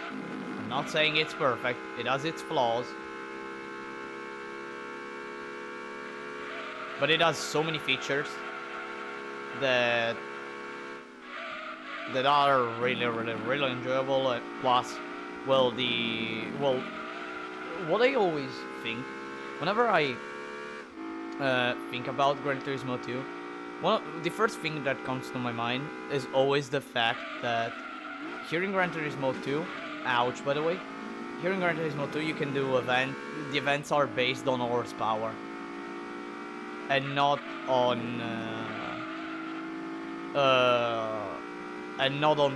I'm not saying it's perfect. It has its flaws. But it has so many features that are really enjoyable. Plus, well, what I always think whenever I think about Gran Turismo 2, the first thing that comes to my mind is always the fact that here in Gran Turismo 2, ouch by the way, here in Gran Turismo 2 you can do the events are based on horsepower and not on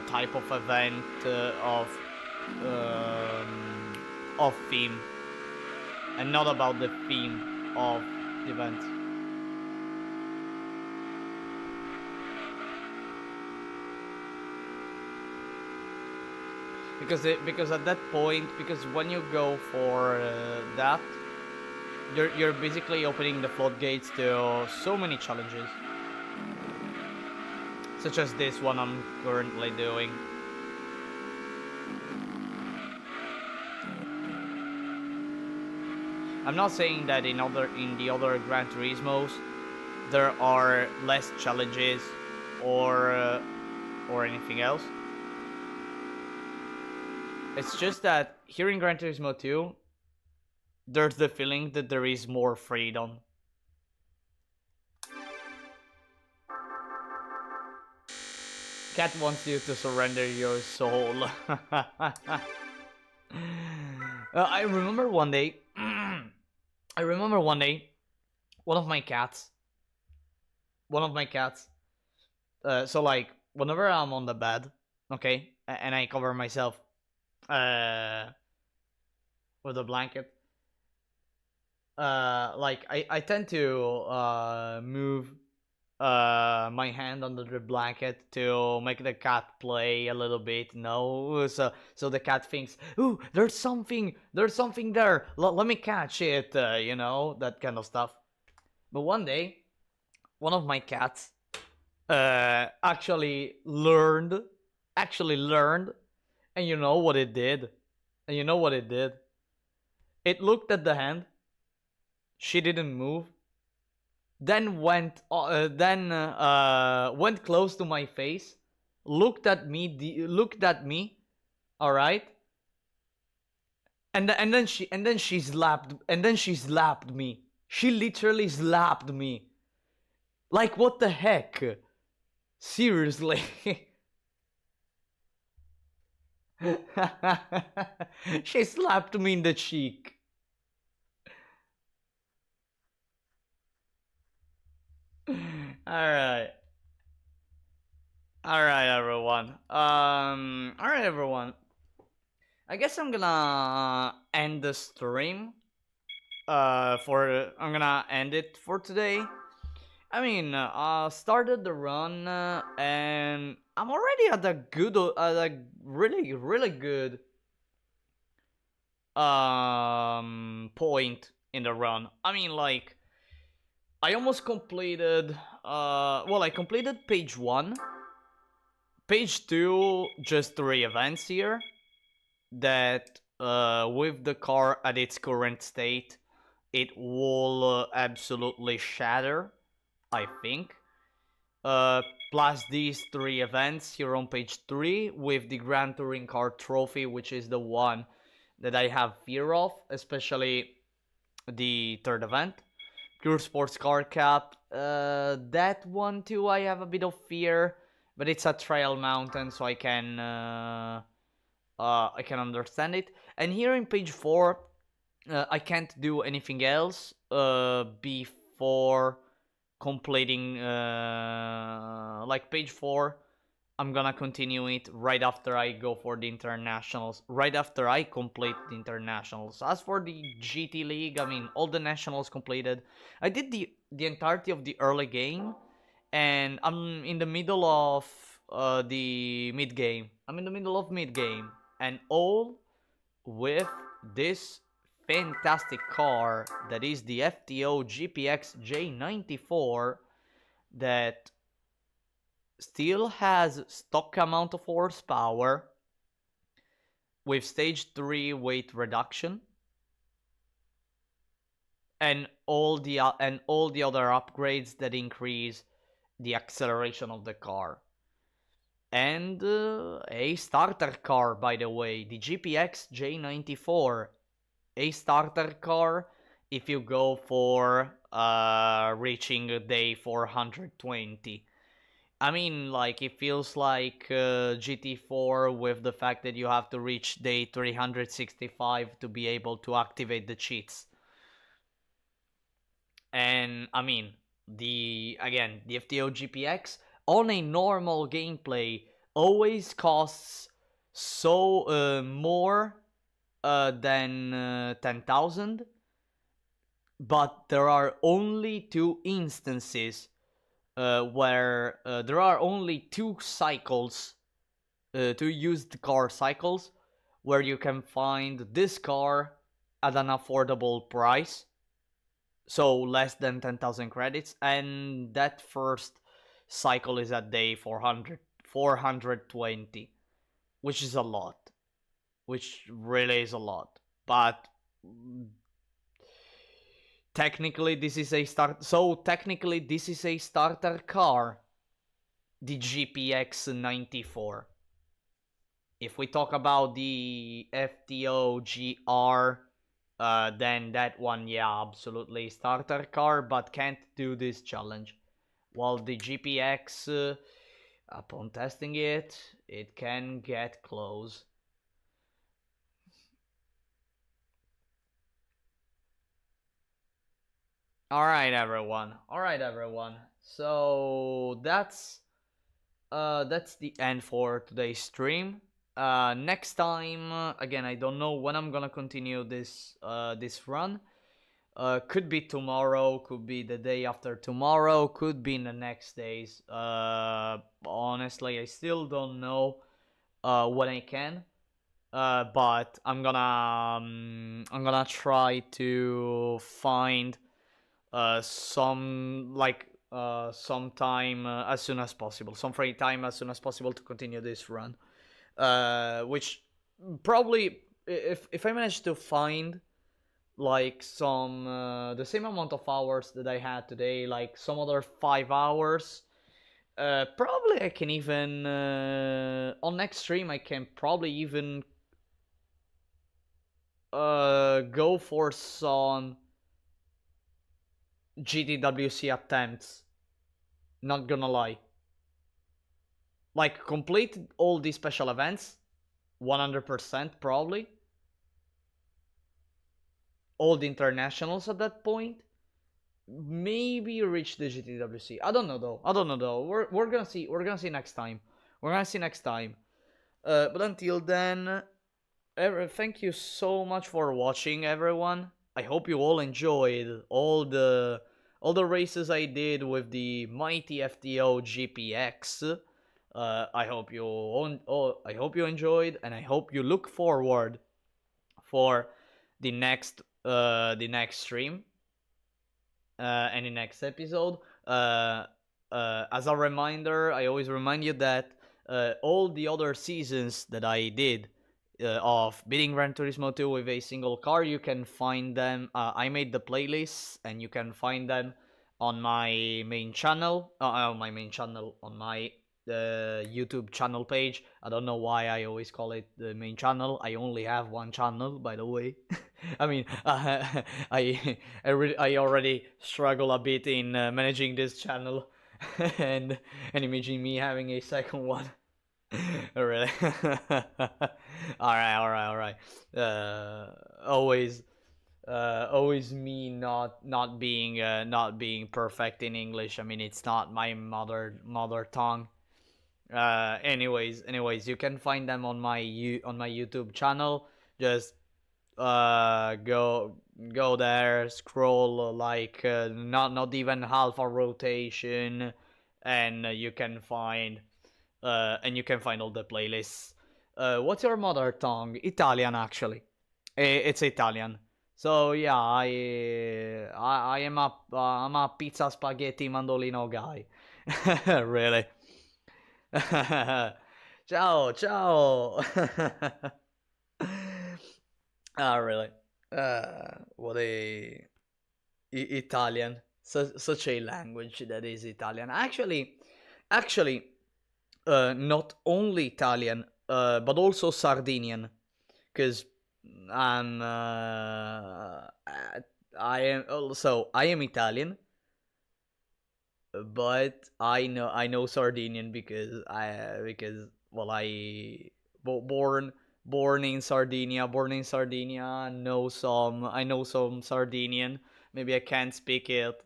type of event of theme, and not about the theme of the event. Because at that point, because when you go for that, you're basically opening the floodgates to so many challenges, such as this one I'm currently doing. I'm not saying that in the other Gran Turismos there are less challenges or anything else. It's just that here in Gran Turismo 2, there's the feeling that there is more freedom. Cat wants you to surrender your soul. I remember one day, one of my cats, so like, whenever I'm on the bed, okay, and I cover myself with a blanket, like I tend to move my hand under the blanket to make the cat play a little bit, no, so the cat thinks, ooh, there's something there, let me catch it, you know, that kind of stuff. But one day, one of my cats actually learned, and you know what it did? It looked at the hand. She didn't move. Then went close to my face, looked at me, all right, and then she slapped me. She literally slapped me. Like, what the heck? Seriously. She slapped me in the cheek. Alright. Alright, everyone. Alright, everyone. I guess I'm gonna end the stream. I'm gonna end it for today. I mean, started the run, and I'm already at a good, really, really good, point in the run. I mean, like, I almost completed, well, I completed page 1. Page 2, just 3 events here that, with the car at its current state, it will absolutely shatter, I think. Plus these 3 events here on page 3 with the Gran Touring Car Trophy, which is the one that I have fear of, especially the 3rd event. Pure Sports Car Cup, that one too I have a bit of fear, but it's a trail mountain, so I can understand it. And here in page 4, I can't do anything else before completing, like, page 4. I'm gonna continue it right after I go for the internationals, right after I complete the internationals. As for the GT League, I mean, all the nationals completed. I did the entirety of the early game, and I'm in the middle of the mid game. I'm in the middle of mid game, and all with this fantastic car that is the FTO GPX J94 that still has stock amount of horsepower with stage 3 weight reduction and all the other upgrades that increase the acceleration of the car. And a starter car, by the way, the GPX J94, a starter car if you go for reaching day 420. I mean, like, it feels like GT4 with the fact that you have to reach day 365 to be able to activate the cheats. And I mean, the FTO GPX on a normal gameplay always costs so more than 10,000, but there are only 2 instances where there are only 2 cycles, 2 used car cycles, where you can find this car at an affordable price, so less than 10,000 credits, and that first cycle is at day 420, which is a lot, which really is a lot. But technically this is a starter car, the GPX 94. If we talk about the FTO GR, then that one, yeah, absolutely starter car, but can't do this challenge. While the GPX, upon testing it, it can get close. Alright, everyone. So that's the end for today's stream. Next time, again, I don't know when I'm gonna continue this run. Could be tomorrow, could be the day after tomorrow, could be in the next days. Honestly, I still don't know when I can. But I'm gonna try to find some time as soon as possible, some free time as soon as possible to continue this run. Which probably, if I manage to find like some the same amount of hours that I had today, like some other 5 hours, probably I can even on next stream I can probably even go for some GTWC attempts Not gonna lie. Like, complete all these special events, 100% probably. All the internationals at that point. Maybe reach the GTWC. I don't know though. I don't know though. We're gonna see. We're gonna see next time. We're gonna see next time. But until then, thank you so much for watching, everyone. I hope you all enjoyed all the races I did with the mighty FTO GPX. I hope you enjoyed, and I hope you look forward for the next stream and the next episode. As a reminder, I always remind you that all the other seasons that I did of beating Gran Turismo 2 with a single car, you can find them. I made the playlists, and you can find them on my main channel. On my YouTube channel page. I don't know why I always call it the main channel. I only have one channel, by the way. I mean, I already struggle a bit in managing this channel, and imagine me having a second one. Really? All right. Always, always me not being perfect in English. I mean, it's not my mother tongue. Anyways, you can find them on my YouTube channel. Just go there, scroll like not even half a rotation, and you can find all the playlists. What's your mother tongue? Italian, actually. It's Italian. So yeah, I'm a pizza spaghetti mandolino guy. Really. Ciao, ciao. Ah, really? What Italian. Such a language that is Italian. Actually, not only Italian, but also Sardinian, because I'm I am Italian, but I know Sardinian because born in Sardinia, I know some Sardinian. Maybe I can't speak it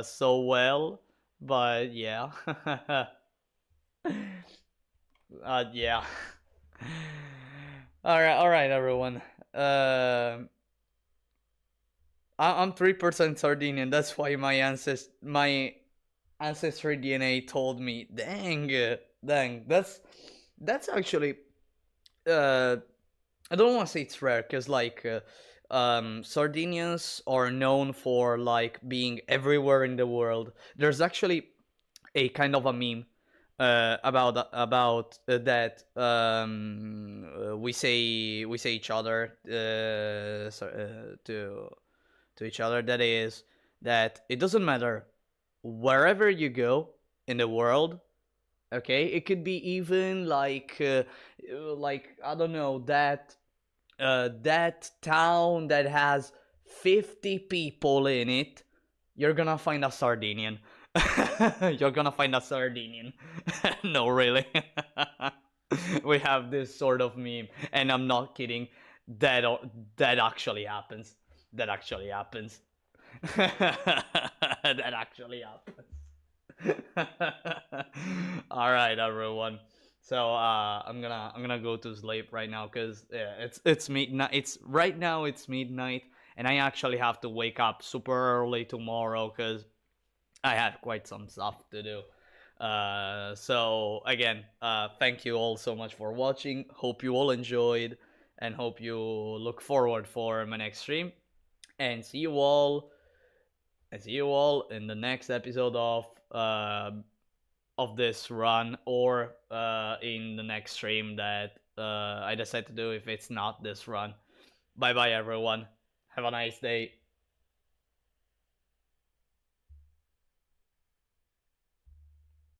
so well, but yeah. Yeah. All right, everyone. I'm 3% Sardinian. That's why my ancestry DNA told me. Dang. That's actually. Uh, I don't want to say it's rare, because like Sardinians are known for like being everywhere in the world. There's actually a kind of a meme about that. We say each other to each other. That is that it doesn't matter wherever you go in the world. Okay, it could be even like I don't know, that town that has 50 people in it. You're gonna find a Sardinian. You're gonna find a Sardinian. No, really. We have this sort of meme, and I'm not kidding. That that actually happens. That actually happens. That actually happens. All right, everyone. So I'm gonna go to sleep right now, because yeah, it's midnight. It's right now. It's midnight, and I actually have to wake up super early tomorrow because I have quite some stuff to do. So again, thank you all so much for watching. Hope you all enjoyed, and hope you look forward for my next stream. And see you all in the next episode of this run, or in the next stream that I decide to do if it's not this run. Bye bye, everyone. Have a nice day.